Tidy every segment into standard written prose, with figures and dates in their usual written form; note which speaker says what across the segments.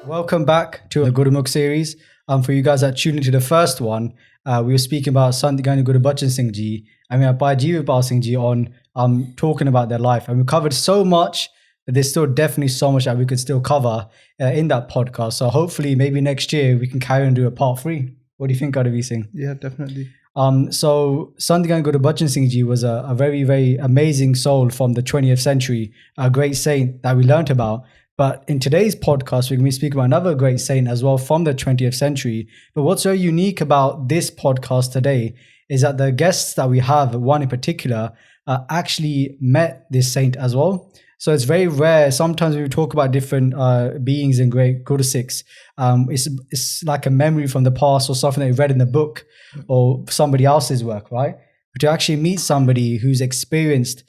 Speaker 1: Welcome back to the Gurmukh series. For you guys that tuned into the first one, we were speaking about Sant Gurbachan Singh Ji and we have Bhai Singh Ji on talking about their life. And we covered so much, but there's still definitely so much that we could still cover in that podcast. So hopefully maybe next year we can carry on and do a part 3. What do you think, Gurvi Singh?
Speaker 2: Yeah, definitely.
Speaker 1: So Sant Gurbachan Singh Ji was a very, very amazing soul from the 20th century, a great saint that we learnt about. But in today's podcast, we're going to be speaking about another great saint as well from the 20th century. But what's so unique about this podcast today is that the guests that we have, one in particular, actually met this saint as well. So it's very rare. Sometimes when we talk about different beings in great Guru Sikhs, it's like a memory from the past or something that you read in the book or somebody else's work, right? But to actually meet somebody who's experienced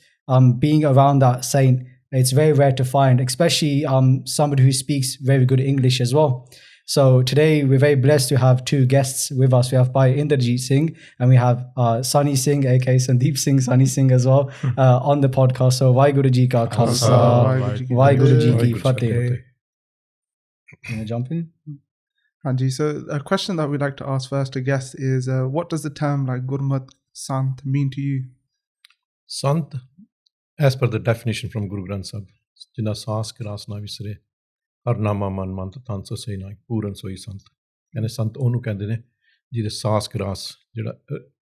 Speaker 1: being around that saint, it's very rare to find, especially somebody who speaks very good English as well. So today we're very blessed to have 2 guests with us. We have Bhai Inderjit Singh and we have Sunny Singh, aka Sukhdeep Singh, Sunny Singh as well on the podcast. So Vaheguru Ji Ka Khalsa, Vaheguru Ji Ki Fateh. Can I jump in?
Speaker 2: Hanji, so a question that we'd like to ask first to guests is, what does the term like Gurmukh, Sant mean to you?
Speaker 3: Sant, as per the definition from Guru Granth Sahib, Jina Saas Kiras Na Visre, Har Nama Man Mant Tanso Sei Na, Puran Soi Sant. Yani Sant ਉਹਨੂੰ ਕਹਿੰਦੇ ਨੇ ਜਿਹਦੇ ਸਾਸ ਕਿਰਾਸ ਜਿਹੜਾ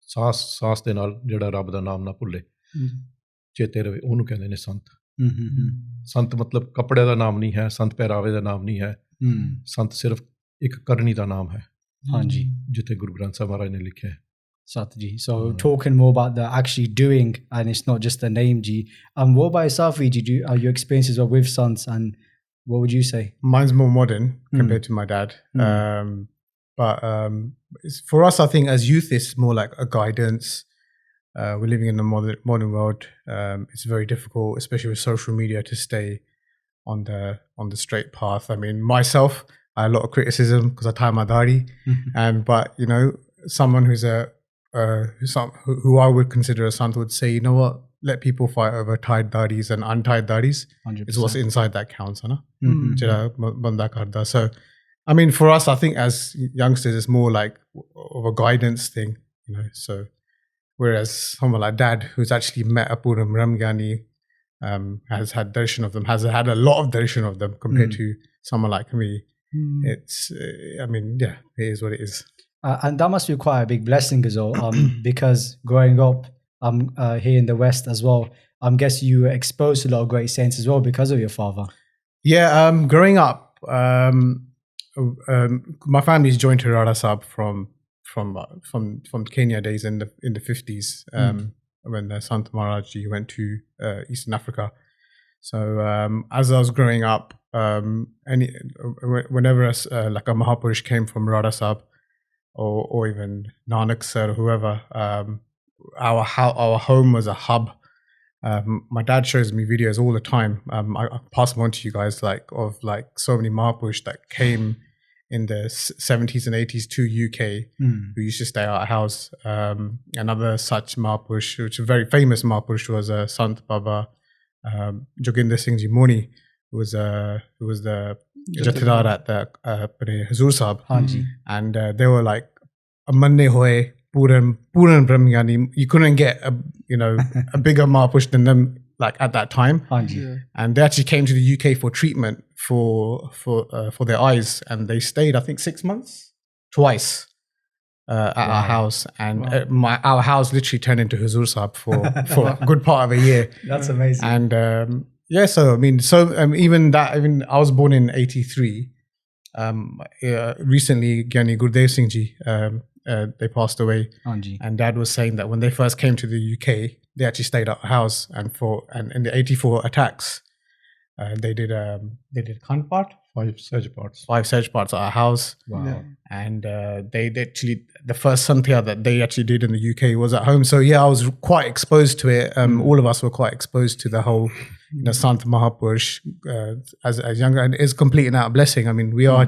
Speaker 3: ਸਾਸ ਦੇ ਨਾਲ ਜਿਹੜਾ ਰੱਬ ਦਾ ਨਾਮ ਨਾ ਭੁੱਲੇ ਚੇਤੇ ਰਵੇ ਉਹਨੂੰ ਕਹਿੰਦੇ ਨੇ ਸੰਤ ਸੰਤ ਮਤਲਬ ਕੱਪੜੇ ਦਾ ਨਾਮ ਨਹੀਂ ਹੈ ਸੰਤ ਪਹਿਰਾਵੇ ਦਾ ਨਾਮ ਨਹੀਂ ਹੈ ਸੰਤ ਸਿਰਫ ਇੱਕ ਕਰਨੀ ਦਾ ਨਾਮ ਹੈ
Speaker 1: ਹਾਂਜੀ
Speaker 3: ਜਿੱਥੇ ਗੁਰੂ ਗ੍ਰੰਥ ਸਾਹਿਬ ਮਹਾਰਾਜ ਨੇ ਲਿਖਿਆ ਹੈ
Speaker 1: Sat Ji. So talking more about the actually doing, and it's not just the name Ji. What about yourself, Ji? Your experiences are with sons, and what would you say?
Speaker 4: Mine's more modern compared to my dad. But for us, I think as youth, it's more like a guidance. We're living in a modern world. It's very difficult, especially with social media, to stay on the straight path. I mean, myself, I had a lot of criticism because I tie my dadi, but you know, someone who's who I would consider a sant would say, you know what, let people fight over tied dadis and untied dadis. 100%. It's what's inside that counts, na? So, I mean, for us, I think as youngsters, it's more like of a guidance thing, you know. So, whereas someone like Dad, who's actually met a Puram Ramgani, has had darshan of them, has had a lot of darshan of them compared to someone like me. It's, I mean, yeah, it is what it is.
Speaker 1: And that must be quite a big blessing as well, because growing up here in the West as well, I'm guessing you were exposed to a lot of great saints as well because of your father.
Speaker 4: Yeah, growing up, my family's joined to Rara Sahib from Kenya days in the 50s when Sant Maharaj went to Eastern Africa. So as I was growing up, whenever like a Mahapurush came from Rara Sahib, or even Nanak sir or whoever, our home was a hub. My dad shows me videos all the time. I pass them on to you guys, of so many Mahapurush that came in the 70s and 80s to UK, who used to stay at our house. Another such Mahapurush, which is a very famous Mahapurush, was Sant Baba Isher Singh Ji, who was the Jathedar at the Hazur Sahib, and they were like a manne hoye Puran Brahm, yani you couldn't get a bigger Mahapurush than them like at that time. And they actually came to the UK for treatment for their eyes, and they stayed I think 6 months twice at our house, and our house literally turned into Hazur Sahib for a good part of a year.
Speaker 1: That's amazing.
Speaker 4: And yeah, so I mean, even I was born in 83. Recently, Gyani Gurdev Singh Ji, they passed away, and Dad was saying that when they first came to the UK, they actually stayed at our house, and in the 84 attacks, they did Khand Part, 5 Saj parts at our house.
Speaker 1: Wow. Yeah.
Speaker 4: And they actually, the first Santya that they actually did in the UK was at home. So yeah, I was quite exposed to it. All of us were quite exposed to the whole Sant Mahapurush as younger, and it's complete and utter blessing. I mean, we are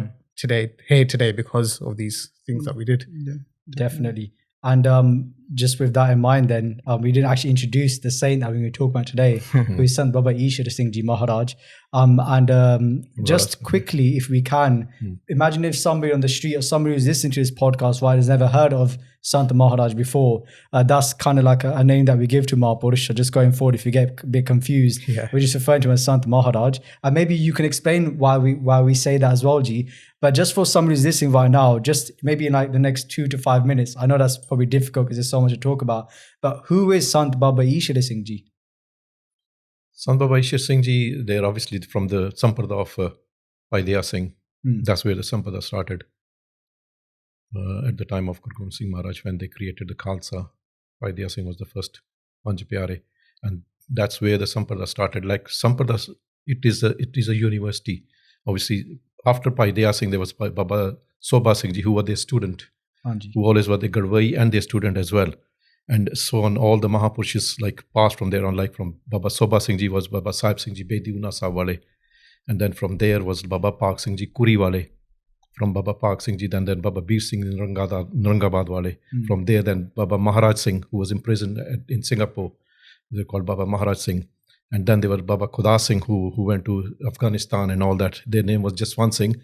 Speaker 4: here today because of these things that we did.
Speaker 1: Yeah. Definitely. And just with that in mind, then we didn't actually introduce the saint that we're going to talk about today, who is Sant Baba Isher Singh Ji Maharaj. Just quickly, if we can, imagine if somebody on the street or somebody who's listening to this podcast, right, has never heard of Sant Maharaj before. That's kind of like a name that we give to Mahapurush. So just going forward, if you get a bit confused, we're just referring to him as Sant Maharaj. And maybe you can explain why we say that as well, Ji. But just for somebody who's listening right now, just maybe in like the next 2 to 5 minutes, I know that's probably difficult because there's so much to talk about, but who is Sant Baba Isher Singh Ji?
Speaker 3: Sant Baba Isher Singh Ji, they're obviously from the Sampada of Bhai Singh. That's where the Sampada started. At the time of Guru Singh Maharaj, when they created the Khalsa, Bhai Singh was the first Panj Pyare. And that's where the Sampada started. Like Sampada, it is a university. Obviously, after Bhai Singh, there was Baba Soba Singh Ji, who were their student, who always were the Garwai and their student as well. And so on, all the Mahapurushas like passed from there on, like from Baba Soba Singh Ji was Baba Sahib Singh Ji Bedi Una Sahib Wale. And then from there was Baba Pak Singh Ji Kuri Wale. From Baba Pak Singh Ji, then Baba Beer Singh in Narangabad Wale. From there, then Baba Maharaj Singh, who was imprisoned in Singapore. They're called Baba Maharaj Singh. And then there was Baba Khuda Singh, who went to Afghanistan and all that. Their name was just one Singh.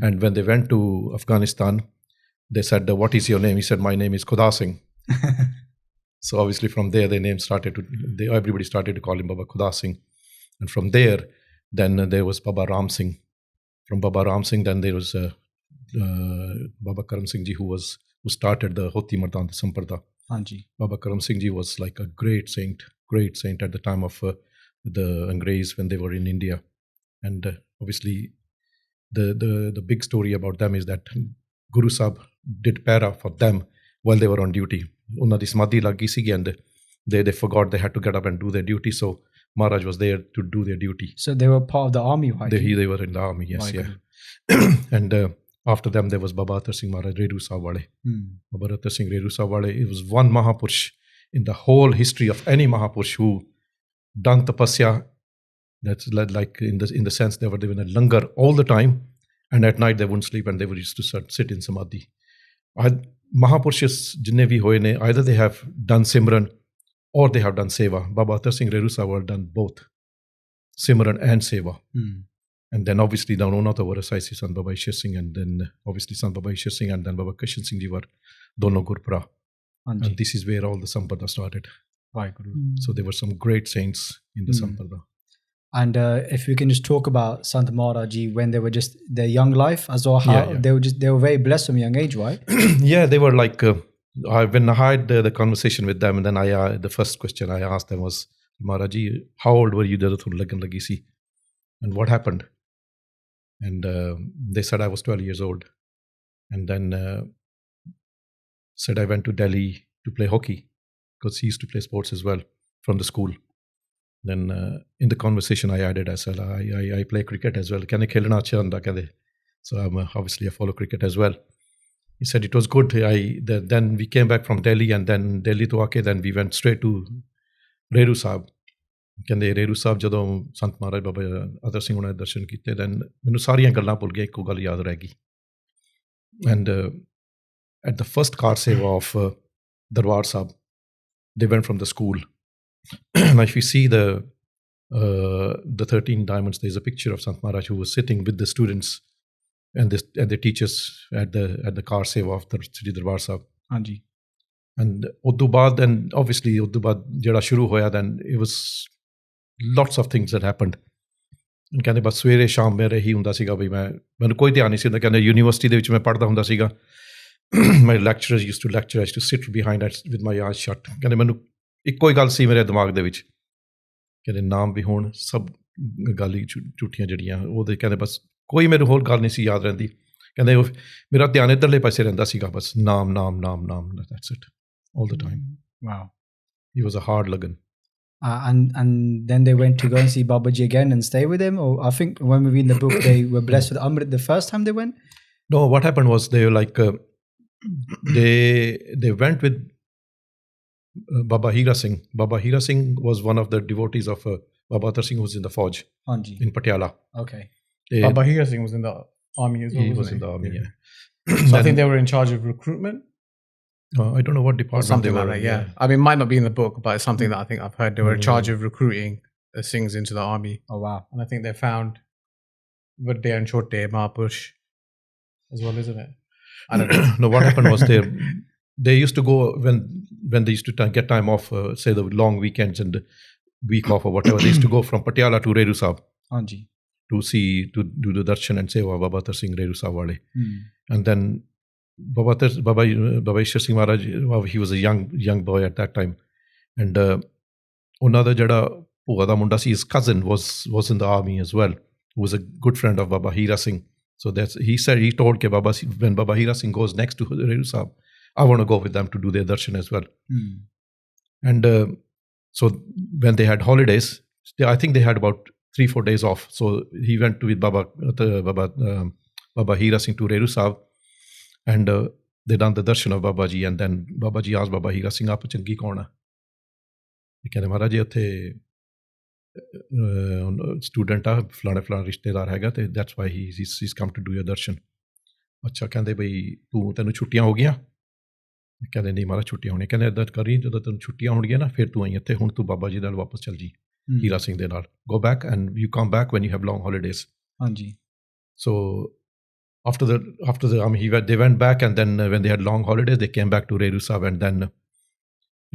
Speaker 3: And when they went to Afghanistan, they said, what is your name? He said, my name is Khuda Singh. So obviously from there, their name everybody started to call him Baba Khuda Singh. And from there, then there was Baba Ram Singh. From Baba Ram Singh, then there was Baba Karam Singh Ji, who started the Hoti Mardan Sampada. Baba Karam Singh Ji was like a great saint at the time of the Angrez when they were in India. And obviously, the big story about them is that Guru Sahib did para for them while they were on duty. Unna di samadhi lagi si and they forgot they had to get up and do their duty. So Maharaj was there to do their duty.
Speaker 1: So they were part of the army, right?
Speaker 3: They were in the army, yes, yeah. And after them, there was Baba Attar Singh Maharaj, Reru Sahib Wale. Baba Attar Singh, Reru Sahib Wale. It was one Mahapurush in the whole history of any Mahapurush who done tapasya. That's like in the sense they were given a langar all the time, and at night they wouldn't sleep and they would used to sit in samadhi. Mahapurushas jinne bhi hoye ne, either they have done Simran or they have done Seva. Baba Attar Singh, Reru Sahib have done both Simran and Seva. And then obviously down on the Varasai Sant Baba Isher Singh, and then obviously Sant Baba Isher Singh and then Baba Kishan Singh Ji were dono Gurpura. And this is where all the Sampada started. So there were some great saints in the Sampada.
Speaker 1: And if we can just talk about Sant Maharaj Ji when they were just their young life as well, how they were very blessed from a young age, right?
Speaker 3: Yeah, they were like when I had the conversation with them, and then the first question I asked them was, Maharaj Ji, how old were you? And what happened? And they said I was 12 years old. And then said I went to Delhi to play hockey because he used to play sports as well from the school. Then in the conversation I added, I said, I play cricket as well. So obviously I follow cricket as well. He said it was good. Then we came back from Delhi, and then Delhi to Aake, then we went straight to Reru Sahib. ਕਹਿੰਦੇ ਰੇਰੂ ਸਾਹਿਬ ਜਦੋਂ ਸੰਤ ਮਹਾਰਾਜ ਬਾਬਾ ਅਤਰ ਸਿੰਘ ਉਹਨਾਂ ਦੇ ਦਰਸ਼ਨ ਕੀਤੇ then ਮੈਨੂੰ ਸਾਰੀਆਂ ਗੱਲਾਂ ਭੁੱਲ ਗਿਆ, ਇੱਕੋ ਗੱਲ ਯਾਦ ਰਹਿ ਗਈ. ਐਂਡ ਐਟ ਦ ਫਸਟ ਕਾਰ ਸੇਵਾ of Darbar Sahib they went from the school. Now if you see the 13 diamonds, there's a picture of Sant Maharaj who was sitting with the students and the teachers at the car seva of the Sri Darbar Sahib.
Speaker 1: Hanji.
Speaker 3: And uddu baad, and obviously uddu baad jehda shuru hoya, then it was lots of things that happened. And ਕਹਿੰਦੇ ਬਸ ਸਵੇਰੇ ਸ਼ਾਮ ਮੇਰੇ ਹੀ ਹੁੰਦਾ ਸੀਗਾ ਵੀ ਮੈਨੂੰ ਕੋਈ ਧਿਆਨ ਨਹੀਂ ਸੀ ਹੁੰਦਾ. ਕਹਿੰਦੇ ਯੂਨੀਵਰਸਿਟੀ ਦੇ ਵਿੱਚ ਮੈਂ ਪੜ੍ਹਦਾ ਹੁੰਦਾ ਸੀਗਾ. My lecturers used to lecture, I used to sit behind with my eyes shut. ਕਹਿੰਦੇ ਮੈਨੂੰ ਇੱਕੋ ਹੀ ਗੱਲ ਸੀ ਮੇਰੇ ਦਿਮਾਗ ਦੇ ਵਿੱਚ, ਕਹਿੰਦੇ ਨਾਮ ਵੀ ਹੋਣ ਸਭ ਗੱਲ ਹੀ ਝੂਠੀਆਂ ਜਿਹੜੀਆਂ ਉਹਦੇ, ਕਹਿੰਦੇ ਬਸ ਕੋਈ ਮੈਨੂੰ ਹੋਰ ਗੱਲ ਨਹੀਂ ਸੀ ਯਾਦ ਰਹਿੰਦੀ. ਕਹਿੰਦੇ ਮੇਰਾ ਧਿਆਨ ਇੱਧਰਲੇ ਪਾਸੇ ਰਹਿੰਦਾ ਸੀਗਾ, ਬਸ ਨਾਮ ਨਾਮ ਨਾਮ ਨਾਮ, that's it all the time.
Speaker 1: Wow.
Speaker 3: He was a hard lagan.
Speaker 1: And then they went to go and see Baba Ji again and stay with him, or I think when we read the book they were blessed with Amrit the first time they went.
Speaker 3: No, what happened was they were like they went with Baba Hira Singh. Baba Hira Singh was one of the devotees of Baba Attar Singh, who was in the Fauj in Patiala.
Speaker 1: Okay.
Speaker 4: Baba Hira Singh was in the army as well.
Speaker 3: He was in the army, yeah.
Speaker 4: So I think they were in charge of recruitment.
Speaker 3: I don't know what
Speaker 4: or
Speaker 3: department
Speaker 4: something
Speaker 3: they
Speaker 4: like
Speaker 3: were.
Speaker 4: that. Yeah, I mean, it might not be in the book, but it's something that I think I've heard. They were in charge of recruiting the Singhs into the army,
Speaker 1: Oh wow.
Speaker 4: and I think they found Vadde and Chote Mahapurush as well, isn't it? I don't know.
Speaker 3: No, what happened was they used to go when they used to get time off, say the long weekends and week off or whatever. They used to go from Patiala to Reru Sahib
Speaker 1: Hanji.
Speaker 3: to do the darshan and seva Baba Attar Singh Reru Sahib wale.
Speaker 1: Hmm.
Speaker 3: And then Baba Isher Singh Maharaj, he was a young boy at that time, and ਉਹਨਾਂ ਦਾ ਜਿਹੜਾ ਭੂਆ ਦਾ ਮੁੰਡਾ ਸੀ, his cousin was in the army as well, who was a good friend of Baba Hira Singh. So he told ke when Baba Hira Singh goes next to Reru Sahib, I want to go with them to do their darshan as well. And so when they had holidays, I think they had about 3-4 days off. So he went with Baba Hira Singh to Reru Sahib, and they done the darshan of Baba Ji. And then Baba Ji asked Baba Hira Singh, aap changi kaun hai? He ਕਹਿੰਦੇ ਮਹਾਰਾਜ ਜੀ ਉੱਥੇ student ਆ, ਫਲਾਣੇ ਰਿਸ਼ਤੇਦਾਰ ਹੈਗਾ, ਤੇ that's why he's come to do your darshan. ਅੱਛਾ, ਕਹਿੰਦੇ ਬਈ ਤੈਨੂੰ ਛੁੱਟੀਆਂ ਹੋ ਗਈਆਂ? ਕਹਿੰਦੇ ਨਹੀਂ ਮਹਾਰਾਜ ਛੁੱਟੀਆਂ ਹੋਣੀਆਂ। ਕਹਿੰਦੇ ਇੱਦਾਂ ਕਰੀ, ਜਦੋਂ ਤੈਨੂੰ ਛੁੱਟੀਆਂ ਹੋਣਗੀਆਂ ਨਾ, ਫਿਰ ਤੂੰ ਆਈ ਇੱਥੇ, ਹੁਣ ਤੂੰ ਬਾਬਾ ਜੀ ਨਾਲ ਵਾਪਸ ਚੱਲ ਜੀ, ਹੀਰਾ ਸਿੰਘ ਦੇ ਨਾਲ। go back and you come back when you have long holidays.
Speaker 1: Hanji.
Speaker 3: So after the they went back, and then when they had long holidays, they came back to Reru Sahib, and then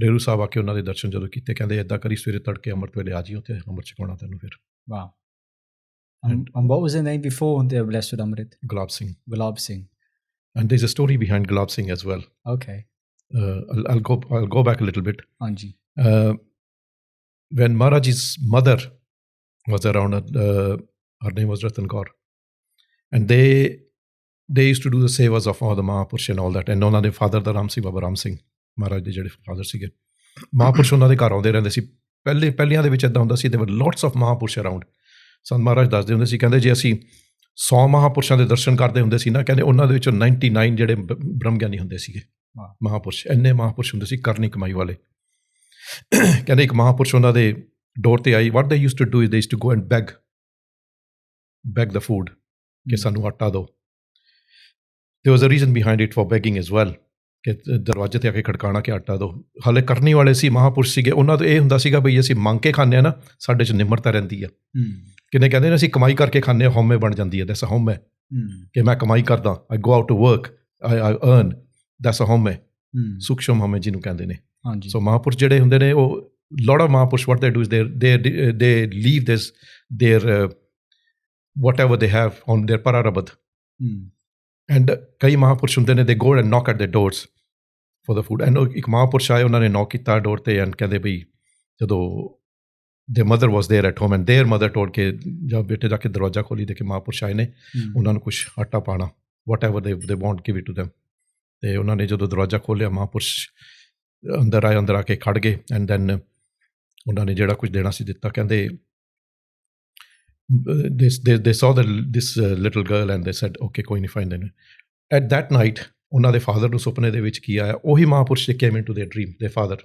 Speaker 3: Reru Sahib ਆ ਕੇ ਉਹਨਾਂ ਦੇ ਦਰਸ਼ਨ ਜਦੋਂ ਕੀਤੇ, ਕਹਿੰਦੇ ਇੱਦਾਂ ਕਰੀ ਸਵੇਰੇ ਤੜਕੇ ਅੰਮ੍ਰਿਤ ਵੇਲੇ ਆ ਜੀ, ਉੱਥੇ ਅੰਮ੍ਰਿਤ ਛਕਾਉਣਾ ਤੈਨੂੰ ਫਿਰ।
Speaker 1: Wow. And what was the name before they were blessed with Amrit?
Speaker 3: Gulab Singh.
Speaker 1: Gulab Singh.
Speaker 3: And there's a story behind Gulab Singh as well.
Speaker 1: Okay.
Speaker 3: I'll go back a little bit.
Speaker 1: Hanji.
Speaker 3: When Maharaj's mother was around, her name was Rattan Kaur, and they used to do the sevas of all the Mahapurush and all that. And ਉਹਨਾਂ ਦੇ father ਦਾ ਨਾਮ ਸੀ ਬਾਬਾ ਰਾਮ ਸਿੰਘ ਮਹਾਰਾਜ ਦੇ, ਜਿਹੜੇ father ਸੀਗੇ। ਮਹਾਂਪੁਰਸ਼ ਉਹਨਾਂ ਦੇ ਘਰ ਆਉਂਦੇ ਰਹਿੰਦੇ ਸੀ। ਪਹਿਲਿਆਂ ਦੇ ਵਿੱਚ ਇੱਦਾਂ ਹੁੰਦਾ ਸੀ, there were lots of ਮਹਾਂਪੁਰਸ਼ around. ਸੰਤ ਮਹਾਰਾਜ ਦੱਸਦੇ ਹੁੰਦੇ ਸੀ, ਕਹਿੰਦੇ ਜੇ ਅਸੀਂ 100 ਮਹਾਂਪੁਰਸ਼ਾਂ ਦੇ ਦਰਸ਼ਨ ਕਰਦੇ ਹੁੰਦੇ ਸੀ ਨਾ, ਕਹਿੰਦੇ ਉਹਨਾਂ ਦੇ ਵਿੱਚੋਂ 99 ਜਿਹੜੇ ਬ੍ਰਹਮ ਗਿਆਨੀ ਹੁੰਦੇ ਸੀਗੇ ਮਹਾਂਪੁਰਸ਼। ਇੰਨੇ ਮਹਾਂਪੁਰਸ਼ ਹੁੰਦੇ ਸੀ ਕਰਨੀ ਕਮਾਈ ਵਾਲੇ। ਕਹਿੰਦੇ ਇੱਕ ਮਹਾਂਪੁਰਸ਼ ਉਹਨਾਂ ਦੇ ਡੋਰ ਤੇ ਆਈ। what they used to do is they used to go and beg the food, ਕਿ ਸਾਨੂੰ ਆਟਾ ਦਿਓ। there was a reason behind it for begging as well, ਕਿ ਦਰਵਾਜ਼ੇ 'ਤੇ ਆ ਕੇ ਖੜਕਾਉਣਾ ਕਿ ਆਟਾ ਦਿਓ। ਹਾਲੇ ਕਰਨੀ ਵਾਲੇ ਸੀ, ਮਹਾਂਪੁਰਸ਼ ਸੀਗੇ, ਉਹਨਾਂ ਤੋਂ ਇਹ ਹੁੰਦਾ ਸੀਗਾ ਬਈ ਅਸੀਂ ਮੰਗ ਕੇ ਖਾਂਦੇ ਹਾਂ ਨਾ, ਸਾਡੇ 'ਚ ਨਿਮਰਤਾ ਰਹਿੰਦੀ ਆ। ਕਿੰਨੇ ਕਹਿੰਦੇ ਨੇ ਅਸੀਂ ਕਮਾਈ ਕਰਕੇ ਖਾਂਦੇ ਹਾਂ, ਹਉਮੈ ਬਣ ਜਾਂਦੀ ਹੈ। ਦੈਟਸ ਅ ਹਉਮੈ, ਕਿ ਮੈਂ ਕਮਾਈ ਕਰਦਾ, I go out to work, I earn, that's a ਹਉਮੈ, ਸੂਖਸ਼ਮ ਹਉਮੈ ਜਿਹਨੂੰ ਕਹਿੰਦੇ ਨੇ। ਸੋ ਮਹਾਂਪੁਰਸ਼ ਜਿਹੜੇ ਹੁੰਦੇ ਨੇ, ਉਹ lot of ਮਹਾਂਪੁਰਸ਼ what they do is they leave their whatever they have on their pararabad. And ਕਈ ਮਹਾਂਪੁਰਸ਼ ਹੁੰਦੇ ਨੇ, they go and knock at their doors for the food. And ਇੱਕ ਮਹਾਂਪੁਰਸ਼ ਆਏ, ਉਹਨਾਂ ਨੇ knock ਕੀਤਾ ਡੋਰ 'ਤੇ, and ਕਹਿੰਦੇ ਬਈ ਜਦੋਂ their mother was there at home, and their mother told ਕਿ ਜਦ ਬੇਟੇ ਜਾ ਕੇ ਦਰਵਾਜ਼ਾ ਖੋਲੀ ਦੇ ਕਿ ਮਹਾਂਪੁਰਸ਼ ਆਏ ਨੇ, ਉਹਨਾਂ ਨੂੰ ਕੁਛ ਆਟਾ ਪਾਣਾ, whatever they want, give it to them. ਅਤੇ ਉਹਨਾਂ ਨੇ ਜਦੋਂ ਦਰਵਾਜ਼ਾ ਖੋਲ੍ਹਿਆ, ਮਹਾਂਪੁਰਸ਼ ਅੰਦਰ ਆ ਕੇ ਖੜ੍ਹ ਗਏ, ਐਂਡ ਦੈਨ ਉਹਨਾਂ ਨੇ ਜਿਹੜਾ ਕੁਝ ਦੇਣਾ ਸੀ ਦਿੱਤਾ। ਕਹਿੰਦੇ they saw this little girl, and they said okay, ਕੋਈ ਨਹੀਂ, fine then. At that night ਉਹਨਾਂ ਦੇ ਫਾਦਰ ਨੂੰ ਸੁਪਨੇ ਦੇ ਵਿੱਚ ਕੀ ਆਇਆ, ਉਹੀ ਮਹਾਂਪੁਰਸ਼ came into their dream, their father.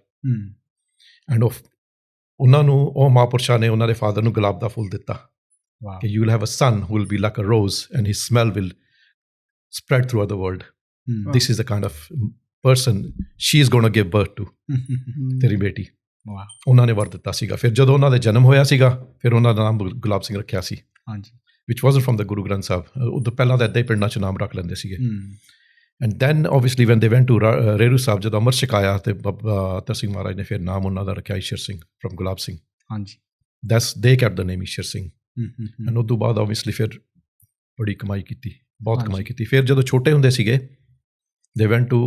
Speaker 3: And ਉਹਨਾਂ ਨੂੰ ਉਹ ਮਹਾਂਪੁਰਸ਼ਾਂ ਨੇ ਉਹਨਾਂ ਦੇ ਫਾਦਰ ਨੂੰ ਗੁਲਾਬ ਦਾ ਫੁੱਲ ਦਿੱਤਾ ਕਿ you will have a son who will be like a rose, and his smell will spread throughout the world. This is the kind of person she is going to give birth to, ਤੇਰੀ ਬੇਟੀ। ਉਹਨਾਂ ਨੇ ਵਰ ਦਿੱਤਾ ਸੀਗਾ। ਫਿਰ ਜਦੋਂ ਉਹਨਾਂ ਦਾ ਜਨਮ ਹੋਇਆ ਸੀਗਾ, ਫਿਰ ਉਹਨਾਂ ਦਾ ਨਾਮ ਗੁਲਾਬ ਸਿੰਘ ਰੱਖਿਆ ਸੀ, which wasn't from the Guru Granth Sahib. ਉਦੋਂ ਪਹਿਲਾਂ ਤਾਂ ਇੱਦਾਂ ਹੀ ਪਿੰਡਾਂ 'ਚ ਨਾਮ ਰੱਖ ਲੈਂਦੇ ਸੀਗੇ। And then obviously when they went to Reru Sahib, ਜਦੋਂ ਅੰਮ੍ਰਿਤ ਛਕਾਇਆ, ਤੇ ਬਾਬਾ ਅੱਤਰ ਸਿੰਘ ਮਹਾਰਾਜ ਨੇ ਫਿਰ ਨਾਮ ਉਹਨਾਂ ਦਾ ਰੱਖਿਆ Ishar Singh, from Gulab Singh. they kept the name Ishar Singh. and ਉਸ ਤੋਂ ਬਾਅਦ obviously ਫਿਰ ਬੜੀ ਕਮਾਈ ਕੀਤੀ, ਬਹੁਤ ਕਮਾਈ ਕੀਤੀ। ਫਿਰ ਜਦੋਂ ਛੋਟੇ ਹੁੰਦੇ ਸੀਗੇ, they went to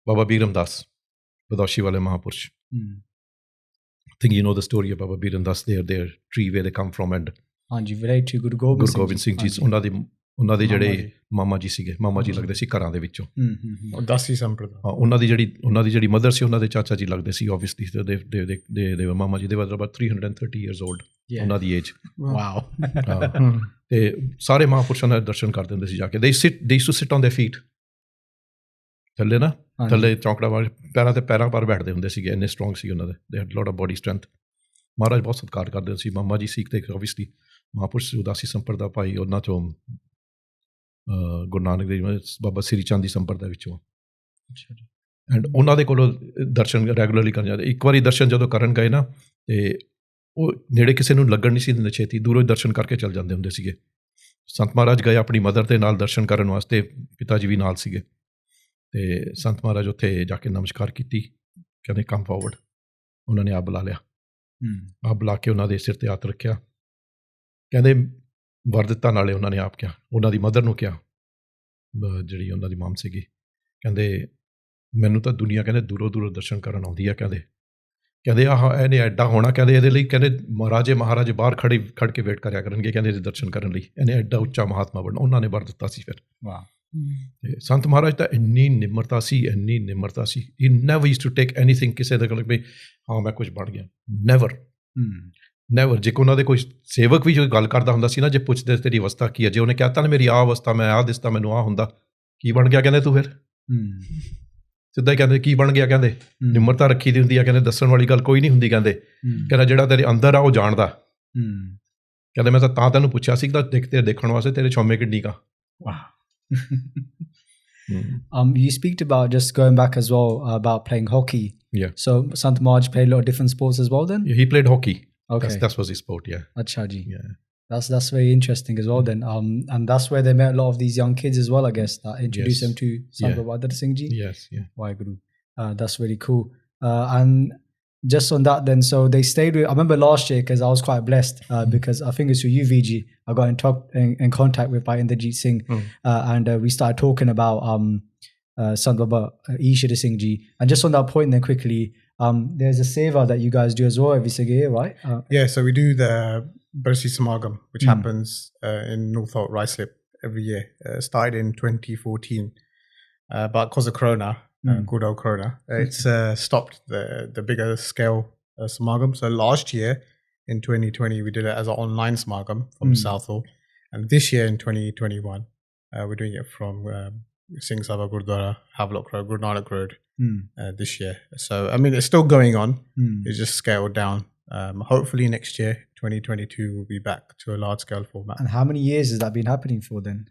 Speaker 3: ਬਾਬਾ ਬੀਰਮ ਦਾਸ, ਬਦੋਸ਼ੀ ਵਾਲੇ ਮਹਾਂਪੁਰਸ਼। I think you know the story of Baba Beeram Das, their tree where they come from, and
Speaker 1: related to Guru Gobind
Speaker 3: Singh Ji, ਉਹਨਾਂ ਦੇ ਜਿਹੜੇ ਮਾਮਾ ਜੀ ਸੀਗੇ, ਮਾਮਾ ਜੀ ਲੱਗਦੇ ਸੀ ਘਰਾਂ ਦੇ ਵਿੱਚੋਂ।
Speaker 4: ਦਾਸੀ ਸੰਪਰਦਾ।
Speaker 3: ਉਹਨਾਂ ਦੀ ਜਿਹੜੀ ਮਦਰ ਸੀ, ਉਹਨਾਂ ਦੇ ਚਾਚਾ ਜੀ ਲੱਗਦੇ ਸੀ obviously, ਦੇ ਮਾਮਾ ਜੀ, ਦੇ were about 330 years old, ਉਹਨਾਂ ਦੀ ਏਜ। ਤੇ ਸਾਰੇ ਮਹਾਂਪੁਰਸ਼ਾਂ ਦੇ ਦਰਸ਼ਨ ਕਰਦੇ ਹੁੰਦੇ ਸੀ ਜਾ ਕੇ। they used to sit on their feet, ਥੱਲੇ ਨਾ, ਥੱਲੇ ਚੌਂਕੜਾ ਵਾਲੇ ਪੈਰਾਂ ਪਰ ਬੈਠਦੇ ਹੁੰਦੇ ਸੀਗੇ, ਇੰਨੇ ਸਟਰੋਂਗ ਸੀ ਉਹਨਾਂ ਦੇ। they had lot of body strength. ਮਹਾਰਾਜ ਬਹੁਤ ਸਤਿਕਾਰ ਕਰਦੇ ਸੀ। ਮਾਮਾ ਜੀ ਸਿੱਖ ਤੇ obviously ਮਹਾਂਪੁਰਸ਼ ਉਦਾਸੀ ਸੰਪਰਦਾ ਭਾਈ, ਉਹਨਾਂ 'ਚੋਂ ਗੁਰੂ ਨਾਨਕ ਦੇਵ ਬਾਬਾ ਸ੍ਰੀ ਚੰਦ ਦੀ ਸੰਪਰਦਾ ਵਿੱਚੋਂ। ਐਂਡ ਉਹਨਾਂ ਦੇ ਕੋਲੋਂ ਦਰਸ਼ਨ ਰੈਗੂਲਰਲੀ ਕਰਨ ਜਾਂਦੇ। ਇੱਕ ਵਾਰੀ ਦਰਸ਼ਨ ਜਦੋਂ ਕਰਨ ਗਏ ਨਾ ਤੇ ਉਹ ਨੇੜੇ ਕਿਸੇ ਨੂੰ ਲੱਗਣ ਨਹੀਂ ਸੀ ਦਿੰਦੇ, ਛੇਤੀ ਦੂਰੋਂ ਹੀ ਦਰਸ਼ਨ ਕਰਕੇ ਚੱਲ ਜਾਂਦੇ ਹੁੰਦੇ ਸੀਗੇ। ਸੰਤ ਮਹਾਰਾਜ ਗਏ ਆਪਣੀ ਮਦਰ ਦੇ ਨਾਲ ਦਰਸ਼ਨ ਕਰਨ ਵਾਸਤੇ, ਪਿਤਾ ਜੀ ਵੀ ਨਾਲ ਸੀਗੇ, ਤੇ ਸੰਤ ਮਹਾਰਾਜ ਉੱਥੇ ਜਾ ਕੇ ਨਮਸਕਾਰ ਕੀਤੀ, ਕਹਿੰਦੇ ਕਮ ਫਾਰਵਰਡ। ਉਹਨਾਂ ਨੇ ਆਪ ਬੁਲਾ ਲਿਆ, ਆਪ ਬੁਲਾ ਕੇ ਉਹਨਾਂ ਦੇ ਸਿਰ ਤੇ ਹੱਥ ਰੱਖਿਆ, ਕਹਿੰਦੇ ਵਰ ਦਿੱਤਾ। ਨਾਲੇ ਉਹਨਾਂ ਨੇ ਆਪ ਕਿਹਾ, ਉਹਨਾਂ ਦੀ ਮਦਰ ਨੂੰ ਕਿਹਾ, ਜਿਹੜੀ ਉਹਨਾਂ ਦੀ ਮਾਮ ਸੀਗੀ, ਕਹਿੰਦੇ ਮੈਨੂੰ ਤਾਂ ਦੁਨੀਆ ਕਹਿੰਦੇ ਦੂਰੋਂ ਦੂਰੋਂ ਦਰਸ਼ਨ ਕਰਨ ਆਉਂਦੀ ਆ, ਕਹਿੰਦੇ ਆਹ ਇਹਨੇ ਐਡਾ ਹੋਣਾ, ਕਹਿੰਦੇ ਇਹਦੇ ਲਈ ਕਹਿੰਦੇ ਮਹਾਰਾਜੇ ਬਾਹਰ ਖੜ ਕੇ ਵੇਟ ਕਰਿਆ ਕਰਨਗੇ, ਕਹਿੰਦੇ ਇਹਦੇ ਦਰਸ਼ਨ ਕਰਨ ਲਈ, ਇਹਨੇ ਐਡਾ ਉੱਚਾ ਮਹਾਤਮਾ ਬਣਨਾ। ਉਹਨਾਂ ਨੇ ਵਰ ਦਿੱਤਾ ਸੀ ਫਿਰ। ਤੇ ਸੰਤ ਮਹਾਰਾਜ ਤਾਂ ਇੰਨੀ ਨਿਮਰਤਾ ਸੀ, he never used to take anything ਕਿਸੇ ਦੇ ਕੋਲ ਵੀ ਹਾਂ ਮੈਂ ਕੁਝ ਬਣ ਗਿਆ, ਨੈਵਰ। ਜੇ ਉਹਨਾਂ ਦੇ ਕੋਈ ਸੇਵਕ ਵੀ ਜੋ ਗੱਲ ਕਰਦਾ ਹੁੰਦਾ ਸੀ ਨਾ, ਜੇ ਪੁੱਛਦੇ ਤੇਰੀ ਅਵਸਥਾ ਕੀ ਹੈ, ਜੇ ਉਹਨੇ ਕਹਿਤਾ ਨਾ ਮੇਰੀ ਆਹ ਅਵਸਥਾ, ਮੈਂ ਆਹ ਦਿਸਦਾ, ਮੈਨੂੰ ਆਹ ਹੁੰਦਾ, ਕੀ ਬਣ ਗਿਆ ਕਹਿੰਦੇ ਤੂੰ ਫਿਰ? ਸਿੱਧਾ ਹੀ ਕਹਿੰਦੇ ਕੀ ਬਣ ਗਿਆ, ਕਹਿੰਦੇ ਨਿਮਰਤਾ ਰੱਖੀ ਦੀ ਹੁੰਦੀ ਆ, ਕਹਿੰਦੇ ਦੱਸਣ ਵਾਲੀ ਗੱਲ ਕੋਈ ਨਹੀਂ ਹੁੰਦੀ, ਕਹਿੰਦਾ ਜਿਹੜਾ ਤੇਰੇ ਅੰਦਰ ਆ ਉਹ ਜਾਣਦਾ। ਕਹਿੰਦੇ ਮੈਂ ਤਾਂ ਤੈਨੂੰ ਪੁੱਛਿਆ ਸੀ ਤੇਰੇ ਦੇਖਣ ਵਾਸਤੇ, ਤੇਰੇ ਛੋਮੇ ਕਿੰਨੀ ਕਾ।
Speaker 1: You speak about, just going back as well, about playing hockey.
Speaker 3: Yeah.
Speaker 1: So Sant Maharaj played a lot of different sports as well then?
Speaker 3: Yeah, he played hockey.
Speaker 1: Okay.
Speaker 3: That was his sport, yeah.
Speaker 1: Acha ji.
Speaker 3: Yeah.
Speaker 1: That's very interesting as well then. And that's where they met a lot of these young kids as well, I guess, that introduced them to Sant Baba Isher Singh Ji.
Speaker 3: Yes, yeah.
Speaker 1: Waheguru. That's really cool. And just on that then, so they stayed with, I remember last year, because I was quite blessed, because I think it's through you, VG, I got in contact with Bhai Inderjit Singh, and we started talking about Sant Baba Isher Singh Ji. And just on that point then quickly, there's a seva that you guys do as well every single year, right?
Speaker 4: Yeah, so we do the Barsi Smagam, which happens in Northolt, Ruislip every year. Started in 2014, but because of Corona, good old Corona, it's stopped the bigger scale Smagam. So last year in 2020, we did it as an online Smagam from Southall, and this year in 2021, we're doing it from Singh Sabha Gurdwara, Havelock Road, Guru Nanak Road this year. So I mean, it's still going on. It's just scaled down. Hopefully next year, 2022, we'll be back to a large scale format.
Speaker 1: And how many years has that been happening for then?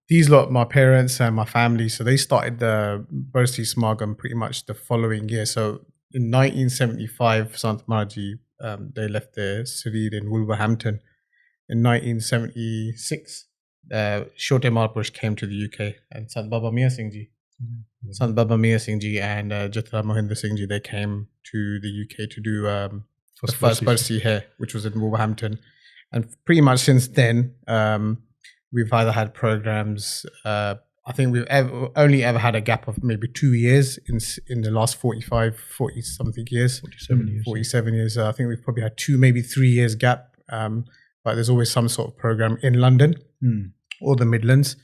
Speaker 4: These lot, my parents and my family, so they started the Barsi Smagam pretty much the following year. So in 1975, Sant Maharaj, they left their Sarir in Wolverhampton. In 1976, Shote Mahapurush came to the UK, and Sant Baba Isher Singh Ji and Jatra Mohinder Singh Ji, they came to the UK to do the first Barsi here, which was in Wolverhampton. And pretty much since then, we've either had programs, I think we've only ever had a gap of maybe 2 years in the last 40 something years. 47 years. I think we've probably had 2, maybe 3 years gap. But there's always some sort of program in London or the Midlands.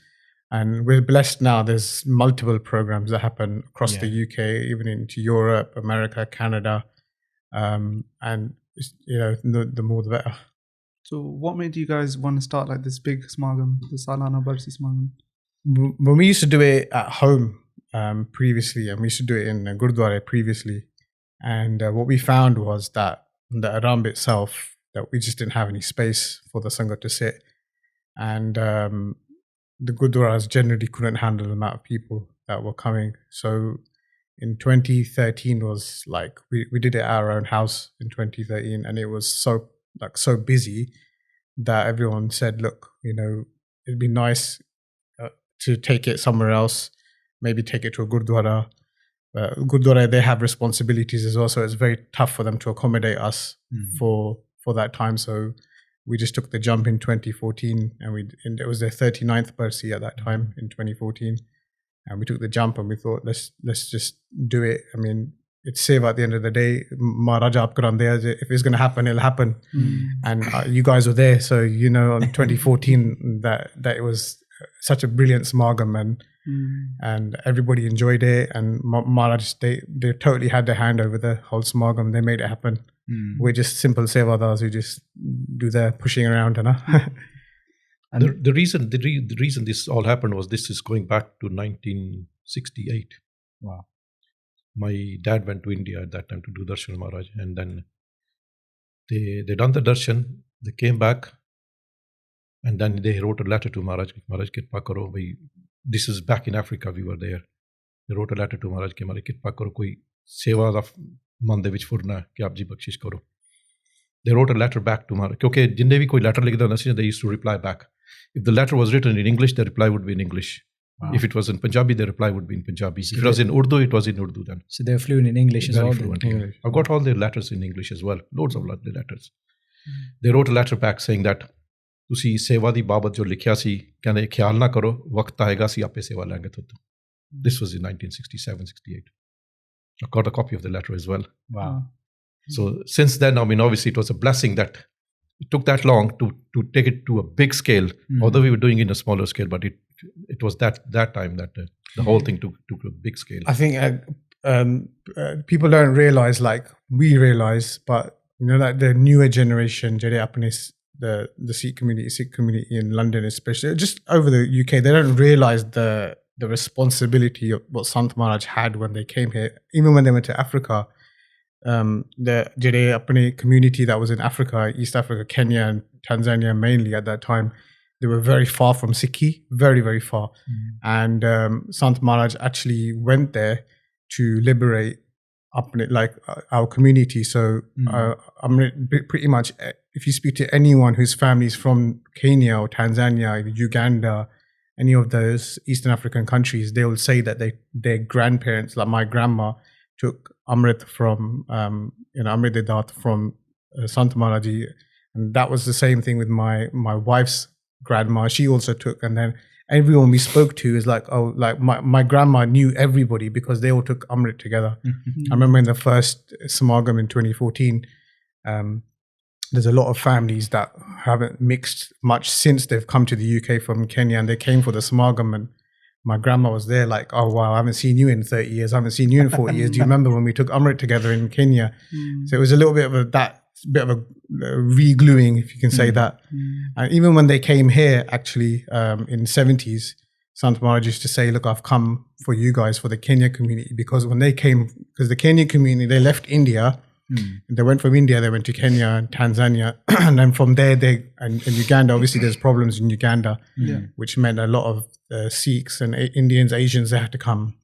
Speaker 4: And we're blessed now. There's multiple programs that happen across the UK, even into Europe, America, Canada. And, the more the better.
Speaker 2: So what made you guys want to start like this big Smagam, the Salana Barsi Smagam?
Speaker 4: When we used to do it at home previously, and we used to do it in Gurdwara previously, and what we found was that the Aramb itself, that we just didn't have any space for the Sangat to sit, and the Gurdwaras generally couldn't handle the amount of people that were coming. So in 2013 was like, we did it at our own house in 2013, and it was so busy that everyone said, look, it'd be nice to take it somewhere else, maybe take it to a Gurdwara. Gurdwara, they have responsibilities as well, so it's very tough for them to accommodate us for that time. So we just took the jump in 2014, and it was their 39th Barsi at that time in 2014, and we took the jump and we thought, let's just do it. I mean, it's safe at the end of the day. Maharaja aap karande, if it's going to happen, it'll happen. And you guys were there, so on 2014 that it was such a brilliant Smagam, and everybody enjoyed it. And Maharaj, they totally had their hand over the whole Smagam. They made it happen. We're just simple sevadars who just do their pushing around,
Speaker 3: And the reason this all happened was, this is going back to 1968.
Speaker 1: Wow.
Speaker 3: My dad went to India at that time to do Darshan Maharaj, and then they done the Darshan, they came back, and then they wrote a letter to Maharaj, Maharaj Kirpa karo, bhai, this is back in Africa, we were there. They wrote a letter to Maharaj कि हमारी कृपा करो कोई सेवा दा मन दे विच फुरना कि आप जी बख्शिश करो. They wrote a letter back to Maharaj क्योंकि जिन्ने भी कोई letter लिखदा ना सी they used to reply back. If the letter was written in English, the reply would be in English. Wow. If it was in Punjabi, the reply would be in Punjabi. So if it was in Urdu, it was in Urdu then.
Speaker 1: So they're fluent in English as well.
Speaker 3: Fluent, yeah. I've got all their letters in English as well. Loads of letters. They wrote a letter back saying that ਤੁਸੀਂ ਸੇਵਾ ਦੀ ਬਾਬਤ ਜੋ ਲਿਖਿਆ ਸੀ ਕਹਿੰਦੇ ਖਿਆਲ ਨਾ ਕਰੋ ਵਕਤ ਆਏਗਾ ਅਸੀਂ ਆਪੇ ਸੇਵਾ ਲਾਂਗੇ ਤੁਹਾਤੋਂ. This was in 1967-68. I got a copy of the letter as well.
Speaker 1: Wow.
Speaker 3: So since then, I mean, obviously it was a blessing that it took that long to take it to a big scale, although we were doing it in a smaller scale, but it was that time that the whole thing took a big scale.
Speaker 4: I think people don't realize, like we realize, but you know, like the newer generation, the Sikh community in London especially, just over the UK, they don't realize the responsibility of what Sant Maharaj had when they came here. Even when they went to Africa, the apne community that was in Africa, East Africa, Kenya and Tanzania mainly at that time, they were very far from Sikhi, very, very far. And Sant Maharaj actually went there to liberate our community. So pretty much, if you speak to anyone whose family is from Kenya or Tanzania, Uganda, any of those Eastern African countries, they will say that their grandparents, like my grandma, took Amrit from Amrit Daat from Sant Maharaj, and that was the same thing with my wife's grandma. She also took, and then everyone we spoke to is like, oh, like my grandma knew everybody because they all took Amrit together. I remember in the first Smagam in 2014, there's a lot of families that haven't mixed much since they've come to the UK from Kenya, and they came for the Smagam, and my grandma was there like, oh wow, I haven't seen you in 30 years, I haven't seen you in 40 years. Do you remember when we took Amrit together in Kenya? So it was a little bit of a re-gluing, if you can say that. And even when they came here, actually, in 70s, Sant Maharaj used to say, look, I've come for you guys, for the Kenya community, because when they came, because the Kenya community, they left India, they went from India, they went to Kenya and Tanzania, and then from there, and Uganda, obviously there's problems in Uganda, which meant a lot of Sikhs and Indians, Asians, they had to come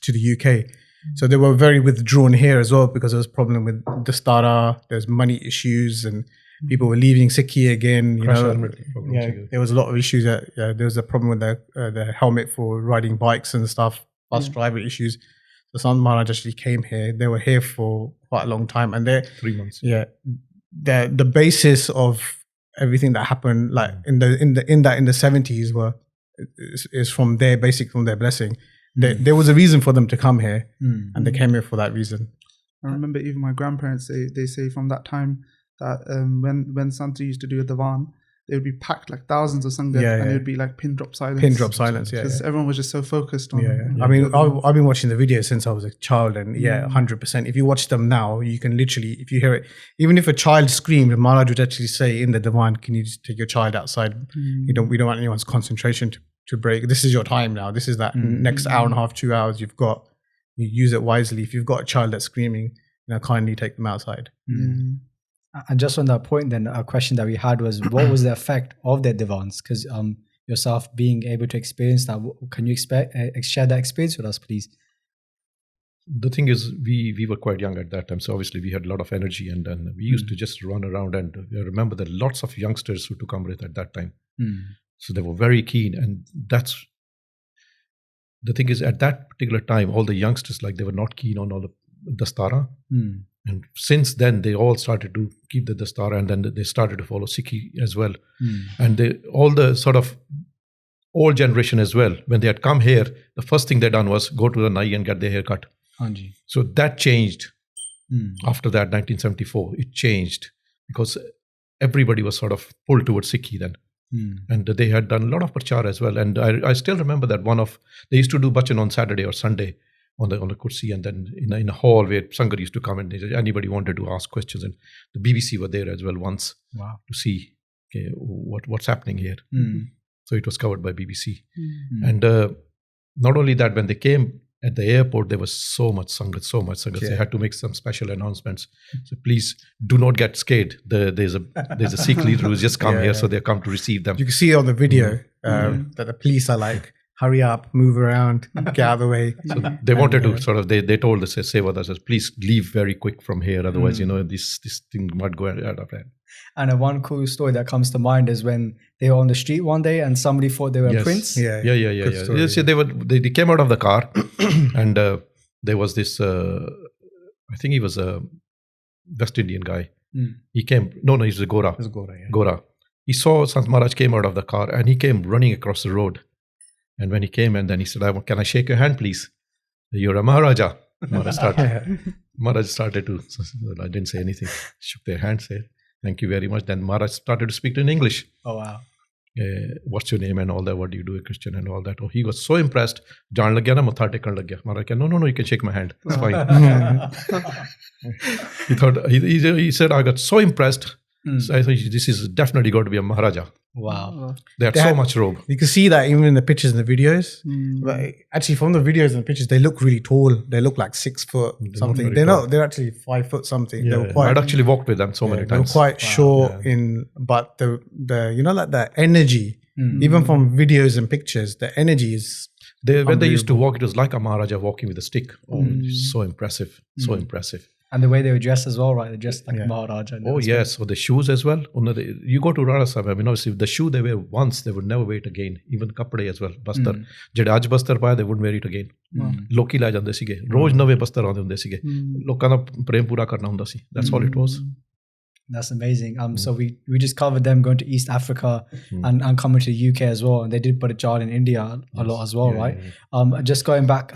Speaker 4: to the UK. So they were very withdrawn here as well because there was a problem with Dastara, there's money issues, and people were leaving Sikhi again. There was a lot of issues. There was a problem with the helmet for riding bikes and stuff, bus driver issues. So Sant Maharaj actually came here. They were here for quite a long time, and
Speaker 3: 3 months.
Speaker 4: Yeah, the basis of everything that happened, like in the 70s, is from their blessing. There was a reason for them to come here, and they came here for that reason.
Speaker 2: I remember even my grandparents, they say from that time that when Sant Ji used to do a divan, they would be packed like thousands of Sangat, and it would be like pin drop silence.
Speaker 4: Pin drop silence,
Speaker 2: because everyone was just so focused on.
Speaker 4: I mean, I've been watching the videos since I was a child, and 100%. If you watch them now, you can literally, if you hear it, even if a child screamed, Maharaj would actually say in the divan, "Can you just take your child outside? We don't want anyone's concentration to break. This is your time now. This is that next hour and a half, 2 hours you've got. You use it wisely. If you've got a child that's screaming, kindly take them outside."
Speaker 1: And just on that point, then a question that we had was, what was the effect of their divaans? Because yourself being able to experience that, can you share that experience with us, please?
Speaker 3: The thing is, we were quite young at that time, so obviously we had a lot of energy, and we used to just run around. And I remember there were lots of youngsters who took Amrit at that time. So they were very keen, and that's the thing is, at that particular time, all the youngsters, like, they were not keen on all the Dastara. And since then, they all started to keep the Dastara, and then they started to follow Sikhi as well. And all the sort of old generation as well, when they had come here, the first thing they done was go to the Nai and get their hair cut. So that changed. After that, 1974, it changed because everybody was sort of pulled towards Sikhi then. And they had done a lot of prachar as well. And I still remember that they used to do bachan on Saturday or Sunday on the kursi, and then in a hall where Sangat used to come, and anybody wanted to ask questions, and the BBC were there as well once to see what's happening here. So it was covered by BBC. And not only that, when they came at the airport, there was so much Sangat. They had to make some special announcements. So please do not get scared. There's a Sikh leader who's just come here, so they come to receive them.
Speaker 4: You can see on the video that the police are like hurry up, move around, get out of the way.
Speaker 3: So they wanted to sort of, they told the Sevadars, please leave very quick from here, otherwise, this thing might go out of hand.
Speaker 1: And one cool story that comes to mind is when they were on the street one day and somebody thought they were a prince.
Speaker 3: Yeah. You see, they came out of the car and there was this, I think he was a West Indian guy. He came, no, he's a Gora.
Speaker 4: It's Gora, yeah.
Speaker 3: Gora. He saw Sant Maharaj came out of the car and he came running across the road. And when he came and then he said, can I shake your hand, please? You're a Maharaja. Maharaj started to, I didn't say anything. Shook their hands, said, thank you very much. Then Maharaj started to speak to in English.
Speaker 1: Oh, wow.
Speaker 3: What's your name and all that? What do you do, a Christian and all that? Oh, he was so impressed. Jaan lag gaya na, matha tekan lag gaya. Maharaj said, no, you can shake my hand. It's fine. He thought, he said, I got so impressed. So I thought, this is definitely got to be a Maharaja.
Speaker 1: Wow.
Speaker 3: They had so much robe.
Speaker 4: You can see that even in the pictures and the videos. But actually, from the videos and the pictures, they look really tall. They look like 6 foot something. They're actually 5 foot something.
Speaker 3: Yeah,
Speaker 4: they were quite,
Speaker 3: I'd actually walked with them so many times.
Speaker 4: They were quite short but the like the energy, even from videos and pictures, the energy is
Speaker 3: when they used to walk, it was like a Maharaja walking with a stick. Oh, so impressive. So impressive.
Speaker 1: And the way they were dressed as well, right? They're dressed like Maharaja.
Speaker 3: Oh, yes. So the shoes as well. You go to Rara Sahib, I mean, obviously, the shoe they wear once, they would never wear it again. Even kapde as well, bastar. Jede aaj bastar paaya, they wouldn't wear it again. Loki la jande sige. Roj nave bastar aande hunde sige. Lokan da prem pura karna hunda si. That's all it was.
Speaker 1: That's amazing. So we just covered them going to East Africa and coming to the UK as well. And they did put a child in India a lot as well, right? Just going back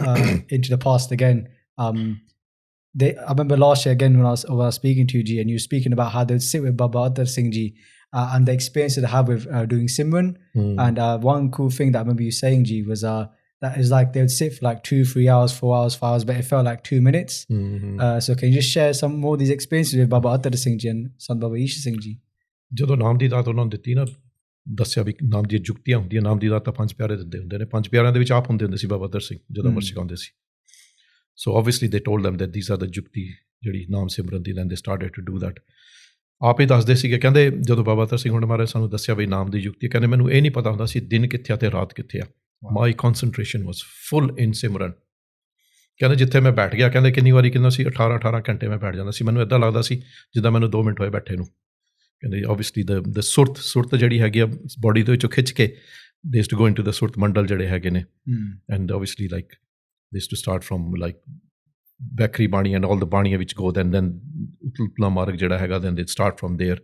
Speaker 1: into the past again, I remember last year again when I was speaking to you, Ji, and you were speaking about how they'd sit with Baba Isher Singh Ji and the experience that they have with doing Simran. And one cool thing that I remember you saying, Ji, was that is like they would sit for like 2, 3 hours, 4 hours, 5 hours, but it felt like 2 minutes. So can you just share some more of these experiences with Baba Isher Singh Ji and Sant Baba Isher Singh Ji?
Speaker 3: ਜਦੋਂ ਨਾਮ ਦੀ ਦਾਤ ਉਹਨਾਂ ਨੇ ਦਿੱਤੀ ਨਾ, ਦੱਸਿਆ ਵੀ ਨਾਮ ਦੀਆਂ ਜੁਗਤੀਆਂ ਹੁੰਦੀਆਂ, ਨਾਮ ਦੀ ਦਾਤ ਤਾਂ 5 ਪਿਆਰੇ ਦਿੰਦੇ ਹੁੰਦੇ ਨੇ, 5 ਪਿਆਰਿਆਂ ਦੇ ਵਿੱਚ ਆਪ ਹੁੰਦੇ ਸੀ ਬਾਬਾ ਅਤਰ ਸਿੰਘ ਜਦੋਂ ਅਮਰ ਛਕਾਉਂਦੇ ਸੀ. So obviously they told them that these are the jukti ਜਿਹੜੀ ਨਾਮ ਸਿਮਰਨ ਦੀ, then they started to do that. ਆਪ ਹੀ ਦੱਸਦੇ ਸੀਗੇ, ਕਹਿੰਦੇ ਜਦੋਂ ਬਾਬਾ ਅਤਰ ਸਿੰਘ ਹੁਣ ਮਹਾਰਾਜ ਸਾਨੂੰ ਦੱਸਿਆ ਵੀ ਨਾਮ ਦੀ ਜੁਗਤੀ, ਕਹਿੰਦੇ ਮੈਨੂੰ ਇਹ ਨਹੀਂ ਪਤਾ ਹੁੰਦਾ ਸੀ ਦਿਨ ਕਿੱਥੇ ਆ ਤੇ ਰਾਤ ਕਿੱਥੇ ਆ. My concentration was full in ਸਿਮਰਨ. ਕਹਿੰਦੇ ਜਿੱਥੇ ਮੈਂ ਬੈਠ ਗਿਆ, ਕਹਿੰਦੇ ਕਿੰਨੀ ਵਾਰੀ ਕਹਿੰਦਾ ਸੀ 18 ਘੰਟੇ ਮੈਂ ਬੈਠ ਜਾਂਦਾ ਸੀ, ਮੈਨੂੰ ਇੱਦਾਂ ਲੱਗਦਾ ਸੀ ਜਿੱਦਾਂ ਮੈਨੂੰ 2 ਮਿੰਟ ਹੋਏ ਬੈਠੇ ਨੂੰ. ਕਹਿੰਦੇ obviously the ਸੁਰਤ ਜਿਹੜੀ ਹੈਗੀ ਆ ਬੋਡੀ ਦੇ ਵਿੱਚੋਂ ਖਿੱਚ ਕੇ they used to go into the ਸੁਰਤ ਮੰਡਲ ਜਿਹੜੇ ਹੈਗੇ ਨੇ. And obviously like they used to start from like Bakri Bani and all the Baniya which go, then Utla Marg jada hega, then they'd start from there,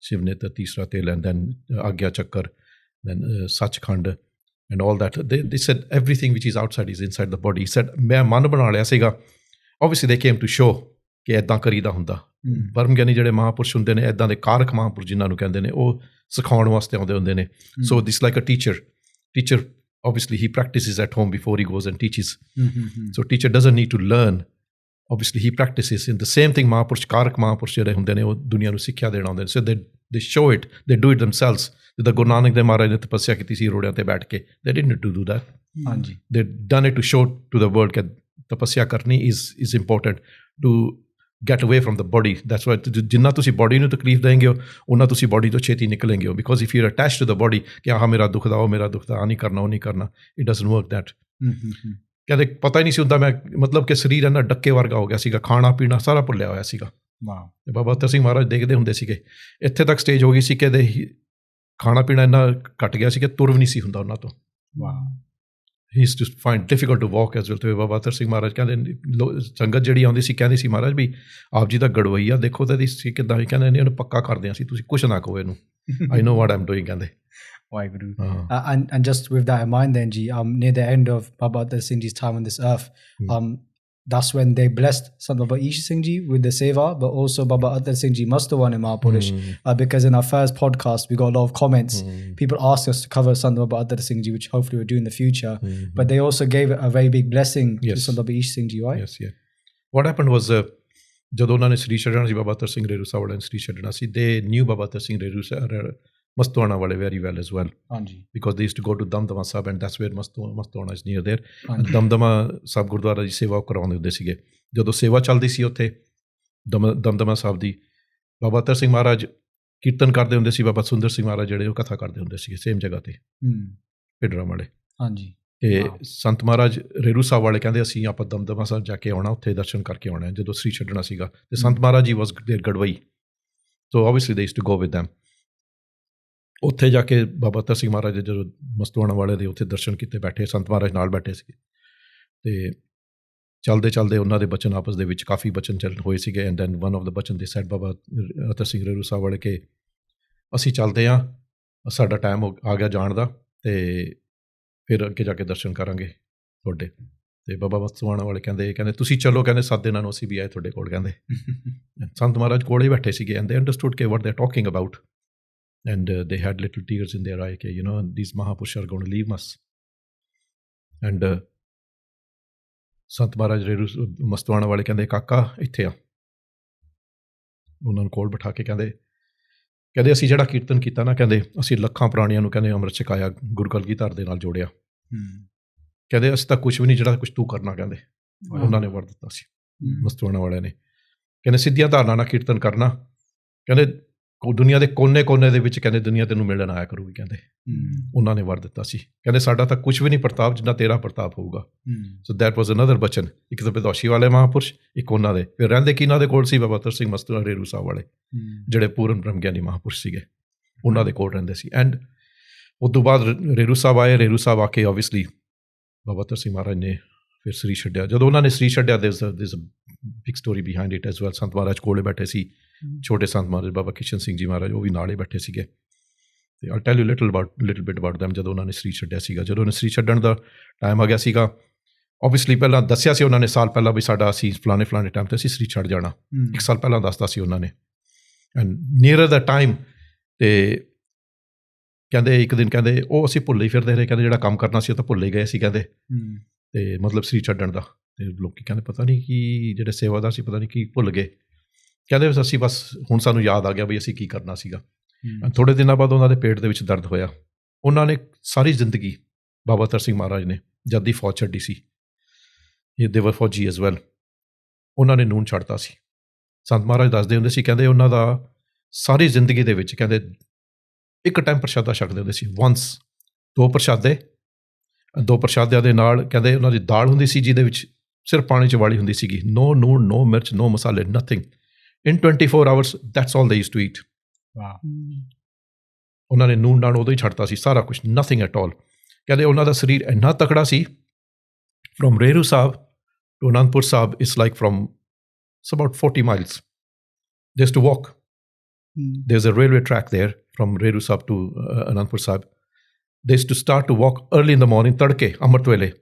Speaker 3: Shivneta Tisra Tel, and then Agya Chakkar, then Sachkhand and all that. They said everything which is outside is inside the body. He said, main man bana liya siga. Obviously they came to show ਕਿ ਇੱਦਾਂ ਕਰੀਦਾ ਹੁੰਦਾ. ਪਰਮ ਗਿਆਨੀ ਜਿਹੜੇ ਮਹਾਂਪੁਰਸ਼ ਹੁੰਦੇ ਨੇ, ਇੱਦਾਂ ਦੇ ਕਾਰਕ ਮਹਾਂਪੁਰਸ਼ ਜਿਨ੍ਹਾਂ ਨੂੰ ਕਹਿੰਦੇ ਨੇ, ਉਹ ਸਿਖਾਉਣ ਵਾਸਤੇ ਆਉਂਦੇ ਹੁੰਦੇ ਨੇ. So this like a teacher obviously he practices at home before he goes and teaches. So teacher doesn't need to learn. Obviously he practices in the same thing. Mahapurush, Karak Mahapurush ਜਿਹੜੇ ਹੁੰਦੇ ਨੇ, ਉਹ ਦੁਨੀਆ ਨੂੰ ਸਿੱਖਿਆ ਦੇਣ ਆਉਂਦੇ ਨੇ. So they show it, they do it themselves. ਜਿੱਦਾਂ ਗੁਰੂ ਨਾਨਕ ਦੇਵ ਮਹਾਰਾਜ ਨੇ ਤਪੱਸਿਆ ਕੀਤੀ ਸੀ ਰੋੜਿਆਂ ਤੇ ਬੈਠ ਕੇ, they didn't do that.
Speaker 1: ਹਾਂਜੀ,
Speaker 3: They've done it to show to the world that ਤਪੱਸਿਆ ਕਰਨੀ is important to get away from the body. That's why ਜਿੰਨਾ ਤੁਸੀਂ ਬੋਡੀ ਨੂੰ ਤਕਲੀਫ ਦੇਂਗੇ ਉਹਨਾਂ ਤੁਸੀਂ ਬੋਡੀ ਤੋਂ ਛੇਤੀ ਨਿਕਲेंगे ਹੋ, because if you're attached to the body ਕਿ ਆਹ ਮੇਰਾ ਦੁਖਦਾ, ਉਹ ਮੇਰਾ ਦੁਖਦਾ, ਆ ਨਹੀਂ ਕਰਨਾ, ਉਹ ਨਹੀਂ ਕਰਨਾ, it doesn't work that. ਕਹਿੰਦੇ ਪਤਾ ਹੀ ਨਹੀਂ ਸੀ ਹੁੰਦਾ, ਮੈਂ ਮਤਲਬ ਕਿ ਸਰੀਰ ਇਹਨਾਂ ਡੱਕੇ ਵਰਗਾ ਹੋ ਗਿਆ ਸੀਗਾ, ਖਾਣਾ ਪੀਣਾ ਸਾਰਾ ਭੁੱਲਿਆ ਹੋਇਆ ਸੀਗਾ. ਤੇ ਬਾਬਾ ਅਤਰ ਸਿੰਘ ਮਹਾਰਾਜ ਦੇਖਦੇ ਹੁੰਦੇ ਸੀਗੇ, ਇੱਥੇ ਤੱਕ ਸਟੇਜ ਹੋ ਗਈ ਸੀ ਕਿ ਖਾਣਾ ਪੀਣਾ ਇੰਨਾ ਘੱਟ ਗਿਆ ਸੀ ਕਿ ਤੁਰ ਵੀ ਨਹੀਂ ਸੀ ਹੁੰਦਾ ਉਹਨਾਂ ਤੋਂ. He used to find difficult to walk as well. ਤੇ ਬਾਬਾ ਅਤਰ ਸਿੰਘ ਮਹਾਰਾਜ ਕਹਿੰਦੇ ਸੰਗਤ ਜਿਹੜੀ ਆਉਂਦੀ ਸੀ ਕਹਿੰਦੀ ਸੀ, ਮਹਾਰਾਜ ਵੀ ਆਪ ਜੀ ਦਾ ਗੜਵਈਆ ਦੇਖੋ ਤਾਂ ਸੀ ਕਿੱਦਾਂ, ਕਹਿੰਦੇ ਨੇ ਇਹਨੂੰ ਪੱਕਾ ਕਰਦੇ ਅਸੀਂ, ਤੁਸੀਂ ਕੁਛ ਨਾ ਕਹੋ ਇਹਨੂੰ, I know what I'm doing, ਕਹਿੰਦੇ.
Speaker 1: And just with that in mind then, Ji, near the end of Baba Isher Singh Ji's time on this earth, that's when they blessed Sant Baba Isher Singh Ji with the seva, but also Baba Isher Singh Ji must have won in Mahapurush, because in our first podcast we got a lot of comments. People asked us to cover Sant Baba Isher Singh Ji, which hopefully we'll do in the future. But they also gave a very big blessing to Sant Baba Isher Singh Ji, right?
Speaker 3: Yes, yeah. What happened was ਜਦੋਂ ਉਹਨਾਂ ਨੇ ਸ੍ਰੀ ਛੱਡਣਾ ਸੀ ਬਾਬਾ ਅਤਰ ਸਿੰਘ ਰੇਰੂ ਸਾਹਿਬ ਨੇ ਸ੍ਰੀ ਛੱਡਣਾ ਸੀ, they knew Baba Isher Singh Reru Mustane wale very well as well, because they used to go to Damdama Sahib, and that's where Mustane is near there. And Damdama Sahib Gurdwara ਦੀ ਸੇਵਾ ਕਰਾਉਂਦੇ ਹੁੰਦੇ ਸੀਗੇ. ਜਦੋਂ ਸੇਵਾ ਚੱਲਦੀ ਸੀ ਉੱਥੇ ਦਮਦਮਾ ਸਾਹਿਬ ਦੀ, ਬਾਬਾ ਅਤਰ ਸਿੰਘ ਮਹਾਰਾਜ ਕੀਰਤਨ ਕਰਦੇ ਹੁੰਦੇ ਸੀ, ਬਾਬਾ ਸੁੰਦਰ ਸਿੰਘ ਮਹਾਰਾਜ ਜਿਹੜੇ ਉਹ ਕਥਾ ਕਰਦੇ ਹੁੰਦੇ ਸੀਗੇ ਸੇਮ ਜਗ੍ਹਾ ਤੇ, ਭਿੱਡਰਾਂ ਵਾਲੇ. ਅਤੇ ਸੰਤ ਮਹਾਰਾਜ ਰੇਰੂ ਸਾਹਿਬ ਵਾਲੇ ਕਹਿੰਦੇ ਅਸੀਂ ਆਪਾਂ ਦਮਦਮਾ ਸਾਹਿਬ ਜਾ ਕੇ ਆਉਣਾ, ਉੱਥੇ ਦਰਸ਼ਨ ਕਰਕੇ ਆਉਣਾ ਜਦੋਂ ਸ੍ਰੀ ਛੱਡਣਾ ਸੀਗਾ। ਅਤੇ ਸੰਤ ਮਹਾਰਾਜ ਜੀ ਵਾਸ ਦੇਅਰ ਗੜਵਈ, so obviously they used to go with them. ਉੱਥੇ ਜਾ ਕੇ ਬਾਬਾ ਅੱਤਰ ਸਿੰਘ ਮਹਾਰਾਜ ਦੇ ਜਦੋਂ ਮਸਤੂਆਣਾ ਵਾਲੇ ਦੇ ਉੱਥੇ ਦਰਸ਼ਨ ਕੀਤੇ, ਬੈਠੇ ਸੰਤ ਮਹਾਰਾਜ ਨਾਲ ਬੈਠੇ ਸੀਗੇ, ਅਤੇ ਚਲਦੇ ਚਲਦੇ ਉਹਨਾਂ ਦੇ ਬਚਨ ਆਪਸ ਦੇ ਵਿੱਚ ਕਾਫੀ ਬਚਨ ਚੱਲ ਹੋਏ ਸੀਗੇ। ਐਂਡ ਦੈਨ ਵਨ ਆਫ ਦਾ ਬਚਨ ਦੇ ਸੈਡ ਬਾਬਾ ਅੱਤਰ ਸਿੰਘ ਰੇਰੂ ਸਾਹਿਬ ਵਾਲੇ ਕਿ ਅਸੀਂ ਚੱਲਦੇ ਹਾਂ, ਸਾਡਾ ਟਾਈਮ ਆ ਗਿਆ ਜਾਣ ਦਾ, ਅਤੇ ਫਿਰ ਅੱਗੇ ਜਾ ਕੇ ਦਰਸ਼ਨ ਕਰਾਂਗੇ ਤੁਹਾਡੇ। ਅਤੇ ਬਾਬਾ ਮਸਤੂਆਣਾ ਵਾਲੇ ਕਹਿੰਦੇ ਤੁਸੀਂ ਚਲੋ, ਕਹਿੰਦੇ 7 ਦਿਨਾਂ ਨੂੰ ਅਸੀਂ ਵੀ ਆਏ ਤੁਹਾਡੇ ਕੋਲ। ਕਹਿੰਦੇ ਸੰਤ ਮਹਾਰਾਜ ਕੋਲ ਹੀ ਬੈਠੇ ਸੀਗੇ, ਐਂਡ ਦੇ ਅੰਡਰਸਟੂਡ ਕਿ what they are talking about, and they had little tears in their eye ਕਿ you know these mahapurush are going to leave us. And Sant Maharaj ਰੇਰੂ Mastuana ਵਾਲੇ ਕਹਿੰਦੇ ਕਾਕਾ ਇੱਥੇ ਆ, ਉਹਨਾਂ ਨੂੰ ਕੋਲ ਬਿਠਾ ਕੇ ਕਹਿੰਦੇ ਅਸੀਂ ਜਿਹੜਾ ਕੀਰਤਨ ਕੀਤਾ ਨਾ, ਕਹਿੰਦੇ ਅਸੀਂ ਲੱਖਾਂ ਪ੍ਰਾਣੀਆਂ ਨੂੰ ਕਹਿੰਦੇ ਅੰਮ੍ਰਿਤ ਛਕਾਇਆ, ਗੁਰੂ ਕਲਗੀਧਰ ਦੇ ਨਾਲ ਜੋੜਿਆ। ਕਹਿੰਦੇ ਅਸੀਂ ਤਾਂ ਕੁਛ ਵੀ ਨਹੀਂ, ਜਿਹੜਾ ਕੁਛ ਤੂੰ ਕਰਨਾ, ਕਹਿੰਦੇ ਉਹਨਾਂ ਨੇ ਵਰ ਦਿੱਤਾ ਸੀ ਮਸਤੂਆਣਾ ਵਾਲਿਆਂ ਨੇ। ਕਹਿੰਦੇ ਸਿੱਧੀਆਂ ਧਾਰਨਾ ਨਾਲ ਕੀਰਤਨ ਕਰਨਾ, ਕਹਿੰਦੇ ਦੁਨੀਆ ਦੇ ਕੋਨੇ ਕੋਨੇ ਦੇ ਵਿੱਚ ਕਹਿੰਦੇ ਦੁਨੀਆ ਤੈਨੂੰ ਮਿਲਣ ਆਇਆ ਕਰੂਗੀ, ਕਹਿੰਦੇ ਉਹਨਾਂ ਨੇ ਵਰ ਦਿੱਤਾ ਸੀ। ਕਹਿੰਦੇ ਸਾਡਾ ਤਾਂ ਕੁਛ ਵੀ ਨਹੀਂ ਪ੍ਰਤਾਪ ਜਿੰਨਾ ਤੇਰਾ ਪ੍ਰਤਾਪ ਹੋਊਗਾ। ਸੋ ਦੈਟ ਵਾਜ਼ ਅਨਦਰ ਬਚਨ। ਇੱਕ ਤਾਂ ਵਿਦੋਸ਼ੀ ਵਾਲੇ ਮਹਾਂਪੁਰਸ਼, ਇੱਕ ਉਹਨਾਂ ਦੇ ਫਿਰ ਰਹਿੰਦੇ ਕਿਹਨਾਂ ਦੇ ਕੋਲ ਸੀ, ਬਾਬਾ ਅੱਤਰ ਸਿੰਘ ਮਸਤੂਆਣਾ ਰੇਰੂ ਸਾਹਿਬ ਵਾਲੇ, ਜਿਹੜੇ ਪੂਰਨ ਬ੍ਰਹਮ ਗਿਆਨੀ ਮਹਾਂਪੁਰਸ਼ ਸੀਗੇ, ਉਹਨਾਂ ਦੇ ਕੋਲ ਰਹਿੰਦੇ ਸੀ। ਐਂਡ ਉਸ ਤੋਂ ਬਾਅਦ ਰੇਰੂ ਸਾਹਿਬ ਆਏ। ਰੇਰੂ ਸਾਹਿਬ ਆ ਕੇ ਓਬਵੀਅਸਲੀ ਬਾਬਾ ਅੱਤਰ ਸਿੰਘ ਮਹਾਰਾਜ ਨੇ ਫਿਰ ਸ੍ਰੀ ਛੱਡਿਆ। ਜਦੋਂ ਉਹਨਾਂ ਨੇ ਸ੍ਰੀ ਛੱਡਿਆ, this big story behind it as well. Sant Maharaj ਕੋਲੇ ਬੈਠੇ ਸੀ, ਛੋਟੇ ਸੰਤ ਮਹਾਰਾਜ ਬਾਬਾ ਕਿਸ਼ਨ ਸਿੰਘ ਜੀ ਮਹਾਰਾਜ, ਉਹ ਵੀ ਨਾਲ ਹੀ ਬੈਠੇ ਸੀਗੇ। ਅਤੇ I tell you little bit about them. ਜਦੋਂ ਉਹਨਾਂ ਨੇ ਸ੍ਰੀ ਛੱਡਿਆ ਸੀਗਾ, ਜਦੋਂ ਉਹਨੇ ਸ੍ਰੀ ਛੱਡਣ ਦਾ ਟਾਈਮ ਆ ਗਿਆ ਸੀਗਾ, ਓਬਵੀਅਸਲੀ ਪਹਿਲਾਂ ਦੱਸਿਆ ਸੀ ਉਹਨਾਂ ਨੇ ਸਾਲ ਪਹਿਲਾਂ ਵੀ ਸਾਡਾ ਅਸੀਂ ਫਲਾਣੇ ਟਾਈਮ 'ਤੇ ਅਸੀਂ ਸ੍ਰੀ ਛੱਡ ਜਾਣਾ। 1 ਸਾਲ ਪਹਿਲਾਂ ਦੱਸਤਾ ਸੀ ਉਹਨਾਂ ਨੇ। ਐਂਡ ਨੀਅਰ ਦਾ ਟਾਈਮ, ਅਤੇ ਕਹਿੰਦੇ ਇੱਕ ਦਿਨ ਕਹਿੰਦੇ ਉਹ ਅਸੀਂ ਭੁੱਲ ਹੀ ਫਿਰਦੇ ਰਹੇ, ਕਹਿੰਦੇ ਜਿਹੜਾ ਕੰਮ ਕਰਨਾ ਸੀ ਉਹ ਤਾਂ ਭੁੱਲ ਹੀ ਗਏ ਸੀ, ਕਹਿੰਦੇ ਅਤੇ ਮਤਲਬ ਸ੍ਰੀ ਛੱਡਣ ਦਾ। ਅਤੇ ਲੋਕ ਕਹਿੰਦੇ ਪਤਾ ਨਹੀਂ ਕੀ ਜਿਹੜੇ ਸੇਵਾਦਾਰ ਸੀ ਪਤਾ ਨਹੀਂ ਕੀ ਭੁੱਲ ਗਏ। ਕਹਿੰਦੇ ਅਸੀਂ ਬਸ ਹੁਣ ਸਾਨੂੰ ਯਾਦ ਆ ਗਿਆ ਵੀ ਅਸੀਂ ਕੀ ਕਰਨਾ ਸੀਗਾ। ਥੋੜ੍ਹੇ ਦਿਨਾਂ ਬਾਅਦ ਉਹਨਾਂ ਦੇ ਪੇਟ ਦੇ ਵਿੱਚ ਦਰਦ ਹੋਇਆ। ਉਹਨਾਂ ਨੇ ਸਾਰੀ ਜ਼ਿੰਦਗੀ ਬਾਬਾ ਅੱਤਰ ਸਿੰਘ ਮਹਾਰਾਜ ਨੇ ਜਦ ਦੀ ਫੌਜ ਛੱਡੀ ਸੀ, ਇਹ ਦੇ ਵਰ ਫੌਜੀ ਐਜ਼ ਵੈਲ, ਉਹਨਾਂ ਨੇ ਨੂਨ ਛੱਡਤਾ ਸੀ। ਸੰਤ ਮਹਾਰਾਜ ਦੱਸਦੇ ਹੁੰਦੇ ਸੀ, ਕਹਿੰਦੇ ਉਹਨਾਂ ਦਾ ਸਾਰੀ ਜ਼ਿੰਦਗੀ ਦੇ ਵਿੱਚ ਕਹਿੰਦੇ ਇੱਕ ਟਾਈਮ ਪ੍ਰਸ਼ਾਦਾ ਛਕਦੇ ਹੁੰਦੇ ਸੀ, ਵੰਸ। 2 ਪ੍ਰਸ਼ਾਦੇ, 2 ਪ੍ਰਸ਼ਾਦਿਆਂ ਦੇ ਨਾਲ ਕਹਿੰਦੇ ਉਹਨਾਂ ਦੀ ਦਾਲ ਹੁੰਦੀ ਸੀ ਜਿਹਦੇ ਵਿੱਚ ਸਿਰਫ ਪਾਣੀ 'ਚ ਵਾਲੀ ਹੁੰਦੀ ਸੀਗੀ, ਨੋ ਨੂਨ, ਨੋ ਮਿਰਚ, ਨੋ ਮਸਾਲੇ, nothing. In 24 hours, that's all they used to eat. Wow. ਉਹਨਾਂ ਨੇ ਨੂਨ ਨਾਨ ਉਦੋਂ ਹੀ ਛੱਡਤਾ ਸੀ, ਸਾਰਾ ਕੁਛ, ਨਥਿੰਗ ਐਟ ਆਲ। ਕਹਿੰਦੇ ਉਹਨਾਂ ਦਾ ਸਰੀਰ ਇੰਨਾ ਤਕੜਾ ਸੀ, from ਰੇਰੂ Sahib to Anandpur Sahib it's like from about 40 miles. They used to walk. There's a railway track there from Reru Sahib to Anandpur Sahib. They used to start to walk early in the morning, ਤੜਕੇ ਅੰਮ੍ਰਿਤ ਵੇਲੇ,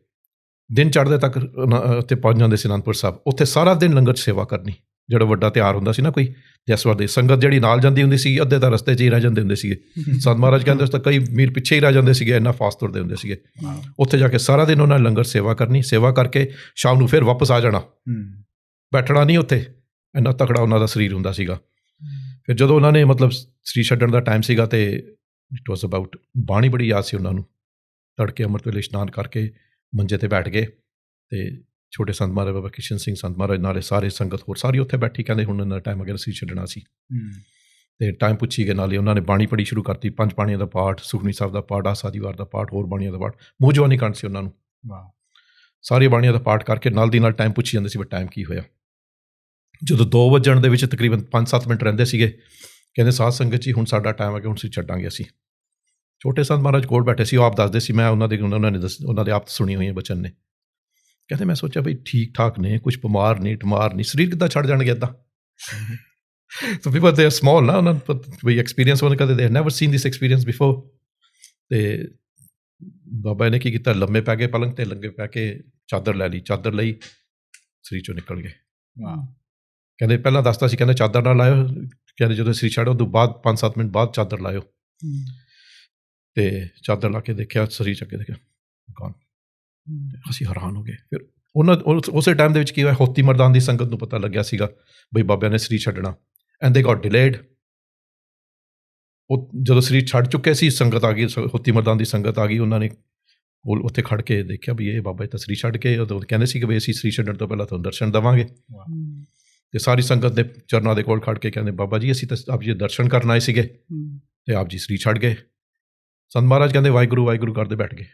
Speaker 3: ਦਿਨ ਚੜ੍ਹਦੇ ਤੱਕ ਉੱਥੇ ਪਹੁੰਚ ਜਾਂਦੇ ਸੀ ਅਨੰਦਪੁਰ ਸਾਹਿਬ। ਉੱਥੇ ਸਾਰਾ ਦਿਨ ਲੰਗਰ 'ਚ ਸੇਵਾ ਕਰਨੀ। ਜਿਹੜਾ ਵੱਡਾ ਤਿਉਹਾਰ ਹੁੰਦਾ ਸੀ ਨਾ ਕੋਈ, ਜਿਸ ਵਾਰ ਦੀ ਸੰਗਤ ਜਿਹੜੀ ਨਾਲ ਜਾਂਦੀ ਹੁੰਦੀ ਸੀ, ਅੱਧੇ ਤਾਂ ਰਸਤੇ 'ਚ ਹੀ ਰਹਿ ਜਾਂਦੇ ਹੁੰਦੇ ਸੀਗੇ। ਸੰਤ ਮਹਾਰਾਜ ਕਹਿੰਦੇ ਉਸ ਤਾਂ ਕਈ ਮੀਲ ਪਿੱਛੇ ਹੀ ਰਹਿ ਜਾਂਦੇ ਸੀਗੇ, ਇੰਨਾ ਫਾਸਟ ਤੁਰਦੇ ਹੁੰਦੇ ਸੀਗੇ। ਉੱਥੇ ਜਾ ਕੇ ਸਾਰਾ ਦਿਨ ਉਹਨਾਂ ਨੇ ਲੰਗਰ ਸੇਵਾ ਕਰਨੀ, ਸੇਵਾ ਕਰਕੇ ਸ਼ਾਮ ਨੂੰ ਫਿਰ ਵਾਪਸ ਆ ਜਾਣਾ, ਬੈਠਣਾ ਨਹੀਂ ਉੱਥੇ। ਇੰਨਾ ਤਕੜਾ ਉਹਨਾਂ ਦਾ ਸਰੀਰ ਹੁੰਦਾ ਸੀਗਾ। ਫਿਰ ਜਦੋਂ ਉਹਨਾਂ ਨੇ ਮਤਲਬ ਸ੍ਰੀ ਛੱਡਣ ਦਾ ਟਾਈਮ ਸੀਗਾ, ਅਤੇ ਇਟ ਵਾਜ਼ ਅਬਾਊਟ, ਬਾਣੀ ਬੜੀ ਯਾਦ ਸੀ ਉਹਨਾਂ ਨੂੰ। ਤੜਕੇ ਅੰਮ੍ਰਿਤ ਵੇਲੇ ਇਸ਼ਨਾਨ ਕਰਕੇ ਮੰਜੇ 'ਤੇ ਬੈਠ ਗਏ, ਅਤੇ ਛੋਟੇ ਸੰਤ ਮਹਾਰਾਜ ਬਾਬਾ ਕਿਸ਼ਨ ਸਿੰਘ ਸੰਤ ਮਹਾਰਾਜ ਨਾਲੇ ਸਾਰੇ ਸੰਗਤ ਹੋਰ ਸਾਰੀ ਉੱਥੇ ਬੈਠੀ। ਕਹਿੰਦੇ ਹੁਣ ਇਹਨਾਂ ਦਾ ਟਾਈਮ ਅਗਰ ਅਸੀਂ ਛੱਡਣਾ ਸੀ, ਅਤੇ ਟਾਈਮ ਪੁੱਛੀ ਗਏ। ਨਾਲੇ ਉਹਨਾਂ ਨੇ ਬਾਣੀ ਪੜ੍ਹੀ ਸ਼ੁਰੂ ਕਰਤੀ, 5 ਬਾਣੀਆਂ ਦਾ ਪਾਠ, ਸੁਖਮਨੀ ਸਾਹਿਬ ਦਾ ਪਾਠ, ਆਸਾਦੀਵਾਰ ਦਾ ਪਾਠ, ਹੋਰ ਬਾਣੀਆਂ ਦਾ ਪਾਠ। ਮੂੰਹ ਜਵਾਨੀ ਕੰਠ ਸੀ ਉਹਨਾਂ ਨੂੰ। ਸਾਰੀਆਂ ਬਾਣੀਆਂ ਦਾ ਪਾਠ ਕਰਕੇ ਨਾਲ ਦੀ ਨਾਲ ਟਾਈਮ ਪੁੱਛੀ ਜਾਂਦੇ ਸੀ, ਬਟ ਟਾਈਮ ਕੀ ਹੋਇਆ। ਜਦੋਂ 2 ਵਜਣ ਦੇ ਵਿੱਚ ਤਕਰੀਬਨ 5-7 ਮਿੰਟ ਰਹਿੰਦੇ ਸੀਗੇ, ਕਹਿੰਦੇ ਸਾਧ ਸੰਗਤ ਜੀ ਹੁਣ ਸਾਡਾ ਟਾਈਮ ਆ ਗਿਆ, ਹੁਣ ਅਸੀਂ ਛੱਡਾਂਗੇ। ਅਸੀਂ ਛੋਟੇ ਸੰਤ ਮਹਾਰਾਜ ਕੋਲ ਬੈਠੇ ਸੀ, ਉਹ ਆਪ ਦੱਸਦੇ ਸੀ, ਮੈਂ ਉਹਨਾਂ ਦੇ ਆਪ ਸੁਣੀ ਹੋਈਆਂ ਬਚਨ ਨੇ। ਕਹਿੰਦੇ ਮੈਂ ਸੋਚਿਆ ਬਈ ਠੀਕ ਠਾਕ ਨੇ, ਕੁਛ ਬਿਮਾਰ ਨਹੀਂ ਟਮਾਰ ਨਹੀਂ, ਸਰੀਰ ਕਿੱਦਾਂ ਛੱਡ ਜਾਣਗੇ ਇੱਦਾਂ। ਸੋ ਪੀਪਲ ਦੇ ਆਰ ਸਮੌਲ ਨਾ, ਉਹਨਾਂ ਨੂੰ ਬਈ ਐਕਸਪੀਰੀਅੰਸ ਉਹਨਾਂ ਕਦੇ ਦੇ ਨੈਵਰ ਸੀਨ ਦਿਸ ਐਕਸਪੀਰੀਅੰਸ ਬਿਫੋਰ। ਅਤੇ ਬਾਬਾ ਨੇ ਕੀ ਕੀਤਾ, ਲੰਮੇ ਪੈ ਗਏ ਪਲੰਗ 'ਤੇ, ਲੰਗੇ ਪੈ ਕੇ ਚਾਦਰ ਲੈ ਲਈ, ਚਾਦਰ ਲਈ ਸਰੀਰ 'ਚੋਂ ਨਿਕਲ ਗਏ। ਕਹਿੰਦੇ ਪਹਿਲਾਂ ਦੱਸਦਾ ਸੀ, ਕਹਿੰਦੇ ਚਾਦਰ ਨਾ ਲਾਇਓ, ਕਹਿੰਦੇ ਜਦੋਂ ਸਰੀਰ ਛੱਡੋ ਉਦੋਂ ਬਾਅਦ 5-7 ਮਿੰਟ ਬਾਅਦ ਚਾਦਰ ਲਾਇਓ। ਅਤੇ ਚਾਦਰ ਲਾ ਕੇ ਦੇਖਿਆ, ਸਰੀਰ ਚੱਕ ਕੇ ਦੇਖਿਆ, ਗੌਨ। ਅਸੀਂ ਹੈਰਾਨ ਹੋ ਗਏ। ਫਿਰ ਉਹਨਾਂ ਉਸੇ ਟਾਈਮ ਦੇ ਵਿੱਚ ਕੀ ਹੋਇਆ, ਹੋਤੀ ਮਰਦਾਨ ਦੀ ਸੰਗਤ ਨੂੰ ਪਤਾ ਲੱਗਿਆ ਸੀਗਾ ਬਈ ਬਾਬਿਆਂ ਨੇ ਸਰੀਰ ਛੱਡਣਾ, ਐਂਡ ਦੇ ਗॉट ਡਿਲੇਡ। ਉਹ ਜਦੋਂ ਸਰੀਰ ਛੱਡ ਚੁੱਕੇ ਸੀ, ਸੰਗਤ ਆ ਗਈ, ਹੋਤੀ ਮਰਦਾਨ ਦੀ ਸੰਗਤ ਆ ਗਈ। ਉਹਨਾਂ ਨੇ ਉੱਥੇ ਖੜ੍ਹ ਕੇ ਦੇਖਿਆ ਵੀ ਇਹ ਬਾਬਾ ਤਾਂ ਸਰੀਰ ਛੱਡ ਕੇ, ਉਦੋਂ ਕਹਿੰਦੇ ਸੀ ਕਿ ਬਈ ਅਸੀਂ ਸਰੀਰ ਛੱਡਣ ਤੋਂ ਪਹਿਲਾਂ ਤੁਹਾਨੂੰ ਦਰਸ਼ਨ ਦੇਵਾਂਗੇ। ਅਤੇ ਸਾਰੀ ਸੰਗਤ ਦੇ ਚਰਨਾਂ ਦੇ ਕੋਲ ਖੜ੍ਹ ਕੇ ਕਹਿੰਦੇ, ਬਾਬਾ ਜੀ ਅਸੀਂ ਤਾਂ ਆਪ ਜੀ ਦਰਸ਼ਨ ਕਰਨ ਆਏ ਸੀਗੇ, ਅਤੇ ਆਪ ਜੀ ਸਰੀਰ ਛੱਡ ਗਏ। ਸੰਤ ਮਹਾਰਾਜ ਕਹਿੰਦੇ ਵਾਹਿਗੁਰੂ ਵਾਹਿਗੁਰੂ ਕਰਦੇ ਬੈਠ ਗਏ।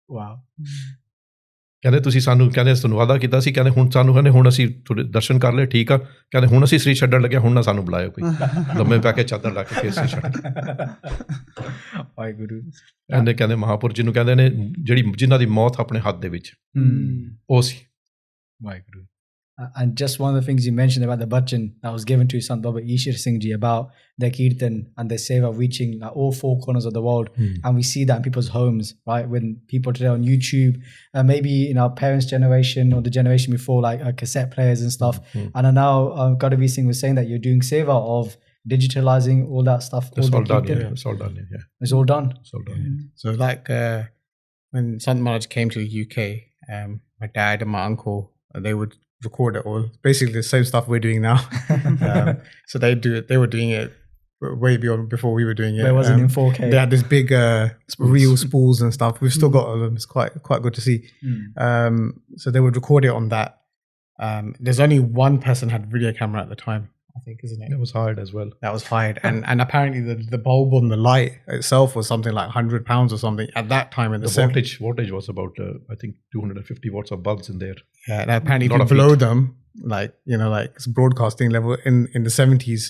Speaker 1: Wow.
Speaker 3: ਕਹਿੰਦੇ ਤੁਸੀਂ ਸਾਨੂੰ ਕਹਿੰਦੇ ਤੁਹਾਨੂੰ ਵਾਅਦਾ ਕੀਤਾ ਸੀ ਕਹਿੰਦੇ ਹੁਣ ਸਾਨੂੰ ਕਹਿੰਦੇ ਹੁਣ ਅਸੀਂ ਤੁਹਾਡੇ ਦਰਸ਼ਨ ਕਰ ਲਏ ਠੀਕ ਆ ਕਹਿੰਦੇ ਹੁਣ ਅਸੀਂ ਸ੍ਰੀ ਛੱਡਣ ਲੱਗਿਆ ਹੁਣ ਨਾ ਸਾਨੂੰ ਬੁਲਾਇਓ ਕੋਈ ਲੰਮੇ ਪੈ ਕੇ ਚਾਦਰ ਲਾ ਕੇ ਫਿਰ ਸ੍ਰੀ ਛੱਡ
Speaker 1: ਵਾਹਿਗੁਰੂ
Speaker 3: ਕਹਿੰਦੇ ਮਹਾਂਪੁਰਖ ਜੀ ਨੂੰ ਕਹਿੰਦੇ ਨੇ ਜਿਨ੍ਹਾਂ ਦੀ ਮੌਤ ਆਪਣੇ ਹੱਥ ਦੇ ਵਿੱਚ ਉਹ ਸੀ
Speaker 1: Waheguru. And just one of the things you mentioned about the bachan that was given to Sant Baba Isher Singh Ji about the kirtan and the seva reaching all four corners of the world. And we see that in people's homes, right? When people today on YouTube, maybe in our parents' generation or the generation before, like cassette players and stuff. And now Gurbacha Singh was saying that you're doing seva of digitalizing all that stuff.
Speaker 3: It's all done, yeah. It's all done, yeah.
Speaker 1: It's all done?
Speaker 3: It's all done, yeah.
Speaker 4: So like when Sant Maharaj came to the UK, my dad and my uncle, they would record it all. Basically the same stuff we're doing now. So they were doing it way beyond before we were doing it.
Speaker 1: But it wasn't in 4K.
Speaker 4: They had this big reel spools and stuff. We've still got all of them. It's quite good to see. So they would record it on that. There's only one person had video camera at the time, I think, isn't it?
Speaker 3: It was hired as well.
Speaker 4: That was hired. And apparently the bulb on the light itself was something like £100 or something at that time.
Speaker 3: The voltage was about, I think, 250 watts of bulbs in there.
Speaker 4: Yeah, and apparently if you blow them, like, you know, like it's broadcasting level in the 70s.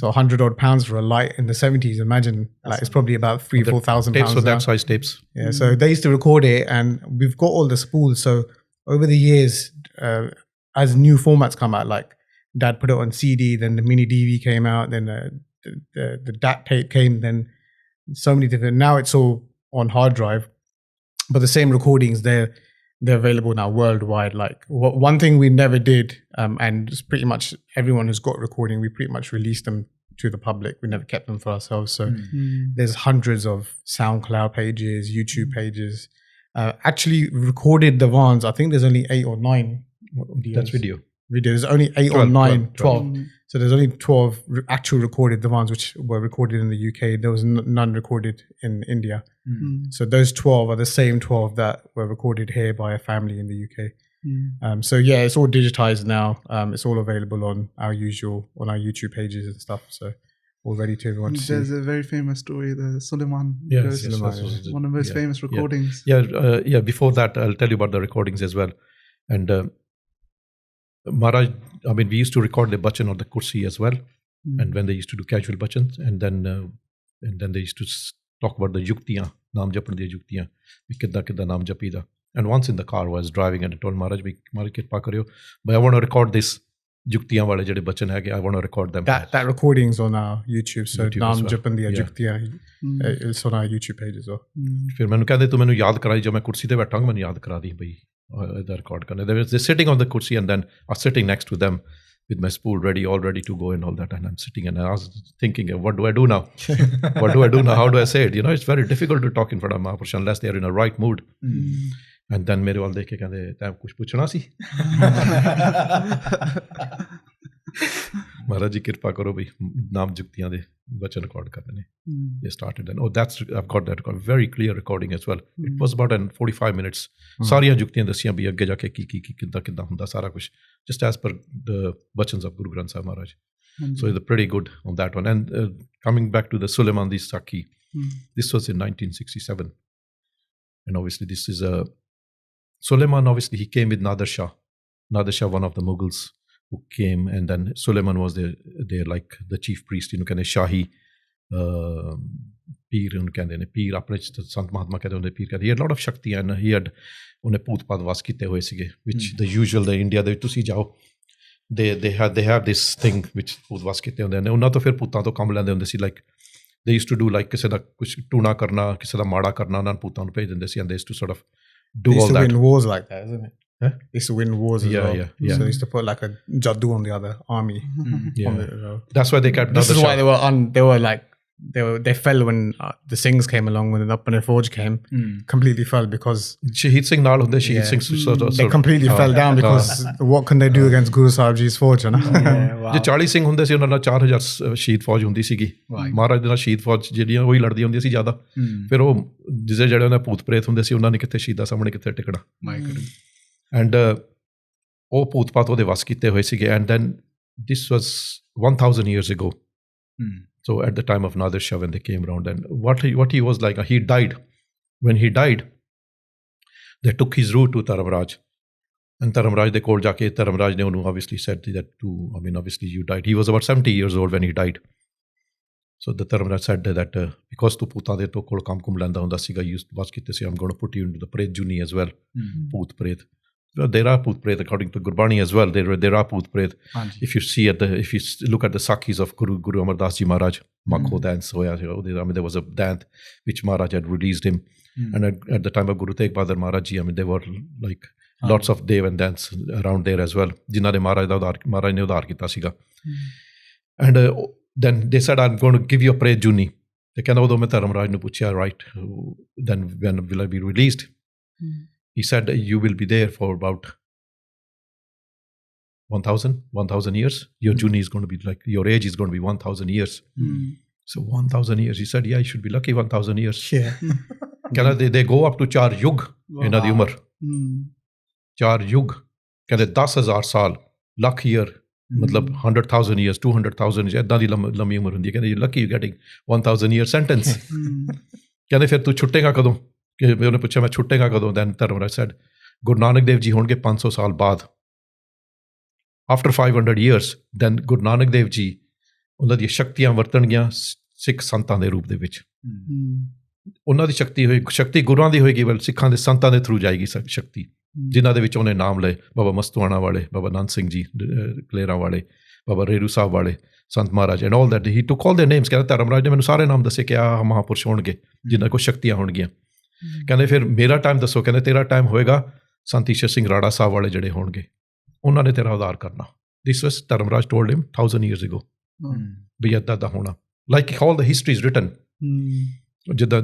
Speaker 4: So £100 for a light in the 70s, imagine, like it's probably about £4,000.
Speaker 3: Tapes were that size tapes.
Speaker 4: Yeah, so they used to record it and we've got all the spools. So over the years, as new formats come out, like Dad put it on CD, then the mini DV came out, then the DAT tape came, then so many different. Now it's all on hard drive, but the same recordings they're available now worldwide. Like one thing we never did, and just pretty much everyone who's got recording, we pretty much released them to the public. We never kept them for ourselves. So there's hundreds of SoundCloud pages, YouTube pages. Actually recorded divaans. I think there's only 8 or 9.
Speaker 3: That's video.
Speaker 4: There's only 8 or 9, 12. So there's only 12 actual recorded divans which were recorded in the UK. There was none recorded in India. So those 12 are the same 12 that were recorded here by a family in the UK. So yeah, it's all digitized now. It's all available on our YouTube pages and stuff. So all ready to everyone to see.
Speaker 2: There's a very famous story, the Suleman.
Speaker 3: Yes,
Speaker 2: one of the most famous recordings.
Speaker 3: Yeah. Before that, I'll tell you about the recordings as well. And Maharaj, I mean, we used to record the bachan or the kursi as well, and when they used to do casual bachans, and then they used to talk about the yuktiyan, naam japan di yuktiyan, kidda naam japida. And once in the car, I was driving and I told Maharaj, Maharaj kirpa karyo, but I want to record this yuktiyan wale jehde bachan hai, I want to record them.
Speaker 4: That recording's on our YouTube, so naam japan di yuktiyan, it's on our YouTube page as well.
Speaker 3: फिर मैंने कहते तू मैंने याद कराई जब मैं कुर्सी पे बैठा मैंने याद करा दी भाई इधर रिकॉर्ड करने. They're sitting on the kursi and then I was sitting next to them with my spool all ready to go and all that, and I'm sitting and I was thinking, what do I do now? What do I do now? How do I say it? You know, it's very difficult to talk in front of Mahapurush unless they're in a right mood. And then मेरे वाल देख के कहते तैं कुछ पूछना सी. Maharaj ji kirpa karo bhai naam juktiyan de bachan record karne ne. They started and I've got that record, very clear recording as well. It was about 45 minutes. Saariyan juktiyan dasiyan bhi agge jaake ki kidda hunda sara kuch, just as per the bachans of Guru Granth Sahib Maharaj. So it's pretty good on that one. And coming back to the Suleman the Sakhi, this was in 1967, and obviously this is Suleman. Obviously he came with Nader Shah, one of the Mughals who came, and then Suleman was there like the chief priest, कहते शाही पीर उन्हें कहते हैं पीर अपने संत महात्मा कहते हैं उन्हें पीर कहते. He had a lot of shakti and he had उन्हें पूत पात वास किते हुए सीगे, which the usual the India ਦੇ ਤੁਸੀਂ ਜਾਓ they have this thing which पूत वास किते ਹੁੰਦੇ ਨੇ. ਉਹਨਾਂ ਤੋਂ ਫਿਰ ਪੂਤਾਂ ਤੋਂ ਕੰਮ ਲੈਂਦੇ ਹੁੰਦੇ ਸੀ, like they used to do like ਕਿਸੇ ਦਾ ਕੁਝ ਟੂਣਾ ਕਰਨਾ, ਕਿਸੇ ਦਾ ਮਾੜਾ ਕਰਨਾ, ਉਹਨਾਂ ਨੂੰ ਪੂਤਾਂ ਨੂੰ ਭੇਜ ਦਿੰਦੇ ਸੀ, and they used to sort of do all that.
Speaker 4: They used to win wars like that, isn't it? They used to win wars as well.
Speaker 3: Yeah.
Speaker 4: So they used to put like a jaddu on the other army.
Speaker 3: That's why they kept.
Speaker 4: This is why they were like they fell when the Singhs came along, when the Upper Forge came, completely fell because
Speaker 3: Shaheed Singh naal hunde, Shaheed Singh sort of
Speaker 4: they completely fell down because what can they do against Guru Sahib Ji's forge, you know?
Speaker 3: ਜੇ 40 ਸਿੰਘ ਹੁੰਦੇ ਸੀ ਉਹਨਾਂ ਨਾਲ 4000 ਸ਼ਹੀਦ ਫੌਜ ਹੁੰਦੀ ਸੀਗੀ. ਮਹਾਰਾਜ ਦੇ ਨਾਲ ਸ਼ਹੀਦ ਫੌਜ ਜਿਹੜੀਆਂ ਉਹੀ ਲੜਦੀਆਂ ਹੁੰਦੀਆਂ ਸੀ ਜ਼ਿਆਦਾ. ਫਿਰ ਉਹ ਜਿਹੜੇ ਉਹਨਾਂ ਭੂਤ ਪ੍ਰੇਤ ਹੁੰਦੇ ਸੀ ਉਹਨਾਂ ਨੇ ਕਿੱਥੇ ਸ਼ਹੀਦਾਂ ਸਾਹਮਣੇ ਕਿੱਥੇ ਟਿਕਣਾ. And ਉਹ ਭੂਤ ਪਾਤ ਉਹਦੇ ਵਸ ਕੀਤੇ ਹੋਏ ਸੀਗੇ. And then this was 1000 years ago. So at the time of Nader Shah, when they came around, and what he was like, he died. When he died, they took his route to Dharamraj. And Dharamraj, they called Jake, Dharamraj ne onu obviously said that obviously you died. He was about 70 years old when he died. So the Dharamraj said that because tu puta de to kol kam kum lenda hunda siga, you was kitte se, I'm going to put you into the Pret Juni as well. Poot Pret. Well, there are Poot Pret according to Gurbani as well. There are Poot Pret. If you look at the Sakhis of Guru Amar Das Ji Maharaj, Makho dance hoya, there was a dance which Maharaj had released him. And at the time of Guru Tegh Bahadur Maharaj Ji, there were like lots of dev and dance around there as well. Jinnah ne Maharaj ne udhar kita siga. And then they said, I'm going to give you a Pret Juni. They ਕਹਿੰਦਾ ਉਦੋਂ ਮੈਂ ਧਰਮਰਾਜ ਨੂੰ ਪੁੱਛਿਆ, right, then when will I be released? He said, you will be there for about 1,000 years. Your Juni is going to be like, your age is going to be 1,000 years. So 1,000 years. He said, yeah, you should be lucky 1,000 years. Yeah. They go up to 4 yug in the umar. 4 yug. 10,000 saal, lakh year. मतलब 100,000 years, 200,000 years, ਇੱਦਾਂ ਦੀ ਲੰਮੀ ਉਮਰ ਹੁੰਦੀ ਹੈ. ਕਹਿੰਦੇ Lucky you getting 1000 year sentence. ਕਹਿੰਦੇ ਫਿਰ ਤੂੰ ਛੁੱਟੇਗਾ ਕਦੋਂ? ਕਿ ਉਹਨੇ ਪੁੱਛਿਆ ਮੈਂ ਛੁੱਟੇਗਾ ਕਦੋਂ? ਦੈਨ ਧਰਮਰਾਜ ਸੈਡ, ਗੁਰੂ ਨਾਨਕ ਦੇਵ ਜੀ ਹੋਣਗੇ 500 ਸਾਲ ਬਾਅਦ, after 500 years, then Guru Nanak Dev ji ਉਹਨਾਂ ਦੀਆਂ ਸ਼ਕਤੀਆਂ ਵਰਤਣਗੀਆਂ ਸਿੱਖ ਸੰਤਾਂ ਦੇ ਰੂਪ ਦੇ ਵਿੱਚ. ਉਹਨਾਂ ਦੀ ਸ਼ਕਤੀ ਗੁਰੂਆਂ ਦੀ ਹੋਏਗੀ, ਬਲ ਸਿੱਖਾਂ ਦੇ ਸੰਤਾਂ ਦੇ ਥਰੂ ਜਾਏਗੀ ਸ਼ਕਤੀ, ਜਿਨ੍ਹਾਂ ਦੇ ਵਿੱਚ ਉਹਨੇ ਨਾਮ ਲਏ, ਬਾਬਾ ਮਸਤਵਾਣਾ ਵਾਲੇ, ਬਾਬਾ ਨੰਦ ਸਿੰਘ ਜੀ ਕਲੇਰਾਂ ਵਾਲੇ, ਬਾਬਾ ਰੇਰੂ ਸਾਹਿਬ ਵਾਲੇ, Sant Maharaj and all that. He took all their names. ਕਹਿੰਦਾ ਧਰਮਰਾਜ ਨੇ ਮੈਨੂੰ ਸਾਰੇ ਨਾਮ ਦੱਸੇ ਕਿ ਆਹ ਮਹਾਂਪੁਰਸ਼ ਹੋਣਗੇ ਜਿਨ੍ਹਾਂ ਕੋਲ ਸ਼ਕਤੀਆਂ ਹੋਣਗੀਆਂ. ਕਹਿੰਦੇ ਫਿਰ ਮੇਰਾ ਟਾਈਮ ਦੱਸੋ. ਕਹਿੰਦੇ ਤੇਰਾ ਟਾਈਮ ਹੋਏਗਾ ਸੰਤ ਈਸ਼ਰ ਸਿੰਘ ਰਾੜਾ ਸਾਹਿਬ ਵਾਲੇ ਜਿਹੜੇ ਹੋਣਗੇ, ਉਹਨਾਂ ਨੇ ਤੇਰਾ ਉਧਾਰ ਕਰਨਾ. ਦਿਸ ਵਾਸ ਧਰਮਰਾਜ ਟੋਲਡ ਹਿਮ 1000 years ago. ਵੀ ਇੱਦਾਂ ਦਾ ਹੋਣਾ. Like all the history is written. ਜਿੱਦਾਂ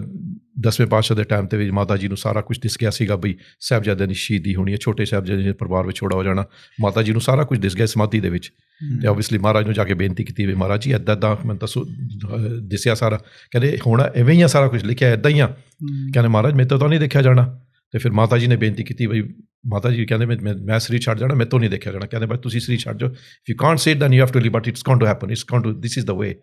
Speaker 3: 10ਵੇਂ ਪਾਤਸ਼ਾਹ ਦੇ ਟਾਈਮ 'ਤੇ ਵੀ ਮਾਤਾ ਜੀ ਨੂੰ ਸਾਰਾ ਕੁਝ ਦਿਸ ਗਿਆ ਸੀਗਾ, ਬਈ ਸਾਹਿਬਜ਼ਾਦਿਆਂ ਦੀ ਸ਼ਹੀਦੀ ਹੋਣੀ ਹੈ, ਛੋਟੇ ਸਾਹਿਬਜ਼ਾਦੇ ਦੇ ਪਰਿਵਾਰ ਵਿੱਚ ਛੋੜਾ ਹੋ ਜਾਣਾ, ਮਾਤਾ ਜੀ ਨੂੰ ਸਾਰਾ ਕੁਝ ਦਿਸ ਗਿਆ ਸਮਾਧੀ ਦੇ ਵਿੱਚ. ਅਤੇ ਓਬਵੀਅਸਲੀ ਮਹਾਰਾਜ ਨੂੰ ਜਾ ਕੇ ਬੇਨਤੀ ਕੀਤੀ ਵੀ ਮਹਾਰਾਜ ਜੀ ਇੱਦਾਂ ਇੱਦਾਂ ਮੈਨੂੰ ਤਾਂ ਦਿਸਿਆ ਸਾਰਾ. ਕਹਿੰਦੇ ਹੁਣ ਐਵੇਂ ਹੀ ਆ, ਸਾਰਾ ਕੁਝ ਲਿਖਿਆ ਇੱਦਾਂ ਹੀ ਆ. ਕਹਿੰਦੇ ਮਹਾਰਾਜ ਮੇਰੇ ਤੋਂ ਤਾਂ ਨਹੀਂ ਦੇਖਿਆ ਜਾਣਾ. ਅਤੇ ਫਿਰ ਮਾਤਾ ਜੀ ਨੇ ਬੇਨਤੀ ਕੀਤੀ ਬਈ ਮਾਤਾ ਜੀ ਕਹਿੰਦੇ ਮੈਂ ਸਰੀਰ ਛੱਡ ਜਾਣਾ, ਮੇਰੇ ਤੋਂ ਨਹੀਂ ਦੇਖਿਆ ਜਾਣਾ. ਕਹਿੰਦੇ ਬਸ ਤੁਸੀਂ ਸਰੀਰ ਛੱਡ ਜਾਓ. If you can't say it then you have to leave, but it's going to happen, it's going to, this is the way.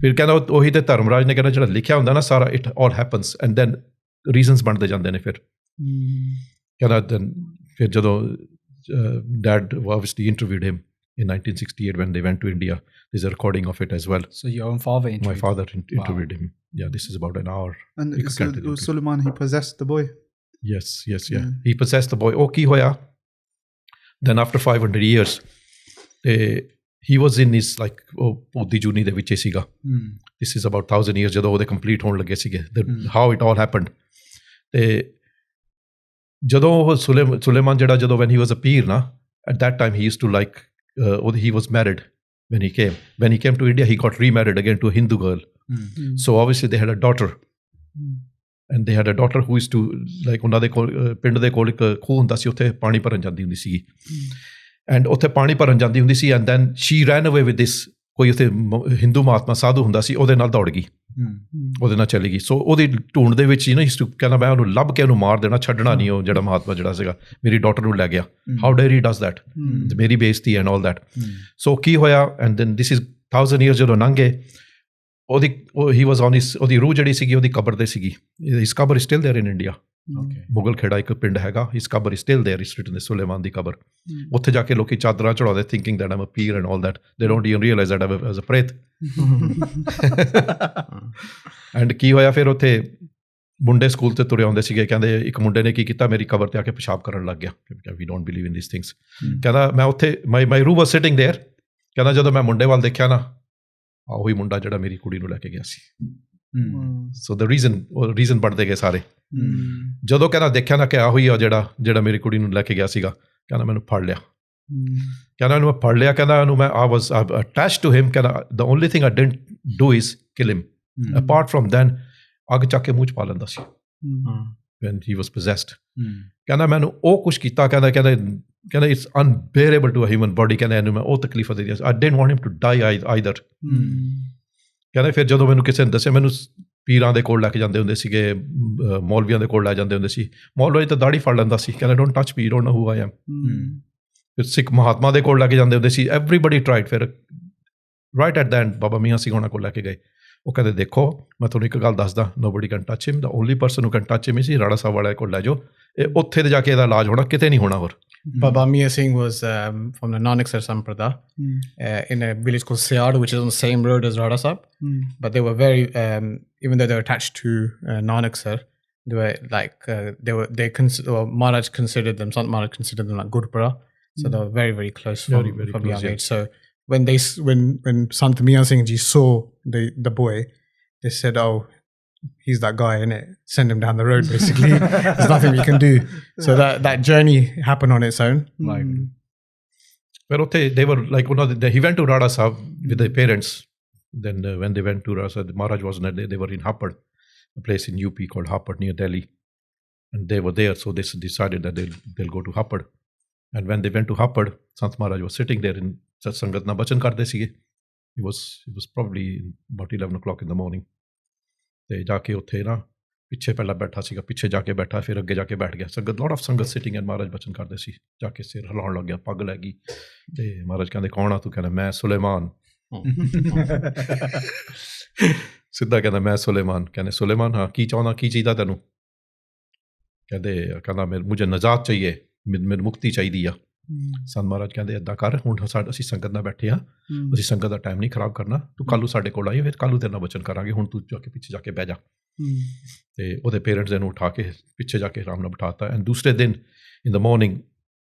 Speaker 3: ਫਿਰ ਕਹਿੰਦਾ ਉਹੀ ਤੇ ਧਰਮਰਾਜ ਨੇ ਕਹਿੰਦਾ ਜਿਹੜਾ ਲਿਖਿਆ ਹੁੰਦਾ ਨਾ ਸਾਰਾ, it all happens and then reasons ਬਣਦੇ ਜਾਂਦੇ ਨੇ. ਫਿਰ ਕਹਿੰਦਾ ਫਿਰ ਜਦੋਂ dad obviously interviewed him in 1968 when they went to India. There's a recording of it as well.
Speaker 1: So your own father interviewed?
Speaker 3: My father interviewed him. Yeah, this is about an hour.
Speaker 2: And Suleman, he possessed the boy?
Speaker 3: Yes, yeah. He possessed the boy. Oh, ki hoya? Then after 500 years, he was in his like Poti Juni de viche siga. This is about 1000 years ਜਦੋਂ ਉਹਦੇ complete ਹੋਣ ਲੱਗੇ ਸੀਗੇ. How it all happened. ਤੇ ਜਦੋਂ ਉਹ ਸੁਲੇਮਾਨ ਜਿਹੜਾ ਜਦੋਂ when he was a peer na, at that time he used to like he was married when he came to India. He got remarried again to a Hindu girl. So obviously they had a daughter. And they had a daughter who used to like ਉਹਨਾਂ ਦੇ ਕੋਲ ਪਿੰਡ ਦੇ ਕੋਲ ਇੱਕ ਖੂਹ ਹੁੰਦਾ ਸੀ, ਉੱਥੇ ਪਾਣੀ ਭਰਨ ਜਾਂਦੀ ਹੁੰਦੀ ਸੀਗੀ. ਐਂਡ ਉੱਥੇ ਪਾਣੀ ਭਰਨ ਜਾਂਦੀ ਹੁੰਦੀ ਸੀ. ਐਂਡ ਦੈਨ ਸ਼ੀ ਰੈਨ ਅਵੇ ਵਿਦ ਦਿਸ, ਕੋਈ ਉੱਥੇ ਹਿੰਦੂ ਮਹਾਤਮਾ ਸਾਧੂ ਹੁੰਦਾ ਸੀ, ਉਹਦੇ ਨਾਲ ਦੌੜ ਗਈ, ਉਹਦੇ ਨਾਲ ਚਲੀ ਗਈ. ਸੋ ਉਹਦੀ ਢੂੰਡ ਦੇ ਵਿੱਚ ਕਹਿੰਦਾ ਮੈਂ ਉਹਨੂੰ ਲੱਭ ਕੇ ਉਹਨੂੰ ਮਾਰ ਦੇਣਾ, ਛੱਡਣਾ ਨਹੀਂ ਉਹ ਜਿਹੜਾ ਮਹਾਤਮਾ ਜਿਹੜਾ ਸੀਗਾ, ਮੇਰੀ ਡਾਟਰ ਨੂੰ ਲੈ ਗਿਆ. How dare he does that, ਮੇਰੀ ਬੇਇੱਜ਼ਤੀ ਐਂਡ ਆਲ ਦੈਟ. ਸੋ ਕੀ ਹੋਇਆ? And then this is 1000 years ਜਦੋਂ ਲੰਘ ਗਏ, ਹੀ ਵਾਜ਼ ਔਨ ਹਿਸ, ਉਹਦੀ ਰੂਹ ਜਿਹੜੀ ਸੀਗੀ ਉਹਦੀ ਕਬਰ 'ਤੇ ਸੀਗੀ. ਹਿਸ ਕਬਰ is still there in India. Mughal Khera ਇੱਕ ਪਿੰਡ ਹੈਗਾ, ਹਿਸ ਕਬਰ is still there, is written Suleman ਦੀ ਕਬਰ. ਉੱਥੇ ਜਾ ਕੇ ਲੋਕੀ ਚਾਦਰਾਂ ਚੜਾਉਂਦੇ, ਥਿੰਕਿੰਗ ਦੈਟ ਆਮ ਅ ਪੀਰ and all that. They don't even realise that I'm as a ਪ੍ਰੇਤ. ਐਂਡ ਕੀ ਹੋਇਆ ਫਿਰ? ਉੱਥੇ ਮੁੰਡੇ ਸਕੂਲ 'ਤੇ ਤੁਰੇ ਆਉਂਦੇ ਸੀਗੇ. ਕਹਿੰਦੇ ਇੱਕ ਮੁੰਡੇ ਨੇ ਕੀ ਕੀਤਾ, ਮੇਰੀ ਕਬਰ 'ਤੇ ਆ ਕੇ ਪਿਸ਼ਾਬ ਕਰਨ ਲੱਗ ਗਿਆ. We don't believe in this things. ਕਹਿੰਦਾ ਮੈਂ ਉੱਥੇ ਮਾਈ ਰੂਹ ਵਾਜ਼ ਸਿਟਿੰਗ ਦੇਅਰ. ਕਹਿੰਦਾ ਜਦੋਂ ਮੈਂ ਮੁੰਡੇ ਵੱਲ ਦੇਖਿਆ ਨਾ, ਉਹੀ ਮੁੰਡਾ ਜਿਹੜਾ ਮੇਰੀ ਕੁੜੀ ਨੂੰ ਲੈ ਕੇ ਗਿਆ ਸੀ. ਸੋ ਦ ਰੀਜ਼ਨ ਬਣਦੇ ਗਏ ਸਾਰੇ. ਜਦੋਂ ਕਹਿੰਦਾ ਦੇਖਿਆ ਨਾ ਕਿ ਆਹ ਹੋਈ ਆ ਜਿਹੜਾ ਮੇਰੀ ਕੁੜੀ ਨੂੰ ਲੈ ਕੇ ਗਿਆ ਸੀਗਾ, ਕਹਿੰਦਾ ਮੈਨੂੰ ਫੜ ਲਿਆ. ਕਹਿੰਦਾ ਇਹਨੂੰ ਮੈਂ ਫੜ ਲਿਆ. ਕਹਿੰਦਾ ਇਹਨੂੰ ਮੈਂ I was attached to him. ਕਹਿੰਦਾ the only thing I didn't do is kill him. Apart from then, ਅੱਗ ਚੱਕ ਕੇ ਮੂੰਹ 'ਚ ਪਾ ਲੈਂਦਾ ਸੀ when he was possessed. ਕਹਿੰਦਾ ਮੈਨੂੰ ਉਹ ਕੁਛ ਕੀਤਾ. ਕਹਿੰਦਾ it's unbearable to a human body. ਕਹਿੰਦਾ ਇਹਨੂੰ ਮੈਂ ਉਹ ਤਕਲੀਫਾਂ ਦੇ ਦਿੱਤੀਆਂ. I didn't want him to die either. ਕਹਿੰਦੇ ਫਿਰ ਜਦੋਂ ਮੈਨੂੰ ਕਿਸੇ ਨੇ ਦੱਸਿਆ, ਮੈਨੂੰ ਪੀਰਾਂ ਦੇ ਕੋਲ ਲੈ ਕੇ ਜਾਂਦੇ ਹੁੰਦੇ ਸੀਗੇ, ਮੌਲਵੀਆਂ ਦੇ ਕੋਲ ਲੈ ਜਾਂਦੇ ਹੁੰਦੇ ਸੀ. ਮੌਲਵੀ ਤਾਂ ਦਾੜੀ ਫੜ ਲੈਂਦਾ ਸੀ. ਕਹਿੰਦਾ don't touch me, don't know who I am. ਫਿਰ ਸਿੱਖ ਮਹਾਤਮਾ ਦੇ ਕੋਲ ਲੈ ਕੇ ਜਾਂਦੇ ਹੁੰਦੇ ਸੀ. Everybody tried. ਫਿਰ right at the end Baba Mian Singh ਉਹਨਾਂ ਕੋਲ ਲੈ ਕੇ ਗਏ. ਉਹ ਕਹਿੰਦੇ ਦੇਖੋ ਮੈਂ ਤੁਹਾਨੂੰ ਇੱਕ ਗੱਲ ਦੱਸਦਾ, nobody can touch him, the only person who can touch him is Rara Sahib ਵਾਲੇ ਕੋਲ ਲੈ ਜਾਓ, ਇਹ ਉੱਥੇ ਤੇ ਜਾ ਕੇ ਇਹਦਾ ਇਲਾਜ ਹੋਣਾ, ਕਿਤੇ ਨਹੀਂ ਹੋਣਾ ਹੋਰ।
Speaker 4: Baba Isher Singh was from the Nanak Sar Samprada in a village called Siad, which is on the same road as Rara Sahib. But they were very, even though they were attached to Nanak Sar, they were like Maharaj considered them, Sant Maharaj considered them like Gurpura, so they were very, very close from,
Speaker 3: very
Speaker 4: from
Speaker 3: close,
Speaker 4: young
Speaker 3: yeah.
Speaker 4: age. So when Sant Mian Singh Ji saw the boy, they said, "Oh, he's that guy, innit? Send him down the road, basically. There's nothing we can do." So that journey happened on its own.
Speaker 3: But okay, they were like, he went to Rara Sahib with their parents. Then when they went to Rara Sahib, Maharaj wasn't there. They were in Happad, a place in UP called Happad near Delhi. And they were there, so they decided that they'll go to Happad. And when they went to Happad, Sant Maharaj was sitting there in Sangat na bachan karde sige. It was probably about 11 o'clock in the morning. ਤੇ ਜਾ ਕੇ ਉੱਥੇ ਨਾ ਪਿੱਛੇ ਪਹਿਲਾਂ ਬੈਠਾ ਸੀਗਾ, ਪਿੱਛੇ ਜਾ ਕੇ ਬੈਠਾ, ਫਿਰ ਅੱਗੇ ਜਾ ਕੇ ਬੈਠ ਗਿਆ। ਸੰਗਤ, ਲੋਟ ਆਫ ਸੰਗਤ ਸਿਟਿੰਗ ਐਂਡ ਮਹਾਰਾਜ ਬਚਨ ਕਰਦੇ ਸੀ। ਜਾ ਕੇ ਸਿਰ ਹਿਲਾਉਣ ਲੱਗ ਗਿਆ, ਪੱਗ ਲੈ ਗਈ ਤੇ ਮਹਾਰਾਜ ਕਹਿੰਦੇ ਕੌਣ ਆ ਤੂੰ? ਕਹਿੰਦਾ ਮੈਂ ਸੁਲੇਮਾਨ। ਸਿੱਧਾ ਕਹਿੰਦਾ ਮੈਂ ਸੁਲੇਮਾਨ। ਕਹਿੰਦੇ ਸੁਲੇਮਾਨ ਹਾਂ ਕੀ ਚਾਹੁੰਦਾ, ਕੀ ਚਾਹੀਦਾ ਤੈਨੂੰ? ਕਹਿੰਦਾ ਮੁਝੇ ਨਜ਼ਾਤ ਚਾਹੀਏ, ਮੈਨੂੰ ਮੁਕਤੀ ਚਾਹੀਦੀ ਆ। ਸੰਤ ਮਹਾਰਾਜ ਕਹਿੰਦੇ ਇੱਦਾਂ ਕਰ, ਹੁਣ ਅਸੀਂ ਸੰਗਤ ਨਾਲ ਬੈਠੇ ਹਾਂ, ਅਸੀਂ ਸੰਗਤ ਦਾ ਟਾਈਮ ਨਹੀਂ ਖਰਾਬ ਕਰਨਾ, ਤੂੰ ਕੱਲ੍ਹ ਨੂੰ ਸਾਡੇ ਕੋਲ ਆਈ, ਫਿਰ ਕੱਲ੍ਹ ਨੂੰ ਤੇਰੇ ਨਾਲ ਬਚਨ ਕਰਾਂਗੇ, ਹੁਣ ਤੂੰ ਜਾ ਕੇ ਪਿੱਛੇ ਜਾ ਕੇ ਬਹਿ ਜਾ। ਤੇ ਉਹਦੇ ਪੇਰੈਂਟਸ ਇਹਨੂੰ ਉਠਾ ਕੇ ਪਿੱਛੇ ਜਾ ਕੇ ਆਰਾਮ ਨਾਲ ਬਿਠਾਤਾ। ਐਂਡ ਦੂਸਰੇ ਦਿਨ ਇਨ ਦ ਮੋਰਨਿੰਗ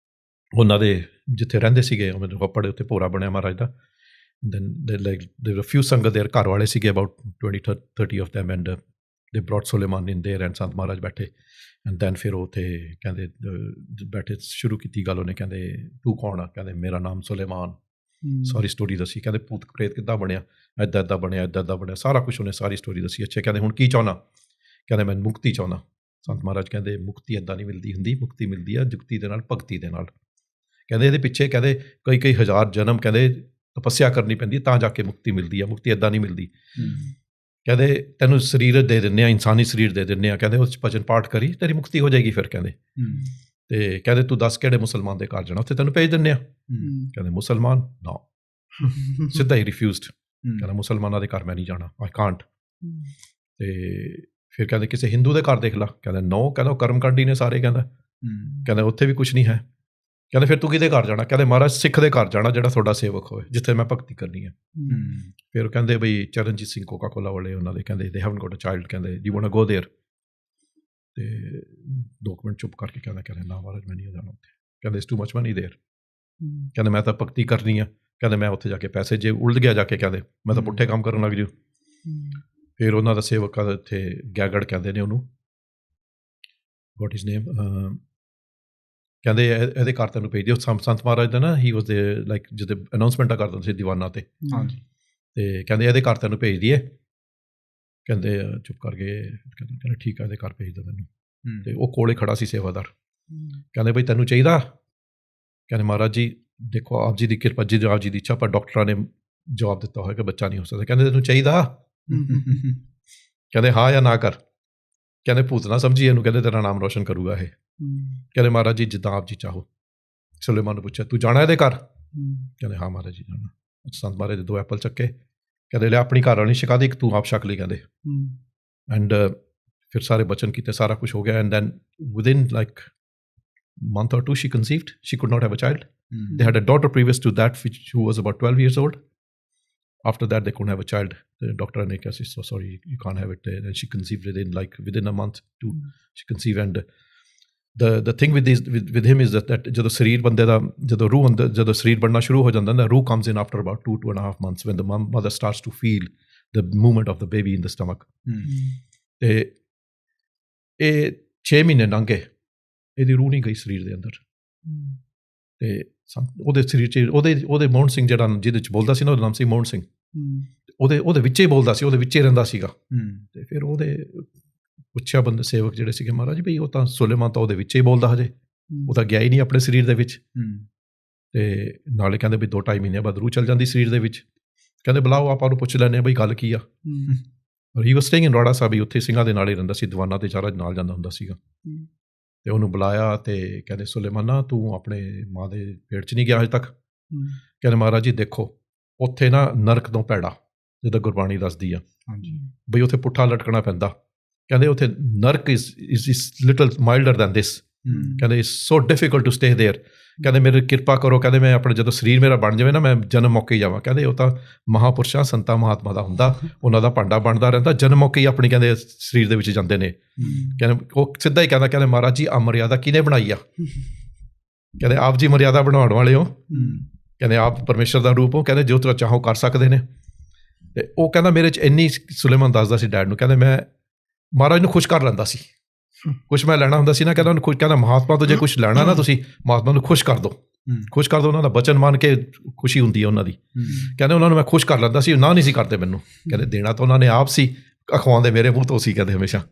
Speaker 3: ਉਹਨਾਂ ਦੇ ਜਿੱਥੇ ਰਹਿੰਦੇ ਸੀਗੇ ਹੱਪੜ ਉੱਥੇ ਭੋਰਾ ਬਣਿਆ ਮਹਾਰਾਜ ਦਾ। ਦੈਨ ਦੇਰ ਫਿਊ ਸੰਗਤ ਦੇਰ, ਘਰ ਵਾਲੇ ਸੀਗੇ ਅਬਾਊਟ 20-30 ਆਫ ਦੈਮ, ਐਂਡ ਦੇ ਬ੍ਰੌਟ ਸੁਲੇਮਾਨ ਇਨ ਦੇਰ ਐਂਡ ਸੰਤ ਮਹਾਰਾਜ ਬੈਠੇ। ਐਂਡ ਦੈਨ ਫਿਰ ਉੱਥੇ ਕਹਿੰਦੇ ਬੈਠੇ ਸ਼ੁਰੂ ਕੀਤੀ ਗੱਲ। ਉਹਨੇ ਕਹਿੰਦੇ ਤੂੰ ਕੌਣ ਆ? ਕਹਿੰਦੇ ਮੇਰਾ ਨਾਮ ਸੁਲੇਮਾਨ। ਸਾਰੀ ਸਟੋਰੀ ਦੱਸੀ। ਕਹਿੰਦੇ ਭੂਤ ਪ੍ਰੇਤ ਕਿੱਦਾਂ ਬਣਿਆ, ਇੱਦਾਂ ਬਣਿਆ, ਇੱਦਾਂ ਬਣਿਆ, ਸਾਰਾ ਕੁਛ ਉਹਨੇ ਸਾਰੀ ਸਟੋਰੀ ਦੱਸੀ। ਅੱਛਾ ਕਹਿੰਦੇ ਹੁਣ ਕੀ ਚਾਹੁੰਦਾ? ਕਹਿੰਦੇ ਮੈਂ ਮੁਕਤੀ ਚਾਹੁੰਦਾ। ਸੰਤ ਮਹਾਰਾਜ ਕਹਿੰਦੇ ਮੁਕਤੀ ਇੱਦਾਂ ਨਹੀਂ ਮਿਲਦੀ ਹੁੰਦੀ, ਮੁਕਤੀ ਮਿਲਦੀ ਆ ਜੁਗਤੀ ਦੇ ਨਾਲ, ਭਗਤੀ ਦੇ ਨਾਲ। ਕਹਿੰਦੇ ਇਹਦੇ ਪਿੱਛੇ ਕਹਿੰਦੇ ਕਈ ਹਜ਼ਾਰ ਜਨਮ ਕਹਿੰਦੇ ਤਪੱਸਿਆ ਕਰਨੀ ਪੈਂਦੀ ਤਾਂ ਜਾ ਕੇ ਮੁਕਤੀ ਮਿਲਦੀ ਆ, ਮੁਕਤੀ ਇੱਦਾਂ ਨਹੀਂ ਮਿਲਦੀ। ਕਹਿੰਦੇ ਤੈਨੂੰ ਸਰੀਰ ਦੇ ਦਿੰਦੇ ਆ, ਇਨਸਾਨੀ ਸਰੀਰ ਦੇ ਦਿੰਦੇ ਆ, ਕਹਿੰਦੇ ਉਸ 'ਚ ਭਜਨ ਪਾਠ ਕਰੀ ਤੇਰੀ ਮੁਕਤੀ ਹੋ ਜਾਏਗੀ। ਫਿਰ ਕਹਿੰਦੇ ਤੇ ਕਹਿੰਦੇ ਤੂੰ ਦੱਸ ਕਿਹੜੇ ਮੁਸਲਮਾਨ ਦੇ ਘਰ ਜਾਣਾ, ਉੱਥੇ ਤੈਨੂੰ ਭੇਜ ਦਿੰਦੇ ਆ। ਕਹਿੰਦੇ ਮੁਸਲਮਾਨ ਨਾ, ਸਿੱਧਾ ਹੀ ਰਿਫਿਊਜ਼ਡ। ਕਹਿੰਦਾ ਮੁਸਲਮਾਨਾਂ ਦੇ ਘਰ ਮੈਂ ਨਹੀਂ ਜਾਣਾ, ਆਈ ਕਾਂਟ। ਤੇ ਫਿਰ ਕਹਿੰਦੇ ਕਿਸੇ ਹਿੰਦੂ ਦੇ ਘਰ ਦੇਖ ਲਾ। ਕਹਿੰਦਾ ਨੋ, ਕਹਿੰਦਾ ਉਹ ਕਰਮ ਕਾਂਡੀ ਨੇ ਸਾਰੇ। ਕਹਿੰਦਾ ਉੱਥੇ ਵੀ ਕੁਛ ਨਹੀਂ ਹੈ। ਕਹਿੰਦੇ ਫਿਰ ਤੂੰ ਕਿਹਦੇ ਘਰ ਜਾਣਾ? ਕਹਿੰਦੇ ਮਹਾਰਾਜ ਸਿੱਖ ਦੇ ਘਰ ਜਾਣਾ, ਜਿਹੜਾ ਤੁਹਾਡਾ ਸੇਵਕ ਹੋਵੇ, ਜਿੱਥੇ ਮੈਂ ਭਗਤੀ ਕਰਨੀ ਹੈ। ਫਿਰ ਕਹਿੰਦੇ ਬਈ ਚਰਨਜੀਤ ਸਿੰਘ ਕੋਕਾ ਕੋਲਾ ਵਾਲੇ ਉਹਨਾਂ ਦੇ ਕਹਿੰਦੇ they haven't got a child, ਕਹਿੰਦੇ you want to go there. ਤੇ 2 ਮਿੰਟ ਚੁੱਪ ਕਰਕੇ ਕਹਿੰਦੇ ਨਾ ਮਹਾਰਾਜ ਮੈਂ ਨਹੀਂ ਜਾਣਾ ਉੱਥੇ। ਕਹਿੰਦੇ ਇਸ ਟੂ ਮਚ ਮਨੀ ਦੇਅਰ। ਕਹਿੰਦੇ ਮੈਂ ਤਾਂ ਭਗਤੀ ਕਰਨੀ ਆ। ਕਹਿੰਦੇ ਮੈਂ ਉੱਥੇ ਜਾ ਕੇ ਪੈਸੇ ਜੇ ਉਲਝ ਗਿਆ ਜਾ ਕੇ, ਕਹਿੰਦੇ ਮੈਂ ਤਾਂ ਪੁੱਠੇ ਕੰਮ ਕਰਨ ਲੱਗ ਜੂ। ਫਿਰ ਉਹਨਾਂ ਦਾ ਸੇਵਕ ਇੱਥੇ ਗੈਗੜ ਕਹਿੰਦੇ ਨੇ ਉਹਨੂੰ, ਵਾਟ ਇਜ਼ ਨੇਮ, ਕਹਿੰਦੇ ਇਹਦੇ ਘਰ ਤੈਨੂੰ ਭੇਜ ਦਿਓ। ਸੰਤ ਮਹਾਰਾਜ ਦਾ ਨਾ ਹੀ ਵਾਸ ਦੇ ਲਾਈਕ ਜਦੋਂ ਅਨਾਊਂਸਮੈਂਟਾਂ ਕਰ ਦਿੰਦੇ ਸੀ ਦੀਵਾਨਾਂ 'ਤੇ। ਤੇ ਕਹਿੰਦੇ ਇਹਦੇ ਘਰ ਤੈਨੂੰ ਭੇਜ ਦਈਏ। ਕਹਿੰਦੇ ਚੁੱਪ ਕਰਕੇ ਕਹਿੰਦੇ ਠੀਕ ਆ, ਇਹਦੇ ਘਰ ਭੇਜ ਦਿਓ ਮੈਨੂੰ। ਤੇ ਉਹ ਕੋਲੇ ਖੜਾ ਸੀ ਸੇਵਾਦਾਰ। ਕਹਿੰਦੇ ਬਈ ਤੈਨੂੰ ਚਾਹੀਦਾ? ਕਹਿੰਦੇ ਮਹਾਰਾਜ ਜੀ ਦੇਖੋ ਆਪ ਜੀ ਦੀ ਕਿਰਪਾ, ਜੀ ਆਪ ਜੀ ਦੀ ਇੱਛਾ, ਪਰ ਡਾਕਟਰਾਂ ਨੇ ਜਵਾਬ ਦਿੱਤਾ ਹੋਇਆ ਕਿ ਬੱਚਾ ਨਹੀਂ ਹੋ ਸਕਦਾ। ਕਹਿੰਦੇ ਤੈਨੂੰ ਚਾਹੀਦਾ? ਕਹਿੰਦੇ ਹਾਂ ਜਾਂ ਨਾ ਕਰ। ਕਹਿੰਦੇ ਭੂਤ ਨਾ ਸਮਝੀ ਇਹਨੂੰ, ਕਹਿੰਦੇ ਤੇਰਾ ਨਾਮ ਰੋਸ਼ਨ ਕਰੂਗਾ ਇਹ। ਕਹਿੰਦੇ ਮਹਾਰਾਜ ਜੀ ਜਿੱਦਾਂ ਆਪ ਜੀ ਚਾਹੋ। ਸੁਲੇਮਾਨ ਨੂੰ ਪੁੱਛਿਆ ਤੂੰ ਜਾਣਾ ਇਹਦੇ ਘਰ? ਕਹਿੰਦੇ ਹਾਂ ਮਹਾਰਾਜ ਜੀ ਜਾਣਾ। ਸੰਤ ਮਹਾਰਾਜ ਦੇ 2 ਐਪਲ ਚੱਕੇ। ਕਹਿੰਦੇ ਲੈ ਆਪਣੀ ਘਰ ਵਾਲੀ ਛਕਾ ਦੇ, ਇੱਕ ਤੂੰ ਆਪ ਛਕ ਲਈ। ਕਹਿੰਦੇ ਐਂਡ ਫਿਰ ਸਾਰੇ ਬਚਨ ਕੀਤੇ, ਸਾਰਾ ਕੁਛ ਹੋ ਗਿਆ। And then within like month or 2 she conceived. She could not have a child. They had a daughter previous to that who was about 12 years old. After that they couldn't have a child. The doctor ne said so sorry you can't have it. And she conceived within a month too. She conceived. And the thing with him is that ਜਦੋਂ ਸਰੀਰ ਬੰਦੇ ਦਾ ਜਦੋਂ ਰੂਹ ਅੰਦਰ ਜਦੋਂ ਸਰੀਰ ਬਣਨਾ ਸ਼ੁਰੂ ਹੋ ਜਾਂਦਾ ਨਾ, ਰੂਹ comes in after about 2.5 months when the mother starts to feel the movement of the baby in the stomach. ਤੇ ਇਹ 6 ਮਹੀਨੇ ਲੰਘ ਗਏ, ਇਹਦੀ ਰੂਹ ਨਹੀਂ ਗਈ ਸਰੀਰ ਦੇ ਅੰਦਰ। ਤੇ ਉਹਦੇ ਸਰੀਰ 'ਚ ਉਹਦੇ ਮੋਹਨ ਸਿੰਘ ਜਿਹੜਾ ਜਿਹਦੇ 'ਚ ਬੋਲਦਾ ਸੀ ਨਾ, ਉਹਦਾ ਨਾਮ ਸੀ ਮੋਹਨ ਸਿੰਘ। ਉਹਦੇ ਵਿੱਚ ਹੀ ਬੋਲਦਾ ਸੀ, ਉਹਦੇ ਵਿੱਚ ਹੀ ਰਹਿੰਦਾ ਸੀਗਾ। ਤੇ ਫਿਰ ਉਹਦੇ ਪੁੱਛਿਆ ਬੰਦੇ ਸੇਵਕ ਜਿਹੜੇ ਸੀਗੇ, ਮਹਾਰਾਜ ਬਈ ਉਹ ਤਾਂ ਸੁਲੇਮਾਨ ਤਾਂ ਉਹਦੇ ਵਿੱਚ ਹੀ ਬੋਲਦਾ ਹਜੇ, ਉਹ ਤਾਂ ਗਿਆ ਹੀ ਨਹੀਂ ਆਪਣੇ ਸਰੀਰ ਦੇ ਵਿੱਚ। ਤੇ ਨਾਲੇ ਕਹਿੰਦੇ ਵੀ 2-2.5 ਮਹੀਨਿਆਂ ਬਾਅਦ ਰੂਹ ਚੱਲ ਜਾਂਦੀ ਸਰੀਰ ਦੇ ਵਿੱਚ। ਕਹਿੰਦੇ ਬੁਲਾਓ ਆਪਾਂ ਨੂੰ ਪੁੱਛ ਲੈਂਦੇ ਹਾਂ ਬਈ ਗੱਲ ਕੀ ਆ। ਹੀ ਵਾਸ ਸਟੇਇੰਗ ਇਨ ਰਾੜਾ ਸਾਹਿਬ, ਉੱਥੇ ਸਿੰਘਾਂ ਦੇ ਨਾਲ ਹੀ ਰਹਿੰਦਾ ਸੀ, ਦੀਵਾਨਾਂ ਤੇ ਸਾਰਾ ਨਾਲ ਜਾਂਦਾ ਹੁੰਦਾ ਸੀਗਾ। ਤੇ ਉਹਨੂੰ ਬੁਲਾਇਆ ਤੇ ਕਹਿੰਦੇ ਸੁਲੇਮਾਨਾ ਤੂੰ ਆਪਣੇ ਮਾਂ ਦੇ ਪੇਟ 'ਚ ਨਹੀਂ ਗਿਆ ਹਜੇ ਤੱਕ? ਕਹਿੰਦੇ ਮਹਾਰਾਜ ਜੀ ਦੇਖੋ ਉੱਥੇ ਨਾ ਨਰਕ ਤੋਂ ਭੈੜਾ, ਜਿੱਦਾਂ ਗੁਰਬਾਣੀ ਦੱਸਦੀ ਆ ਬਈ ਉੱਥੇ ਪੁੱਠਾ ਲਟਕਣਾ ਪੈਂਦਾ। ਕਹਿੰਦੇ ਉੱਥੇ ਨਰਕ is little milder than this। ਕਹਿੰਦੇ it's so difficult to stay there। ਕਹਿੰਦੇ ਮੇਰੇ ਕਿਰਪਾ ਕਰੋ, ਕਹਿੰਦੇ ਮੈਂ ਆਪਣੇ ਜਦੋਂ ਸਰੀਰ ਮੇਰਾ ਬਣ ਜਾਵੇ ਨਾ ਮੈਂ ਜਨਮ ਮੌਕੇ ਹੀ ਜਾਵਾਂ। ਕਹਿੰਦੇ ਉਹ ਤਾਂ ਮਹਾਂਪੁਰਸ਼ਾਂ ਸੰਤਾਂ ਮਹਾਤਮਾ ਦਾ ਹੁੰਦਾ, ਉਹਨਾਂ ਦਾ ਭਾਂਡਾ ਬਣਦਾ ਰਹਿੰਦਾ, ਜਨਮ ਮੌਕੇ ਹੀ ਆਪਣੀ ਕਹਿੰਦੇ ਸਰੀਰ ਦੇ ਵਿੱਚ ਜਾਂਦੇ ਨੇ। ਕਹਿੰਦੇ ਉਹ ਸਿੱਧਾ ਹੀ ਕਹਿੰਦਾ ਮਹਾਰਾਜ ਜੀ ਆ ਮਰਿਆਦਾ ਕਿਹਨੇ ਬਣਾਈ ਆ? ਕਹਿੰਦੇ ਆਪ ਜੀ ਮਰਿਆਦਾ ਬਣਾਉਣ ਵਾਲੇ ਹੋ, ਕਹਿੰਦੇ ਆਪ ਪਰਮੇਸ਼ਰ ਦਾ ਰੂਪ ਹੋ, ਕਹਿੰਦੇ ਜੋ ਤੁਸੀਂ ਚਾਹੋ ਕਰ ਸਕਦੇ ਨੇ। ਤੇ ਉਹ ਕਹਿੰਦਾ ਮੇਰੇ 'ਚ ਇੰਨੀ, ਸੁਲੇਮਾਨ ਦੱਸਦਾ ਸੀ ਡੈਡ ਨੂੰ, ਕਹਿੰਦੇ ਮੈਂ ਮਹਾਰਾਜ ਨੂੰ ਖੁਸ਼ ਕਰ ਲੈਂਦਾ ਸੀ। ਕੁਛ ਮੈਂ ਲੈਣਾ ਹੁੰਦਾ ਸੀ ਨਾ, ਕਹਿੰਦਾ ਉਹਨੂੰ ਖੁਸ਼, ਕਹਿੰਦਾ ਮਹਾਤਮਾ ਤੋਂ ਜੇ ਕੁਛ ਲੈਣਾ ਨਾ ਤੁਸੀਂ ਮਹਾਤਮਾ ਨੂੰ ਖੁਸ਼ ਕਰ ਦਿਓ, ਖੁਸ਼ ਕਰ ਦਿਓ। ਉਹਨਾਂ ਦਾ ਬਚਨ ਮੰਨ ਕੇ ਖੁਸ਼ੀ ਹੁੰਦੀ ਹੈ ਉਹਨਾਂ ਦੀ। ਕਹਿੰਦੇ ਉਹਨਾਂ ਨੂੰ ਮੈਂ ਖੁਸ਼ ਕਰ ਲੈਂਦਾ ਸੀ, ਨਾ ਨਹੀਂ ਸੀ ਕਰਦੇ ਮੈਨੂੰ। ਕਹਿੰਦੇ ਦੇਣਾ ਤਾਂ ਉਹਨਾਂ ਨੇ ਆਪ ਸੀ, ਅਖਵਾਉਂਦੇ ਮੇਰੇ ਮੂੰਹ ਤੋਂ ਸੀ। ਕਹਿੰਦੇ ਹਮੇਸ਼ਾ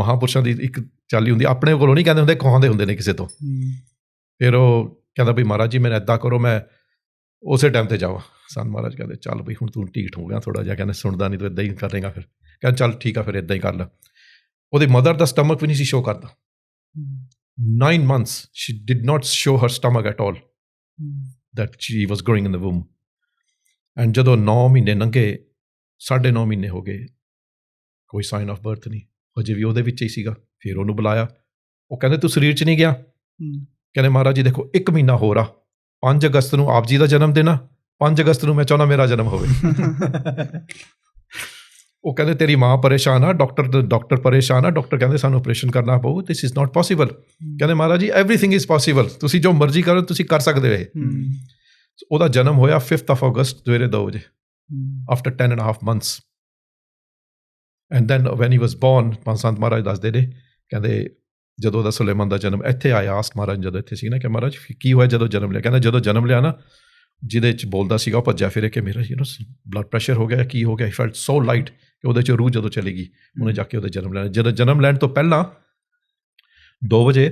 Speaker 3: ਮਹਾਂਪੁਰਸ਼ਾਂ ਦੀ ਇੱਕ ਚਾਲੀ ਹੁੰਦੀ, ਆਪਣੇ ਕੋਲੋਂ ਨਹੀਂ ਕਹਿੰਦੇ ਹੁੰਦੇ, ਖਵਾਉਂਦੇ ਹੁੰਦੇ ਨੇ ਕਿਸੇ ਤੋਂ। ਫਿਰ ਉਹ ਕਹਿੰਦਾ ਵੀ ਮਹਾਰਾਜ ਜੀ ਮੈਨੂੰ ਇੱਦਾਂ ਕਰੋ, ਮੈਂ ਉਸੇ ਟਾਈਮ 'ਤੇ ਜਾਵਾਂ। ਸੰਤ ਮਹਾਰਾਜ ਕਹਿੰਦੇ ਚੱਲ ਬਈ ਹੁਣ ਤੂੰ ਢੀਠ ਹੋ ਗਿਆ ਥੋੜ੍ਹਾ ਜਿਹਾ, ਕਹਿੰਦੇ ਸੁਣਦਾ ਨਹੀਂ ਤੂੰ ਇੱਦਾਂ ਹੀ ਕਰੇਗਾ। ਫਿਰ ਕਹਿੰਦਾ ਚੱਲ ਠੀਕ ਆ, ਫਿਰ ਇੱਦਾਂ ਹੀ ਕਰ ਲੈ। ਉਹਦੀ ਮਦਰ ਦਾ ਸਟਮਕ ਵੀ ਨਹੀਂ ਸੀ ਸ਼ੋਅ ਕਰਦਾ। 9 months she did not show her stomach at all that she was growing in the womb। and ਜਦੋਂ 9 ਮਹੀਨੇ ਲੰਘੇ, 9.5 ਮਹੀਨੇ ਹੋ ਗਏ, ਕੋਈ ਸਾਈਨ ਆਫ ਬਰਥ ਨਹੀਂ, ਅਜੇ ਵੀ ਉਹਦੇ ਵਿੱਚ ਹੀ ਸੀਗਾ। ਫਿਰ ਉਹਨੂੰ ਬੁਲਾਇਆ, ਉਹ ਕਹਿੰਦੇ ਤੂੰ ਸਰੀਰ 'ਚ ਨਹੀਂ ਗਿਆ। ਕਹਿੰਦੇ ਮਹਾਰਾਜ ਜੀ ਦੇਖੋ 1 ਮਹੀਨਾ ਹੋਰ ਆ, 5 ਅਗਸਤ ਨੂੰ ਆਪ ਜੀ ਦਾ ਜਨਮ ਦਿਨ ਆ, 5 ਅਗਸਤ ਨੂੰ ਮੈਂ ਚਾਹੁੰਦਾ ਮੇਰਾ ਜਨਮ ਹੋਵੇ। ਉਹ ਕਹਿੰਦੇ ਤੇਰੀ ਮਾਂ ਪਰੇਸ਼ਾਨ ਆ, ਡਾਕਟਰ ਪਰੇਸ਼ਾਨ ਆ, ਡਾਕਟਰ ਕਹਿੰਦੇ ਸਾਨੂੰ ਆਪਰੇਸ਼ਨ ਕਰਨਾ ਪਊ, ਦਿਸ ਇਜ਼ ਨਾਟ ਪੋਸੀਬਲ। ਕਹਿੰਦੇ ਮਹਾਰਾਜ ਜੀ ਐਵਰੀਥਿੰਗ ਇਜ਼ ਪੋਸੀਬਲ, ਤੁਸੀਂ ਜੋ ਮਰਜ਼ੀ ਕਰੋ, ਤੁਸੀਂ ਕਰ ਸਕਦੇ ਹੋ। ਉਹਦਾ ਜਨਮ ਹੋਇਆ 5th of August ਸਵੇਰੇ 2 ਵਜੇ, after 10.5 months। And then when he was born, Sant Maharaj ਦੱਸਦੇ ਨੇ, ਕਹਿੰਦੇ ਜਦੋਂ ਉਹਦਾ ਸੁਲੇਮਾਨ ਦਾ ਜਨਮ ਇੱਥੇ ਆਇਆ, ਆਸਕ ਮਹਾਰਾਜ ਜਦੋਂ ਇੱਥੇ ਸੀ ਨਾ, ਕਿ ਮਹਾਰਾਜ ਕੀ ਹੋਇਆ ਜਦੋਂ ਜਨਮ ਲਿਆ? ਕਹਿੰਦਾ ਜਦੋਂ ਜਨਮ ਲਿਆ ਨਾ, ਜਿਹਦੇ 'ਚ ਬੋਲਦਾ ਸੀਗਾ ਉਹ ਭੱਜਿਆ ਫਿਰੇ ਕਿ ਮੇਰਾ ਬਲੱਡ ਪ੍ਰੈਸ਼ਰ ਹੋ ਗਿਆ, ਕੀ ਹੋ ਗਿਆ। ਹੀ ਫੈਲਟ ਸੋ ਲਾਈਟ ਕਿ ਉਹਦੇ 'ਚ ਰੂਹ ਜਦੋਂ ਚਲੀ ਗਈ, ਉਹਨੇ ਜਾ ਕੇ ਉਹਦੇ ਜਨਮ ਲੈਣਾ। ਜਦੋਂ ਜਨਮ ਲੈਣ ਤੋਂ ਪਹਿਲਾਂ 2 ਵਜੇ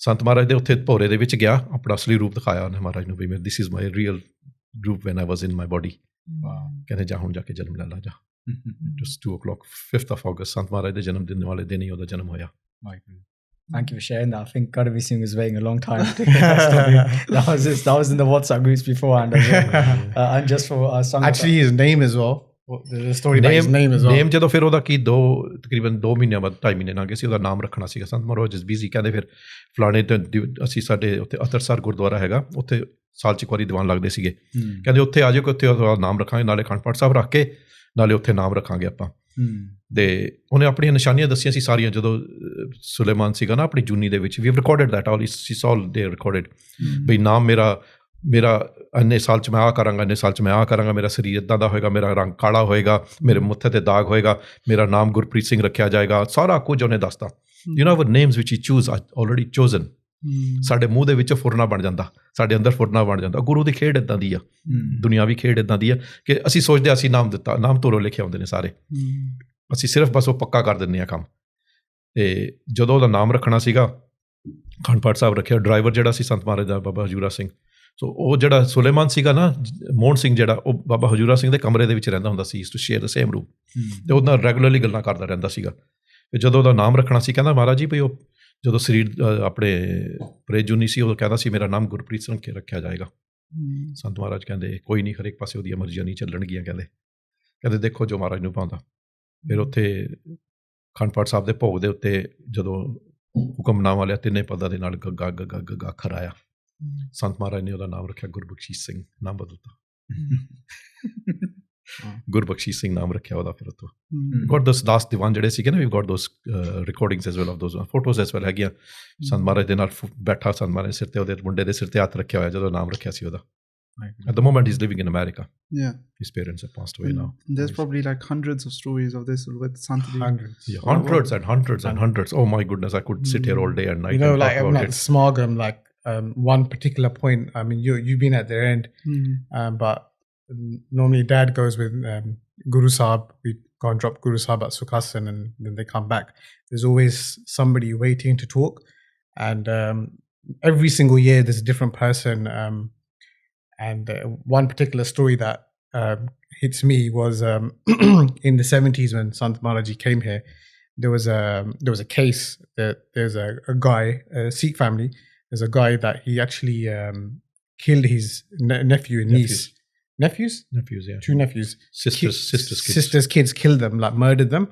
Speaker 3: ਸੰਤ ਮਹਾਰਾਜ ਦੇ ਉੱਥੇ ਭੋਰੇ ਦੇ ਵਿੱਚ ਗਿਆ, ਆਪਣਾ ਅਸਲੀ ਰੂਪ ਦਿਖਾਇਆ ਉਹਨੇ ਮਹਾਰਾਜ ਨੂੰ, ਵੀ ਮੈਂ ਦਿਸ ਇਜ਼ ਮਾਈ ਰੀਅਲ ਰੂਪ van I was in my body. ਕਹਿੰਦੇ ਜਾ ਹੁਣ ਜਾ ਕੇ ਜਨਮ ਲੈ ਲਾ ਜਾ। Just 2 o'clock 5th of August ਸੰਤ ਮਹਾਰਾਜ ਦੇ ਜਨਮ ਦਿਨ ਵਾਲੇ ਦਿਨ ਹੀ ਉਹਦਾ ਜਨਮ ਹੋਇਆ।
Speaker 1: Thank you for sharing that. I think Karam Singh was waiting a long time to get that story. That was in the WhatsApp groups beforehand as well. And just for Sangat.
Speaker 4: Actually, his name as well. The story about his name as well.
Speaker 3: Name ਜਦੋਂ ਫਿਰ ਉਹਦਾ ਕੀ ਤਕਰੀਬਨ 2 ਮਹੀਨਿਆਂ ਬਾਅਦ 2.5 ਮਹੀਨੇ ਲੰਘ ਗਏ ਸੀ, ਉਹਦਾ ਨਾਮ ਰੱਖਣਾ ਸੀਗਾ। ਸੰਤ ਮਹਾਰਾਜ ਇਜ਼ ਬਿਜ਼ੀ, ਕਹਿੰਦੇ ਫਿਰ ਫਲਾਣੇ ਅਸੀਂ ਸਾਡੇ ਉੱਥੇ ਅਤਰ ਗੁਰਦੁਆਰਾ ਹੈਗਾ, ਉੱਥੇ ਸਾਲ 'ਚ ਇੱਕ ਵਾਰੀ ਦੀਵਾਨ ਲੱਗਦੇ ਸੀਗੇ। ਕਹਿੰਦੇ ਉੱਥੇ ਆ ਜਾਓ ਕਿ ਉੱਥੇ ਉਹਦਾ ਨਾਮ ਰੱਖਾਂਗੇ, ਨਾਲੇ ਅਖੰਡ ਪਾਠ ਸਾਹਿਬ ਰੱਖ ਕੇ ਨਾਲੇ ਉੱਥੇ ਨਾਮ ਰੱਖਾਂਗੇ ਆਪਾਂ। ਤੇ ਉਹਨੇ ਆਪਣੀਆਂ ਨਿਸ਼ਾਨੀਆਂ ਦੱਸੀਆਂ ਸੀ ਸਾਰੀਆਂ। ਜਦੋਂ ਸੁਲੇਮਾਨ ਸੀਗਾ ਨਾ ਆਪਣੀ ਜੂਨੀ ਦੇ ਵਿੱਚ, we have recorded that all, it's all they recorded, ਬਈ ਨਾਮ ਮੇਰਾ ਇੰਨੇ ਸਾਲ 'ਚ ਮੈਂ ਆਹ ਕਰਾਂਗਾ, ਇੰਨੇ ਸਾਲ 'ਚ ਮੈਂ ਆਹ ਕਰਾਂਗਾ, ਮੇਰਾ ਸਰੀਰ ਇੱਦਾਂ ਦਾ ਹੋਏਗਾ, ਮੇਰਾ ਰੰਗ ਕਾਲਾ ਹੋਏਗਾ, ਮੇਰੇ ਮੱਥੇ 'ਤੇ ਦਾਗ ਹੋਏਗਾ, ਮੇਰਾ ਨਾਮ ਗੁਰਪ੍ਰੀਤ ਸਿੰਘ ਰੱਖਿਆ ਜਾਏਗਾ, ਸਾਰਾ ਕੁਝ ਉਹਨੇ ਦੱਸਤਾ। You know our names which he chose are already chosen. ਸਾਡੇ ਮੂੰਹ ਦੇ ਵਿੱਚ ਫੁਰਨਾ ਬਣ ਜਾਂਦਾ, ਸਾਡੇ ਅੰਦਰ ਫੁਰਨਾ ਬਣ ਜਾਂਦਾ। ਗੁਰੂ ਦੀ ਖੇਡ ਇੱਦਾਂ ਦੀ ਆ, ਦੁਨਿਆਵੀ ਖੇਡ ਇੱਦਾਂ ਦੀ ਆ ਕਿ ਅਸੀਂ ਸੋਚਦੇ ਅਸੀਂ ਨਾਮ ਦਿੱਤਾ, ਨਾਮ ਤੋਰੋ ਲਿਖੇ ਆਉਂਦੇ ਨੇ ਸਾਰੇ, ਅਸੀਂ ਸਿਰਫ ਬਸ ਉਹ ਪੱਕਾ ਕਰ ਦਿੰਦੇ ਹਾਂ ਕੰਮ। ਤੇ ਜਦੋਂ ਉਹਦਾ ਨਾਮ ਰੱਖਣਾ ਸੀਗਾ, ਅਖੰਡ ਪਾਠ ਸਾਹਿਬ ਰੱਖਿਆ। ਡਰਾਈਵਰ ਜਿਹੜਾ ਸੀ ਸੰਤ ਮਹਾਰਾਜ ਦਾ ਬਾਬਾ ਹਜੂਰਾ ਸਿੰਘ, ਸੋ ਉਹ ਜਿਹੜਾ ਸੁਲੇਮਾਨ ਸੀਗਾ ਨਾ, ਮੋਹਨ ਸਿੰਘ ਜਿਹੜਾ, ਉਹ ਬਾਬਾ ਹਜੂਰਾ ਸਿੰਘ ਦੇ ਕਮਰੇ ਦੇ ਵਿੱਚ ਰਹਿੰਦਾ ਹੁੰਦਾ ਸੀ, to share the same room. ਤੇ ਉਹਦੇ ਨਾਲ ਰੈਗੂਲਰਲੀ ਗੱਲਾਂ ਕਰਦਾ ਰਹਿੰਦਾ ਸੀਗਾ। ਤੇ ਜਦੋਂ ਉਹਦਾ ਨਾਮ ਰੱਖਣਾ ਸੀ, ਕਹਿੰਦਾ ਮਹਾਰਾਜ ਜੀ ਭਈ ਉਹ ਜਦੋਂ ਸਰੀਰ ਆਪਣੇ ਪ੍ਰੇਜੂਨੀ ਸੀ, ਉਹ ਕਹਿੰਦਾ ਸੀ ਮੇਰਾ ਨਾਮ ਗੁਰਪ੍ਰੀਤ ਸਿੰਘ ਰੱਖਿਆ ਜਾਏਗਾ। ਸੰਤ ਮਹਾਰਾਜ ਕਹਿੰਦੇ ਕੋਈ ਨਹੀਂ, ਹਰੇਕ ਪਾਸੇ ਉਹਦੀਆਂ ਮਰਜ਼ੀਆਂ ਨਹੀਂ ਚੱਲਣਗੀਆਂ। ਕਹਿੰਦੇ ਦੇਖੋ ਜੋ ਮਹਾਰਾਜ ਨੂੰ ਪਾਉਂਦਾ। ਫਿਰ ਉੱਥੇ ਅਖੰਡ ਪਾਠ ਸਾਹਿਬ ਦੇ ਭੋਗ ਦੇ ਉੱਤੇ ਜਦੋਂ ਹੁਕਮਨਾਮਾ ਲਿਆ, 3 ਪਦਾਂ ਦੇ ਨਾਲ ਗੱਗਾ ਗੱਗਾ ਗੱਗਾ ਅੱਖਰ ਆਇਆ, ਸੰਤ ਮਹਾਰਾਜ ਨੇ ਉਹਦਾ ਨਾਮ ਰੱਖਿਆ ਗੁਰਬਖਸ਼ੀਸ਼ ਸਿੰਘ, ਨਾਮ ਬਦਲਤਾ ਗੁਰਬਖਸ਼ੀਸ਼ ਸਿੰਘ ਨਾਮ ਰੱਖਿਆ ਉਹਦਾ। ਫਿਰ ਉੱਥੋਂ ਗੋਟ ਦੋਸ ਦਾਸ ਦੀਵਾਨ ਜਿਹੜੇ ਸੀਗੇ ਨਾ, we got those recordings as well of those photos as well ਹੈਗੀਆਂ। ਸੰਤ ਮਹਾਰਾਜ ਦੇ ਨਾਲ ਬੈਠਾ, ਸੰਤ ਮਹਾਰਾਜ ਸਿਰ 'ਤੇ ਉਹਦੇ ਮੁੰਡੇ ਦੇ ਸਿਰ 'ਤੇ ਹੱਥ ਰੱਖਿਆ ਹੋਇਆ ਜਦੋਂ ਨਾਮ ਰੱਖਿਆ ਸੀ ਉਹਦਾ। At the moment he's living in America. Yeah. His parents have passed away now.
Speaker 2: There's probably like hundreds of stories of this with Sant Ji.
Speaker 3: Hundreds. Yeah, hundreds and hundreds and hundreds. Oh my goodness, I could sit here all day and night.
Speaker 4: You know, like Smagam, like one particular point, I mean, you've been at their end, but normally Dad goes with Guru Sahib. We go and drop Guru Sahib at Sukhasan and then they come back. There's always somebody waiting to talk. And every single year there's a different person. And one particular story that hits me was in the 70s when Sant Maharaj came here. There was a case that there's a guy, a Sikh family. There's a guy that he actually killed his nephew and niece nephews,
Speaker 3: yeah.
Speaker 4: 2 nephews,
Speaker 3: Sisters'
Speaker 4: kids killed them, like murdered them.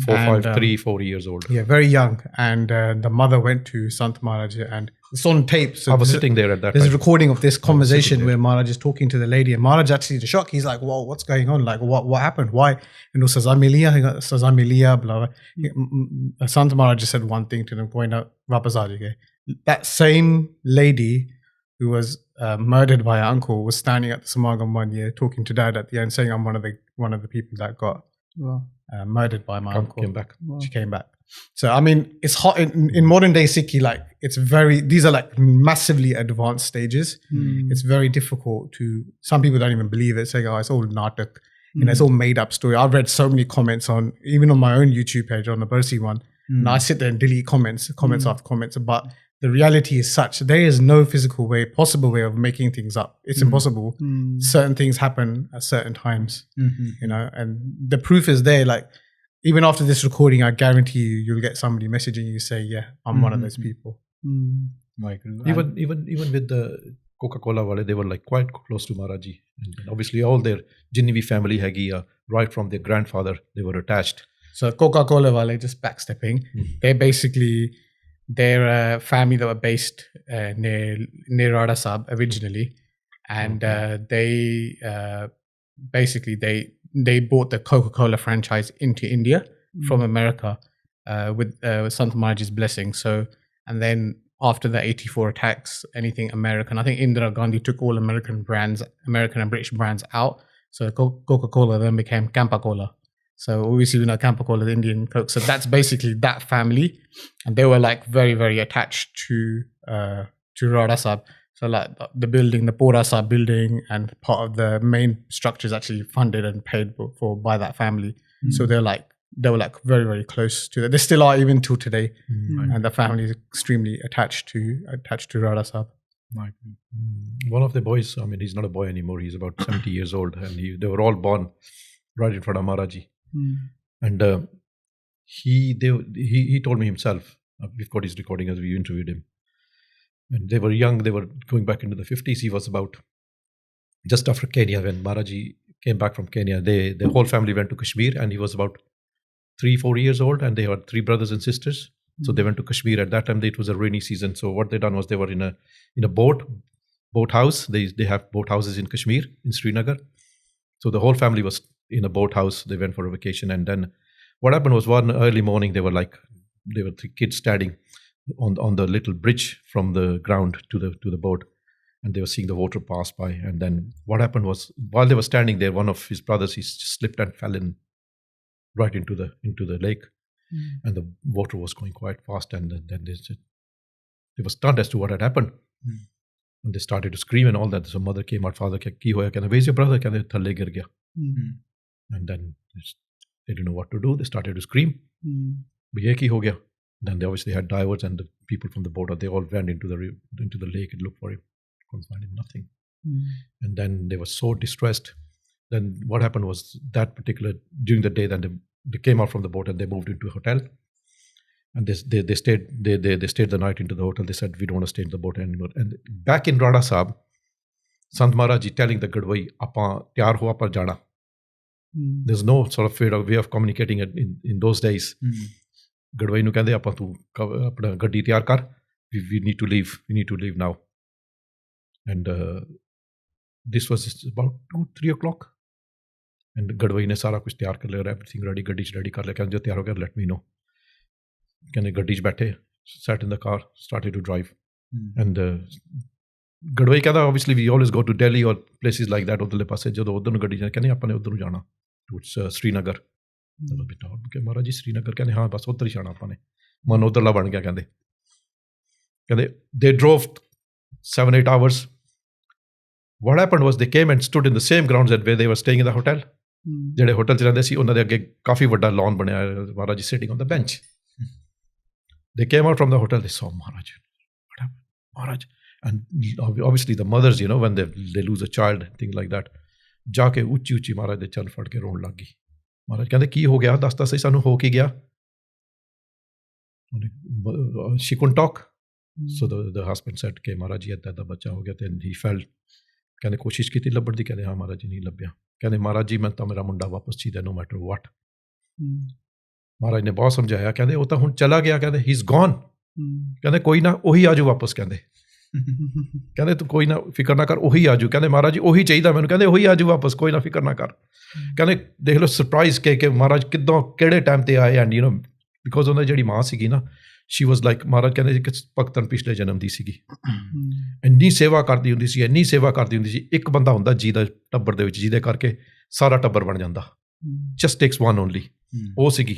Speaker 3: 4 years old.
Speaker 4: Yeah, very young. And the mother went to Sant Maharaj, and it's on tape. So
Speaker 3: I was sitting there at that
Speaker 4: there's
Speaker 3: time.
Speaker 4: a recording of this conversation where Maharaj is talking to the lady, and Maharaj actually is shocked. He's like, "Whoa, what's going on? Like, what happened? Why?" And saza miliya, blah blah. Sant Maharaj just said one thing to them, going out, "Wapas aa jayenge." That same lady who was murdered by her uncle was standing at the Smagam one year, talking to Dad at the end, saying, "I'm one of the people that got murdered by my uncle."
Speaker 3: Came back.
Speaker 4: She came back. So I mean, it's hot in modern day Sikhi. Like, it's these are like massively advanced stages. It's very difficult to. Some people don't even believe it, saying, "Oh, it's all natak." It's all made up story. I've read so many comments even on my own YouTube page on the Barsi one, and I sit there and delete comments after comments. But the reality is such, there is no possible way of making things up. It's impossible. Certain things happen at certain times, and the proof is there. Like, even after this recording, I guarantee you'll get somebody messaging you say, "Yeah, I'm one of those people."
Speaker 3: Even with the Coca-Cola wale, they were like quite close to Maharaji. And obviously all their Jinni bhi family hagi, right from their grandfather, they were attached.
Speaker 4: So Coca-Cola wale, just backstepping, they're basically, they're a family that were based near Rara Sahib originally. And they basically, they bought the Coca-Cola franchise into India from America with Sant Maharaj's blessing. So, and then after the 84 attacks, anything American, I think Indira Gandhi took all American and British brands out. So Coca-Cola then became Campa-Cola. So obviously we know Campa-Cola, the Indian Coke. So that's basically that family. And they were like very, very attached to Rara Sahib. So like the building, the Pora Sahib building, and part of the main structure is actually funded and paid for by that family. So they were like very, very close to that. They still are even till today. And the family is extremely attached to Rara Sahib.
Speaker 3: One of the boys, I mean, he's not a boy anymore. He's about 70 years old, and they were all born right in front of Maharaji. And he told me himself, we've got his recording as we interviewed him. And they were young, they were going back into the 50s. He was about just after Kenya, when Maharaji came back from Kenya. The whole family went to Kashmir, and he was about 3-4 years old, and they had 3 brothers and sisters. So they went to Kashmir. At that time, it was a rainy season. So what they done was they were in a boat house. They have boat houses in Kashmir, in Srinagar. So the whole family was in a boat house. They went for a vacation. And then what happened was, one early morning, they were 3 kids standing on the little bridge from the ground to the boat, and they were seeing the water pass by. And then what happened was, while they were standing there, one of his brothers, he just slipped and fell in right into the lake. And the water was going quite fast, and then they were stunned as to what had happened. And they started to scream and all that. So mother came out, father, ki hoya? Where's your brother? Thalle gir gaya. And then they didn't know what to do. They started to scream. Ye ki ho gaya? Then they obviously had divers, and the people from the boat, they all ran into the lake and looked for him. Couldn't find him, nothing. And then they were so distressed. Then what happened was, that particular, during the day, then they came out from the boat and they moved into a hotel. And they stayed the night into the hotel. They said, we don't want to stay in the boat anymore. And back in Rara Sahib, Sant Maharaj telling the Gadwai, "Apa tyar ho, apa jana." There's no sort of way of communicating it in those days. Gadwai nu kende, "Apa tu apna gaddi tyar kar. We need to leave. We need to leave now." And this was about 2-3 o'clock. And Gadwai ne sara kuch tyar kar liya, everything ready, gaddi ready kar liya. Kende tyar ho gaya, let me know. Kende gaddi baithe, sat in the car, started to drive. And Gadwai kehda, obviously we always go to Delhi or places like that, udle passe jado udhar nu gaddi jana, kehne apane udhar nu jana to Srinagar. Maharaji Srinagar, kehne haan bas udhar hi jana apane. Man udharla ban gaya kehde. They drove 7-8 hours. What happened was, they came and stood in the same grounds that where they were staying in the hotel. ਜਿਹੜੇ hotel ਚ ਰਹਿੰਦੇ ਸੀ, ਉਹਨਾਂ ਦੇ ਅੱਗੇ ਕਾਫੀ ਵੱਡਾ lawn ਬਣਿਆ ਹੈ. Maharaj is sitting on the bench. They came out from the hotel, they saw Maharaj. What happened? Maharaj. And obviously the mothers, when they lose a child, things like that, ਜਾ ਕੇ ਉੱਚੀ Maharaj ਦੇ ਚਰਨ ਫੜ ਕੇ ਰੋਣ ਲੱਗ ਗਈ. Maharaj ਕਹਿੰਦੇ, ਕੀ ਹੋ ਗਿਆ? ਦੱਸ ਤਾਂ ਸਹੀ ਸਾਨੂੰ, ਹੋ ਕੀ ਗਿਆ? She couldn't talk. So the husband said, "Okay, Maharaj, the bacha ho gaya." Then he fell ਕਹਿੰਦੇ ਕੋਸ਼ਿਸ਼ ਕੀਤੀ ਲੱਭਣ ਦੀ, ਕਹਿੰਦੇ ਹਾਂ ਮਹਾਰਾਜ ਜੀ ਨਹੀਂ ਲੱਭਿਆ। ਕਹਿੰਦੇ ਮਹਾਰਾਜ ਜੀ ਮੈਂ ਤਾਂ ਮੇਰਾ ਮੁੰਡਾ ਵਾਪਸ ਚਾਹੀਦਾ ਨੋ ਮੈਟਰ ਵਾਟ। ਮਹਾਰਾਜ ਨੇ ਬਹੁਤ ਸਮਝਾਇਆ, ਕਹਿੰਦੇ ਉਹ ਤਾਂ ਹੁਣ ਚਲਾ ਗਿਆ, ਕਹਿੰਦੇ ਹੀ ਇਜ਼ ਗੋਨ, ਕਹਿੰਦੇ ਕੋਈ ਨਾ ਉਹੀ ਆਜੂ ਵਾਪਸ, ਕਹਿੰਦੇ ਤੂੰ ਕੋਈ ਨਾ ਫਿਕਰ ਨਾ ਕਰ ਉਹੀ ਆਜੂ, ਕਹਿੰਦੇ ਮਹਾਰਾਜ ਜੀ ਉਹੀ ਚਾਹੀਦਾ ਮੈਨੂੰ, ਕਹਿੰਦੇ ਉਹੀ ਆਜੂ ਵਾਪਸ, ਕੋਈ ਨਾ ਫਿਕਰ ਨਾ ਕਰ। ਕਹਿੰਦੇ ਦੇਖ ਲਓ ਸਰਪ੍ਰਾਈਜ਼ ਕਿ ਮਹਾਰਾਜ ਕਿੱਦਾਂ ਕਿਹੜੇ ਟਾਈਮ ਤੇ ਆਏ। ਐਂਡ ਯੂ ਨੋ ਬਿਕੋਜ਼ ਉਹਨਾਂ ਦੀ ਜਿਹੜੀ ਮਾਂ ਸੀਗੀ ਨਾ, ਸ਼ੀ ਵਾਜ਼ ਲਾਈਕ ਮਹਾਰਾਜ ਕਹਿੰਦੇ ਇੱਕ ਭਗਤਨ ਪਿਛਲੇ ਜਨਮ ਦੀ ਸੀਗੀ, ਇੰਨੀ ਸੇਵਾ ਕਰਦੀ ਹੁੰਦੀ ਸੀ, ਇੰਨੀ ਸੇਵਾ ਕਰਦੀ ਹੁੰਦੀ ਸੀ। ਇੱਕ ਬੰਦਾ ਹੁੰਦਾ ਜੀ ਦਾ ਟੱਬਰ ਦੇ ਵਿੱਚ ਜਿਹਦੇ ਕਰਕੇ ਸਾਰਾ ਟੱਬਰ ਬਣ ਜਾਂਦਾ, ਜਸਟ ਟੇਕਸ ਵਨ ਓਨਲੀ, ਉਹ ਸੀਗੀ।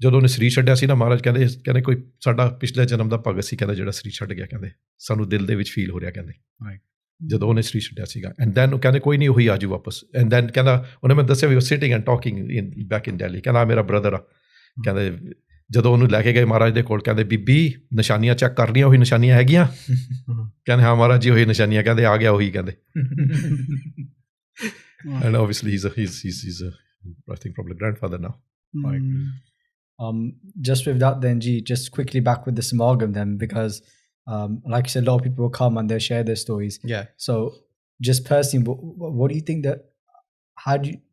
Speaker 3: ਜਦੋਂ ਉਹਨੇ ਸਰੀਰ ਛੱਡਿਆ ਸੀ ਨਾ, ਮਹਾਰਾਜ ਕਹਿੰਦੇ ਕੋਈ ਸਾਡਾ ਪਿਛਲੇ ਜਨਮ ਦਾ ਭਗਤ ਸੀ, ਕਹਿੰਦਾ ਜਿਹੜਾ ਸਰੀਰ ਛੱਡ ਗਿਆ, ਕਹਿੰਦੇ ਸਾਨੂੰ ਦਿਲ ਦੇ ਵਿੱਚ ਫੀਲ ਹੋ ਰਿਹਾ, ਕਹਿੰਦੇ ਜਦੋਂ ਉਹਨੇ ਸਰੀਰ ਛੱਡਿਆ ਸੀਗਾ। ਐਂਡ ਦੈਨ ਉਹ ਕਹਿੰਦੇ ਕੋਈ ਨਹੀਂ ਉਹੀ ਆਜੂ ਵਾਪਸ। ਐਂਡ ਦੈਨ ਕਹਿੰਦਾ ਉਹਨੇ ਮੈਨੂੰ ਦੱਸਿਆ ਵੀ ਉਹ ਸਿਟਿੰਗ ਐਂਡ ਟਾਕਿੰਗ ਬੈਕ ਇਨ ਦਿੱਲੀ, ਕਹਿੰਦਾ ਮੇਰਾ ਬ੍ਰਦਰ ਆ। ਕਹਿੰਦੇ ਜਦੋਂ ਉਹਨੂੰ ਲੈ ਕੇ ਗਏ ਮਹਾਰਾਜ ਦੇ ਕੋਲ, ਕਹਿੰਦੇ ਬੀਬੀ ਨਿਸ਼ਾਨੀਆਂ ਚੈੱਕ ਕਰ ਰਹੀਆਂ, ਉਹੀ ਨਿਸ਼ਾਨੀਆਂ ਹੈਗੀਆਂ? ਕਹਿੰਦੇ ਹਾਂ ਮਹਾਰਾਜ ਜੀ ਉਹੀ ਨਿਸ਼ਾਨੀਆਂ, ਕਹਿੰਦੇ ਆ ਗਿਆ ਉਹੀ, ਕਹਿੰਦੇ। And obviously he's I think probably grandfather now.
Speaker 1: Just with that then, Ji, just quickly back with the Smagam then, because like you said, a lot of people will come and they'll share their stories.
Speaker 4: Yeah.
Speaker 1: So just personally, what do you think that,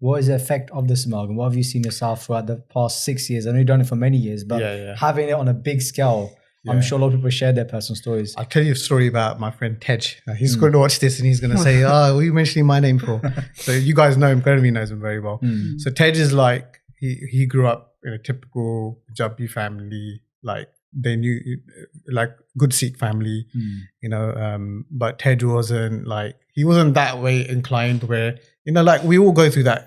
Speaker 1: what is the effect of the Smagam? What have you seen yourself throughout the past 6 years? I know you've done it for many years, but having it on a big scale, I'm sure a lot of people share their personal stories.
Speaker 4: I'll tell you a story about my friend Tej. He's going to watch this and he's going to say, oh, what are you mentioning my name for? So you guys know him, Karam knows him very well. So Tej is like, he grew up in a typical Punjabi family, like they knew, like good Sikh family, you know, but Tej wasn't like, he wasn't that way inclined where, you know, like we all go through that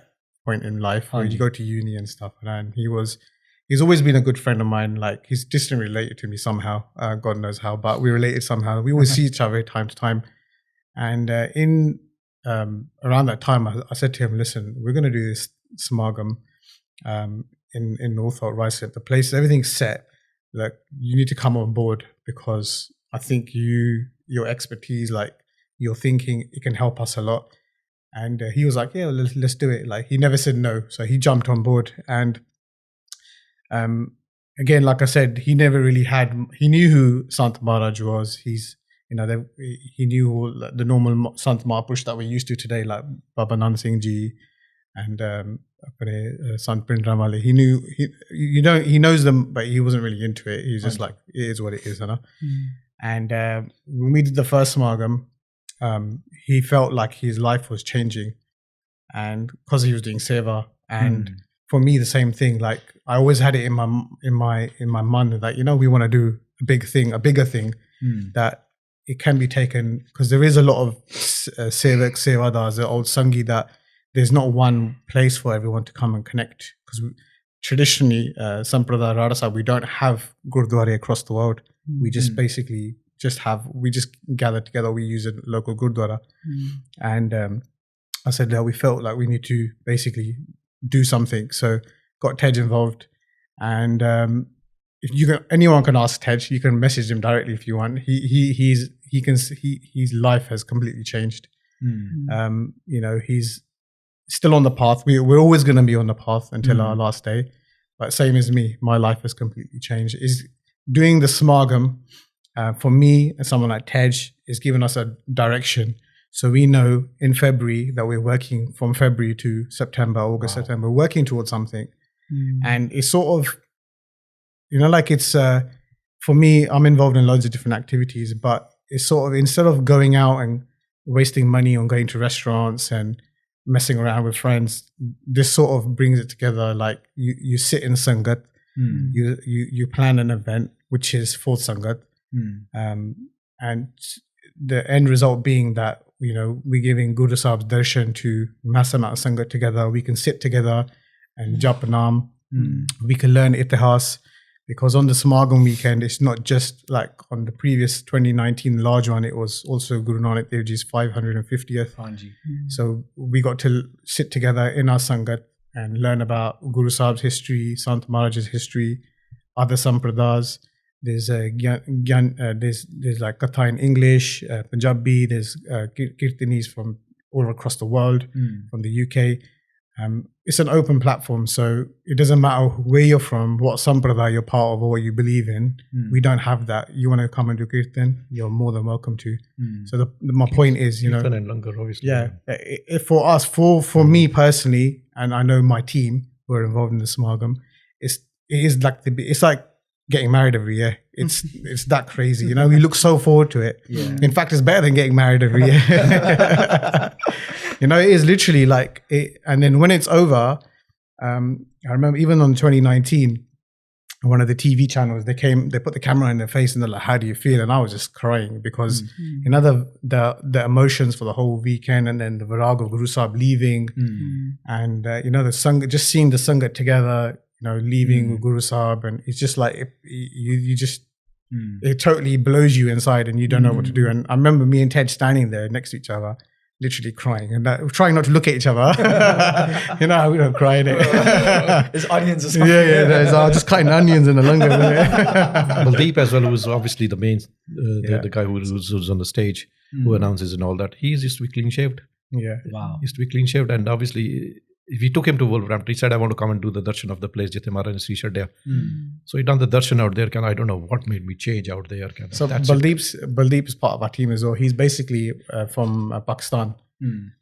Speaker 4: point in life where you go to uni and stuff, and he's always been a good friend of mine. Like he's distantly related to me somehow, God knows how, but we related somehow. We always see each other time to time. And around that time, I said to him, listen, we're going to do this Smagam in Northolt, Rice, the place, everything's set. Like you need to come on board because I think your expertise, like your thinking, it can help us a lot. And he was like, yeah, let's do it. Like he never said no, so he jumped on board. And again, like I said, he never really he knew who Sant Maharaj was. He's, you know, he knew all the normal Sant Mahapurush that we're used to today, like Baba Isher Singh Ji and Sant Pindramali. He knew, he knows them, but he wasn't really into it. He's just like, it is what it is, you know. And when we did the first Smagam, he felt like his life was changing, and because he was doing seva, and for me the same thing. Like I always had it in my mind that, you know, we want to do a bigger thing, that it can be taken, because there is a lot of sevaks, sevadas, the old sangi, that there's not one place for everyone to come and connect. Because traditionally, Sampradaya Rara Sahib, we don't have gurdwara across the world. We just basically we just gather together. We use a local gurdwara. And I said that we felt like we need to basically do something. So got Tej involved. And if anyone can ask Tej, you can message him directly if you want. His life has completely changed. You know, he's still on the path. We're always going to be on the path until our last day. But same as me, my life has completely changed. Is doing the Smagam, for me, and someone like Tej, is giving us a direction. So we know in February that we're working from February to September, August, September, working towards something. And it's sort of, you know, like it's, for me, I'm involved in loads of different activities, but it's sort of, instead of going out and wasting money on going to restaurants and messing around with friends, this sort of brings it together. Like you sit in Sangat, you plan an event, which is for Sangat. And the end result being that, you know, we're giving Guru Sahib's darshan to mass amount of Sangat together. We can sit together and jap naam. We can learn itihas, because on the Smagam weekend, it's not just like on the previous 2019 large one, it was also Guru Nanak Dev Ji's 550th. So we got to sit together in our Sangat and learn about Guru Sahib's history, Sant Maharaj's history, other Sampradayas. There's there's like Katha in English, Punjabi, there's Kirtanis from all across the world, from the UK. it's an open platform, so it doesn't matter where you're from, what sampradaya you're part of, or what you believe in. We don't have that. You want to come and do kirtan, you're more than welcome to. So my point is, you know,
Speaker 3: Kirtan and langar, obviously.
Speaker 4: for us, for me personally, and I know my team who are involved in the Smagam, it's like getting married every year. It's that crazy, you know. We look so forward to it. In fact, it's better than getting married every year. You know, it is literally like it. And then when it's over, I remember even on 2019, one of the TV channels, they put the camera in their face and they're like, "How do you feel?" And I was just crying because you know the emotions for the whole weekend, and then the virag of Guru Sahib leaving, and you know, the Sangat, just seeing the Sangat together, you know, leaving with Guru Sahib, and it's just like you just it totally blows you inside, and you don't know what to do. And I remember me and Ted standing there next to each other, literally crying, and trying not to look at each other. You know how we don't cry in it.
Speaker 1: There's onions or something.
Speaker 4: There's just cutting onions in the langar.
Speaker 3: Baldeep as well, who's obviously the main, the guy who's on the stage, who announces and all that. He used to be clean shaved.
Speaker 1: Wow.
Speaker 3: He used to be clean shaved, and obviously, if we took him to Wolverhampton, he said, "I want to come and do the darshan of the place Jithe Maharaja Sri Shadya." So he done the darshan out there. I don't know what made me change out there.
Speaker 4: So Baldeep's part of our team as well. He's basically from Pakistan,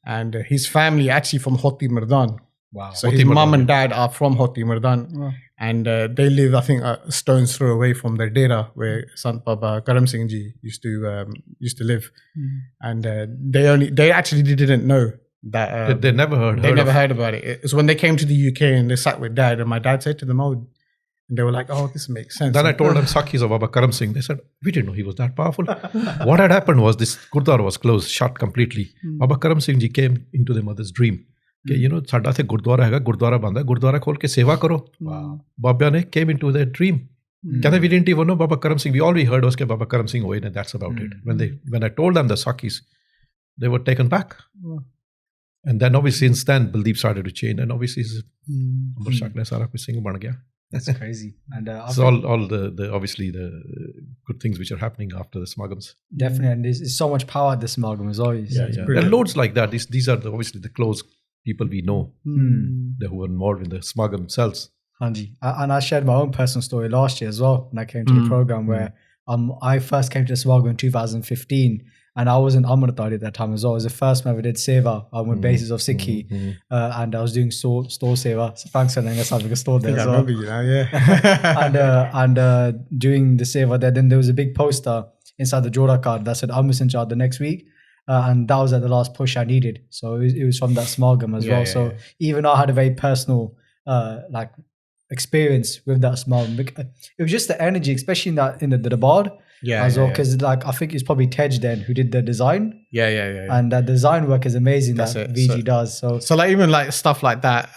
Speaker 4: and his family actually from Hoti Mardan.
Speaker 1: Wow.
Speaker 4: So his mum and dad are from Hoti Mardan, and they live, I think, a stone's throw away from their dera where Sant Baba Karam Singh Ji used to live, and they actually didn't know that
Speaker 3: they never heard
Speaker 4: about it. It's when they came to the UK and they sat with dad, and my dad said to them, "Oh," and they were like, "Oh, this makes sense."
Speaker 3: Then I told them Sakhis of Baba Karam Singh. They said, "We didn't know he was that powerful." What had happened was this Gurdwara was closed, shut completely. Baba Karam Singh Ji came into their mother's dream. You know, sada the Gurdwara hai, Gurdwara banda, Gurdwara khol ke seva karo.
Speaker 1: Wow.
Speaker 3: Baba ne came into their dream. We didn't even know Baba Karam Singh. We all we heard was that Baba Karam Singh hoye, and that's about it. When I told them the Sakhis, they were taken back. And then obviously since then Baldeep started to change, and obviously
Speaker 1: that's crazy. And
Speaker 3: so all the obviously the good things which are happening after the smagams.
Speaker 1: Definitely, and there's so much power at the smagam as always.
Speaker 3: There are loads like that. These are obviously the close people we know who are involved in the smagam themselves.
Speaker 1: Hanji. And I shared my own personal story last year as well when I came to the program, where I first came to the smagam in 2015. And I was in Amritari at that time as well. It was the first time I ever did seva on the basis of Sikhi. And I was doing store seva. So thanks for letting us have a store there as well.
Speaker 4: I remember you now,
Speaker 1: and doing the seva there, then there was a big poster inside the Jora card that said Amrit the next week. And that was at the last push I needed. So it was from that smagam as well. So even I had a very personal experience with that smagam. It was just the energy, especially in the Darbar. As well, because I think it's probably Tej then who did the design. And that design work is amazing. That's that VG does. So
Speaker 4: like even like stuff like that.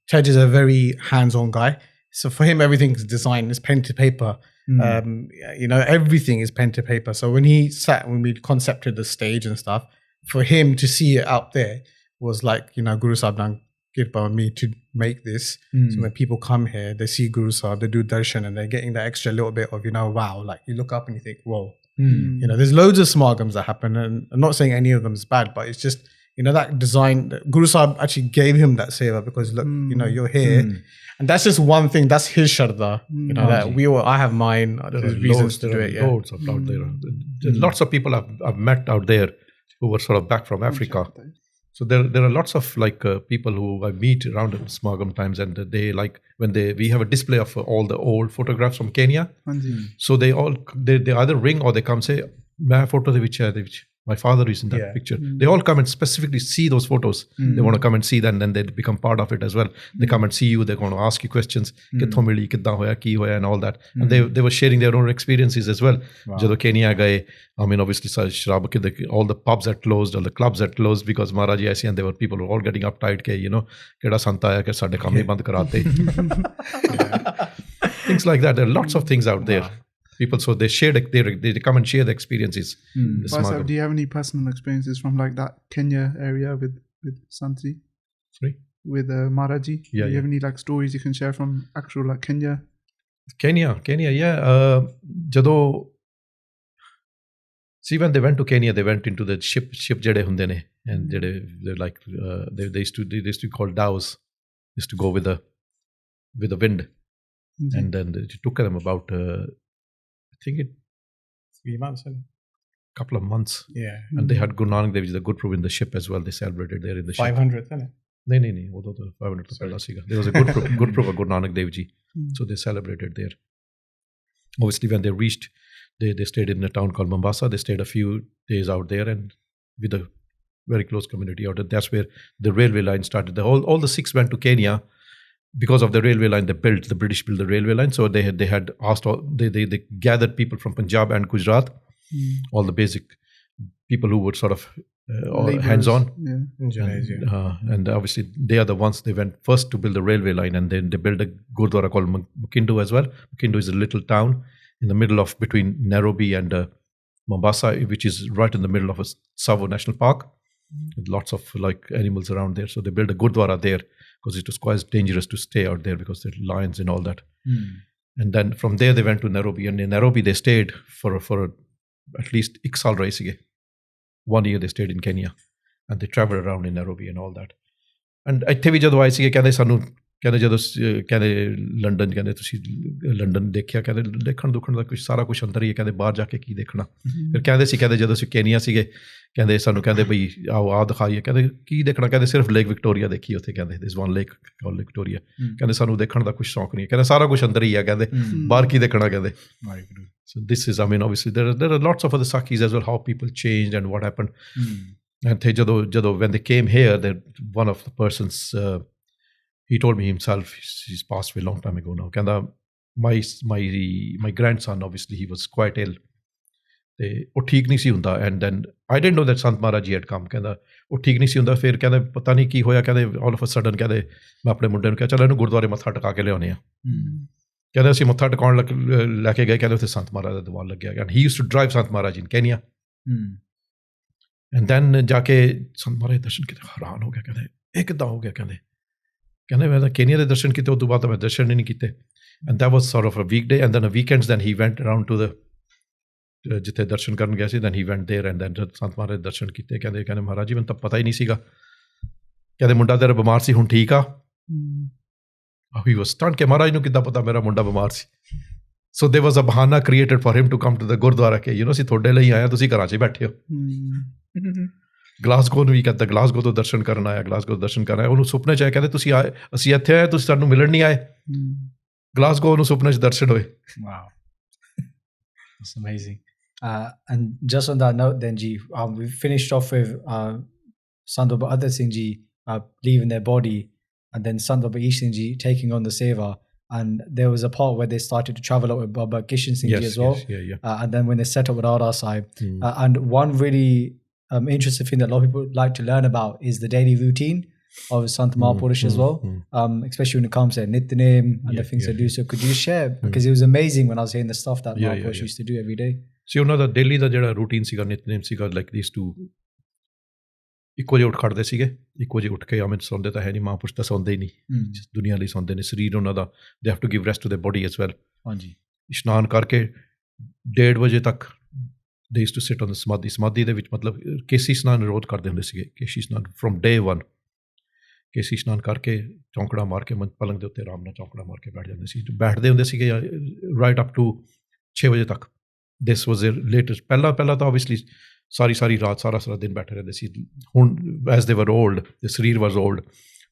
Speaker 4: Tej is a very hands-on guy. So for him, everything's design. It's pen to paper. You know, everything is pen to paper. So when we concepted the stage and stuff, for him to see it out there was like, you know, Guru Sahib done Kirpa on me to make this. So when people come here, they see Guru Sahib, they do darshan, and they're getting that extra little bit of, you know, wow, like you look up and you think, whoa. You know, there's loads of smagams that happen, and I'm not saying any of them is bad, but it's just, you know, that design, Guru Sahib actually gave him that seva because look, you know, you're here. And that's just one thing, that's his shardha. You know, that I have mine, there's reasons to do it.
Speaker 3: Loads of out there. Lots of people I've met out there who were sort of back from Africa. So there are lots of like people who I meet around in smagam times, and they like when we have a display of all the old photographs from Kenya. So they either ring or they come say, "My photo which my father is in that picture." They all come and specifically see those photos. They want to come and see that, and then they become part of it as well. They come and see you. They're going to ask you questions, "Kitthon mili, kidda hoya, ki hoya," and all that. And they were sharing their own experiences as well. Jado Kenya gaye, I mean, obviously, all the pubs had closed, all the clubs had closed because Maharaja aise, and there were people who were all getting uptight, you know, keda sant aaya ke sade kam hi band karate. Things like that. There are lots of things out there. People, so they come and share the experiences.
Speaker 2: Do you have any personal experiences from like that Kenya area with Sant Ji?
Speaker 3: Sorry?
Speaker 2: With Maharaji? Do you have any like stories you can share from actual like Kenya?
Speaker 3: Kenya, Jado. See, when they went to Kenya, they went into the ship jade hunde ne, and they used to be called Daas. used to go with the wind. And then it took them about, I think
Speaker 4: 3 months, isn't it?
Speaker 3: couple of months.
Speaker 4: Yeah.
Speaker 3: And they had Guru Nanak Dev Ji, the Gurpurab in the ship as well. They celebrated there in the ship.
Speaker 4: 500th, isn't it?
Speaker 3: No. वो तो 500 तो पहला सीगा. There was a Gurpurab of Guru Nanak Dev Ji. So they celebrated there. Obviously, when they reached, they stayed in a town called Mombasa. They stayed a few days out there and with a very close community out there. That's where the railway line started. All the Sikhs went to Kenya because of the railway line. The British built the railway line. So they had asked they gathered people from Punjab and Gujarat, all the basic people who were sort of hands-on. And obviously they are the ones, they went first to build the railway line, and then they built a Gurdwara called Makindu as well. Makindu is a little town in the middle of between Nairobi and Mombasa, which is right in the middle of a Tsavo National Park with lots of like animals around there. So they built a Gurdwara there because it was quite dangerous to stay out there because there are lions and all that. And then from there they went to Nairobi, and in Nairobi they stayed for at least 1 saal rahe sige. 1 year they stayed in Kenya, and they traveled around in Nairobi and all that. And ਇੱਥੇ ਵੀ ਜਦੋਂ ਆਏ ਸੀਗੇ ਕਹਿੰਦੇ ਸਾਨੂੰ ਕਹਿੰਦੇ ਜਦੋਂ ਕਹਿੰਦੇ London ਕਹਿੰਦੇ ਤੁਸੀਂ ਲੰਡਨ ਦੇਖਿਆ ਕਹਿੰਦੇ ਦੇਖਣ ਦੁਖਣ ਦਾ ਕੁਝ ਸਾਰਾ ਕੁਝ ਅੰਦਰ ਹੀ ਹੈ ਕਹਿੰਦੇ ਬਾਹਰ ਜਾ ਕੇ ਕੀ ਦੇਖਣਾ ਫਿਰ ਕਹਿੰਦੇ ਸੀ ਕਹਿੰਦੇ ਜਦੋਂ ਅਸੀਂ ਕੇਨੀਆ ਸੀਗੇ ਕਹਿੰਦੇ ਸਾਨੂੰ ਕਹਿੰਦੇ ਬਈ ਆਓ ਆ ਦਿਖਾਈਏ ਕਹਿੰਦੇ ਕੀ ਦੇਖਣਾ ਕਹਿੰਦੇ ਸਿਰਫ ਲੇਕ ਵਿਕਟੋਰੀਆ ਦੇਖੀ ਉੱਥੇ ਕਹਿੰਦੇ this one lake call Victoria ਕਹਿੰਦੇ ਸਾਨੂੰ ਦੇਖਣ ਦਾ ਕੁਝ ਸ਼ੌਕ ਨਹੀਂ ਕਹਿੰਦੇ ਸਾਰਾ ਕੁਝ ਅੰਦਰ ਹੀ ਹੈ ਕਹਿੰਦੇ ਬਾਹਰ ਕੀ ਦੇਖਣਾ ਕਹਿੰਦੇ so this is I mean obviously there are lots of other Sakhis as well, how people changed and what happened and they ਜਦੋਂ when they came here that one of the persons he told me himself, he's passed away a long time ago now. Kanda, my grandson, obviously, he was quite ill. ਉਹ ਠੀਕ ਨਹੀਂ ਸੀ ਹੁੰਦਾ, and then I didn't know that Sant Maharaj had come. ਕਹਿੰਦਾ ਉਹ ਠੀਕ ਨਹੀਂ ਸੀ ਹੁੰਦਾ, ਫਿਰ ਕਹਿੰਦੇ ਪਤਾ ਨਹੀਂ ਕੀ ਹੋਇਆ, ਕਹਿੰਦੇ all of a sudden ਕਹਿੰਦੇ ਮੈਂ ਆਪਣੇ ਮੁੰਡੇ ਨੂੰ ਕਿਹਾ ਚੱਲ ਇਹਨੂੰ ਗੁਰਦੁਆਰੇ ਮੱਥਾ ਟਿਕਾ ਕੇ ਲਿਆਉਂਦੇ ਆ। ਕਹਿੰਦੇ ਅਸੀਂ ਮੱਥਾ ਟਿਕਾਉਣ ਲੈ ਕੇ ਗਏ, ਕਹਿੰਦੇ ਉੱਥੇ ਸੰਤ ਮਹਾਰਾਜ ਦਾ ਦੀਵਾਨ ਲੱਗਿਆ, and he used to drive Sant Maharaj in Kenya. And then ਜਾ ਕੇ ਸੰਤ ਮਹਾਰਾਜ ਦੇ ਦਰਸ਼ਨ ਕੀਤੇ, ਹੈਰਾਨ ਹੋ ਗਿਆ, ਕਹਿੰਦੇ ਇਹ ਕਿੱਦਾਂ ਹੋ ਗਿਆ, ਕਹਿੰਦੇ ਮੈਂ ਤਾਂ ਕੇਨੀਆ ਦੇ ਦਰਸ਼ਨ ਕੀਤੇ, ਉਸ ਤੋਂ ਬਾਅਦ ਤਾਂ ਮੈਂ ਦਰਸ਼ਨ ਹੀ ਨਹੀਂ ਕੀਤੇ। And that was sort of a week day, and then a weekends then he went around to the ਜਿੱਥੇ ਦਰਸ਼ਨ ਕਰਨ ਗਿਆ ਸੀ, then he went there, and then Sant Maharaj ਦੇ ਦਰਸ਼ਨ ਕੀਤੇ। ਕਹਿੰਦੇ ਮਹਾਰਾਜ ਜੀ ਮੈਨੂੰ ਤਾਂ ਪਤਾ ਹੀ ਨਹੀਂ ਸੀਗਾ, ਕਹਿੰਦੇ ਮੁੰਡਾ ਤੇਰਾ ਬਿਮਾਰ ਸੀ, ਹੁਣ ਠੀਕ ਆ। ਹੀ ਵਾਸ ਸਟੰਡ ਕਿ ਮਹਾਰਾਜ ਨੂੰ ਕਿੱਦਾਂ ਪਤਾ ਮੇਰਾ ਮੁੰਡਾ ਬਿਮਾਰ ਸੀ। ਸੋ ਦੇਰ ਵਾਸ ਅ ਬਹਾਨਾ created for him to come to the gurdwara ਕਿ ਯੂ ਨੋ ਅਸੀਂ ਤੁਹਾਡੇ ਲਈ ਆਏ ਹਾਂ, ਤੁਸੀਂ ਘਰਾਂ 'ਚ ਬੈਠੇ ਹੋ। ਗਲਾਸਗੋ ਨੂੰ ਵੀ ਕਹਿੰਦਾ, ਗਲਾਸਗੋ ਤੋਂ ਦਰਸ਼ਨ ਕਰਨ ਆਇਆ, ਗਲਾਸਗੋ ਤੋਂ ਦਰਸ਼ਨ ਕਰਨ ਆਇਆ, ਉਹਨੂੰ ਸੁਪਨੇ 'ਚ ਆਏ, ਕਹਿੰਦੇ ਤੁਸੀਂ ਆਏ, ਅਸੀਂ ਇੱਥੇ ਆਏ, ਤੁਸੀਂ ਸਾਨੂੰ ਮਿਲਣ ਨਹੀਂ ਆਏ। ਗਲਾਸਗੋ ਉਹਨੂੰ ਸੁਪਨੇ 'ਚ ਦਰਸ਼ਨ ਹੋਏ।
Speaker 1: Wow, that's amazing. And just on that note then Ji, we finished off with Sant Baba Isher Singh Ji leaving their body, and then Sant Baba Isher Singh Ji taking on the seva, and there was a part where they started to travel up with Baba Isher Singh Ji as well. And then when they set up with Rara Sahib, and one really interesting thing that a lot of people like to learn about is the daily routine of Sant Maharaj as well, especially when it comes to Nityanem and the things they do. So could you share, because it was amazing when I was hearing the stuff that Maharaj used to do every day.
Speaker 3: See, ਉਹਨਾਂ ਦਾ daily ਦਾ ਜਿਹੜਾ routine ਸੀਗਾ, ਨਿਤਨੇਮ ਸੀਗਾ, like ਦੀਸ to ਇੱਕੋ ਜਿਹੇ ਉੱਠ ਖੜਦੇ ਸੀਗੇ, ਇੱਕੋ ਜਿਹੇ ਉੱਠ ਕੇ ਅਮਿਤ ਸੌਂਦੇ ਤਾਂ ਹੈ ਨਹੀਂ, ਮਹਾਂਪੁਰਸ਼ ਤਾਂ ਸੌਂਦੇ ਹੀ ਨਹੀਂ, ਦੁਨੀਆ ਲਈ ਸੌਂਦੇ ਨੇ। ਸਰੀਰ ਉਹਨਾਂ ਦਾ they have to give rest to their body as well. ਹਾਂਜੀ, ਇਸ਼ਨਾਨ ਕਰਕੇ 1:30 ਵਜੇ ਤੱਕ they used to sit on the ਸਮਾਧੀ ਦੇ ਵਿੱਚ, ਮਤਲਬ ਕੇਸੀ ਇਸ਼ਨਾਨ ਰੋਜ਼ ਕਰਦੇ ਹੁੰਦੇ ਸੀਗੇ। ਕੇਸੀ ਇਸ਼ਨਾਨ ਫਰੋਮ ਡੇ 1, ਕੇਸੀ ਇਸ਼ਨਾਨ ਕਰਕੇ ਚੌਂਕੜਾ ਮਾਰ ਕੇ ਪਲੰਗ ਦੇ ਉੱਤੇ ਆਰਾਮ ਨਾਲ ਚੌਂਕੜਾ ਮਾਰ ਕੇ ਬੈਠ ਜਾਂਦੇ ਸੀ, ਬੈਠਦੇ ਹੁੰਦੇ ਸੀਗੇ ਰਾਈਟ ਅਪ ਟੂ 6 ਵਜੇ ਤੱਕ। ਦਿਸ ਵਾਜ਼ ਦੇਅਰ ਲੇਟੈਸਟ। ਪਹਿਲਾਂ ਤਾਂ ਓਬਵੀਅਸਲੀ ਸਾਰੀ ਰਾਤ ਸਾਰਾ ਦਿਨ ਬੈਠੇ ਰਹਿੰਦੇ ਸੀ। ਹੁਣ ਐਜ਼ ਦੇ ਵਰ ਓਲਡ, ਦੇ ਸਰੀਰ ਵਾਜ਼ ਓਲਡ,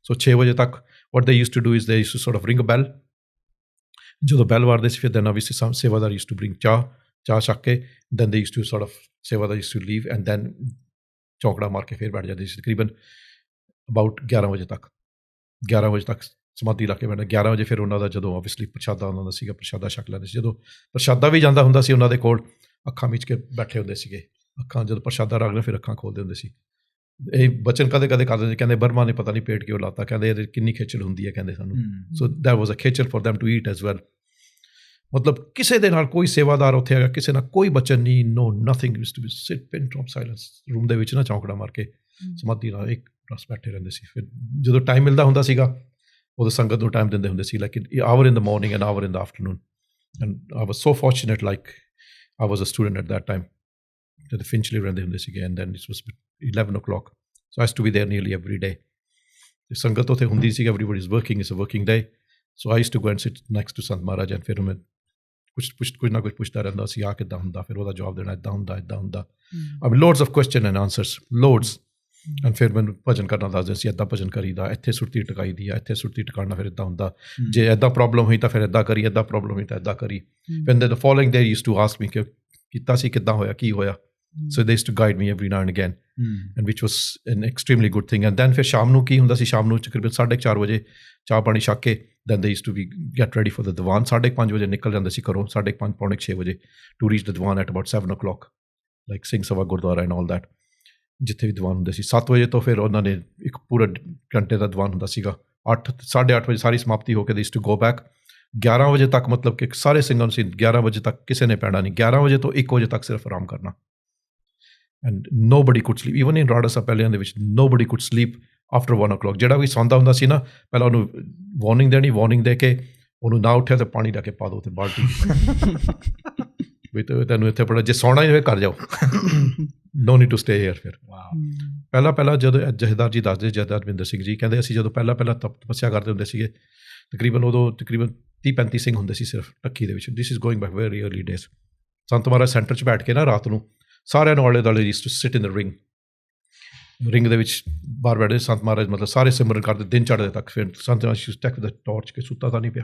Speaker 3: ਸੋ 6 ਵਜੇ ਤੱਕ what they use to do is they use to sort of ring a bell. ਜਦੋਂ ਬੈਲ ਵਾਰਦੇ ਸੀ, ਫਿਰ then obviously sevadar use to bring ਚਾਹ ਛੱਕ ਕੇ, then they used to sort of ਸੇਵਾਦਾਰ used to leave, and then ਚੌਂਕੜਾ ਮਾਰ ਕੇ ਫਿਰ ਬੈਠ ਜਾਂਦੇ ਸੀ ਤਕਰੀਬਨ ਅਬਾਊਟ 11 ਵਜੇ ਤੱਕ। 11 ਵਜੇ ਤੱਕ ਸਮਾਧੀ ਲਾ ਕੇ ਬੈਠਣਾ। 11 ਵਜੇ ਫਿਰ ਉਹਨਾਂ ਦਾ ਜਦੋਂ ਓਬਵੀਅਸਲੀ ਪ੍ਰਸ਼ਾਦਾ ਉਹਨਾਂ ਦਾ ਸੀਗਾ, ਪ੍ਰਸ਼ਾਦਾ ਛਕ ਲੈਂਦੇ ਸੀ। ਜਦੋਂ ਪ੍ਰਸ਼ਾਦਾ ਵੀ ਜਾਂਦਾ ਹੁੰਦਾ ਸੀ ਉਹਨਾਂ ਦੇ ਕੋਲ, ਅੱਖਾਂ ਮੀਚ ਕੇ ਬੈਠੇ ਹੁੰਦੇ ਸੀਗੇ। ਅੱਖਾਂ ਜਦੋਂ ਪ੍ਰਸ਼ਾਦਾ ਰੱਖ ਲਿਆ ਫਿਰ ਅੱਖਾਂ ਖੋਲ੍ਹਦੇ ਹੁੰਦੇ ਸੀ। ਇਹ ਬਚਨ ਕਦੇ ਕਰਦੇ ਸੀ, ਕਹਿੰਦੇ ਬਰਮਾ ਨੇ ਪਤਾ ਨਹੀਂ ਪੇਟ ਕਿਉਂ ਲਾਤਾ, ਕਹਿੰਦੇ ਇਹਦੇ ਕਿੰਨੀ ਖੇਚਲ ਹੁੰਦੀ ਹੈ ਕਹਿੰਦੇ ਸਾਨੂੰ। ਸੋ ਦੈਟ ਵਾਜ਼ ਅ ਖੇਚਲ for them to eat as well। ਮਤਲਬ ਕਿਸੇ ਦੇ ਨਾਲ ਕੋਈ ਸੇਵਾਦਾਰ ਉੱਥੇ ਹੈਗਾ, ਕਿਸੇ ਨਾਲ ਕੋਈ ਬਚਨ ਨਹੀਂ, no nothing, used to be sit pin drop silence. Room ਦੇ ਵਿੱਚ ਨਾ ਚੌਂਕੜਾ ਮਾਰ ਕੇ ਸਮਾਧੀ ਨਾਲ ਇੱਕ ਰਸ ਬੈਠੇ ਰਹਿੰਦੇ ਸੀ। ਫਿਰ ਜਦੋਂ ਟਾਈਮ ਮਿਲਦਾ ਹੁੰਦਾ ਸੀਗਾ, ਉਦੋਂ ਸੰਗਤ ਨੂੰ ਟਾਈਮ ਦਿੰਦੇ ਹੁੰਦੇ ਸੀ, like hour in the morning and hour in the afternoon. And I was so fortunate, like I was a student at that time, ਜਦੋਂ ਫਿੰਚਲੀ ਰਹਿੰਦੇ ਹੁੰਦੇ ਸੀਗੇ। And then it was 11 o'clock, so I used to be there nearly every day, ਸੰਗਤ ਉੱਥੇ ਹੁੰਦੀ ਸੀ, everybody is working, it's a working day. So I used to go and sit next to Sant Maharaj and ਫਿਰ ਮੈਂ ਕੁਛ ਨਾ ਕੁਛ ਪੁੱਛਦਾ ਰਹਿੰਦਾ ਸੀ, ਆ ਕਿੱਦਾਂ ਹੁੰਦਾ, ਫਿਰ ਉਹਦਾ ਜਵਾਬ ਦੇਣਾ, ਇੱਦਾਂ ਹੁੰਦਾ. I mean loads of question and answers, loads. And ਫਿਰ ਮੈਨੂੰ ਭਜਨ ਕਰਨਾ ਦੱਸਦੇ ਸੀ, ਇੱਦਾਂ ਭਜਨ ਕਰੀਦਾ, ਇੱਥੇ ਸੁਰਤੀ ਟਿਕਾਈ ਦੀ ਆ, ਇੱਥੇ ਸੁਰਤੀ ਟਿਕਾਉਣਾ, ਫਿਰ ਇੱਦਾਂ ਹੁੰਦਾ, ਜੇ ਇੱਦਾਂ ਪ੍ਰੋਬਲਮ ਹੋਈ ਤਾਂ ਫਿਰ ਇੱਦਾਂ ਕਰੀ, ਇੱਦਾਂ ਪ੍ਰੋਬਲਮ ਹੋਈ ਤਾਂ ਇੱਦਾਂ ਕਰੀ. ਫਿਰ the following day used to ask me ਕਿ ਕੀਤਾ ਸੀ, ਕਿੱਦਾਂ ਹੋਇਆ, ਕੀ ਹੋਇਆ. So they used to guide me every now and again, and which was an extremely good thing. And then ਫਿਰ ਸ਼ਾਮ ਨੂੰ ਕੀ ਹੁੰਦਾ ਸੀ, ਸ਼ਾਮ ਨੂੰ ਤਕਰੀਬਨ 4:30 ਵਜੇ ਚਾਹ ਪਾਣੀ ਛੱਕ ਕੇ then they used to be get ready for the divan. 5:30 ਵਜੇ ਨਿਕਲ ਜਾਂਦੇ ਸੀ ਘਰੋਂ, 5:30 ਪੌਣੇ 6 ਵਜੇ to reach the divan at about 7 o'clock, like Singh Sabha Gurdwara and all that. ਜਿੱਥੇ ਵੀ ਦੀਵਾਨ ਹੁੰਦੇ ਸੀ 7 ਵਜੇ ਤੋਂ ਫਿਰ ਉਹਨਾਂ ਨੇ ਇੱਕ ਪੂਰਾ ਘੰਟੇ ਦਾ ਦੀਵਾਨ ਹੁੰਦਾ ਸੀਗਾ. 8-8:30 ਵਜੇ ਸਾਰੀ ਸਮਾਪਤੀ ਹੋ ਕੇ ਦੇ ਟੂ ਗੋ ਬੈਕ. 11 ਵਜੇ ਤੱਕ ਮਤਲਬ ਕਿ ਸਾਰੇ ਸਿੰਘਾਂ ਨੂੰ ਸੀ 11 ਵਜੇ ਤੱਕ ਕਿਸੇ ਨੇ ਪੈਣਾ ਨਹੀਂ, 11 ਵਜੇ ਤੋਂ 1 ਵਜੇ ਤੱਕ ਸਿਰਫ ਆਰਾਮ ਕਰਨਾ. And nobody could sleep, even in Rara Sahib ਪਹਿਲਿਆਂ ਦੇ ਵਿੱਚ nobody could sleep after 1 o'clock. ਜਿਹੜਾ ਵੀ ਸੌਂਦਾ ਹੁੰਦਾ ਸੀ ਨਾ, ਪਹਿਲਾਂ ਉਹਨੂੰ ਵਾਰਨਿੰਗ ਦੇਣੀ, ਵਾਰਨਿੰਗ ਦੇ ਕੇ ਉਹਨੂੰ ਨਾ ਉੱਠਿਆ ਤਾਂ ਪਾਣੀ ਲੈ ਕੇ ਪਾ ਦਿਓ ਤੇ ਬਾਲਟੀ ਵੀ ਤੈਨੂੰ ਇੱਥੇ ਪੜਾ, ਜੇ ਸੌਣਾ ਹੀ ਹੋਵੇ ਘਰ ਜਾਓ, no need to stay here. ਫਿਰ ਪਹਿਲਾਂ ਜਦੋਂ ਜਥੇਦਾਰ ਜੀ ਦੱਸਦੇ, ਜਥੇਦਾਰ ਬਿੰਦਰ ਸਿੰਘ ਜੀ ਕਹਿੰਦੇ, ਅਸੀਂ ਜਦੋਂ ਪਹਿਲਾਂ ਤਪੱਸਿਆ ਕਰਦੇ ਹੁੰਦੇ ਸੀਗੇ, ਤਕਰੀਬਨ 30-35 ਸਿੰਘ ਹੁੰਦੇ ਸੀ ਸਿਰਫ ਟੱਕੀ ਦੇ ਵਿੱਚ. This is going back very early days. Sant Maharaj centre 'ਚ ਬੈਠ ਕੇ ਨਾ ਰਾਤ ਨੂੰ ਸਾਰਿਆਂ ਨੂੰ ਆਲੇ ਦੁਆਲੇ used to sit in the ring ਦੇ ਵਿੱਚ ਬਾਹਰ ਬੈਠੇ ਸੰਤ ਮਹਾਰਾਜ, ਮਤਲਬ ਸਾਰੇ ਸਿਮਰਨ ਕਰਦੇ ਦਿਨ ਚੜ੍ਹਦੇ ਤੱਕ. ਫਿਰ ਸੰਤ ਮਹਾਰਾਜ ਚੈੱਕ ਦਾ ਟਾਰਚ ਕੇ ਸੁੱਤਾ ਤਾਂ ਨਹੀਂ ਪਿਆ,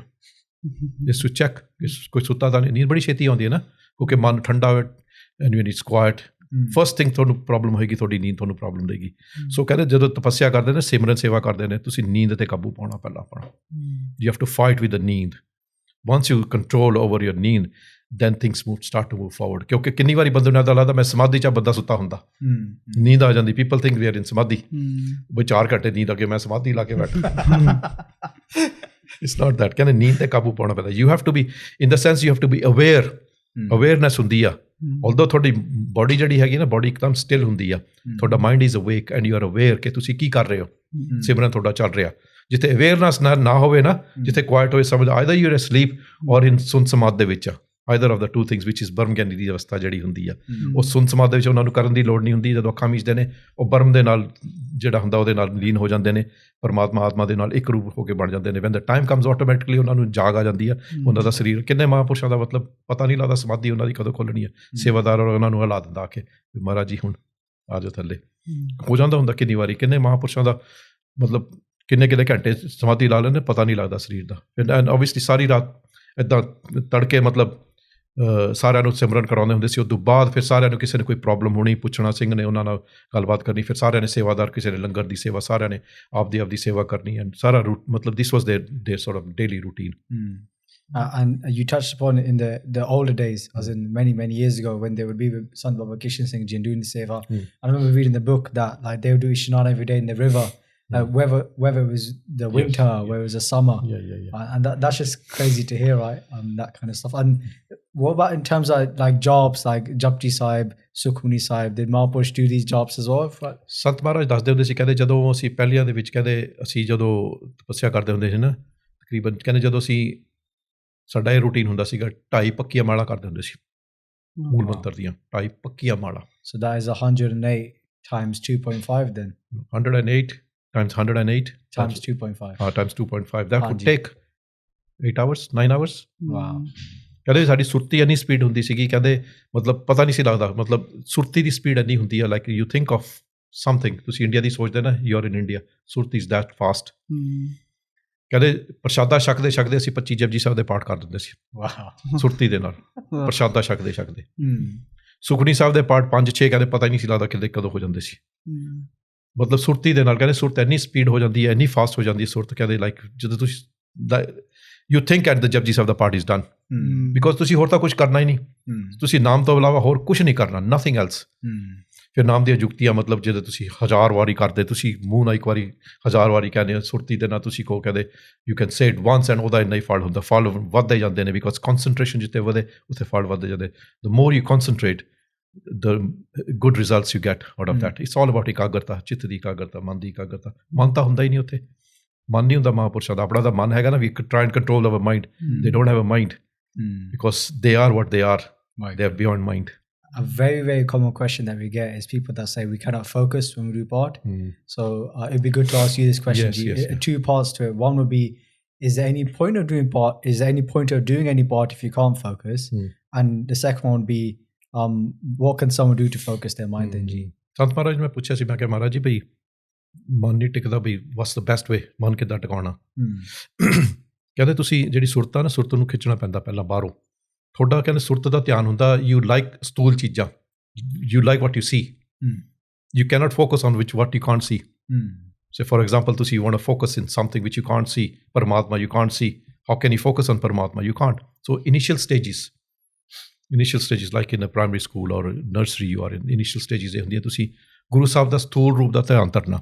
Speaker 3: ਇਸ ਟੂ ਚੈੱਕ ਕੋਈ ਸੁੱਤਾ ਤਾਂ ਨਹੀਂ. ਨੀਂਦ ਬੜੀ ਛੇਤੀ ਆਉਂਦੀ ਹੈ ਨਾ, ਕਿਉਂਕਿ ਮਨ ਠੰਡਾ ਹੋਵੇ and van it's quite, first thing ਤੁਹਾਨੂੰ ਪ੍ਰੋਬਲਮ ਹੋਏਗੀ, ਤੁਹਾਡੀ ਨੀਂਦ ਤੁਹਾਨੂੰ ਪ੍ਰੋਬਲਮ ਦੇਗੀ. ਸੋ ਕਹਿੰਦੇ ਜਦੋਂ ਤਪੱਸਿਆ ਕਰਦੇ ਨੇ, ਸਿਮਰਨ ਸੇਵਾ ਕਰਦੇ ਨੇ, ਤੁਸੀਂ ਨੀਂਦ 'ਤੇ ਕਾਬੂ ਪਾਉਣਾ ਪਹਿਲਾਂ ਆਪਣਾ. You have to fight with the neend. Once you control over your neend, then things start to move forward. ਕਿਉਂਕਿ ਕਿੰਨੀ ਵਾਰੀ ਬੰਦੇ ਨੂੰ ਇੱਦਾਂ ਲੱਗਦਾ ਮੈਂ ਸਮਾਧੀ 'ਚ ਬੰਦਾ ਸੁੱਤਾ ਹੁੰਦਾ, ਨੀਂਦ ਆ ਜਾਂਦੀ. People think we are in samadhi, ਬਈ 4 ਘੰਟੇ ਨੀਂਦ ਆ ਕੇ ਮੈਂ ਸਮਾਧੀ ਲਾ ਕੇ ਬੈਠਾ. It's not that. ਕਹਿੰਦੇ ਨੀਂਦ 'ਤੇ ਕਾਬੂ ਪਾਉਣਾ ਪੈਂਦਾ. You have to be in the sense, you have to be aware. Awareness ਹੁੰਦੀ ਆ, although ਤੁਹਾਡੀ ਬੋਡੀ ਜਿਹੜੀ ਹੈਗੀ ਨਾ, ਬੋਡੀ ਇੱਕਦਮ ਸਟਿਲ ਹੁੰਦੀ ਆ, ਤੁਹਾਡਾ mind is ਅਵੇਕ and you are aware ਕਿ ਤੁਸੀਂ ਕੀ ਕਰ ਰਹੇ ਹੋ, ਸਿਮਰਨ ਤੁਹਾਡਾ ਚੱਲ ਰਿਹਾ. ਜਿੱਥੇ ਅਵੇਅਰਨੈਸ ਨਾ ਹੋਵੇ ਨਾ, ਜਿੱਥੇ ਕੁਆਇਟ ਹੋਏ, ਸਮਝ ਆਈਦਰ ਯੂ ਆਰ ਅਸਲੀਪ ਔਰ ਇਨ ਸੁਨ ਸਮਾਧ ਦੇ ਵਿੱਚ ਆ, either of the two things, which is ਬਰਮ ਗਿਆਨੀ ਦੀ ਅਵਸਥਾ ਜਿਹੜੀ ਹੁੰਦੀ ਆ. ਉਹ ਸੁਨ ਸਮਾਧ ਦੇ ਵਿੱਚ ਉਹਨਾਂ ਨੂੰ ਕਰਨ ਦੀ ਲੋੜ ਨਹੀਂ ਹੁੰਦੀ. ਜਦੋਂ ਅੱਖਾਂ ਮੀਚਦੇ ਨੇ, ਉਹ ਬਰਮ ਦੇ ਨਾਲ ਜਿਹੜਾ ਹੁੰਦਾ ਉਹਦੇ ਨਾਲ ਲੀਨ ਹੋ ਜਾਂਦੇ ਨੇ, ਪਰਮਾਤਮਾ ਆਤਮਾ ਦੇ ਨਾਲ ਇੱਕ ਰੂਪ ਹੋ ਕੇ ਬਣ ਜਾਂਦੇ ਨੇ. Van the time comes automatically ਉਹਨਾਂ ਨੂੰ ਜਾਗ ਆ ਜਾਂਦੀ ਆ. ਉਹਨਾਂ ਦਾ ਸਰੀਰ, ਕਿੰਨੇ ਮਹਾਂਪੁਰਸ਼ਾਂ ਦਾ ਮਤਲਬ ਪਤਾ ਨਹੀਂ ਲੱਗਦਾ ਸਮਾਧੀ ਉਹਨਾਂ ਦੀ ਕਦੋਂ ਖੋਲ੍ਹਣੀ ਹੈ. ਸੇਵਾਦਾਰ ਉਹਨਾਂ ਨੂੰ ਹਿਲਾ ਦਿੰਦਾ ਆ ਕੇ, ਮਹਾਰਾਜ ਜੀ ਹੁਣ ਆ ਜਾਓ ਥੱਲੇ, ਹੋ ਜਾਂਦਾ ਹੁੰਦਾ. ਕਿੰਨੀ ਵਾਰੀ ਕਿੰਨੇ ਮਹਾਂਪੁਰਸ਼ਾਂ ਦਾ ਮਤਲਬ ਕਿੰਨੇ ਘੰਟੇ ਸਮਾਧੀ ਲਾ ਲੈਂਦੇ, ਪਤਾ ਨਹੀਂ ਲੱਗਦਾ ਸਰੀਰ ਦਾ. ਐਂਡ ਓਬਵੀਅਸਲੀ ਸਾਰੀ ਰਾਤ ਇੱਦਾਂ ਤੜਕੇ ਮਤਲਬ ਸਾਰਿਆਂ ਨੂੰ ਸਿਮਰਨ ਕਰਾਉਂਦੇ ਹੁੰਦੇ ਸੀ. ਉਦੋਂ ਬਾਅਦ ਫਿਰ ਸਾਰਿਆਂ ਨੂੰ ਕਿਸੇ ਨੇ ਕੋਈ ਪ੍ਰੋਬਲਮ ਹੋਣੀ, ਪੁੱਛਣਾ, ਸਿੰਘ ਨੇ ਉਹਨਾਂ ਨਾਲ ਗੱਲਬਾਤ ਕਰਨੀ. ਫਿਰ ਸਾਰਿਆਂ ਨੇ ਸੇਵਾਦਾਰ, ਕਿਸੇ ਨੇ ਲੰਗਰ ਦੀ ਸੇਵਾ, ਸਾਰਿਆਂ ਨੇ ਆਪਦੀ ਸੇਵਾ ਕਰਨੀ. ਐਂਡ ਸਾਰਾ ਮਤਲਬ this was their sort of daily routine.
Speaker 1: And you touched upon it in the older days, as in many years ago, when they would be with Sant Baba Isher Singh Ji and doing the seva. I remember reading the book that like they would do Ishnana every day in the river. Whether it was the winter, whether it was the summer, and that's just crazy to hear, right? That kind of stuff. And what about in terms of like jobs, like Japji Sahib, Sukhmani Sahib? Did Mahapurush do these jobs as well?
Speaker 3: ਸੰਤ ਮਹਾਰਾਜ ਦੱਸਦੇ ਹੁੰਦੇ ਸੀ, ਕਹਿੰਦੇ ਜਦੋਂ ਅਸੀਂ ਪਹਿਲੀਆਂ ਦੇ ਵਿੱਚ, ਕਹਿੰਦੇ ਅਸੀਂ ਜਦੋਂ ਤਪੱਸਿਆ ਕਰਦੇ ਹੁੰਦੇ ਸੀ ਨਾ, ਤਕਰੀਬਨ ਕਹਿੰਦੇ ਜਦੋਂ ਅਸੀਂ, ਸਾਡਾ ਇਹ ਰੂਟੀਨ ਹੁੰਦਾ ਸੀਗਾ, 2.5 ਪੱਕੀਆਂ ਮਾਲਾ ਕਰਦੇ ਹੁੰਦੇ ਸੀ, ਮੂਲ ਮੰਤਰ ਦੀਆਂ 2.5 ਪੱਕੀਆਂ ਮਾਲਾ.
Speaker 1: So that is 108 times 2.5 then.
Speaker 3: 108 times 108
Speaker 1: times 2.5.
Speaker 3: Times 2.5. That would take 8 hours, 9 hours.
Speaker 1: Wow.
Speaker 3: ਕਹਿੰਦੇ ਸਾਡੀ ਸੁਰਤੀ ਇੰਨੀ ਸਪੀਡ ਹੁੰਦੀ ਸੀਗੀ, ਕਹਿੰਦੇ ਮਤਲਬ ਪਤਾ ਨਹੀਂ ਸੀ ਲੱਗਦਾ, ਮਤਲਬ ਸੁਰਤੀ ਦੀ ਸਪੀਡ ਇੰਨੀ ਹੁੰਦੀ ਆ, like you think of something, ਤੁਸੀਂ ਇੰਡੀਆ ਦੀ ਸੋਚਦੇ ਨਾ, ਯੂ ਆਰ ਇਨ ਇੰਡੀਆ, ਸੁਰਤੀ ਇਜ਼ ਦੈਟ ਫਾਸਟ. ਕਹਿੰਦੇ ਪ੍ਰਸ਼ਾਦਾ ਛਕਦੇ ਅਸੀਂ 25 ਜਪਜੀ ਸਾਹਿਬ ਦੇ ਪਾਠ ਕਰ ਦਿੰਦੇ ਸੀ ਸੁਰਤੀ ਦੇ ਨਾਲ, ਪ੍ਰਸ਼ਾਦਾ ਛਕਦੇ. ਸੁਖਨੀ ਸਾਹਿਬ ਦੇ ਪਾਠ 5-6 ਕਹਿੰਦੇ ਪਤਾ ਹੀ ਨਹੀਂ ਸੀ ਲੱਗਦਾ ਕਿਤੇ ਕਦੋਂ ਹੋ ਜਾਂਦੇ ਸੀ, ਮਤਲਬ ਸੁਰਤੀ ਦੇ ਨਾਲ. ਕਹਿੰਦੇ ਸੁਰਤ ਇੰਨੀ ਸਪੀਡ ਹੋ ਜਾਂਦੀ ਹੈ, ਇੰਨੀ ਫਾਸਟ ਹੋ ਜਾਂਦੀ ਹੈ ਸੁਰਤ, ਕਹਿੰਦੇ ਲਾਈਕ ਜਦੋਂ ਤੁਸੀਂ you think at the Japji Sahib the part is done, because ਤੁਸੀਂ ਹੋਰ ਤਾਂ ਕੁਛ ਕਰਨਾ ਹੀ ਨਹੀਂ, ਤੁਸੀਂ ਨਾਮ ਤੋਂ ਇਲਾਵਾ ਹੋਰ ਕੁਛ ਨਹੀਂ ਕਰਨਾ, ਨਥਿੰਗ ਐਲਸ. ਫਿਰ ਨਾਮ ਦੀਆਂ ਜੁਗਤੀਆਂ, ਮਤਲਬ ਜਦੋਂ ਤੁਸੀਂ 1000 ਵਾਰੀ ਕਰਦੇ, ਤੁਸੀਂ ਮੂੰਹ ਨਾਲ ਇੱਕ ਵਾਰੀ 1000 ਵਾਰੀ ਕਹਿੰਦੇ ਹੋ, ਸੁਰਤੀ ਦੇ ਨਾਲ ਤੁਸੀਂ ਕਹੋ, ਕਹਿੰਦੇ you can say it ones and ਉਹਦਾ ਇੰਨਾ ਹੀ ਫਲ ਹੁੰਦਾ, ਫਲ ਵੱਧਦੇ ਜਾਂਦੇ ਨੇ, ਬਿਕੋਜ਼ ਕਨਸਨਟ੍ਰੇਸ਼ਨ ਜਿੱਥੇ ਵਧੇ ਉੱਥੇ ਫਲ ਵੱਧਦੇ ਜਾਂਦੇ. ਦ more you ਕਨਸਨਟ੍ਰੇਟ, the good results you get out of that. It's all about ਇਕਾਗਰਤਾ, ਚਿੱਤ ਦੀ ਇਕਾਗਰਤਾ, ਮਨ ਦੀ ਇਕਾਗਰਤਾ. ਮਨ ਤਾਂ ਹੁੰਦਾ ਹੀ ਨਹੀਂ ਉੱਥੇ, ਮਨ ਨਹੀਂ ਹੁੰਦਾ ਮਹਾਂਪੁਰਸ਼ਾਂ ਦਾ. ਆਪਣਾ ਦਾ ਮਨ ਹੈਗਾ ਨਾ, we try and control our mind. They don't have a mind because they are what they are. They are beyond mind.
Speaker 1: a very, very common question that we get is people that say we cannot focus when we do part. So it'd be good to ask you this question.
Speaker 3: Yes.
Speaker 1: Two parts to it. One would be, is there any point of doing part? Is there any point of doing any part if you can't focus? And the second one would be, what can someone do to focus their mind? Then, Ji.
Speaker 3: Sant Maharaj ਮੈਂ ਪੁੱਛਿਆ ਸੀ, ਮੈਂ ਕਿਹਾ ਮਹਾਰਾਜ ਜੀ ਭਈ ਮਨ ਨਹੀਂ ਟਿਕਦਾ, ਭਈ what's the best way, ਮਨ ਕਿੱਦਾਂ ਟਿਕਾਉਣਾ? ਕਹਿੰਦੇ ਤੁਸੀਂ ਜਿਹੜੀ ਸੁਰਤ ਆ ਨਾ, ਸੁਰਤ ਨੂੰ ਖਿੱਚਣਾ ਪੈਂਦਾ ਪਹਿਲਾਂ ਬਾਹਰੋਂ। ਤੁਹਾਡਾ ਕਹਿੰਦੇ ਸੁਰਤ ਦਾ ਧਿਆਨ ਹੁੰਦਾ, ਯੂ ਲਾਈਕ ਸਥੂਲ ਚੀਜ਼ਾਂ, you like what you see, you cannot focus on which what you can't see. Say for example ਤੁਸੀਂ want to focus in something which you can't see, Parmatma you can't see, how can you focus on Parmatma? You can't. So initial stages like in a primary school or nursery, you are in initial stages ਇਹ ਹੁੰਦੀਆਂ, ਤੁਸੀਂ ਗੁਰੂ ਸਾਹਿਬ ਦਾ ਸਥੂਲ ਰੂਪ ਦਾ ਧਿਆਨ ਧਰਨਾ।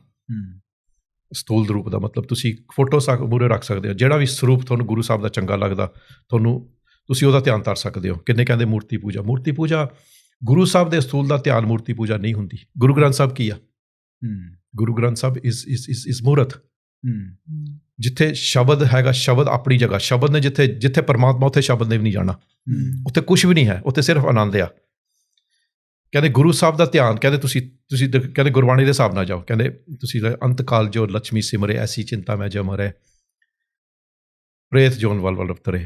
Speaker 3: ਸਥੂਲ ਰੂਪ ਦਾ ਮਤਲਬ ਤੁਸੀਂ photo ਮੂਹਰੇ ਰੱਖ ਸਕਦੇ ਹੋ, ਜਿਹੜਾ ਵੀ ਸਰੂਪ ਤੁਹਾਨੂੰ ਗੁਰੂ ਸਾਹਿਬ ਦਾ ਚੰਗਾ ਲੱਗਦਾ ਤੁਹਾਨੂੰ, ਤੁਸੀਂ ਉਹਦਾ ਧਿਆਨ ਧਰ ਸਕਦੇ ਹੋ। ਕਿੰਨੇ ਕਹਿੰਦੇ ਮੂਰਤੀ ਪੂਜਾ, ਗੁਰੂ ਸਾਹਿਬ ਦੇ ਸਥੂਲ ਦਾ ਧਿਆਨ ਮੂਰਤੀ ਪੂਜਾ ਨਹੀਂ ਹੁੰਦੀ। ਗੁਰੂ ਗ੍ਰੰਥ ਸਾਹਿਬ ਕੀ ਆ? ਗੁਰੂ ਗ੍ਰੰਥ ਸਾਹਿਬ ਇਜ਼ ਮੂਰਤ। ਜਿੱਥੇ ਸ਼ਬਦ ਹੈਗਾ, ਸ਼ਬਦ ਆਪਣੀ ਜਗ੍ਹਾ, ਸ਼ਬਦ ਨੇ ਜਿੱਥੇ ਪਰਮਾਤਮਾ, ਉੱਥੇ ਸ਼ਬਦ ਨੇ ਵੀ ਨਹੀਂ ਜਾਣਾ, ਉੱਥੇ ਕੁਛ ਵੀ ਨਹੀਂ ਹੈ, ਉੱਥੇ ਸਿਰਫ ਆਨੰਦ ਆ। ਕਹਿੰਦੇ ਗੁਰੂ ਸਾਹਿਬ ਦਾ ਧਿਆਨ, ਕਹਿੰਦੇ ਤੁਸੀਂ ਕਹਿੰਦੇ ਗੁਰਬਾਣੀ ਦੇ ਹਿਸਾਬ ਨਾਲ ਜਾਓ, ਕਹਿੰਦੇ ਤੁਸੀਂ ਅੰਤ ਕਾਲ ਜੋ ਲక్ష్ਮੀ ਸਿਮਰੇ, ਐਸੀ ਚਿੰਤਾ ਮੈਂ ਜਮ ਰਹੇ, ਪ੍ਰੇਤ ਜੋਨ ਵਲ ਅਵਤਰੇ,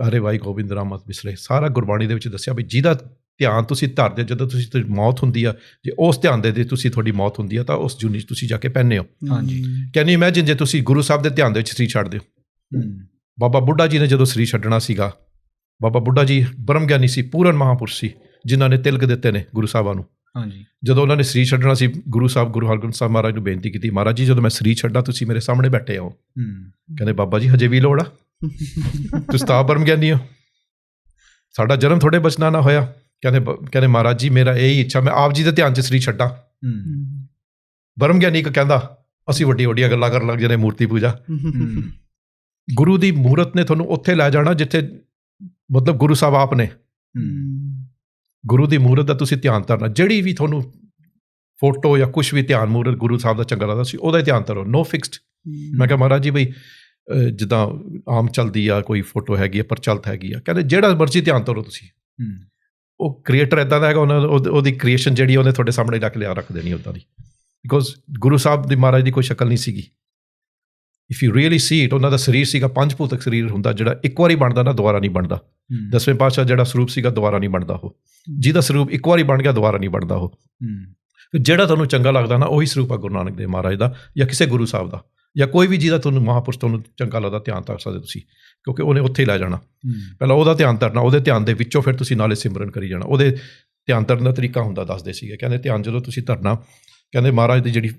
Speaker 3: ਹਰੇ ਵਾਈ ਗੋਬਿੰਦ ਰਾਮਤ ਬਿਸਰੇ। ਸਾਰਾ ਗੁਰਬਾਣੀ ਦੇ ਵਿੱਚ ਦੱਸਿਆ ਵੀ ਜਿਹਦਾ ਧਿਆਨ ਤੁਸੀਂ ਧਰਦੇ, ਜਦੋਂ ਤੁਸੀਂ ਮੌਤ ਹੁੰਦੀ ਆ, ਜੇ ਉਸ ਧਿਆਨ ਦੇ ਤੁਸੀਂ ਤੁਹਾਡੀ ਮੌਤ ਹੁੰਦੀ ਆ ਤਾਂ ਉਸ ਜੂਨੀ 'ਚ ਤੁਸੀਂ ਜਾ ਕੇ ਪੈਂਦੇ ਹੋ। ਕੈਨ ਯੂ ਇਮੈਜਿਨ ਜੇ ਤੁਸੀਂ ਗੁਰੂ ਸਾਹਿਬ ਦੇ ਧਿਆਨ ਦੇ ਵਿੱਚ ਸਰੀਰ ਛੱਡ ਦਿਓ। ਬਾਬਾ ਬੁੱਢਾ ਜੀ ਨੇ ਜਦੋਂ ਸਰੀਰ ਛੱਡਣਾ ਸੀਗਾ, ਬਾਬਾ ਬੁੱਢਾ ਜੀ ਬ੍ਰਹਮ ਗਿਆਨੀ ਸੀ, ਪੂਰਨ ਮਹਾਂਪੁਰਸ਼ ਸੀ, ਜਿਨ੍ਹਾਂ ਨੇ ਤਿਲਕ ਦਿੱਤੇ ਨੇ ਗੁਰੂ ਸਾਹਿਬਾਂ ਨੂੰ। ਜਦੋਂ ਉਹਨਾਂ ਨੇ ਸਰੀਰ ਛੱਡਣਾ ਸੀ, ਗੁਰੂ ਹਰਗੋਬਿੰਦ ਸਾਹਿਬ ਮਹਾਰਾਜ ਨੂੰ ਬੇਨਤੀ ਕੀਤੀ, ਮਹਾਰਾਜ ਜੀ ਜਦੋਂ ਮੈਂ ਸਰੀਰ ਛੱਡਾਂ ਤੁਸੀਂ ਮੇਰੇ ਸਾਹਮਣੇ ਬੈਠੇ ਆਓ। ਕਹਿੰਦੇ ਬਾਬਾ ਜੀ ਹਜੇ ਵੀ ਲੋੜ ਆ, ਤੁਸੀਂ ਤਾਂ ਬ੍ਰਹਮ ਗਿਆਨੀ ਹੋ, ਸਾਡਾ ਜਨਮ ਥੋੜੇ ਬਚਨਾ ਨਾ ਹੋਇਆ। ਕਹਿੰਦੇ ਮਹਾਰਾਜ ਜੀ ਮੇਰਾ ਇਹੀ ਇੱਛਾ, ਮੈਂ ਆਪ ਜੀ ਦੇ ਧਿਆਨ 'ਚ ਸਰੀਰ ਛੱਡਾਂ। ਬ੍ਰਹਮ ਗਿਆਨੀ ਕਹਿੰਦਾ ਅਸੀਂ ਵੱਡੀਆਂ ਗੱਲਾਂ ਕਰਨ ਲੱਗ ਜਾਂਦੇ, ਮੂਰਤੀ ਪੂਜਾ। ਗੁਰੂ ਦੀ ਮੂਰਤ ਨੇ ਤੁਹਾਨੂੰ ਉੱਥੇ ਲੈ ਜਾਣਾ ਜਿੱਥੇ ਮਤਲਬ ਗੁਰੂ ਸਾਹਿਬ ਆਪ ਨੇ। ਗੁਰੂ ਦੀ ਮੂਰਤ ਦਾ ਤੁਸੀਂ ਧਿਆਨ ਧਰਨਾ, ਜਿਹੜੀ ਵੀ ਤੁਹਾਨੂੰ ਫੋਟੋ ਜਾਂ ਕੁਛ ਵੀ ਧਿਆਨ ਮੂਰਤ ਗੁਰੂ ਸਾਹਿਬ ਦਾ ਚੰਗਾ ਲੱਗਦਾ, ਤੁਸੀਂ ਉਹਦਾ ਹੀ ਧਿਆਨ ਧਰੋ, ਨੋ ਫਿਕਸਡ। ਮੈਂ ਕਿਹਾ ਮਹਾਰਾਜ ਜੀ ਬਈ ਜਿੱਦਾਂ ਆਮ ਚੱਲਦੀ ਆ, ਕੋਈ ਫੋਟੋ ਹੈਗੀ ਆ, ਪ੍ਰਚਲਿਤ ਹੈਗੀ ਆ, ਕਹਿੰਦੇ ਜਿਹੜਾ ਮਰਜ਼ੀ ਧਿਆਨ ਧਰੋ ਤੁਸੀਂ। ਉਹ ਕ੍ਰੀਏਟਰ ਇੱਦਾਂ ਦਾ ਹੈਗਾ, ਉਹਦੀ ਕ੍ਰੀਏਸ਼ਨ ਜਿਹੜੀ ਉਹਨੇ ਤੁਹਾਡੇ ਸਾਹਮਣੇ ਰੱਖ ਦੇਣੀ ਉੱਦਾਂ ਦੀ, ਬਿਕੋਜ਼ ਗੁਰੂ ਸਾਹਿਬ ਦੀ ਮਹਾਰਾਜ ਦੀ ਕੋਈ ਸ਼ਕਲ ਨਹੀਂ ਸੀਗੀ। If you really C it, ਉਹਨਾਂ ਦਾ ਸਰੀਰ ਸੀਗਾ ਪੰਜ ਭੂਤਕ ਸਰੀਰ ਹੁੰਦਾ, ਜਿਹੜਾ ਇੱਕ ਵਾਰੀ ਬਣਦਾ ਨਾ ਦੁਬਾਰਾ ਨਹੀਂ ਬਣਦਾ। 10ਵੇਂ ਪਾਤਸ਼ਾਹ ਜਿਹੜਾ ਸਰੂਪ ਸੀਗਾ ਦੁਬਾਰਾ ਨਹੀਂ ਬਣਦਾ, ਉਹ ਜਿਹਦਾ ਸਰੂਪ ਇੱਕ ਵਾਰੀ ਬਣ ਗਿਆ ਦੁਬਾਰਾ ਨਹੀਂ ਬਣਦਾ। ਉਹ ਜਿਹੜਾ ਤੁਹਾਨੂੰ ਚੰਗਾ ਲੱਗਦਾ ਨਾ, ਉਹੀ ਸਰੂਪ ਆ ਗੁਰੂ ਨਾਨਕ ਦੇਵ ਮਹਾਰਾਜ ਦਾ, ਜਾਂ ਕਿਸੇ ਗੁਰੂ ਸਾਹਿਬ ਦਾ, ਜਾਂ ਕੋਈ ਵੀ ਜਿਹਦਾ ਤੁਹਾਨੂੰ ਮਹਾਂਪੁਰਸ਼ ਤੁਹਾਨੂੰ ਚੰਗਾ ਲੱਗਦਾ ਧਿਆਨ ਧਰ ਸਕਦੇ ਤੁਸੀਂ, ਕਿਉਂਕਿ ਉਹਨੇ ਉੱਥੇ ਹੀ ਲੈ ਜਾਣਾ। ਪਹਿਲਾਂ ਉਹਦਾ ਧਿਆਨ ਧਰਨਾ, ਉਹਦੇ ਧਿਆਨ ਦੇ ਵਿੱਚੋਂ ਫਿਰ ਤੁਸੀਂ ਨਾਲੇ ਸਿਮਰਨ ਕਰੀ ਜਾਣਾ। ਉਹਦੇ ਧਿਆਨ ਧਰਨ ਦਾ ਤਰੀਕਾ ਹੁੰਦਾ, ਦੱਸਦੇ ਸੀਗੇ, ਕਹਿੰਦੇ ਧਿਆਨ ਜਦੋਂ ਤੁਸੀਂ ਧਰਨਾ, ਕਹਿੰਦੇ ਮਹਾਰਾਜ ਦੀ ਜਿਹੜੀ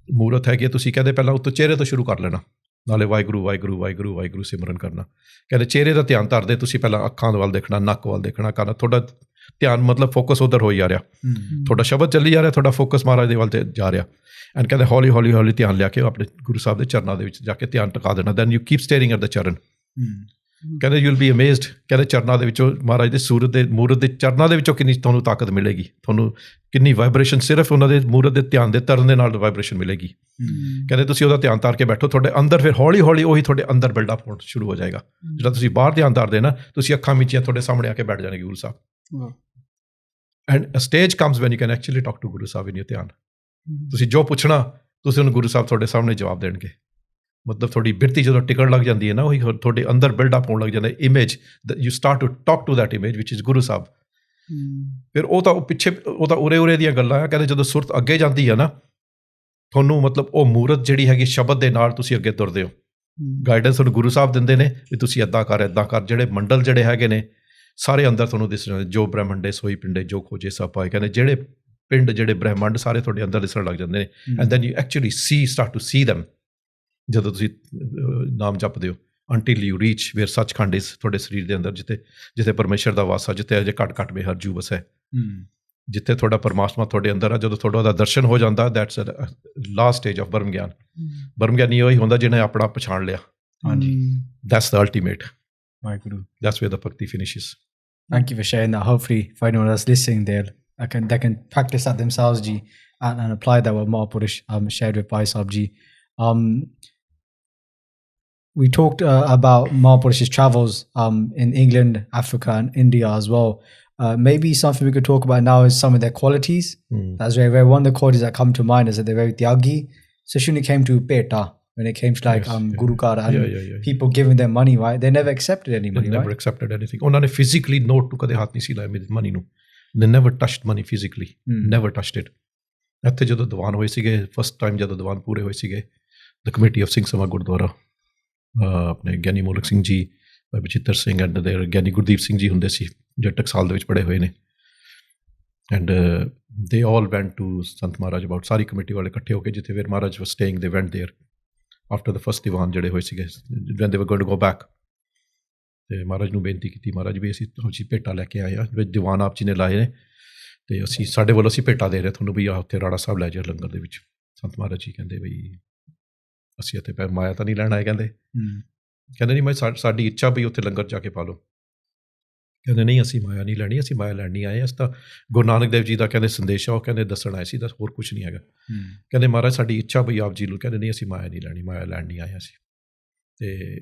Speaker 3: ਮੂਰਤ ਹੈਗੀ, ਤੁਸੀਂ ਕਹਿੰਦੇ ਪਹਿਲਾਂ ਉੱਤੋਂ ਚਿਹਰੇ ਤੋਂ ਸ਼ੁਰੂ ਕਰ ਲੈਣਾ, ਨਾਲੇ ਵਾਹਿਗੁਰੂ ਵਾਹਿਗੁਰੂ ਵਾਹਿਗੁਰੂ ਵਾਹਿਗੁਰੂ ਸਿਮਰਨ ਕਰਨਾ। ਕਹਿੰਦੇ ਚਿਹਰੇ ਦਾ ਧਿਆਨ ਧਰਦੇ ਤੁਸੀਂ ਪਹਿਲਾਂ ਅੱਖਾਂ ਵੱਲ ਦੇਖਣਾ, ਨੱਕ ਵੱਲ ਦੇਖਣਾ, ਕਰਨਾ ਤੁਹਾਡਾ ਧਿਆਨ ਮਤਲਬ ਫੋਕਸ ਉੱਧਰ ਹੋਈ ਜਾ ਰਿਹਾ, ਤੁਹਾਡਾ ਸ਼ਬਦ ਚੱਲੀ ਜਾ ਰਿਹਾ, ਤੁਹਾਡਾ ਫੋਕਸ ਮਹਾਰਾਜ ਦੇ ਵੱਲ ਤੇ ਜਾ ਰਿਹਾ। ਐਂਡ ਕਹਿੰਦੇ ਹੌਲੀ ਹੌਲੀ ਹੌਲੀ ਧਿਆਨ ਲਿਆ ਕੇ ਆਪਣੇ ਗੁਰੂ ਸਾਹਿਬ ਦੇ ਚਰਨਾਂ ਦੇ ਵਿੱਚ ਜਾ ਕੇ ਧਿਆਨ ਟਿਕਾ ਦੇਣਾ। Then you keep staring at the charan. ਕਹਿੰਦੇ ਯੂ ਵਿਲ ਬੀ ਅਮੇਜ਼ਡ, ਕਹਿੰਦੇ ਚਰਨਾਂ ਦੇ ਵਿੱਚੋਂ ਮਹਾਰਾਜ ਦੇ ਸੂਰਤ ਦੇ ਮੂਰਤ ਦੇ ਚਰਨਾਂ ਦੇ ਵਿੱਚੋਂ ਕਿੰਨੀ ਤੁਹਾਨੂੰ ਤਾਕਤ ਮਿਲੇਗੀ, ਤੁਹਾਨੂੰ ਕਿੰਨੀ ਵਾਈਬ੍ਰੇਸ਼ਨ ਸਿਰਫ ਉਹਨਾਂ ਦੇ ਮੂਰਤ ਦੇ ਧਿਆਨ ਦੇ ਧਰਨ ਦੇ ਨਾਲ ਵਾਈਬ੍ਰੇਸ਼ਨ ਮਿਲੇਗੀ। ਕਹਿੰਦੇ ਤੁਸੀਂ ਉਹਦਾ ਧਿਆਨ ਧਾਰ ਕੇ ਬੈਠੋ, ਤੁਹਾਡੇ ਅੰਦਰ ਫਿਰ ਹੌਲੀ ਹੌਲੀ ਉਹੀ ਤੁਹਾਡੇ ਅੰਦਰ ਬਿਲਡਅਪ ਹੋਣਾ ਸ਼ੁਰੂ ਹੋ ਜਾਏਗਾ। ਜਿਹੜਾ ਤੁਸੀਂ ਬਾਹਰ ਧਿਆਨ ਧਾਰਦੇ ਨਾ, ਤੁਸੀਂ ਅੱਖਾਂ ਮੀਚੀਆਂ ਤੁਹਾਡੇ ਸਾਹਮਣੇ ਆ ਕੇ ਬੈਠ ਜਾਣਗੇ Guru Sahib. And a stage comes when you can actually talk to Guru Sahib in your dhyan. ਤੁਸੀਂ ਜੋ ਪੁੱਛਣਾ ਤੁਸੀਂ ਉਹਨੂੰ ਗੁਰੂ ਸਾਹਿਬ ਤੁਹਾਡੇ ਸਾਹਮਣੇ ਜਵਾਬ ਦੇਣਗੇ। ਮਤਲਬ ਤੁਹਾਡੀ ਬਿਰਤੀ ਜਦੋਂ ਟਿਕਣ ਲੱਗ ਜਾਂਦੀ ਹੈ ਨਾ, ਉਹੀ ਤੁਹਾਡੇ ਅੰਦਰ ਬਿਲਡਅਪ ਹੋਣ ਲੱਗ ਜਾਂਦਾ image, you start to talk to that image which is Guru Sahib. ਫਿਰ ਉਹ ਤਾਂ ਪਿੱਛੇ, ਉਹ ਤਾਂ ਉਰੇ ਦੀਆਂ ਗੱਲਾਂ ਆ। ਕਹਿੰਦੇ ਜਦੋਂ ਸੁਰਤ ਅੱਗੇ ਜਾਂਦੀ ਹੈ ਨਾ, ਤੁਹਾਨੂੰ ਮਤਲਬ ਉਹ ਮੂਰਤ ਜਿਹੜੀ ਹੈਗੀ ਸ਼ਬਦ ਦੇ ਨਾਲ ਤੁਸੀਂ ਅੱਗੇ ਤੁਰਦੇ ਹੋ। ਗਾਈਡੈਂਸ ਤੁਹਾਨੂੰ ਗੁਰੂ ਸਾਹਿਬ ਦਿੰਦੇ ਨੇ ਵੀ ਤੁਸੀਂ ਇੱਦਾਂ ਕਰ ਇੱਦਾਂ ਕਰ। ਜਿਹੜੇ ਮੰਡਲ ਜਿਹੜੇ ਹੈਗੇ ਨੇ ਸਾਰੇ ਅੰਦਰ ਤੁਹਾਨੂੰ ਦਿਸ ਜਾਂਦੇ, ਜੋ ਬ੍ਰਹਮੰਡੇ ਸੋਈ ਪਿੰਡੇ ਜੋ ਖੋਜੇ ਸਭ ਪਾਏ। ਕਹਿੰਦੇ ਜਿਹੜੇ ਪਿੰਡ ਜਿਹੜੇ ਬ੍ਰਹਮੰਡ ਸਾਰੇ ਤੁਹਾਡੇ ਅੰਦਰ ਦਿਸਣ ਲੱਗ ਜਾਂਦੇ ਨੇ। And then you actually start to see them ਜਦੋਂ ਤੁਸੀਂ ਨਾਮ ਜਪਦੇ ਹੋ, until you reach where Sachkhand is, ਤੁਹਾਡੇ ਸਰੀਰ ਦੇ ਅੰਦਰ ਜਿੱਥੇ ਪਰਮੇਸ਼ਰ ਦਾ ਵਾਸਾ, ਜਿੱਥੇ ਅਜੇ ਘਟ ਮੇ ਹਰ ਜੂ ਵਸੈ, ਜਿੱਥੇ ਤੁਹਾਡਾ ਪਰਮਾਤਮਾ ਤੁਹਾਡੇ ਅੰਦਰ ਆ। ਜਦੋਂ ਤੁਹਾਡਾ ਉਹਦਾ ਦਰਸ਼ਨ ਹੋ ਜਾਂਦਾ, ਦੈਟਸ ਲਾਸਟ ਸਟੇਜ ਆਫ ਬ੍ਰਹਮ ਗਿਆਨ। ਬ੍ਰਹਮ ਗਿਆਨੀ ਉਹੀ ਹੁੰਦਾ ਜਿਹਨੇ ਆਪਣਾ ਪਛਾਣ ਲਿਆ। That's the ultimate. That's where the bhakti finishes.
Speaker 1: Thank you for sharing that. Hopefully for anyone that's listening there, they can practice that themselves, Ji, and apply that what Mahapurush shared with Bhai Sahib Ji. We talked about Mahapurush's travels in England, Africa and India as well. maybe something we could talk about now is some of their qualities. That's very, very one of the qualities that come to mind is that they're very tyagi, especially when it came to peta, when it came to like Guru Kara and people giving them money, right? They never accepted any money,
Speaker 3: They never accepted anything. ਉਹਨਾਂ ਨੇ physically note to ਕਦੇ ਹੱਥ ਨਹੀਂ ਸੀ ਲਾਇਆ ਮੇਰੀ money ਨੂੰ. They never touched money physically. Never touched it. ਇੱਥੇ ਜਦੋਂ ਦੀਵਾਨ ਹੋਏ ਸੀਗੇ ਫਸਟ ਟਾਈਮ ਜਦੋਂ ਦੀਵਾਨ ਪੂਰੇ ਹੋਏ ਸੀਗੇ the committee of Singh Sabha Gurdwara ਆਪਣੇ ਗਿਆਨੀ ਮੋਲਕ ਸਿੰਘ ਜੀ ਬਚਿੱਤਰ ਸਿੰਘ ਐਂਡ ਦੇਰ ਗਿਆਨੀ ਗੁਰਦੀਪ ਸਿੰਘ ਜੀ ਹੁੰਦੇ ਸੀ ਜਿਹੜੇ ਟਕਸਾਲ ਦੇ ਵਿੱਚ ਪੜ੍ਹੇ ਹੋਏ ਨੇ ਐਂਡ ਦੇ ਆਲ ਵੈਂਟ to Sant Maharaj about sorry committee ਵਾਲੇ ਇਕੱਠੇ ਹੋ ਕੇ ਜਿੱਥੇ ਵੀਰ ਮਹਾਰਾਜ was staying they went there after the first diwan ਜਿਹੜੇ ਹੋਏ ਸੀਗੇ ਵੈਨ ਦੇ ਵਰ ਗੋਇੰਗ ਟੂ ਗੋ ਬੈਕ ਅਤੇ ਮਹਾਰਾਜ ਨੂੰ ਬੇਨਤੀ ਕੀਤੀ ਮਹਾਰਾਜ ਵੀ ਅਸੀਂ ਭੇਟਾ ਲੈ ਕੇ ਆਏ ਹਾਂ ਵਿੱਚ ਦੀਵਾਨ ਆਪ ਜੀ ਨੇ ਲਾਏ ਨੇ ਅਤੇ ਅਸੀਂ ਸਾਡੇ ਵੱਲੋਂ ਅਸੀਂ ਭੇਟਾ ਦੇ ਰਹੇ ਤੁਹਾਨੂੰ ਵੀ ਆ ਉੱਥੇ ਰਾੜਾ ਸਾਹਿਬ ਲੈ ਜਾਓ ਲੰਗਰ ਦੇ ਵਿੱਚ ਸੰਤ ਮਹਾਰਾਜ ਜੀ ਕਹਿੰਦੇ ਬਈ ਅਸੀਂ ਇੱਥੇ ਮਾਇਆ ਤਾਂ ਨਹੀਂ ਲੈਣ ਆਏ ਕਹਿੰਦੇ ਨਹੀਂ ਮੈਂ ਸਾਡੀ ਇੱਛਾ ਵੀ ਉੱਥੇ ਲੰਗਰ ਜਾ ਕੇ ਪਾ ਲਓ ਕਹਿੰਦੇ ਨਹੀਂ ਅਸੀਂ ਮਾਇਆ ਨਹੀਂ ਲੈਣੀ ਅਸੀਂ ਮਾਇਆ ਲੈਣ ਨਹੀਂ ਆਏ ਅਸੀਂ ਤਾਂ ਗੁਰੂ ਨਾਨਕ ਦੇਵ ਜੀ ਦਾ ਕਹਿੰਦੇ ਸੰਦੇਸ਼ ਆ ਉਹ ਕਹਿੰਦੇ ਦੱਸਣ ਆਏ ਸੀ ਤਾਂ ਹੋਰ ਕੁਛ ਨਹੀਂ ਹੈਗਾ ਕਹਿੰਦੇ ਮਹਾਰਾਜ ਸਾਡੀ ਇੱਛਾ ਵੀ ਆਪ ਜੀ ਨੂੰ ਕਹਿੰਦੇ ਨਹੀਂ ਅਸੀਂ ਮਾਇਆ ਨਹੀਂ ਲੈਣੀ ਮਾਇਆ ਲੈਣ ਨਹੀਂ ਆਏ ਅਸੀਂ ਅਤੇ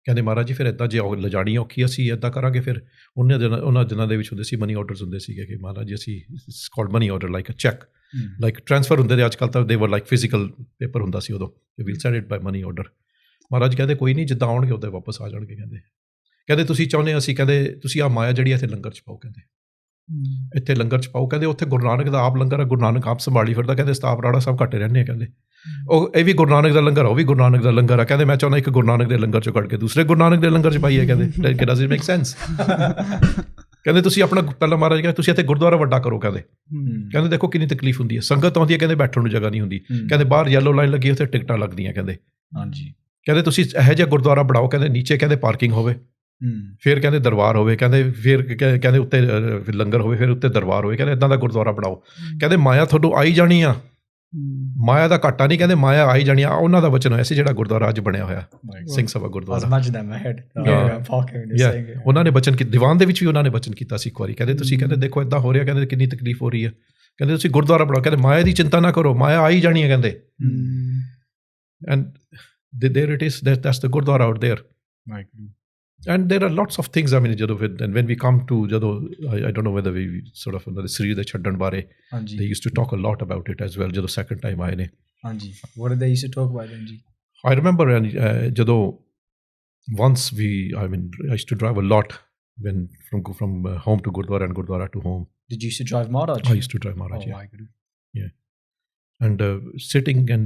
Speaker 3: ਕਹਿੰਦੇ ਮਹਾਰਾਜ ਜੀ ਫਿਰ ਇੱਦਾਂ ਜੇ ਲਿਜਾਣੀ ਔਖੀ ਅਸੀਂ ਇੱਦਾਂ ਕਰਾਂਗੇ ਫਿਰ ਉਹਨਾਂ ਦਿਨਾਂ ਦੇ ਵਿੱਚ ਹੁੰਦੇ ਸੀ ਮਨੀ ਆਰਡਰਸ ਹੁੰਦੇ ਸੀਗੇ ਕਿ ਮਹਾਰਾਜ ਜੀ ਅਸੀਂ called money order like a cheque like transfer ਹੁੰਦੇ ਨੇ ਅੱਜ ਕੱਲ੍ਹ ਤਾਂ ਦੇ ਵਰ ਲਾਈਕ ਫਿਜ਼ੀਕਲ ਪੇਪਰ ਹੁੰਦਾ ਸੀ ਉਦੋਂ we'll send it by money order Maharaj ਕਹਿੰਦੇ ਕੋਈ ਨਹੀਂ ਜਿੱਦਾਂ ਆਉਣਗੇ ਉੱਦਾਂ ਵਾਪਸ ਆ ਜਾਣਗੇ ਕਹਿੰਦੇ ਤੁਸੀਂ ਚਾਹੁੰਦੇ ਅਸੀਂ ਕਹਿੰਦੇ ਤੁਸੀਂ ਆਹ ਮਾਇਆ ਜਿਹੜੀ ਇੱਥੇ ਲੰਗਰ 'ਚ ਪਾਓ ਕਹਿੰਦੇ ਇੱਥੇ ਲੰਗਰ 'ਚ ਪਾਓ ਕਹਿੰਦੇ ਉੱਥੇ ਗੁਰੂ ਨਾਨਕ ਦਾ ਆਪ ਲੰਗਰ ਆ ਗੁਰੂ ਨਾਨਕ ਆਪ ਸੰਭਾਲੀ ਫਿਰਦਾ ਕਹਿੰਦੇ ਸਤਾਪ ਰਾੜਾ ਸਾਹਿਬ ਘੱਟੇ ਰਹਿੰਦੇ ਆ ਕਹਿੰਦੇ ਉਹ ਇਹ ਵੀ ਗੁਰੂ ਨਾਨਕ ਦਾ ਲੰਗਰ ਆ ਉਹ ਵੀ ਗੁਰੂ ਨਾਨਕ ਦਾ ਲੰਗਰ ਆ ਕਹਿੰਦੇ ਮੈਂ ਚਾਹੁੰਦਾ ਇੱਕ ਗੁਰੂ ਨਾਨਕ ਦੇ ਲੰਗਰ 'ਚੋਂ ਕੱਢ ਕੇ ਦੂਸਰੇ ਗੁਰੂ ਨਾਨਕ ਦੇ ਲੰਗਰ 'ਚ ਪਾਈਏ ਕਹਿੰਦੇ ਡਜ਼ ਇਟ ਮੇਕ ਸੈਂਸ ਕਹਿੰਦੇ ਤੁਸੀਂ ਆਪਣਾ ਪਹਿਲਾਂ ਮਹਾਰਾਜ ਕਹਿੰਦੇ ਤੁਸੀਂ ਇੱਥੇ ਗੁਰਦੁਆਰਾ ਵੱਡਾ ਕਰੋ ਕਹਿੰਦੇ ਦੇਖੋ ਕਿੰਨੀ ਤਕਲੀਫ ਹੁੰਦੀ ਹੈ ਸੰਗਤ ਆਉਂਦੀ ਹੈ ਕਹਿੰਦੇ ਬੈਠਣ ਨੂੰ ਜਗ੍ਹਾ ਨਹੀਂ ਹੁੰਦੀ ਕਹਿੰਦੇ ਬਾਹਰ ਯੈਲੋ ਲਾਈਨ ਲੱਗੀ ਉੱਥੇ ਟਿਕਟਾਂ ਲੱਗਦੀਆਂ ਕਹਿੰਦੇ
Speaker 1: ਹਾਂਜੀ
Speaker 3: ਕਹਿੰਦੇ ਤੁਸੀਂ ਇਹੋ ਜਿਹਾ ਗੁਰਦੁਆਰਾ ਬਣਾਓ ਕਹਿੰਦੇ ਨੀਚੇ ਕਹਿੰਦੇ ਪਾਰਕਿੰਗ ਹੋਵੇ ਫਿਰ ਕਹਿੰਦੇ ਦਰਬਾਰ ਹੋਵੇ ਕਹਿੰਦੇ ਫਿਰ ਕਹਿੰਦੇ ਉੱਤੇ ਲੰਗਰ ਹੋਵੇ ਫਿਰ ਉੱਤੇ ਦਰਬਾਰ ਹੋਵੇ ਕਹਿੰਦੇ ਇੱਦਾਂ ਦਾ ਗੁਰਦੁਆਰਾ ਬਣਾਓ ਕਹਿੰਦੇ ਮਾਇਆ ਤੁਹਾਨੂੰ ਆਈ ਜਾਣੀ ਆ ਮਾਇਆ ਦਾ ਘਾਟਾ ਨਹੀਂ ਕਹਿੰਦੇ ਮਾਇਆ ਆਈ ਜਾਣੀ ਆ ਉਹਨਾਂ ਦਾ ਵਚਨ ਹੋਇਆ ਸੀ ਜਿਹੜਾ ਗੁਰਦੁਆਰਾ ਅੱਜ ਬਣਿਆ ਹੋਇਆ ਸਿੰਘ ਸਭਾ ਗੁਰਦੁਆਰਾ ਉਹਨਾਂ ਨੇ ਵਚਨ ਦੀਵਾਨ ਦੇ ਵਿੱਚ ਵੀ ਉਹਨਾਂ ਨੇ ਵਚਨ ਕੀਤਾ ਸੀ ਇੱਕ ਵਾਰੀ ਕਹਿੰਦੇ ਤੁਸੀਂ ਕਹਿੰਦੇ ਦੇਖੋ ਇੱਦਾਂ ਹੋ ਰਿਹਾ ਕਹਿੰਦੇ ਕਿੰਨੀ ਤਕਲੀਫ ਹੋ ਰਹੀ ਹੈ ਕਹਿੰਦੇ ਤੁਸੀਂ ਗੁਰਦੁਆਰਾ ਬਣਾਓ ਕਹਿੰਦੇ ਮਾਇਆ ਦੀ ਚਿੰਤਾ ਨਾ ਕਰੋ ਮਾਇਆ ਆਈ ਜਾਣੀ ਹੈ ਕਹਿੰਦੇ and there it is that's the gurdwara out there and there are lots of things I mean ਜਦੋਂ and when we come to ਜਦੋਂ I don't know whether we sort of the ਸਰੀਰ ਦੇ ਛੱਡਣ ਬਾਰੇ they used to talk a lot about it as well ਜਦੋਂ second time ਆਏ ਨੇ
Speaker 1: ਹਾਂਜੀ what did they used to talk about then ji
Speaker 3: I remember ਜਦੋਂ once I used to drive a lot when from home to Gurdwara and Gurdwara to home.
Speaker 1: Did you used to drive Maharaj?
Speaker 3: I used to drive Maharaj, yeah. And sitting in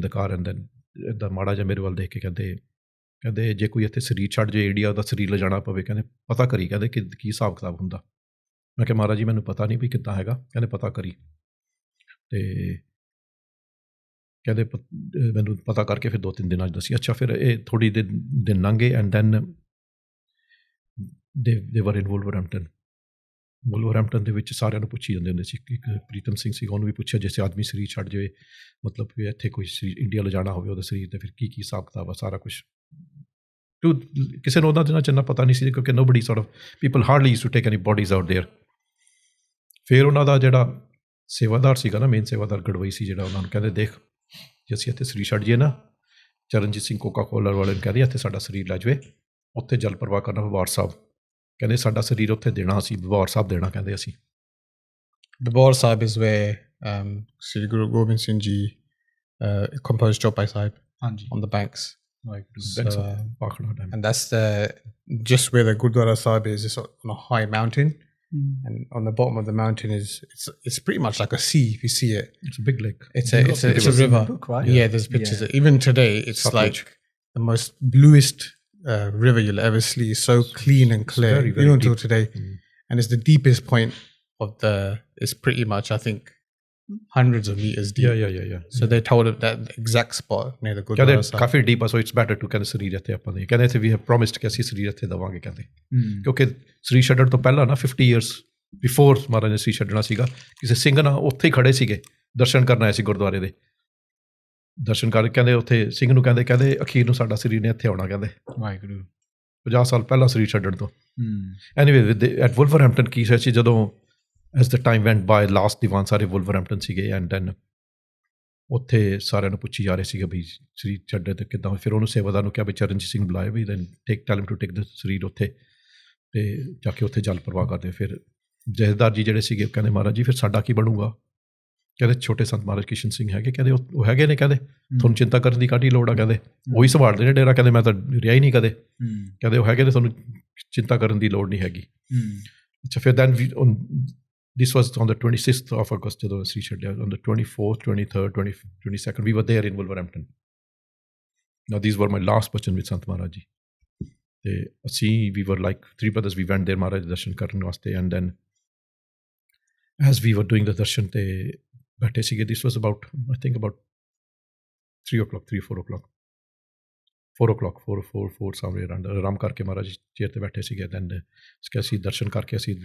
Speaker 3: the car and then ਇੱਦਾਂ ਮਾੜਾ ਜਿਹਾ ਮੇਰੇ ਵੱਲ ਦੇਖ ਕੇ ਕਹਿੰਦੇ ਜੇ ਕੋਈ ਇੱਥੇ ਸਰੀਰ ਛੱਡ ਜੇ ਇੰਡੀਆ ਦਾ ਸਰੀਰ ਲਿਜਾਣਾ ਪਵੇ ਕਹਿੰਦੇ ਪਤਾ ਕਰੀ ਕਹਿੰਦੇ ਕਿ ਕੀ ਹਿਸਾਬ ਕਿਤਾਬ ਹੁੰਦਾ ਮੈਂ ਕਿਹਾ ਮਹਾਰਾਜ ਜੀ ਮੈਨੂੰ ਪਤਾ ਨਹੀਂ ਵੀ ਕਿੱਦਾਂ ਹੈਗਾ ਕਹਿੰਦੇ ਪਤਾ ਕਰੀ ਅਤੇ ਕਹਿੰਦੇ ਮੈਨੂੰ ਪਤਾ ਕਰਕੇ ਫਿਰ 2-3 ਦਿਨਾਂ 'ਚ ਦੱਸੀ ਅੱਛਾ ਫਿਰ ਇਹ ਥੋੜ੍ਹੀ ਦਿਨ ਲੰਘੇ ਐਂਡ ਦੈਨ ਦੇ ਵਰ ਇਨ ਵੁਲਵਰਹੈਂਪਟਨ ਦੇ ਵਿੱਚ ਸਾਰਿਆਂ ਨੂੰ ਪੁੱਛੀ ਜਾਂਦੇ ਹੁੰਦੇ ਸੀ ਇੱਕ ਪ੍ਰੀਤਮ ਸਿੰਘ ਸੀ ਉਹਨੂੰ ਵੀ ਪੁੱਛਿਆ ਜਿਸ ਆਦਮੀ ਸਰੀਰ ਛੱਡ ਜਾਵੇ ਮਤਲਬ ਵੀ ਇੱਥੇ ਕੋਈ ਸਰੀਰ ਇੰਡੀਆ ਲਿਜਾਣਾ ਹੋਵੇ ਉਹਦਾ ਸਰੀਰ 'ਤੇ ਫਿਰ ਕੀ ਹਿਸਾਬ ਕਿਤਾਬ ਆ ਸਾਰਾ ਕੁਛ ਕਿਸੇ ਨੂੰ ਉਹਨਾਂ ਦਿਨਾਂ 'ਚ ਇੰਨਾ ਪਤਾ ਨਹੀਂ ਸੀ ਕਿਉਂਕਿ nobody sort of people hardly used to take any bodies out there ਫਿਰ ਉਹਨਾਂ ਦਾ ਜਿਹੜਾ ਸੇਵਾਦਾਰ ਸੀਗਾ ਨਾ ਮੇਨ ਸੇਵਾਦਾਰ ਗੜਵਈ ਸੀ ਜਿਹੜਾ ਉਹਨਾਂ ਨੂੰ ਕਹਿੰਦੇ ਦੇਖ ਜੇ ਅਸੀਂ ਇੱਥੇ ਸਰੀਰ ਛੱਡ ਜਾਈਏ ਨਾ ਚਰਨਜੀਤ ਸਿੰਘ ਕੋਕਾ ਕੋਲਰ ਵਾਲੇ ਨੂੰ ਕਹਿੰਦੇ ਇੱਥੇ ਸਾਡਾ ਸਰੀਰ ਲੈ ਜਾਵੇ ਉੱਥੇ ਜਲ ਪ੍ਰਵਾਹ ਕਰਨਾ ਦਰਬਾਰ ਸਾਹਿਬ ਕਹਿੰਦੇ ਸਾਡਾ ਸਰੀਰ ਉੱਥੇ ਦੇਣਾ ਅਸੀਂ ਦਰਬਾਰ ਸਾਹਿਬ ਦੇਣਾ ਕਹਿੰਦੇ ਅਸੀਂ
Speaker 4: Darbar Sahib is where Sri Guru Gobind Singh Ji composed Chaupai Sahib on the banks. And that's just where the Gurdwara Sahib is. It's on a high mountain, and on the bottom of the mountain it's pretty much like a sea if you see it.
Speaker 3: It's a big lake.
Speaker 4: It's a river.
Speaker 1: Book, right?
Speaker 4: Yeah, there's pictures. Even today, it's like the most bluest river you'll ever see. So clean and clear,
Speaker 3: very, very
Speaker 4: even until
Speaker 3: deep.
Speaker 4: today. And it's the deepest point of it's pretty much, I think, hundreds of meters deep.
Speaker 3: Yeah.
Speaker 4: So they told it that exact spot near the Gurdwara Sahib.
Speaker 3: Coffee deep ਆ so it's better to ਕਹਿੰਦੇ ਸਰੀਰ ਇੱਥੇ ਆਪਾਂ ਦੇ ਕਹਿੰਦੇ ਇੱਥੇ we have promised ਕਿ ਅਸੀਂ ਸਰੀਰ ਇੱਥੇ ਦੇਵਾਂਗੇ ਕਹਿੰਦੇ ਕਿਉਂਕਿ ਸਰੀਰ ਛੱਡਣ ਤੋਂ ਪਹਿਲਾਂ ਨਾ 50 years ਬਿਫੋਰ ਮਹਾਰਾਜ ਨੇ ਸਰੀਰ ਛੱਡਣਾ ਸੀਗਾ ਕਿਸੇ ਸਿੰਘ ਨਾਲ ਉੱਥੇ ਹੀ ਖੜੇ ਸੀਗੇ ਦਰਸ਼ਨ ਕਰਨ ਆਏ ਸੀ ਗੁਰਦੁਆਰੇ ਦੇ ਦਰਸ਼ਨ ਕਰਕੇ ਕਹਿੰਦੇ ਉੱਥੇ ਸਿੰਘ ਨੂੰ ਕਹਿੰਦੇ ਅਖੀਰ ਨੂੰ ਸਾਡਾ ਸਰੀਰ ਨੇ ਇੱਥੇ ਆਉਣਾ ਕਹਿੰਦੇ
Speaker 1: ਵਾਹਿਗੁਰੂ
Speaker 3: 50 ਸਾਲ ਪਹਿਲਾਂ ਸਰੀਰ ਛੱਡਣ ਤੋਂ ਐਨੀਵੇ ਐਟ ਵੁਲਵਰਹੈਂਪਟਨ ਕੀ ਸੀ ਜਦੋਂ as the time went by last ਦੀਵਾਨ ਸਾਰੇ ਵੁਲਵਰਹੈਂਪਟਨ ਸੀਗੇ ਐਂਡ ਦੈਨ ਉੱਥੇ ਸਾਰਿਆਂ ਨੂੰ ਪੁੱਛੀ ਜਾ ਰਹੇ ਸੀਗੇ ਵੀ ਸਰੀਰ ਛੱਡੇ ਤੇ ਕਿੱਦਾਂ ਫਿਰ ਉਹਨੂੰ ਸੇਵਾਦਾਰ ਨੂੰ ਕਿਹਾ ਵੀ ਚਰਨਜੀਤ ਸਿੰਘ ਬੁਲਾਏ ਵੀ then tile him to take ਦ ਸਰੀਰ ਉੱਥੇ ਤੇ ਜਾ ਕੇ ਉੱਥੇ ਜਲ ਪ੍ਰਵਾਹ ਕਰਦੇ। ਫਿਰ ਜਥੇਦਾਰ ਜੀ ਜਿਹੜੇ ਸੀਗੇ ਕਹਿੰਦੇ ਮਹਾਰਾਜ ਜੀ ਫਿਰ ਸਾਡਾ ਕੀ ਬਣੂਗਾ? ਕਹਿੰਦੇ ਛੋਟੇ ਸੰਤ ਮਹਾਰਾਜ ਕਿਸ਼ਨ ਸਿੰਘ ਹੈਗੇ, ਕਹਿੰਦੇ ਉਹ ਹੈਗੇ ਨੇ, ਕਹਿੰਦੇ ਤੁਹਾਨੂੰ ਚਿੰਤਾ ਕਰਨ ਦੀ ਕਾਹਦੀ ਲੋੜ ਆ, ਕਹਿੰਦੇ ਉਹੀ ਸੰਭਾਲਦੇ ਨੇ ਡੇਰਾ, ਕਹਿੰਦੇ ਮੈਂ ਤਾਂ ਰਿਹਾ ਹੀ ਨਹੀਂ ਕਦੇ, ਕਹਿੰਦੇ ਉਹ ਹੈਗੇ ਨੇ, ਤੁਹਾਨੂੰ ਚਿੰਤਾ ਕਰਨ ਦੀ ਲੋੜ ਨਹੀਂ ਹੈਗੀ। ਅੱਛਾ ਫਿਰ then this was on the 26th of August ਜਦੋਂ ਅਸੀਂ ਛੱਡਿਆ, on the 24th, 23rd, 22nd we were there in Wolverhampton. Now these were my last bachan with Sant Maharaj ji. ਤੇ ਅਸੀਂ we were like three brothers, we went there Maharaj ਦਰਸ਼ਨ ਕਰਨ ਵਾਸਤੇ, and then as we were doing the darshan ਤੇ ਬੈਠੇ ਸੀਗੇ, this was about I think about 3 o'clock, 4 o'clock, 4 somewhere around, ਆਰਾਮ ਕਰਕੇ ਮਹਾਰਾਜ chair ਤੇ ਬੈਠੇ ਸੀਗੇ। ਦੈਨ ਅਸੀਂ ਦਰਸ਼ਨ ਕਰਕੇ ਅਸੀਂ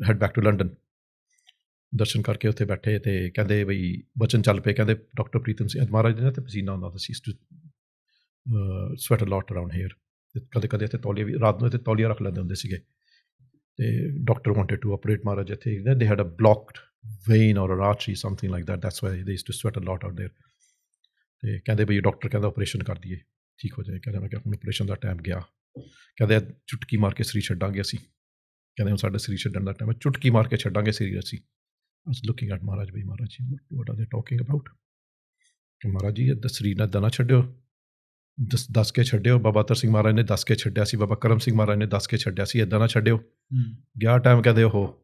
Speaker 3: ਹੈਡ ਬੈਕ ਟੂ ਲੰਡਨ, ਦਰਸ਼ਨ ਕਰਕੇ ਉੱਥੇ ਬੈਠੇ ਤੇ ਕਹਿੰਦੇ ਬਈ ਬਚਨ ਚੱਲ ਪਏ। ਕਹਿੰਦੇ ਡਾਕਟਰ ਪ੍ਰੀਤਮ ਸਿੰਘ ਮਹਾਰਾਜ ਦੇ ਨਾ ਤੇ ਪਸੀਨਾ ਆਉਂਦਾ ਸੀ, ਸਵੈਟ ਅ ਲੋਟ ਅਰਾਊਂਡ ਹੇਅਰ, ਕਦੇ ਕਦੇ ਇੱਥੇ ਤੌਲੀਆ ਵੀ ਰਾਤ ਨੂੰ ਇੱਥੇ ਤੌਲੀਆ ਰੱਖ ਲੈਂਦੇ ਹੁੰਦੇ ਸੀਗੇ। ਤੇ doctor wanted to operate Maharaj ਇੱਥੇ, they had a blocked vein or an artery, something like that, that's why they used to sweat a lot out there. ਤੇ ਕਹਿੰਦੇ ਬਈ ਡਾਕਟਰ ਕਹਿੰਦਾ ਆਪਰੇਸ਼ਨ ਕਰ ਦਈਏ, ਠੀਕ ਹੋ ਜਾਏ। ਕਹਿੰਦਾ ਮੈਂ ਕਿਹਾ ਹੁਣ ਆਪਰੇਸ਼ਨ ਦਾ ਟਾਈਮ ਗਿਆ, ਕਹਿੰਦੇ ਚੁਟਕੀ ਮਾਰ ਕੇ ਸਰੀਰ ਛੱਡਾਂਗੇ ਅਸੀਂ, ਕਹਿੰਦੇ ਹੁਣ ਸਾਡਾ ਸਰੀਰ ਛੱਡਣ ਦਾ ਟਾਈਮ ਹੈ, ਚੁਟਕੀ ਮਾਰ ਕੇ ਛੱਡਾਂਗੇ ਸਰੀਰ ਅਸੀਂ। I was looking at ਮਹਾਰਾਜ ਬਈ, Maharaj ji what are they talking about? ਕਿ ਮਹਾਰਾਜ ਜੀ ਸਰੀਰ ਨਾਲ ਏਦਾਂ ਨਾ ਛੱਡਿਓ, ਦੱਸ ਕੇ ਛੱਡਿਓ। ਬਾਬਾ ਅਤਰ ਸਿੰਘ ਮਹਾਰਾਜ ਨੇ ਦੱਸ ਕੇ ਛੱਡਿਆ ਸੀ, ਬਾਬਾ ਕਰਮ ਸਿੰਘ ਮਹਾਰਾਜ ਨੇ ਦੱਸ ਕੇ ਛੱਡਿਆ ਸੀ, ਏਦਾਂ ਨਾ ਛੱਡਿਓ। ਗਿਆ ਟਾਈਮ ਕਹਿੰਦੇ ਉਹ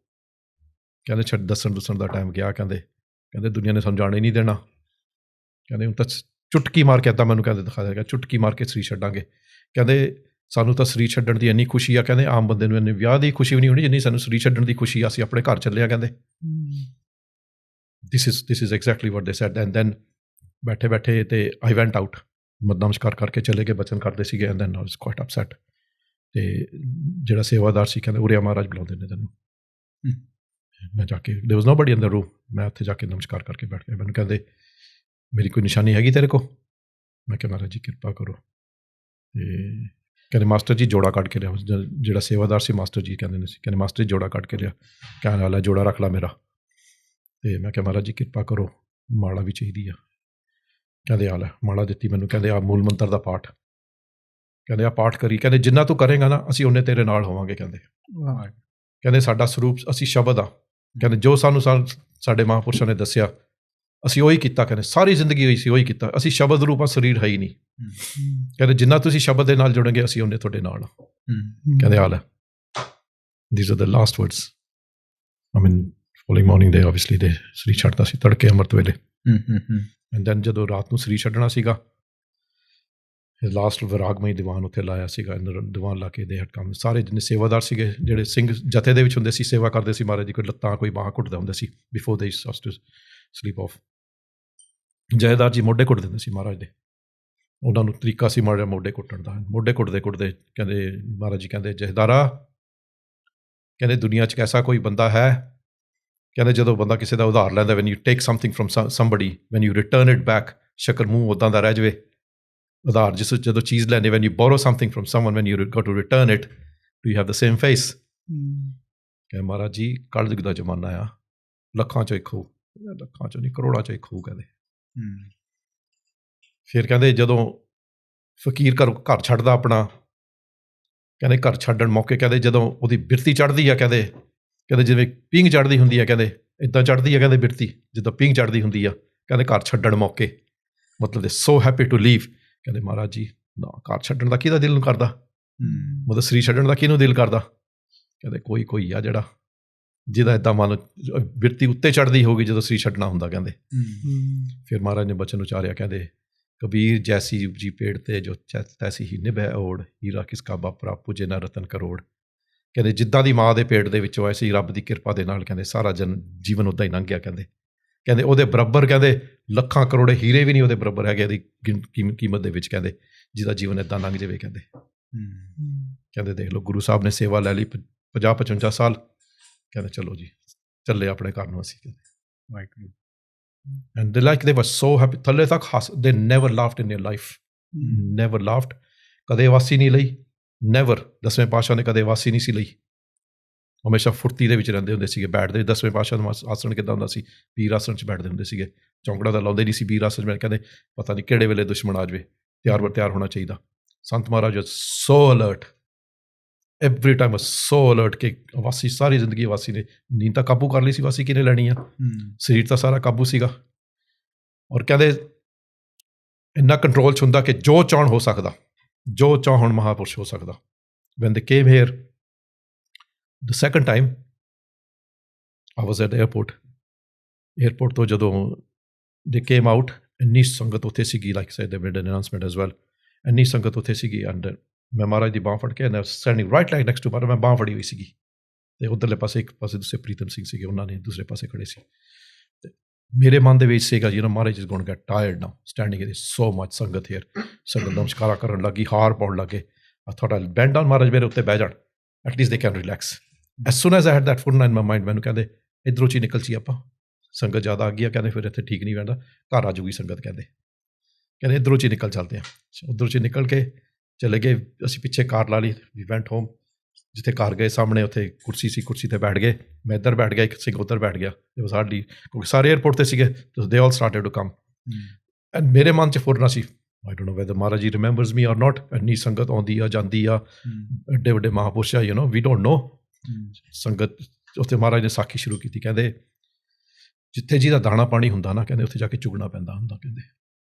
Speaker 3: ਕਹਿੰਦੇ ਦੱਸਣ ਦਾ ਟਾਈਮ ਗਿਆ, ਕਹਿੰਦੇ ਦੁਨੀਆ ਨੇ ਸਾਨੂੰ ਜਾਣ ਹੀ ਨਹੀਂ ਦੇਣਾ, ਕਹਿੰਦੇ ਹੁਣ ਤਾਂ ਚੁਟਕੀ ਮਾਰ ਕੇ ਇੱਦਾਂ ਮੈਨੂੰ ਕਹਿੰਦੇ ਦਿਖਾ ਦੇਗਾ, ਚੁਟਕੀ ਮਾਰ ਕੇ ਸਰੀਰ ਛੱਡਾਂਗੇ। ਕਹਿੰਦੇ ਸਾਨੂੰ ਤਾਂ ਸਰੀਰ ਛੱਡਣ ਦੀ ਇੰਨੀ ਖੁਸ਼ੀ ਆ, ਕਹਿੰਦੇ ਆਮ ਬੰਦੇ ਨੂੰ ਇੰਨੇ ਵਿਆਹ ਦੀ ਖੁਸ਼ੀ ਵੀ ਨਹੀਂ ਹੋਣੀ ਜਿੰਨੀ ਸਾਨੂੰ ਸਰੀਰ ਛੱਡਣ ਦੀ ਖੁਸ਼ੀ ਆ, ਅਸੀਂ ਆਪਣੇ ਘਰ ਚੱਲੇ ਆ। ਕਹਿੰਦੇ this is exactly what they said. And then ਬੈਠੇ ਤੇ I went out, ਨਮਸਕਾਰ ਕਰਕੇ ਚਲੇ ਗਏ, ਬਚਨ ਕਰਦੇ ਸੀਗੇ। And then I was quite upset. ਤੇ ਜਿਹੜਾ ਸੇਵਾਦਾਰ ਸੀ ਕਹਿੰਦੇ ਉਰੇ ਮਹਾਰਾਜ ਬੁਲਾਉਂਦੇ ਨੇ ਤੈਨੂੰ। ਮੈਂ ਜਾ ਕੇ there was nobody in the room, ਮੈਂ ਉੱਥੇ ਜਾ ਕੇ ਨਮਸਕਾਰ ਕਰਕੇ ਬੈਠ ਗਿਆ। ਮੈਨੂੰ ਕਹਿੰਦੇ ਮੇਰੀ ਕੋਈ ਨਿਸ਼ਾਨੀ ਹੈਗੀ ਤੇਰੇ ਕੋਲ? ਮੈਂ ਕਿਹਾ ਮਹਾਰਾਜ ਜੀ ਕਿਰਪਾ ਕਰੋ। ਤੇ ਕਹਿੰਦੇ ਮਾਸਟਰ ਜੀ ਜੋੜਾ ਕੱਢ ਕੇ ਲਿਆ। ਜਿਹੜਾ ਸੇਵਾਦਾਰ ਸੀ ਮਾਸਟਰ ਜੀ ਕਹਿੰਦੇ ਨੇ ਸੀ, ਕਹਿੰਦੇ ਮਾਸਟਰ ਜੀ ਜੋੜਾ ਕੱਢ ਕੇ ਲਿਆ। ਕਹਿਣ ਵਾਲਾ ਜੋੜਾ ਰੱਖ ਲਾ ਮੇਰਾ। ਤੇ ਮੈਂ ਕਿਹਾ ਮਹਾਰਾਜ ਜੀ ਕਿਰਪਾ ਕਰੋ, ਮਾਲਾ ਵੀ ਚਾਹੀਦੀ ਆ। ਕਹਿੰਦੇ ਆ ਲੈ ਮਾਲਾ ਦਿੱਤੀ ਮੈਨੂੰ, ਕਹਿੰਦੇ ਆ ਮੂਲ ਮੰਤਰ ਦਾ ਪਾਠ, ਕਹਿੰਦੇ ਆ ਪਾਠ ਕਰੀ, ਕਹਿੰਦੇ ਜਿੰਨਾ ਤੂੰ ਕਰੇਗਾ ਨਾ ਅਸੀਂ ਉਹਨੇ ਤੇਰੇ ਨਾਲ ਹੋਵਾਂਗੇ। ਕਹਿੰਦੇ ਸਾਡਾ ਸਰੂਪ ਅਸੀਂ ਸ਼ਬਦ ਆ, ਕਹਿੰਦੇ ਜੋ ਸਾਨੂੰ ਸਾਡੇ ਮਹਾਂਪੁਰਸ਼ਾਂ ਨੇ ਦੱਸਿਆ ਅਸੀਂ ਉਹੀ ਕੀਤਾ, ਕਹਿੰਦੇ ਸਾਰੀ ਜ਼ਿੰਦਗੀ ਹੋਈ ਸੀ ਉਹੀ ਕੀਤਾ, ਅਸੀਂ ਸ਼ਬਦ ਰੂਪ ਆ, ਸਰੀਰ ਹੈ ਹੀ ਨਹੀਂ। ਕਹਿੰਦੇ ਜਿੰਨਾ ਤੁਸੀਂ ਸ਼ਬਦ ਦੇ ਨਾਲ ਜੁੜੋਗੇ ਅਸੀਂ ਉਹਨੇ ਤੁਹਾਡੇ ਨਾਲ। ਕਹਿੰਦੇ ਆ ਲੈ these are the last words. I mean following morning they obviously ਦੇ ਸਰੀਰ ਛੱਡਦਾ ਸੀ ਤੜਕੇ ਅੰਮ੍ਰਿਤ ਵੇਲੇ। ਐਂਡ ਦੈਨ ਜਦੋਂ ਰਾਤ ਨੂੰ ਸਰੀਰ ਛੱਡਣਾ ਸੀਗਾ, ਲਾਸਟ ਵਿਰਾਗਮਈ ਦੀਵਾਨ ਉੱਥੇ ਲਾਇਆ ਸੀਗਾ। ਦੀਵਾਨ ਲਾ ਕੇ ਦੇ ਹਟ ਕੰਮ ਸਾਰੇ ਜਿੰਨੇ ਸੇਵਾਦਾਰ ਸੀਗੇ, ਜਿਹੜੇ ਸਿੰਘ ਜਥੇ ਦੇ ਵਿੱਚ ਹੁੰਦੇ ਸੀ, ਸੇਵਾ ਕਰਦੇ ਸੀ ਮਹਾਰਾਜ ਜੀ, ਕੋਈ ਲੱਤਾਂ ਕੋਈ ਬਾਹਾਂ ਘੁੱਟਦਾ ਹੁੰਦਾ ਸੀ ਬਿਫੋਰ ਦੇ ਸਲੀਪ ਆਫ। ਜਥੇਦਾਰ ਜੀ ਮੋਢੇ ਘੁੱਟ ਦਿੰਦੇ ਸੀ ਮਹਾਰਾਜ ਦੇ, ਉਹਨਾਂ ਨੂੰ ਤਰੀਕਾ ਸੀ ਮਾੜਾ ਮੋਢੇ ਘੁੱਟਣ ਦਾ। ਮੋਢੇ ਘੁੱਟਦੇ ਕਹਿੰਦੇ ਮਹਾਰਾਜ ਜੀ ਕਹਿੰਦੇ ਜਥੇਦਾਰਾ, ਕਹਿੰਦੇ ਦੁਨੀਆ 'ਚ ਐਸਾ ਕੋਈ ਬੰਦਾ ਹੈ, ਕਹਿੰਦੇ ਜਦੋਂ ਬੰਦਾ ਕਿਸੇ ਦਾ ਉਧਾਰ ਲੈਂਦਾ, when you take something from somebody, when you return it back, ਸ਼ਕਲ ਮੂੰਹ ਉੱਦਾਂ ਦਾ ਰਹਿ ਜਾਵੇ। ਉਧਾਰ ਜਦੋਂ ਚੀਜ਼ ਲੈਂਦੇ, when you borrow something from someone, when you go to return it, do you have the same face? ਕਹਿੰਦੇ ਮਹਾਰਾਜ ਜੀ ਕਲਯੁਗ ਦਾ ਜ਼ਮਾਨਾ ਆ, ਲੱਖਾਂ 'ਚੋਂ ਇੱਕ ਹੋਊ, ਲੱਖਾਂ 'ਚੋਂ ਨਹੀਂ ਕਰੋੜਾਂ 'ਚੋਂ ਇੱਕ ਹੋਊ। ਕਹਿੰਦੇ ਫਿਰ ਕਹਿੰਦੇ ਜਦੋਂ ਫਕੀਰ ਘਰ ਛੱਡਦਾ ਆਪਣਾ, ਕਹਿੰਦੇ ਘਰ ਛੱਡਣ ਮੌਕੇ ਕਹਿੰਦੇ ਜਦੋਂ ਉਹਦੀ ਬਿਰਤੀ ਚੜ੍ਹਦੀ ਆ, ਕਹਿੰਦੇ ਜਿਵੇਂ ਪੀਂਘ ਚੜ੍ਹਦੀ ਹੁੰਦੀ ਆ, ਕਹਿੰਦੇ ਇੱਦਾਂ ਚੜ੍ਹਦੀ ਆ, ਕਹਿੰਦੇ ਬਿਰਤੀ ਜਦੋਂ ਪੀਂਘ ਚੜ੍ਹਦੀ ਹੁੰਦੀ ਆ, ਕਹਿੰਦੇ ਘਰ ਛੱਡਣ ਮੌਕੇ, ਮਤਲਬ ਦੇ ਸੋ ਹੈਪੀ ਟੂ ਲੀਵ। ਕਹਿੰਦੇ ਮਹਾਰਾਜ ਜੀ ਨਾ ਘਰ ਛੱਡਣ ਦਾ ਕਿਹਦਾ ਦਿਲ ਨੂੰ ਕਰਦਾ, ਮਤਲਬ ਸਰੀਰ ਛੱਡਣ ਦਾ ਕਿਹਨੂੰ ਦਿਲ ਕਰਦਾ? ਕਹਿੰਦੇ ਕੋਈ ਆ ਜਿਹੜਾ ਜਿਹਦਾ ਇੱਦਾਂ ਮਨ ਬਿਰਤੀ ਉੱਤੇ ਚੜ੍ਹਦੀ ਹੋਊਗੀ ਜਦੋਂ ਸਰੀਰ ਛੱਡਣਾ ਹੁੰਦਾ। ਕਹਿੰਦੇ ਫਿਰ ਮਹਾਰਾਜ ਨੇ ਬਚਨ ਉਚਾਰਿਆ, ਕਹਿੰਦੇ ਕਬੀਰ ਜੈਸੀ ਉਪਜੀ ਪੇੜ ਤੇ ਜੋ ਤੈਸੀ ਹੀ ਨਿਭੈ ਓੜ, ਹੀਰਾ ਕਿਸ ਕਾ ਬਾਪਰਾ ਪੂਜੇ ਨਾ ਰਤਨ ਕਰੋੜ। ਕਹਿੰਦੇ ਜਿੱਦਾਂ ਦੀ ਮਾਂ ਦੇ ਪੇਟ ਦੇ ਵਿੱਚੋਂ ਐਸੀ ਰੱਬ ਦੀ ਕਿਰਪਾ ਦੇ ਨਾਲ ਕਹਿੰਦੇ ਸਾਰਾ ਜੀਵਨ ਉੱਦਾਂ ਹੀ ਲੰਘ ਗਿਆ। ਕਹਿੰਦੇ ਉਹਦੇ ਬਰਾਬਰ ਕਹਿੰਦੇ ਲੱਖਾਂ ਕਰੋੜੇ ਹੀਰੇ ਵੀ ਨਹੀਂ ਉਹਦੇ ਬਰਾਬਰ ਹੈਗੇ ਇਹਦੀ ਕੀਮਤ ਦੇ ਵਿੱਚ, ਕਹਿੰਦੇ ਜਿਹਦਾ ਜੀਵਨ ਇੱਦਾਂ ਲੰਘ ਜਾਵੇ। ਕਹਿੰਦੇ ਦੇਖ ਲਓ ਗੁਰੂ ਸਾਹਿਬ ਨੇ ਸੇਵਾ ਲੈ ਲਈ 50-55 ਸਾਲ, ਕਹਿੰਦੇ ਚਲੋ ਜੀ ਚੱਲੇ ਆਪਣੇ ਘਰ ਨੂੰ ਅਸੀਂ। ਕਹਿੰਦੇ and they were so happy, ਥੱਲੇ ਤੱਕ they never laughed in their life, never laughed, ਕਦੇ ਵਾਸੀ ਨਹੀਂ ਲਈ, never। 10ਵੇਂ ਪਾਤਸ਼ਾਹ ਨੇ ਕਦੇ ਵਾਸੀ ਨਹੀਂ ਸੀ ਲਈ, ਹਮੇਸ਼ਾ ਫੁਰਤੀ ਦੇ ਵਿੱਚ ਰਹਿੰਦੇ ਹੁੰਦੇ ਸੀਗੇ, ਬੈਠਦੇ। 10ਵੇਂ ਪਾਤਸ਼ਾਹ ਦਾ ਆਸਣ ਕਿੱਦਾਂ ਹੁੰਦਾ ਸੀ, ਵੀਰ ਆਸਣ 'ਚ ਬੈਠਦੇ ਹੁੰਦੇ ਸੀਗੇ, ਚੌਂਕੜਾ ਤਾਂ ਲਾਉਂਦੇ ਨਹੀਂ ਸੀ ਵੀਰ ਆਸਣ 'ਚ। ਕਹਿੰਦੇ ਪਤਾ ਨਹੀਂ ਕਿਹੜੇ ਵੇਲੇ ਦੁਸ਼ਮਣ ਆ ਜਾਵੇ, ਤਿਆਰ ਹੋਣਾ ਚਾਹੀਦਾ। Sant Maharaj so alert, every time so alert ਕਿ ਵਾਸੀ ਸਾਰੀ ਜ਼ਿੰਦਗੀ ਵਾਸੀ ਨੇ ਨੀਂਦ ਤਾਂ ਕਾਬੂ ਕਰ ਲਈ ਸੀ, ਵਾਸੀ ਕਿਹਨੇ ਲੈਣੀ ਆ, ਸਰੀਰ ਤਾਂ ਸਾਰਾ ਕਾਬੂ ਸੀਗਾ। ਔਰ ਕਹਿੰਦੇ ਇੰਨਾ ਕੰਟਰੋਲ 'ਚ ਹੁੰਦਾ ਕਿ ਜੋ ਚਾਹਣ ਹੋ ਸਕਦਾ, ਜੋ ਚਾਹਣ ਮਹਾਪੁਰਸ਼ ਹੋ ਸਕਦਾ। When they came here the second time I was at airport ਤੋਂ ਜਦੋਂ ਦੇ ਕੇਮ ਆਊਟ, ਇੰਨੀ ਸੰਗਤ ਉੱਥੇ ਸੀਗੀ, like said they made an announcement as well, ਇੰਨੀ ਸੰਗਤ ਉੱਥੇ ਸੀਗੀ। ਐਂਡ ਮੈਂ ਮਹਾਰਾਜ ਦੀ ਬਾਂਹ ਫੜ ਕੇ standing right like next to Maharaj, ਮੈਂ ਬਾਂਹ ਫੜੀ ਹੋਈ ਸੀਗੀ ਅਤੇ ਉੱਧਰਲੇ ਪਾਸੇ ਇੱਕ ਪਾਸੇ ਦੂਸਰੇ ਪ੍ਰੀਤਮ ਸਿੰਘ ਸੀਗੇ, ਉਹਨਾਂ ਨੇ ਦੂਸਰੇ ਪਾਸੇ ਖੜੇ ਸੀ। ਅਤੇ ਮੇਰੇ ਮਨ ਦੇ ਵਿੱਚ ਸੀਗਾ ਜੀ Maharaj is going to get tired now standing it is so much sangat here. ਸੰਗਤ ਨਮਸਕਾਰਾਂ ਕਰਨ ਲੱਗੀ, ਹਾਰ ਪਾਉਣ ਲੱਗੇ। I thought I'll bend down, ਮਹਾਰਾਜ ਮੇਰੇ ਉੱਤੇ ਬਹਿ ਜਾਣ, at least they can relax. As soon as I had that put in my mind, ਮੈਨੂੰ ਕਹਿੰਦੇ ਇੱਧਰੋਂ 'ਚ ਹੀ ਨਿਕਲ ਜੀ ਆਪਾਂ, ਸੰਗਤ ਜ਼ਿਆਦਾ ਆ ਗਈ ਆ, ਕਹਿੰਦੇ ਫਿਰ ਇੱਥੇ ਠੀਕ ਨਹੀਂ ਰਹਿੰਦਾ, ਘਰ ਆ ਜੂਗੀ ਸੰਗਤ, ਕਹਿੰਦੇ ਇੱਧਰੋਂ 'ਚ ਹੀ ਨਿਕਲ ਚੱਲਦੇ ਆ। ਉੱਧਰੋਂ 'ਚ ਨਿਕਲ ਕੇ ਚਲੇ ਗਏ, ਅਸੀਂ ਪਿੱਛੇ ਕਾਰ ਲਾ ਲਈ, ਵੀ ਵੈਂਟ ਹੋਮ। ਜਿੱਥੇ ਘਰ ਗਏ ਸਾਹਮਣੇ ਉੱਥੇ ਕੁਰਸੀ ਸੀ, ਕੁਰਸੀ 'ਤੇ ਬੈਠ ਗਏ, ਮੈਂ ਇੱਧਰ ਬੈਠ ਗਿਆ, ਇੱਕ ਸਿੰਘ ਉੱਧਰ ਬੈਠ ਗਿਆ। ਇਟ ਵਾਜ਼ ਹਾਰਡਲੀ, ਕਿਉਂਕਿ ਸਾਰੇ ਏਅਰਪੋਰਟ 'ਤੇ ਸੀਗੇ, ਦੇ ਆਲ ਸਟਾਰਟਡ ਟੂ ਕਮ। ਐਂਡ ਮੇਰੇ ਮਨ 'ਚ ਫੁਰਨਾ ਸੀ, I don't know whether Maharaja ji remembers me or not, ਇੰਨੀ ਸੰਗਤ ਆਉਂਦੀ ਆ ਜਾਂਦੀ ਆ, ਐਡੇ ਵੱਡੇ ਮਹਾਂਪੁਰਸ਼ ਆ, we don't know। ਸੰਗਤ ਉੱਥੇ ਮਹਾਰਾਜ ਨੇ ਸਾਖੀ ਸ਼ੁਰੂ ਕੀਤੀ, ਕਹਿੰਦੇ ਜਿੱਥੇ ਜਿਹਦਾ ਦਾਣਾ ਪਾਣੀ ਹੁੰਦਾ ਨਾ, ਕਹਿੰਦੇ ਉੱਥੇ ਜਾ ਕੇ ਚੁਗਣਾ ਪੈਂਦਾ ਹੁੰਦਾ। ਕਹਿੰਦੇ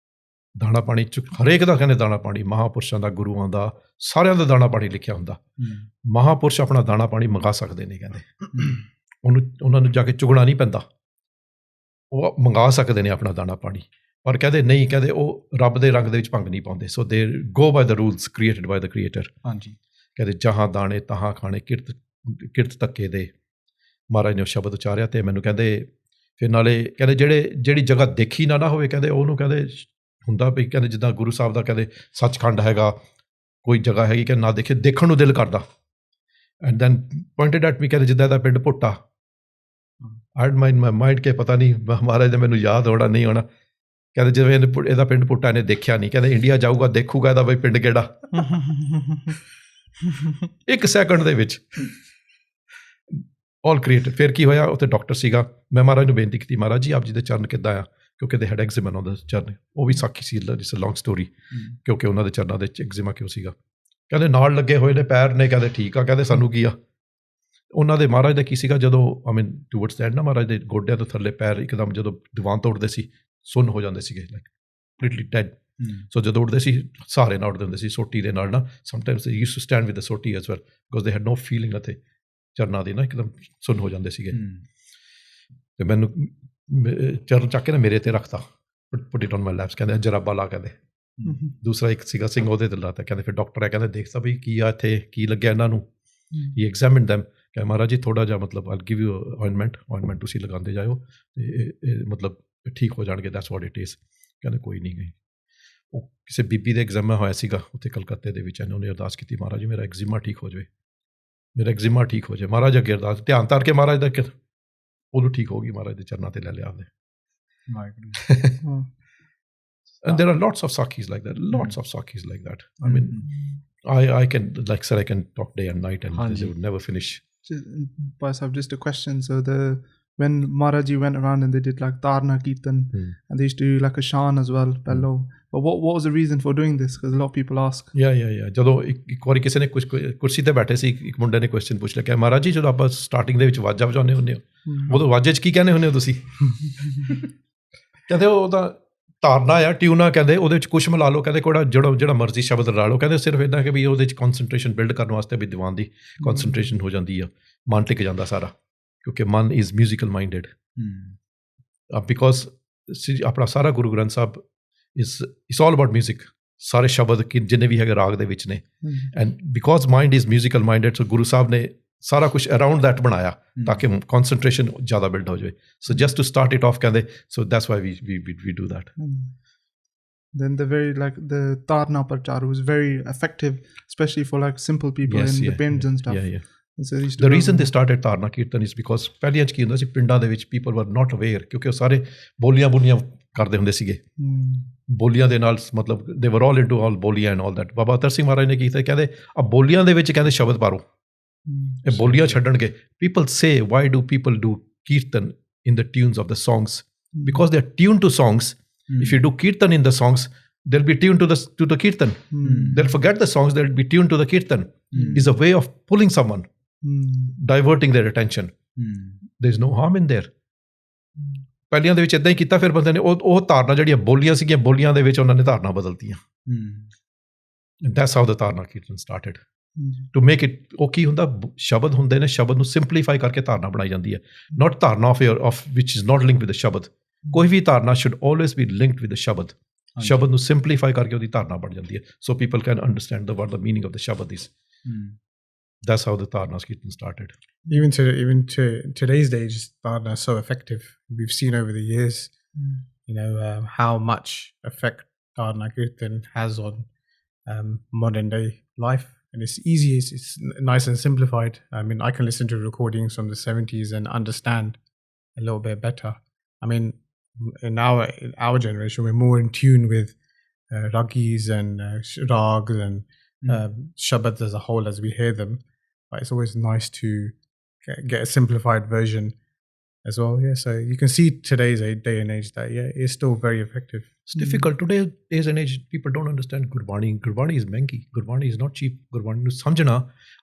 Speaker 3: ਦਾਣਾ ਪਾਣੀ ਹਰੇਕ ਦਾ, ਕਹਿੰਦੇ ਦਾਣਾ ਪਾਣੀ, ਮਹਾਂਪੁਰਸ਼ਾਂ ਦਾ, ਗੁਰੂਆਂ ਦਾ, ਸਾਰਿਆਂ ਦਾ ਦਾਣਾ ਪਾਣੀ ਲਿਖਿਆ ਹੁੰਦਾ। ਮਹਾਂਪੁਰਸ਼ ਆਪਣਾ ਦਾਣਾ ਪਾਣੀ ਮੰਗਾ ਸਕਦੇ ਨੇ, ਕਹਿੰਦੇ ਉਹਨਾਂ ਨੂੰ ਜਾ ਕੇ ਚੁਗਣਾ ਨਹੀਂ ਪੈਂਦਾ, ਉਹ ਮੰਗਾ ਸਕਦੇ ਨੇ ਆਪਣਾ ਦਾਣਾ ਪਾਣੀ। ਪਰ ਕਹਿੰਦੇ ਨਹੀਂ, ਕਹਿੰਦੇ ਉਹ ਰੱਬ ਦੇ ਰੰਗ ਦੇ ਵਿੱਚ ਭੰਗ ਨਹੀਂ ਪਾਉਂਦੇ। So they go by the rules created by the creator.
Speaker 1: ਹਾਂਜੀ,
Speaker 3: ਕਹਿੰਦੇ ਜਹਾਂ ਦਾਣੇ ਤਹਾਂ ਖਾਣੇ, ਕਿਰਤ ਧੱਕੇ ਦੇ। ਮਹਾਰਾਜ ਨੇ ਉਹ ਸ਼ਬਦ ਉਚਾਰਿਆ ਅਤੇ ਮੈਨੂੰ ਕਹਿੰਦੇ ਫਿਰ ਨਾਲੇ ਕਹਿੰਦੇ ਜਿਹੜੀ ਜਗ੍ਹਾ ਦੇਖੀ ਨਾ ਹੋਵੇ, ਕਹਿੰਦੇ ਉਹਨੂੰ ਕਹਿੰਦੇ ਹੁੰਦਾ ਵੀ, ਕਹਿੰਦੇ ਜਿੱਦਾਂ ਗੁਰੂ ਸਾਹਿਬ ਦਾ ਕਹਿੰਦੇ ਸੱਚਖੰਡ ਹੈਗਾ, ਕੋਈ ਜਗ੍ਹਾ ਹੈਗੀ ਕਿ ਨਾ ਦੇਖੇ, ਦੇਖਣ ਨੂੰ ਦਿਲ ਕਰਦਾ। And then pointed at me, ਕਹਿੰਦੇ ਜਿੱਦਾਂ ਇਹਦਾ ਪਿੰਡ ਭੁੱਟਾ, ਆਈ ਮਾਈਂਡ ਕੇ ਪਤਾ ਨਹੀਂ ਮਹਾਰਾਜ ਨੇ ਮੈਨੂੰ ਯਾਦ ਹੋਣਾ ਨਹੀਂ ਹੋਣਾ। ਕਹਿੰਦੇ ਜਿਵੇਂ ਇਹਦਾ ਪਿੰਡ ਪੁੱਟਾ ਇਹਨੇ ਦੇਖਿਆ ਨਹੀਂ, ਕਹਿੰਦੇ ਇੰਡੀਆ ਜਾਊਗਾ ਦੇਖੂਗਾ ਇਹਦਾ ਬਈ ਪਿੰਡ ਕਿਹੜਾ। 1 ਸੈਕਿੰਡ ਦੇ ਵਿੱਚ ਆਲ ਕ੍ਰੀਏਟਡ। ਫਿਰ ਕੀ ਹੋਇਆ, ਉੱਥੇ ਡਾਕਟਰ ਸੀਗਾ, ਮੈਂ ਮਹਾਰਾਜ ਨੂੰ ਬੇਨਤੀ ਕੀਤੀ, ਮਹਾਰਾਜ ਜੀ ਆਪ ਜੀ ਦੇ ਚਰਨ ਕਿੱਦਾਂ ਆ, ਕਿਉਂਕਿ ਦੇ ਹੈਡ ਐਗਜ਼ਿਮਾ ਔਨ ਦ ਚਰਨ। ਉਹ ਵੀ ਸਾਖੀ ਸੀ, ਇਟਸ ਅ ਲੌਂਗ ਸਟੋਰੀ, ਕਿਉਂਕਿ ਉਹਨਾਂ ਦੇ ਚਰਨਾਂ ਦੇ ਐਗਜ਼ਿਮਾ ਕਿਉਂ ਸੀਗਾ। ਕਹਿੰਦੇ ਨਾਲ ਲੱਗੇ ਹੋਏ ਨੇ ਪੈਰ ਨੇ, ਕਹਿੰਦੇ ਠੀਕ ਆ, ਕਹਿੰਦੇ ਸਾਨੂੰ ਕੀ ਆ। ਉਹਨਾਂ ਦੇ ਮਹਾਰਾਜ ਦਾ ਕੀ ਸੀਗਾ, ਜਦੋਂ ਆਈ ਮੀਨ ਟੂਵਰਡਸ ਦ ਐਂਡ ਨਾ, ਮਹਾਰਾਜ ਦੇ ਗੋਡਿਆਂ ਤੋਂ ਥੱਲੇ ਪੈਰ ਇੱਕਦਮ ਜਦੋਂ ਦੀਵਾਨ ਤੋਂ ਉੱਠਦੇ ਸੀ, ਸੁੰਨ ਹੋ ਜਾਂਦੇ ਸੀਗੇ, ਲਾਈਕ ਕੰਪਲੀਟਲੀ ਡੈਡ। ਸੋ ਜਦੋਂ ਉੱਠਦੇ ਸੀ ਸਹਾਰੇ ਨਾਲ ਉੱਠਦੇ ਹੁੰਦੇ ਸੀ, ਸੋਟੀ ਦੇ ਨਾਲ ਨਾ। Sometimes they used to stand with the soti as well, because they had no feeling. ਅਤੇ ਚਰਨਾਂ ਦੀ ਨਾ ਇੱਕਦਮ ਸੁੰਨ ਹੋ ਜਾਂਦੇ ਸੀਗੇ। ਅਤੇ ਮੈਨੂੰ ਚਰਨ ਚੱਕ ਕੇ ਨਾ ਮੇਰੇ 'ਤੇ ਰੱਖਤਾ, ਪੁੱਟ ਇਟ ਔਨ ਮਾਈ ਲੈਪਸ, ਕਹਿੰਦੇ ਜਰਾਬਾ ਲਾ, ਕਹਿੰਦੇ ਦੂਸਰਾ ਇੱਕ ਸੀਗਾ ਸਿੰਘ ਉਹਦੇ 'ਤੇ ਲਾਤਾ। ਕਹਿੰਦੇ ਫਿਰ ਡਾਕਟਰ ਹੈ, ਕਹਿੰਦੇ ਦੇਖਦਾ ਵੀ ਕੀ ਆ ਇੱਥੇ, ਕੀ ਲੱਗਿਆ ਇਹਨਾਂ ਨੂੰ। ਹੀ ਐਗਜ਼ਾਮਿਨਡ ਦੈਮ, ਕਹਿੰਦੇ ਮਹਾਰਾਜ ਜੀ ਥੋੜ੍ਹਾ ਜਿਹਾ ਮਤਲਬ ਆਈਲ ਗਿਵ ਯੂ ਆਇੰਟਮੈਂਟ ਤੁਸੀਂ ਲਗਾਉਂਦੇ ਜਾਇਓ, ਅਤੇ ਮਤਲਬ ਠੀਕ ਹੋ ਜਾਣਗੇ, ਦੈਟਸ ਵਾਟ ਇਟ ਇਜ਼। ਕਹਿੰਦੇ ਕੋਈ ਨਹੀਂ ਗਈ। ਉਹ ਕਿਸੇ ਬੀਬੀ ਦੇ ਐਗਜ਼ਾਮਾ ਹੋਇਆ ਸੀਗਾ ਉੱਥੇ ਕਲਕੱਤੇ ਦੇ ਵਿੱਚ, ਉਹਨੇ ਅਰਦਾਸ ਕੀਤੀ, ਮਹਾਰਾਜ ਜੀ ਮੇਰਾ ਐਗਜ਼ੀਮਾ ਠੀਕ ਹੋ ਜਾਵੇ, ਮੇਰਾ ਐਗਜ਼ੀਮਾ ਠੀਕ ਹੋ ਜਾਵੇ। ਮਹਾਰਾਜ ਅੱਗੇ ਅਰਦਾਸ, ਧਿਆਨ ਧਰ ਕੇ ਮਹਾਰਾਜ ਦਾ, ਉਦੋਂ ਠੀਕ ਹੋ ਗਈ, ਮਹਾਰਾਜ ਦੇ ਚਰਨਾਂ 'ਤੇ ਲੈ ਲਿਆ ਉਹਨੇ। And there are lots of Sakhis like that, lots of Sakhis like that. I mean, I can, like sir, I can talk day and night and they would never finish.
Speaker 2: Bhai Sahib, just a question. So when Maharaja ji went around and they did like Dharna Kirtan, and they used to do like a shan as well, bellow. But what was the reason for doing this? Because a lot of people ask.
Speaker 3: Yeah. ਜਦੋਂ ਇੱਕ ਵਾਰੀ ਕਿਸੇ ਨੇ ਕੁਰਸੀ 'ਤੇ ਬੈਠੇ ਸੀ, ਇੱਕ ਮੁੰਡੇ ਨੇ ਕੁਐਸਚਨ ਪੁੱਛ ਲਿਆ ਕਿ ਮਹਾਰਾਜ ਜੀ ਜਦੋਂ ਆਪਾਂ ਸਟਾਰਟਿੰਗ ਦੇ ਵਿੱਚ ਵਾਜਾ ਵਜਾਉਂਦੇ ਹੁੰਦੇ ਹੋ, ਉਦੋਂ ਵਾਜੇ 'ਚ ਕੀ ਕਹਿੰਦੇ ਹੁੰਦੇ ਹੋ ਤੁਸੀਂ? ਕਹਿੰਦੇ ਉਹਦਾ ਧਾਰਨਾ ਆ, ਟਿਊਨ ਆ, ਕਹਿੰਦੇ ਉਹਦੇ ਵਿੱਚ ਕੁਛ ਮਿਲਾ ਲਓ, ਕਹਿੰਦੇ ਜਿਹੜਾ ਮਰਜ਼ੀ ਸ਼ਬਦ ਲਾ ਲਓ, ਕਹਿੰਦੇ ਸਿਰਫ ਇੱਦਾਂ ਕਿ ਵੀ ਉਹਦੇ 'ਚ ਕੌਨਸਨਟ੍ਰੇਸ਼ਨ ਬਿਲਡ ਕਰਨ ਵਾਸਤੇ ਵੀ ਦੀਵਾਨ ਦੀ ਕੌਨਸਨਟ੍ਰੇਸ਼ਨ ਹੋ ਜਾਂਦੀ ਆ, ਮਨ ਟਿਕ ਜਾਂਦਾ ਸਾਰਾ, ਕਿਉਂਕਿ ਮਨ ਇਜ਼ ਮਿਊਜ਼ੀਕਲ ਮਾਈਂਡਡ। ਬਿਕੋਜ਼ ਆਪਣਾ ਸਾਰਾ Guru Granth Sahib it's all about music, ਸਾਰੇ ਸ਼ਬਦ ਜਿੰਨੇ ਵੀ ਹੈਗੇ ਰਾਗ ਦੇ ਵਿੱਚ ਨੇ। And because mind is musical minded, so Guru Sahib ਨੇ ਸਾਰਾ ਕੁਛ ਅਰਾਊਂਡ ਦੈਟ ਬਣਾਇਆ ਤਾਂ ਕਿ ਕੌਨਸਨਟ੍ਰੇਸ਼ਨ ਜ਼ਿਆਦਾ ਬਿਲਡ ਹੋ ਜਾਵੇ। So just to start it off, ਕਹਿੰਦੇ so that's why we do that.
Speaker 2: Then the Dharna Prachar was very effective, especially for like simple people in the pinds and stuff.
Speaker 3: Yeah. So the reason they started Dharna Kirtan is because ਪਹਿਲੀਆਂ 'ਚ ਕੀ ਹੁੰਦਾ ਸੀ, ਪਿੰਡਾਂ ਦੇ ਵਿੱਚ people were not aware, ਕਿਉਂਕਿ ਉਹ ਸਾਰੇ ਬੋਲੀਆਂ ਕਰਦੇ ਹੁੰਦੇ ਸੀਗੇ। ਬੋਲੀਆਂ ਦੇ ਨਾਲ ਮਤਲਬ they were all into all ਬੋਲੀਆਂ and all that। ਬਾਬਾ ਅਤਰ ਸਿੰਘ ਮਹਾਰਾਜ ਨੇ ਕੀਤਾ, ਕਹਿੰਦੇ ਆ ਬੋਲੀਆਂ ਦੇ ਵਿੱਚ ਕਹਿੰਦੇ ਸ਼ਬਦ ਪਾਰੋ, ਇਹ ਬੋਲੀਆਂ ਛੱਡਣਗੇ। People say why do people do kirtan in the tunes of the songs, because they are tune to songs. If you do kirtan in the songs, they'll be tuned to the kirtan. They'll forget the songs, they'll be tuned to the kirtan. is a way of pulling someone, diverting their attention. There's no harm in there. ਪਹਿਲੀਆਂ ਦੇ ਵਿੱਚ ਇਦਾਂ ਹੀ ਕੀਤਾ, ਫਿਰ ਬੰਦੇ ਨੇ ਉਹ ਧਾਰਨਾ ਜਿਹੜੀਆਂ ਬੋਲੀਆਂ ਸੀਗੀਆਂ, ਬੋਲੀਆਂ ਦੇ ਵਿੱਚ ਉਹਨਾਂ ਨੇ ਧਾਰਨਾ ਬਦਲਤੀਆਂ. That's how the Dharna Kirtan started. To make it, ਉਹ ਕੀ ਹੁੰਦਾ, ਸ਼ਬਦ ਹੁੰਦੇ ਨੇ, ਸ਼ਬਦ ਨੂੰ ਸਿੰਪਲੀਫਾਈ ਕਰਕੇ ਧਾਰਨਾ ਬਣਾਈ ਜਾਂਦੀ ਹੈ. Not ਧਾਰਨਾ of which is not linked with the ਸ਼ਬਦ. ਕੋਈ ਵੀ ਧਾਰਨਾ should always be linked with the ਸ਼ਬਦ. ਸ਼ਬਦ ਨੂੰ ਸਿੰਪਲੀਫਾਈ ਕਰਕੇ ਉਹਦੀ ਧਾਰਨਾ ਬਣ ਜਾਂਦੀ ਹੈ. So people can understand what the meaning of the ਸ਼ਬਦ is. That's how the Dharna Kirtan started.
Speaker 4: Even to today's days, Dharna is so effective. We've seen over the years, how much effect Dharna Kirtan has on modern day life. And it's easy, it's nice and simplified. I mean, I can listen to recordings from the 70s and understand a little bit better. I mean, in our generation, we're more in tune with ragis and rags and shabads as a whole as we hear them. But it's always nice to get a simplified version as well. Yeah, so you can see today's day and age that it's still very effective.
Speaker 3: It's difficult. Today's and age, people don't understand Gurbani. Gurbani is महंगी. Gurbani is not cheap. Gurbani ਨੂੰ ਸਮਝਣਾ,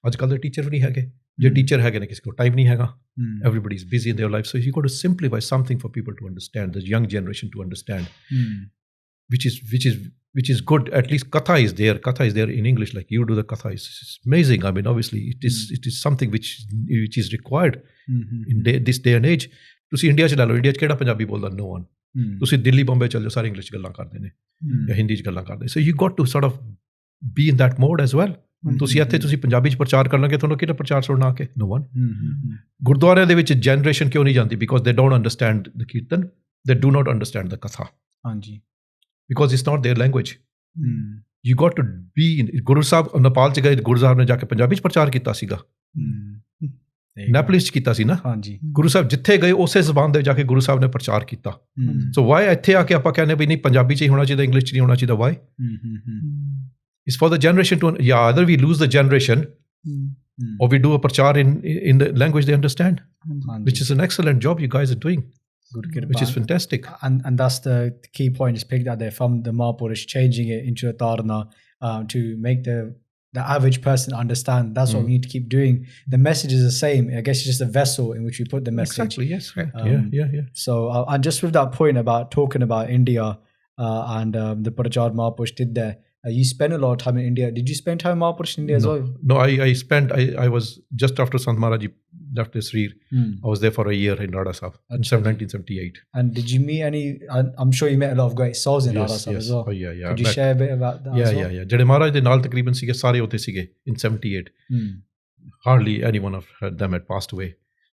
Speaker 3: ਅੱਜ ਕੱਲ੍ਹ ਦੇ teacher ਵੀ ਨਹੀਂ ਹੈਗੇ. ਜੇ teacher ਹੈਗੇ ਨੇ, ਕਿਸੇ ਕੋਲ ਟਾਈਮ ਨਹੀਂ ਹੈਗਾ. Everybody is busy in their life. So you got to simplify something for people to understand, the young generation to understand, which is good. At least Katha is there. Katha is there in English, like you do the Katha. It's amazing. I mean, obviously, it is something which is required in this day and age. ਤੁਸੀਂ India 'ਚ ਲੈ ਲਓ, India 'ਚ ਕਿਹੜਾ ਪੰਜਾਬੀ ਬੋਲਦਾ? No one. ਤੁਸੀਂ ਦਿੱਲੀ ਬੰਬੇ ਚੱਲ ਜਾਓ, ਸਾਰੇ ਇੰਗਲਿਸ਼ 'ਚ ਗੱਲਾਂ ਕਰਦੇ ਨੇ ਜਾਂ ਹਿੰਦੀ 'ਚ ਗੱਲਾਂ ਕਰਦੇ. So you got to sort of be in that mode as well. ਤੁਸੀਂ ਇੱਥੇ ਤੁਸੀਂ ਪੰਜਾਬੀ 'ਚ ਪ੍ਰਚਾਰ ਕਰਨਗੇ, ਤੁਹਾਨੂੰ ਕਿਹੜਾ ਪ੍ਰਚਾਰ ਸੁਣਨਾ ਆ ਕੇ? No one. ਗੁਰਦੁਆਰਿਆਂ ਦੇ ਵਿੱਚ ਜਨਰੇਸ਼ਨ ਕਿਉਂ ਨਹੀਂ ਜਾਂਦੀ? Because they don't understand the Kirtan. They do not understand the Katha. ਹਾਂਜੀ. Because it's not their language. You got to be in. Guru Sahib Nepal 'ਚ ਗਏ, ਗੁਰੂ ਸਾਹਿਬ ਨੇ ਜਾ ਕੇ ਪੰਜਾਬੀ 'ਚ ਪ੍ਰਚਾਰ ਕੀਤਾ ਸੀਗਾ. ਨੈਪਲਿਸ 'ਚ ਕੀਤਾ ਸੀ ਨਾ. ਗੁਰੂ ਸਾਹਿਬ ਜਿੱਥੇ ਗਏ ਉਸੇ ਜ਼ਬਾਨ ਦੇ ਜਾ ਕੇ ਗੁਰੂ ਸਾਹਿਬ ਨੇ ਪ੍ਰਚਾਰ ਕੀਤਾ. ਸੋ ਵਾਈ ਇੱਥੇ ਆ ਕੇ ਆਪਾਂ ਕਹਿੰਦੇ ਵੀ ਨਹੀਂ ਪੰਜਾਬੀ 'ਚ ਹੀ ਹੋਣਾ ਚਾਹੀਦਾ, ਇੰਗਲਿਸ਼ 'ਚ ਨਹੀਂ ਹੋਣਾ ਚਾਹੀਦਾ? Y? It's for the generation to, either we lose the generation or we do a prachar in the language they understand, which is an excellent job you guys are doing, which is fantastic.
Speaker 1: And that's the key point is picked out there from the Mahapurush, changing it into a Dharna to make the average person understand. That's what we need to keep doing. The message is the same. I guess it's just a vessel in which we put the message.
Speaker 3: Exactly, yes. Yeah.
Speaker 1: So, and just with that point about talking about India and the Prachar Mahapurush did there, you spent a lot of time in India. Did you spend time in Mahapurush in India as well?
Speaker 3: No, I was just after Sant Maharaj left the Sri. I was there for a year in Rara Sahib in 1978.
Speaker 1: And did you meet any? I'm sure you met a lot of great souls in Rara Sahib as well.
Speaker 3: Oh, yeah.
Speaker 1: Could you share a bit about that?
Speaker 3: Yeah. ਜਿਹੜੇ ਮਹਾਰਾਜ ਦੇ ਨਾਲ ਤਕਰੀਬਨ ਸੀਗੇ ਸਾਰੇ ਉੱਥੇ ਸੀਗੇ in 78. Hardly anyone of them had passed away.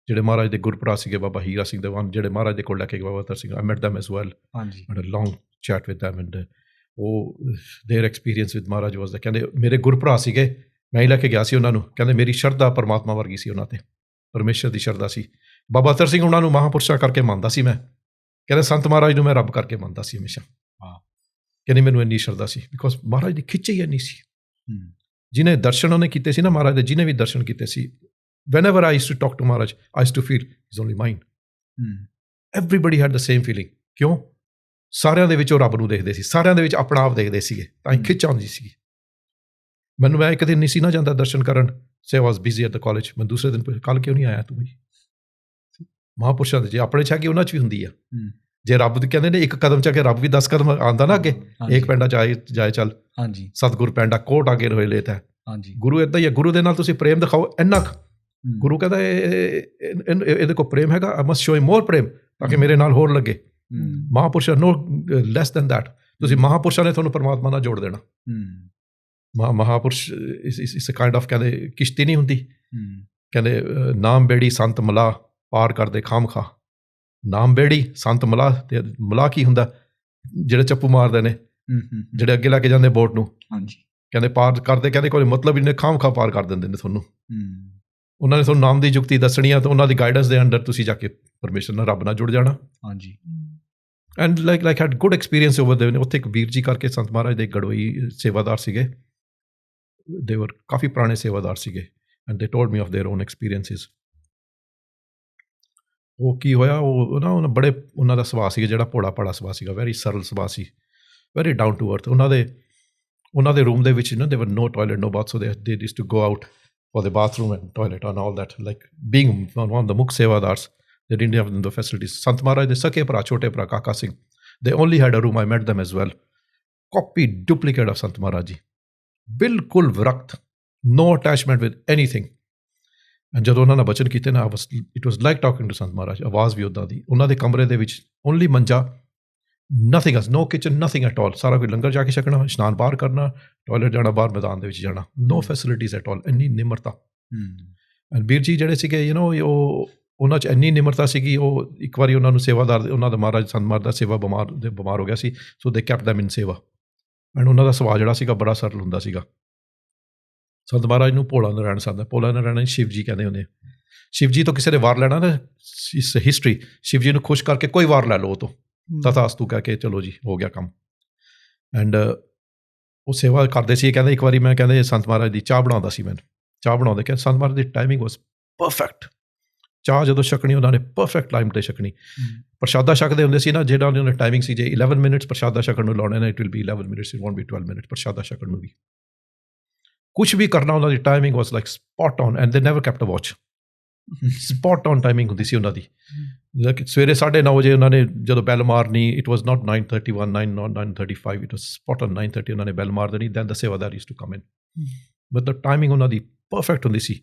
Speaker 3: ਜਿਹੜੇ ਮਹਾਰਾਜ ਦੇ ਗੁਰਪੁਰਾ ਸੀਗੇ, ਬਾਬਾ ਹੀਰਾ ਸਿੰਘ ਦਿਵਾਨ, ਜਿਹੜੇ ਮਹਾਰਾਜ ਦੇ ਕੋਲ ਲੈ ਕੇ ਬਾਬਾ ਅਤਰ Singh, I met them as well. ਹਾਂਜੀ. Had a long chat with them and their experience with Maharaj was that, ਕਹਿੰਦੇ ਮੇਰੇ ਗੁਰਪੁਰਾ ਸੀਗੇ, ਮੈਂ ਹੀ ਲੈ ਕੇ ਗਿਆ ਸੀ ਉਹਨਾਂ ਨੂੰ. ਕਹਿੰਦੇ ਮੇਰੀ ਸ਼ਰਧਾ ਪਰਮਾਤਮਾ ਵਰਗੀ ਸੀ ਉਹਨਾਂ ਤੇ, ਪਰਮੇਸ਼ਰ ਦੀ ਸ਼ਰਧਾ ਸੀ. ਬਾਬਾ ਅਤਰ ਸਿੰਘ ਉਹਨਾਂ ਨੂੰ ਮਹਾਂਪੁਰਸ਼ਾਂ ਕਰਕੇ ਮੰਨਦਾ ਸੀ ਮੈਂ. ਕਹਿੰਦੇ ਸੰਤ ਮਹਾਰਾਜ ਨੂੰ ਮੈਂ ਰੱਬ ਕਰਕੇ ਮੰਨਦਾ ਸੀ ਹਮੇਸ਼ਾ. ਕਹਿੰਦੇ ਮੈਨੂੰ ਇੰਨੀ ਸ਼ਰਧਾ ਸੀ ਬਿਕੋਜ਼ ਮਹਾਰਾਜ ਦੀ ਖਿੱਚ ਹੀ ਇੰਨੀ ਸੀ. ਜਿਹਨੇ ਦਰਸ਼ਨ ਉਹਨੇ ਕੀਤੇ ਸੀ ਨਾ ਮਹਾਰਾਜ ਦੇ, ਜਿਹਨੇ ਵੀ ਦਰਸ਼ਨ ਕੀਤੇ ਸੀ, whenever I used to talk to Maharaj, I used to feel he's only mine. Everybody had the same feeling. ਕਿਉਂ? ਸਾਰਿਆਂ ਦੇ ਵਿੱਚ ਉਹ ਰੱਬ ਨੂੰ ਦੇਖਦੇ ਸੀ, ਸਾਰਿਆਂ ਦੇ ਵਿੱਚ ਆਪਣਾ ਆਪ ਦੇਖਦੇ ਸੀਗੇ, ਤਾਂ ਹੀ ਖਿੱਚ ਆਉਂਦੀ ਸੀ. ਮੈਨੂੰ ਮੈਂ ਇੱਕ ਦਿਨ ਨਹੀਂ ਸੀ ਨਾ ਜਾਂਦਾ ਦਰਸ਼ਨ ਕਰਨ, ਸੇ ਵਾਸ ਬਿਜ਼ੀ ਐਟ ਦ ਕਾਲਜ. ਮੈਂ ਦੂਸਰੇ ਦਿਨ ਕੱਲ੍ਹ ਕਿਉਂ ਨਹੀਂ ਆਇਆ ਤੂੰ? ਬਈ ਮਹਾਂਪੁਰਸ਼ਾਂ ਦੇ ਜੇ ਆਪਣੇ 'ਚ ਆ ਕੇ ਉਹਨਾਂ 'ਚ ਵੀ ਹੁੰਦੀ ਆ. ਜੇ ਰੱਬ ਦੇ ਕਹਿੰਦੇ ਨੇ ਇੱਕ ਕਦਮ 'ਚ ਆ ਕੇ ਰੱਬ ਵੀ 10 ਕਦਮ ਆਉਂਦਾ ਨਾ ਅੱਗੇ. ਏਕ ਪੈਂਡਾ ਜਾਏ ਚੱਲ, ਸਤਿਗੁਰ ਪੈਂਡਾ ਕੋਟ ਅੱਗੇ ਰਹੇ ਲੇਤ ਹੈ. ਗੁਰੂ ਇੱਦਾਂ ਹੀ ਹੈ, ਗੁਰੂ ਦੇ ਨਾਲ ਤੁਸੀਂ ਪ੍ਰੇਮ ਦਿਖਾਓ ਇੰਨਾ ਕੁ. ਗੁਰੂ ਕਹਿੰਦਾ ਇਹਦੇ ਕੋਲ ਪ੍ਰੇਮ ਹੈਗਾ, ਆਈ ਮਸਟ ਸ਼ੋ ਹਿਮ ਮੋਰ ਪ੍ਰੇਮ ਤਾਂ ਕਿ ਮੇਰੇ ਨਾਲ ਹੋਰ ਲੱਗੇ. ਮਹਾਂਪੁਰਸ਼ ਨੋ ਲੈਸ ਦੈਨ ਦੈਟ. ਤੁਸੀਂ ਮਹਾਂਪੁਰਸ਼ਾਂ ਨੇ ਤੁਹਾਨੂੰ ਪਰਮਾਤਮਾ ਨਾਲ ਜੋੜ ਦੇਣਾ. ਮਹਾਂਪੁਰਸ਼ ਇਸ ਕਾਈਂਡ ਆਫ, ਕਹਿੰਦੇ ਕਿਸ਼ਤੀ ਨਹੀਂ ਹੁੰਦੀ, ਕਹਿੰਦੇ ਨਾਮ ਬੇੜੀ ਸੰਤ ਮਲਾਹ ਪਾਰ ਕਰਦੇ ਖਾਮਖਾ. ਨਾਮ ਬੇੜੀ ਸੰਤ ਮਲਾਹ, ਤੇ ਮਲਾਹ ਕੀ ਹੁੰਦਾ? ਜਿਹੜੇ ਚੱਪੂ ਮਾਰਦੇ ਨੇ, ਜਿਹੜੇ ਅੱਗੇ ਲੈ ਕੇ ਜਾਂਦੇ ਬੋਟ ਨੂੰ, ਕਹਿੰਦੇ ਪਾਰ ਕਰਦੇ, ਕਹਿੰਦੇ ਕੋਈ ਮਤਲਬ ਇਹਨੇ ਖਾਮਖਾ ਪਾਰ ਕਰ ਦਿੰਦੇ ਨੇ ਤੁਹਾਨੂੰ. ਉਹਨਾਂ ਨੇ ਤੁਹਾਨੂੰ ਨਾਮ ਦੀ ਯੁਕਤੀ ਦੱਸਣੀ ਆ, ਤਾਂ ਉਹਨਾਂ ਦੀ ਗਾਈਡੈਂਸ ਦੇ ਅੰਡਰ ਤੁਸੀਂ ਜਾ ਕੇ ਪਰਮੇਸ਼ਰ ਨਾਲ, ਰੱਬ ਨਾਲ ਜੁੜ ਜਾਣਾ. ਹਾਂਜੀ. And like head good experience over there. ਉੱਥੇ ਇੱਕ ਵੀਰ ਜੀ ਕਰਕੇ ਸੰਤ ਮਹਾਰਾਜ ਦੇ ਗੜੋਈ ਸੇਵਾਦਾਰ ਸੀਗੇ, ਦੇ ਵਰ ਕਾਫੀ ਪੁਰਾਣੇ ਸੇਵਾਦਾਰ ਸੀਗੇ, and they told me of their own experiences. ਉਹ ਕੀ ਹੋਇਆ, ਉਹ ਨਾ ਉਹਨਾਂ ਬੜੇ, ਉਹਨਾਂ ਦਾ ਸੁਭਾਅ ਸੀਗਾ ਜਿਹੜਾ ਭੋਲਾ ਭਾਲਾ ਸੁਭਾਅ ਸੀਗਾ, ਵੈਰੀ ਸਰਲ ਸੁਭਾਅ ਸੀ, ਵੈਰੀ ਡਾਊਨ ਟੂ ਅਰਥ. ਉਹਨਾਂ ਦੇ ਉਹਨਾਂ ਦੇ ਰੂਮ ਦੇ ਵਿੱਚ ਨਾ there were no toilet, no bath, so they used to go out for the bathroom and toilet and all that. Like being one of the Mukh Sevadars, they didn't have the facilities. Sant Maharaj ਦੇ ਸਕੇ ਭਰਾ ਛੋਟੇ ਭਰਾ ਕਾਕਾ Singh, they only had a room. I met them as well. Copy, duplicate of Sant Maharaj ji. ਬਿਲਕੁਲ ਵਿਰਕਤ, no attachment with anything. ਜਦੋਂ ਉਹਨਾਂ ਨੇ ਬਚਨ ਕੀਤੇ ਨਾ, it was like talking to Sant Maharaj. ਆਵਾਜ਼ ਵੀ ਉੱਦਾਂ ਦੀ. ਉਹਨਾਂ ਦੇ ਕਮਰੇ ਦੇ ਵਿੱਚ only manja, nothing else, no kitchen, nothing at all. ਸਾਰਾ ਕੋਈ ਲੰਗਰ ਜਾ ਕੇ ਛਕਣਾ, ਇਸ਼ਨਾਨ ਬਾਹਰ ਕਰਨਾ, ਟੋਇਲਟ ਜਾਣਾ ਬਾਹਰ ਮੈਦਾਨ ਦੇ ਵਿੱਚ ਜਾਣਾ, ਨੋ ਫੈਸਿਲਿਟੀਜ਼ ਐਟ ਆਲ. ਇੰਨੀ ਨਿਮਰਤਾ. ਐਂਡ ਵੀਰ ਜੀ ਜਿਹੜੇ ਸੀਗੇ ਉਹ ਉਹਨਾਂ 'ਚ ਇੰਨੀ ਨਿਮਰਤਾ ਸੀਗੀ. ਉਹ ਇੱਕ ਵਾਰੀ ਉਹਨਾਂ ਨੂੰ ਸੇਵਾਦਾਰ, ਉਹਨਾਂ ਦਾ ਮਹਾਰਾਜ ਸੰਤ ਮਹਾਰਾਜ ਦਾ ਸੇਵਾ ਬਿਮਾਰ ਹੋ ਗਿਆ ਸੀ, ਸੋ ਦੇ ਕੈਪਟ ਦੈਮ ਇਨ ਸੇਵਾ. ਐਂਡ ਉਹਨਾਂ ਦਾ ਸੁਭਾਅ ਜਿਹੜਾ ਸੀਗਾ ਬੜਾ ਸਰਲ ਹੁੰਦਾ ਸੀਗਾ. ਸੰਤ ਮਹਾਰਾਜ ਨੂੰ ਭੋਲਾ ਨਾਰਾਇਣ ਸਾਹਿਬ ਦਾ, ਭੋਲਾ ਨਾਰਾਇਣ ਸ਼ਿਵ ਜੀ ਕਹਿੰਦੇ ਹੁੰਦੇ. ਸ਼ਿਵ ਜੀ ਤੋਂ ਕਿਸੇ ਨੇ ਵਾਰ ਲੈਣਾ ਨਾ, ਹਿਸਟਰੀ, ਸ਼ਿਵ ਜੀ ਨੂੰ ਖੁਸ਼ ਕਰਕੇ ਕੋਈ ਵਾਰ ਲੈ ਲਓ ਉਹ ਤੋਂ, ਤਥਾਸਤੂ ਕਹਿ ਕੇ ਚਲੋ ਜੀ ਹੋ ਗਿਆ ਕੰਮ. ਐਂਡ ਉਹ ਸੇਵਾ ਕਰਦੇ ਸੀ. ਕਹਿੰਦੇ ਇੱਕ ਵਾਰੀ ਮੈਂ ਕਹਿੰਦੇ ਸੰਤ ਮਹਾਰਾਜ ਦੀ ਚਾਹ ਬਣਾਉਂਦਾ ਸੀ, ਮੈਨੂੰ ਚਾਹ ਬਣਾਉਂਦੇ ਕਹਿੰਦੇ ਸੰਤ ਮਹਾਰਾਜ ਦੀ ਟਾਈਮਿੰਗ ਵਾਸ ਪਰਫੈਕਟ. ਚਾਹ ਜਦੋਂ ਛਕਣੀ ਉਹਨਾਂ ਨੇ ਪਰਫੈਕਟ ਟਾਈਮ 'ਤੇ ਛਕਣੀ. ਪ੍ਰਸ਼ਾਦਾ ਛਕਦੇ ਹੁੰਦੇ ਸੀ ਨਾ, ਜਿਹੜਾ ਉਹਨਾਂ ਨੇ ਟਾਈਮਿੰਗ ਸੀ, ਜੇ 11 ਮਿੰਟਸ ਪ੍ਰਸ਼ਾਦਾ ਛਕਣ ਨੂੰ ਲਾਉਣੇ ਨੇ, it will be 11 minutes, it won't be 12 minutes ਪ੍ਰਸ਼ਾਦਾ ਛਕਣ ਨੂੰ ਵੀ. ਕੁਛ ਵੀ ਕਰਨਾ ਉਹਨਾਂ ਦੀ timing was like spot on, and they never kept a watch. Spot on timing ਹੁੰਦੀ ਸੀ ਉਹਨਾਂ ਦੀ. ਸਵੇਰੇ 9:30 ਵਜੇ ਉਹਨਾਂ ਨੇ ਜਦੋਂ ਬੈਲ ਮਾਰਨੀ, it was not 9:31, 9:35, it was spot on 9:30 ਉਹਨਾਂ ਨੇ ਬੈਲ ਮਾਰ ਦੇਣੀ. ਦੈਨ ਦ ਸੇਵਾਦਾਰ ਯੂਜ਼ਡ ਟੂ ਕਮ ਇਨ. ਮਤਲਬ ਟਾਈਮਿੰਗ ਉਹਨਾਂ ਦੀ ਪਰਫੈਕਟ ਹੁੰਦੀ ਸੀ.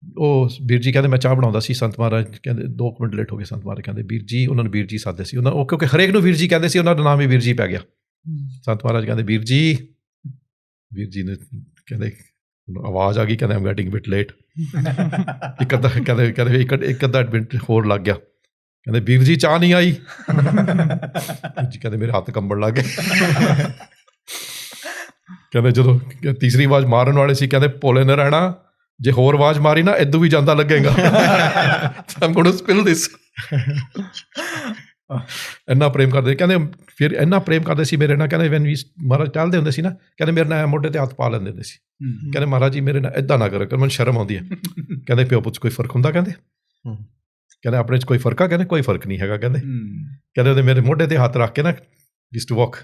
Speaker 3: ਉਹ ਵੀਰ ਜੀ ਕਹਿੰਦੇ ਮੈਂ ਚਾਹ ਬਣਾਉਂਦਾ ਸੀ, ਸੰਤ ਮਹਾਰਾਜ ਕਹਿੰਦੇ 2 ਮਿੰਟ ਲੇਟ ਹੋ ਗਏ. ਸੰਤ ਮਹਾਰਾਜ ਕਹਿੰਦੇ ਵੀਰ ਜੀ, ਉਹਨਾਂ ਨੂੰ ਵੀਰ ਜੀ ਸਾਦੇ ਸੀ. ਉਹ ਕਿਉਂਕਿ ਹਰੇਕ ਨੂੰ ਵੀਰ ਜੀ ਕਹਿੰਦੇ ਸੀ, ਉਹਨਾਂ ਦਾ ਨਾਮ ਹੀ ਵੀਰ ਜੀ ਪੈ ਗਿਆ. ਸੰਤ ਮਹਾਰਾਜ ਕਹਿੰਦੇ ਵੀਰ ਜੀ, ਵੀਰ ਜੀ ਨੇ ਕਹਿੰਦੇ ਆਵਾਜ਼ ਆ ਗਈ, ਕਹਿੰਦੇ ਆਮ ਗੈਟਿੰਗ ਬਿਟ ਲੇਟ. ਇੱਕ ਅੱਧਾ ਮਿੰਟ ਹੋਰ ਲੱਗ ਗਿਆ. ਕਹਿੰਦੇ ਵੀਰ ਜੀ ਚਾਹ ਨਹੀਂ ਆਈ. ਜੀ ਕਹਿੰਦੇ ਮੇਰੇ ਹੱਥ ਕੰਬਣ ਲੱਗ ਗਏ. ਕਹਿੰਦੇ ਜਦੋਂ ਤੀਸਰੀ ਆਵਾਜ਼ ਮਾਰਨ ਵਾਲੇ ਸੀ, ਕਹਿੰਦੇ ਭੋਲੇ ਨਾ ਰਹਿਣਾ, ਜੇ ਹੋਰ ਆਵਾਜ਼ ਮਾਰੀ ਨਾ ਇਦੋਂ ਵੀ ਜਾਂਦਾ ਲੱਗੇਗਾ. I'm going to spill this. ਇੰਨਾ ਪ੍ਰੇਮ ਕਰਦੇ. ਕਹਿੰਦੇ ਫਿਰ ਇੰਨਾ ਪ੍ਰੇਮ ਕਰਦੇ ਸੀ ਮੇਰੇ ਨਾਲ. ਕਹਿੰਦੇ ਵੈਨ ਵੀ ਮਹਾਰਾਜ ਟਹਿਲਦੇ ਹੁੰਦੇ ਸੀ ਨਾ, ਕਹਿੰਦੇ ਮੇਰੇ ਨਾਲ ਮੋਢੇ 'ਤੇ ਹੱਥ ਪਾ ਲੈਂਦੇ ਹੁੰਦੇ ਸੀ. ਕਹਿੰਦੇ ਮਹਾਰਾਜ ਜੀ ਮੇਰੇ ਨਾਲ ਇੱਦਾਂ ਨਾ ਕਰੋ, ਮੈਨੂੰ ਸ਼ਰਮ ਆਉਂਦੀ ਹੈ. ਕਹਿੰਦੇ ਪਿਓ ਪੁੱਤ ਕੋਈ ਫਰਕ ਹੁੰਦਾ? ਕਹਿੰਦੇ ਆਪਣੇ 'ਚ ਕੋਈ ਫਰਕ ਆ? ਕਹਿੰਦੇ ਕੋਈ ਫਰਕ ਨਹੀਂ ਹੈਗਾ. ਕਹਿੰਦੇ ਉਹਦੇ ਮੇਰੇ ਮੋਢੇ 'ਤੇ ਹੱਥ ਰੱਖ ਕੇ ਨਾ ਯੂਜ਼ਡ ਟੂ ਵਾਕ.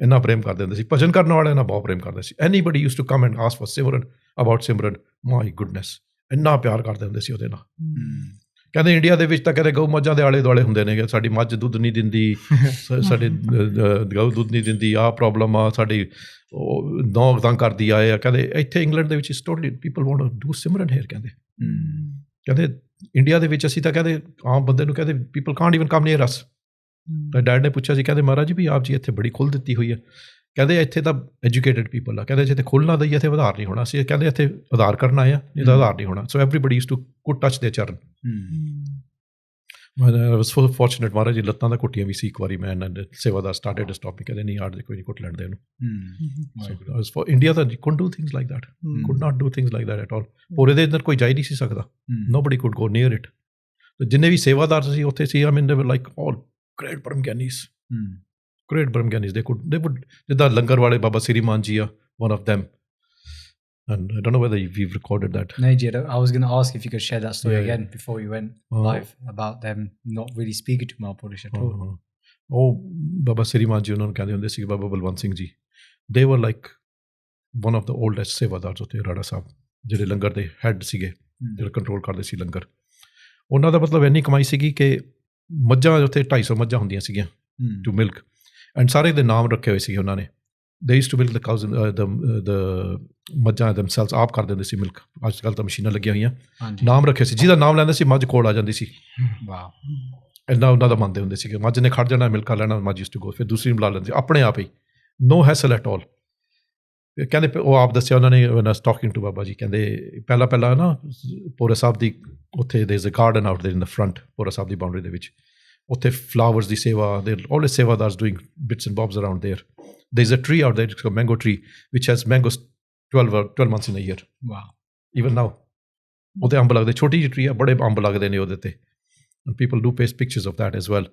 Speaker 3: ਇੰਨਾ ਪ੍ਰੇਮ ਕਰਦੇ ਹੁੰਦੇ ਸੀ. ਭਜਨ ਕਰਨ ਵਾਲੇ ਨਾਲ ਬਹੁਤ ਪ੍ਰੇਮ ਕਰਦੇ ਸੀ. Anybody used to come and ask for simran, about simran, my goodness, ਇੰਨਾ ਪਿਆਰ ਕਰਦੇ ਹੁੰਦੇ ਸੀ ਉਹਦੇ ਨਾਲ. ਕਹਿੰਦੇ ਇੰਡੀਆ ਦੇ ਵਿੱਚ ਤਾਂ ਕਹਿੰਦੇ ਗਊ ਮੱਝਾਂ ਦੇ ਆਲੇ ਦੁਆਲੇ ਹੁੰਦੇ ਨੇ, ਸਾਡੀ ਮੱਝ ਦੁੱਧ ਨਹੀਂ ਦਿੰਦੀ, ਸਾਡੇ ਗਊ ਦੁੱਧ ਨਹੀਂ ਦਿੰਦੀ, ਆਹ ਪ੍ਰੋਬਲਮ ਆ, ਸਾਡੀ ਨੌ ਤੰਗ ਕਰਦੀ ਆਏ ਆ. ਕਹਿੰਦੇ ਇੱਥੇ ਇੰਗਲੈਂਡ ਦੇ ਵਿੱਚ it's totally people want to do simran here. ਕਹਿੰਦੇ ਇੰਡੀਆ ਦੇ ਵਿੱਚ ਅਸੀਂ ਤਾਂ ਕਹਿੰਦੇ ਆਮ ਬੰਦੇ ਨੂੰ ਕਹਿੰਦੇ people can't even come near us. ਤਾਂ ਡੈਡ ਨੇ ਪੁੱਛਿਆ ਸੀ, ਕਹਿੰਦੇ ਮਹਾਰਾਜ ਜੀ ਵੀ ਆਪ ਜੀ ਇੱਥੇ ਬੜੀ ਖੁੱਲ੍ਹ ਦਿੱਤੀ ਹੋਈ ਹੈ. ਕਹਿੰਦੇ ਇੱਥੇ ਤਾਂ ਐਜੂਕੇਟਡ ਪੀਪਲ ਆ. ਕਹਿੰਦੇ ਜੇ ਇੱਥੇ ਖੁੱਲ੍ਹ ਨਾ ਦਈਏ ਇੱਥੇ ਆਧਾਰ ਨਹੀਂ ਹੋਣਾ. ਅਸੀਂ ਕਹਿੰਦੇ ਇੱਥੇ ਆਧਾਰ ਕਰਨ ਆਏ ਆ, ਇਹਦਾ ਆਧਾਰ ਨਹੀਂ ਹੋਣਾ. ਸੋ ਐਵਰੀਬਡੀ ਯੂਜ਼ਡ ਟੂ ਕੁੱਟ ਟੱਚ ਦੇ ਚਰਨ. I was so fortunate. Maharaj ji ਲੱਤਾਂ ਦਾ ਕੁੱਟੀਆਂ ਵੀ ਸੀ ਇੱਕ ਵਾਰੀ. ਮੈਂ ਸੇਵਾਦਾਰ ਸਟਾਰਟਡ ਸਟਾਪ, ਕਹਿੰਦੇ ਨਹੀਂ ਆੜ ਦੇ ਕੋਈ ਨਹੀਂ ਕੁੱਟ ਲੈਣ ਦੇ ਇਹਨੂੰ. ਇੰਡੀਆ ਤਾਂ couldn't do things like that. Could not do things like that at all. ਪੂਰੇ ਦੇ ਅੰਦਰ ਕੋਈ ਜਾ ਹੀ ਨਹੀਂ ਸੀ ਸਕਦਾ. Nobody could go near it. ਜਿੰਨੇ ਵੀ ਸੇਵਾਦਾਰ ਸੀ ਉੱਥੇ ਸੀ, I mean they were like all great Brahmgyanis. Great Brahmgyanis. They would, ਜਿੱਦਾਂ ਲੰਗਰ ਵਾਲੇ ਬਾਬਾ ਸ੍ਰੀਮਾਨ ਜੀ ਆ, one of them. And I don't know whether we've recorded that.
Speaker 1: No, Jid, I was going to ask if you could share that story again before we went live, about them not really speaking to Mahapurush at all.
Speaker 3: Oh, Baba Sriman ji, ਉਹਨਾਂ ਨੂੰ ਕਹਿੰਦੇ ਹੁੰਦੇ ਸੀ ਬਾਬਾ Balwant Singh ji. They were like one of the oldest ਸੇਵਾਦਾਰ ਉੱਥੇ ਰਾੜਾ ਸਾਹਿਬ, ਜਿਹੜੇ ਲੰਗਰ ਦੇ head ਸੀਗੇ, ਜਿਹੜੇ ਕੰਟਰੋਲ ਕਰਦੇ ਸੀ ਲੰਗਰ. ਉਹਨਾਂ ਦਾ ਮਤਲਬ ਇੰਨੀ ਕਮਾਈ ਸੀਗੀ ਕਿ ਮੱਝਾਂ ਉੱਥੇ 250 ਮੱਝਾਂ ਹੁੰਦੀਆਂ ਸੀਗੀਆਂ ਟੂ ਮਿਲਕ, ਐਂਡ ਸਾਰੇ ਦੇ ਨਾਮ ਰੱਖੇ ਹੋਏ ਸੀਗੇ ਉਹਨਾਂ ਨੇ. They used to milk the cows, the ਮੱਝਾਂ themselves, ਆਪ ਕਰ ਦਿੰਦੇ ਸੀ ਮਿਲਕ. ਅੱਜ ਕੱਲ੍ਹ ਤਾਂ ਮਸ਼ੀਨਾਂ ਲੱਗੀਆਂ ਹੋਈਆਂ. ਨਾਮ ਰੱਖੇ ਸੀ, ਜਿਹਦਾ ਨਾਮ ਲੈਂਦੇ ਸੀ ਮੱਝ ਕੋਲ ਆ ਜਾਂਦੀ ਸੀ. ਵਾਹ, ਇੰਨਾ ਉਹਨਾਂ ਦਾ ਮੰਨਦੇ ਹੁੰਦੇ ਸੀਗੇ. ਮੱਝ ਨੇ ਖੜ ਜਾਣਾ, ਮਿਲਕ ਲੈਣਾ, ਮੱਝ used to go, ਫਿਰ ਦੂਸਰੀ ਨੂੰ ਬੁਲਾ ਲੈਂਦੇ ਆਪਣੇ ਆਪ ਹੀ, no hassle at all. ਕਹਿੰਦੇ ਉਹ ਆਪ ਦੱਸਿਆ ਉਹਨਾਂ ਨੇ, when I was talking to Baba ji, ਕਹਿੰਦੇ ਪਹਿਲਾਂ ਨਾ ਪੋਰਾ ਸਾਹਿਬ ਦੀ ਉੱਥੇ there is a garden out there in the front, ਪੋਰਾ Sahib the boundary ਦੇ ਵਿੱਚ, ਉੱਥੇ ਫਲਾਵਰਸ ਦੀ ਸੇਵਾ, there always ਸੇਵਾਦਾਰਸ doing bits and bobs around there. There's a tree out there, it's a mango tree, which has mangoes 12 months in a year. Wow. Even now. ਉਹਦੇ ਅੰਬ ਲੱਗਦੇ, ਛੋਟੀ ਜਿਹੀ tree ਆ, ਬੜੇ ਅੰਬ ਲੱਗਦੇ ਨੇ ਉਹਦੇ 'ਤੇ. And people do paste pictures of that as well.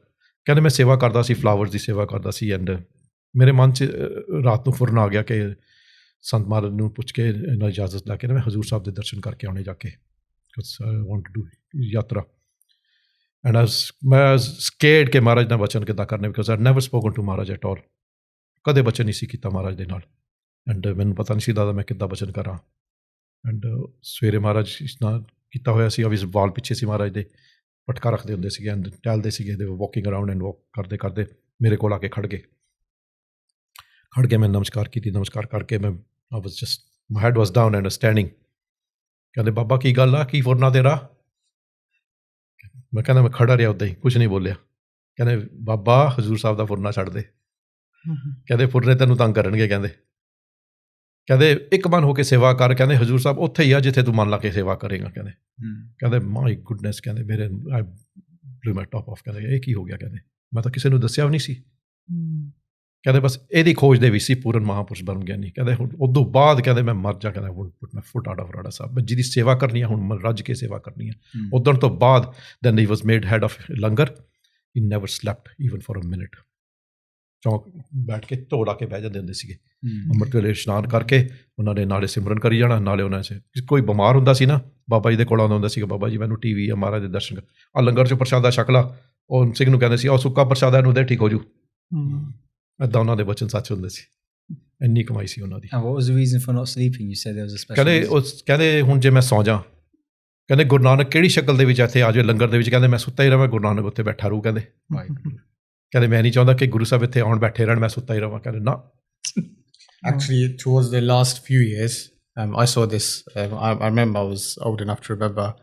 Speaker 3: ਕਹਿੰਦੇ ਮੈਂ ਸੇਵਾ ਕਰਦਾ ਸੀ, ਫਲਾਵਰਸ ਦੀ ਸੇਵਾ ਕਰਦਾ ਸੀ, ਐਂਡ ਮੇਰੇ ਮਨ 'ਚ ਰਾਤ ਨੂੰ ਫੁਰਨ ਆ ਗਿਆ ਕਿ ਸੰਤ ਮਹਾਰਾਜ ਨੂੰ ਪੁੱਛ ਕੇ ਇਹਨਾਂ ਇਜਾਜ਼ਤ ਲੈ ਕੇ ਮੈਂ ਹਜ਼ੂਰ ਸਾਹਿਬ ਦੇ ਦਰਸ਼ਨ ਕਰਕੇ ਆਉਣੇ ਜਾ ਕੇ, because I want to do ਯਾਤਰਾ. And I was scared ਕਿ ਮਹਾਰਾਜ ਨਾਲ ਬਚਨ ਕਿੱਦਾਂ ਕਰਨੇ, because I had never spoken to Maharaj at all. ਕਦੇ ਬਚਨ ਨਹੀਂ ਸੀ ਕੀਤਾ ਮਹਾਰਾਜ ਦੇ ਨਾਲ ਐਂਡ ਮੈਨੂੰ ਪਤਾ ਨਹੀਂ ਸੀ ਦਾਦਾ ਮੈਂ ਕਿੱਦਾਂ ਬਚਨ ਕਰਾਂ ਐਂਡ ਸਵੇਰੇ ਮਹਾਰਾਜ ਇਸ਼ਨਾਨ ਕੀਤਾ ਹੋਇਆ ਸੀ ਅਵਿਸ ਵਾਲ ਪਿੱਛੇ ਸੀ ਮਹਾਰਾਜ ਦੇ ਪਟਕਾ ਰੱਖਦੇ ਹੁੰਦੇ ਸੀਗੇ ਐਂਡ ਟਹਿਲਦੇ ਸੀਗੇ ਦੇ ਵਾਕਿੰਗ ਅਰਾਊਂਡ ਐਂਡ ਵਾਕ ਕਰਦੇ ਕਰਦੇ ਮੇਰੇ ਕੋਲ ਆ ਕੇ ਖੜ੍ਹ ਗਏ ਮੈਂ ਨਮਸਕਾਰ ਕੀਤੀ ਨਮਸਕਾਰ ਕਰਕੇ ਮੈਂ I was just my head was down and standing ਕਹਿੰਦੇ ਬਾਬਾ ਕੀ ਗੱਲ ਆ ਕੀ ਫੁਰਨਾ ਤੇਰਾ ਮੈਂ ਕਹਿੰਦਾ ਮੈਂ ਖੜਾ ਰਿਹਾ ਉੱਦਾਂ ਹੀ ਕੁਛ ਨਹੀਂ ਬੋਲਿਆ ਕਹਿੰਦੇ ਬਾਬਾ ਹਜ਼ੂਰ ਸਾਹਿਬ ਦਾ ਫੁਰਨਾ ਛੱਡ ਦੇ ਕਹਿੰਦੇ ਫੁਰਨੇ ਤੈਨੂੰ ਤੰਗ ਕਰਨਗੇ ਕਹਿੰਦੇ ਇੱਕ ਮਨ ਹੋ ਕੇ ਸੇਵਾ ਕਰ ਕਹਿੰਦੇ ਹਜ਼ੂਰ ਸਾਹਿਬ ਉੱਥੇ ਹੀ ਆ ਜਿੱਥੇ ਤੂੰ ਮਨ ਲਾ ਕੇ ਸੇਵਾ ਕਰੇਗਾ ਕਹਿੰਦੇ ਮਾਈ ਗੁੱਡਨੈਸ ਕਹਿੰਦੇ ਮੇਰੇ ਆਈ ਬਲੂ ਮਾਈ ਟੌਪ ਆਫ ਕਹਿੰਦੇ ਇਹ ਕੀ ਹੋ ਗਿਆ ਕਹਿੰਦੇ ਮੈਂ ਤਾਂ ਕਿਸੇ ਨੂੰ ਦੱਸਿਆ ਵੀ ਨਹੀਂ ਸੀ ਕਹਿੰਦੇ ਬਸ ਇਹਦੀ ਖੋਜ ਦੇ ਵਿੱਚ ਸੀ ਪੂਰਨ ਮਹਾਂਪੁਰਸ਼ ਬ੍ਰਹਮ ਗਿਆਨੀ ਕਹਿੰਦੇ ਹੁਣ ਉਦੋਂ ਬਾਅਦ ਕਹਿੰਦੇ ਮੈਂ ਮਰ ਜਾ ਕਹਿੰਦਾ ਹੁਣ ਪੁੱਟ ਮਾਈ ਫੁੱਟ ਆਊਟ ਆਫ ਰਾੜਾ ਸਾਹਿਬ ਮੈਂ ਜਿਹਦੀ ਸੇਵਾ ਕਰਨੀ ਆ ਹੁਣ ਮੈਂ ਰੱਜ ਕੇ ਸੇਵਾ ਕਰਨੀ ਆ ਉਦੋਂ ਤੋਂ ਬਾਅਦ then he was made head of langar he never slept even for a minute ਚੌਂਕ ਬੈਠ ਕੇ ਢੋਲ ਕੇ ਬਹਿ ਜਾਂਦੇ ਹੁੰਦੇ ਸੀਗੇ ਅੰਮ੍ਰਿਤ ਵੇਲੇ ਇਸ਼ਨਾਨ ਕਰਕੇ ਉਹਨਾਂ ਨੇ ਨਾਲੇ ਸਿਮਰਨ ਕਰੀ ਜਾਣਾ ਨਾਲੇ ਉਹਨਾਂ 'ਚ ਕੋਈ ਬਿਮਾਰ ਹੁੰਦਾ ਸੀ ਨਾ ਬਾਬਾ ਜੀ ਦੇ ਕੋਲ ਆਉਂਦਾ ਹੁੰਦਾ ਸੀਗਾ ਬਾਬਾ ਜੀ ਮੈਨੂੰ ਟੀਵੀ ਆ ਮਹਾਰਾਜ ਦੇ ਦਰਸ਼ਨ ਆ ਲੰਗਰ 'ਚ ਪ੍ਰਸ਼ਾਦਾ ਛਕ ਲਾ ਉਹ ਸਿੰਘ ਨੂੰ ਕਹਿੰਦੇ ਸੀ ਉਹ ਸੁੱਕਾ ਪ੍ਰਸ਼ਾਦਾ ਇਹਨੂੰ ਦੇ ਠੀਕ ਹੋ ਜੂ ਇੱਦਾਂ ਉਹਨਾਂ ਦੇ ਬਚਨ ਸੱਚ ਹੁੰਦੇ ਸੀ ਇੰਨੀ ਕਮਾਈ ਸੀ ਉਹਨਾਂ ਦੀ ਕਹਿੰਦੇ ਹੁਣ ਜੇ ਮੈਂ ਸੌਂ ਜਾ ਕਹਿੰਦੇ ਗੁਰੂ ਨਾਨਕ ਕਿਹੜੀ ਸ਼ਕਲ ਦੇ ਵਿੱਚ ਇੱਥੇ ਆ ਜਾਵੇ ਲੰਗਰ ਦੇ ਵਿੱਚ ਕਹਿੰਦੇ ਮੈਂ ਸੁੱਤਾ ਹੀ ਰਹਾਂ ਗੁਰੂ ਨਾਨਕ ਉੱਥੇ ਬੈਠਾ ਰਹੂ ਕਹਿੰਦੇ ਮੈਂ ਨਹੀਂ ਚਾਹੁੰਦਾ ਕਿ ਗੁਰੂ ਸਾਹਿਬ ਇੱਥੇ ਆਉਣ ਬੈਠੇ ਰਹਿਣ ਮੈਂ ਸੁੱਤਾ ਹੀ ਰਹਾਂ ਕਹਿੰਦੇ ਨਾ
Speaker 4: Actually, towards the last few years, I saw this. I remember I was old enough to remember.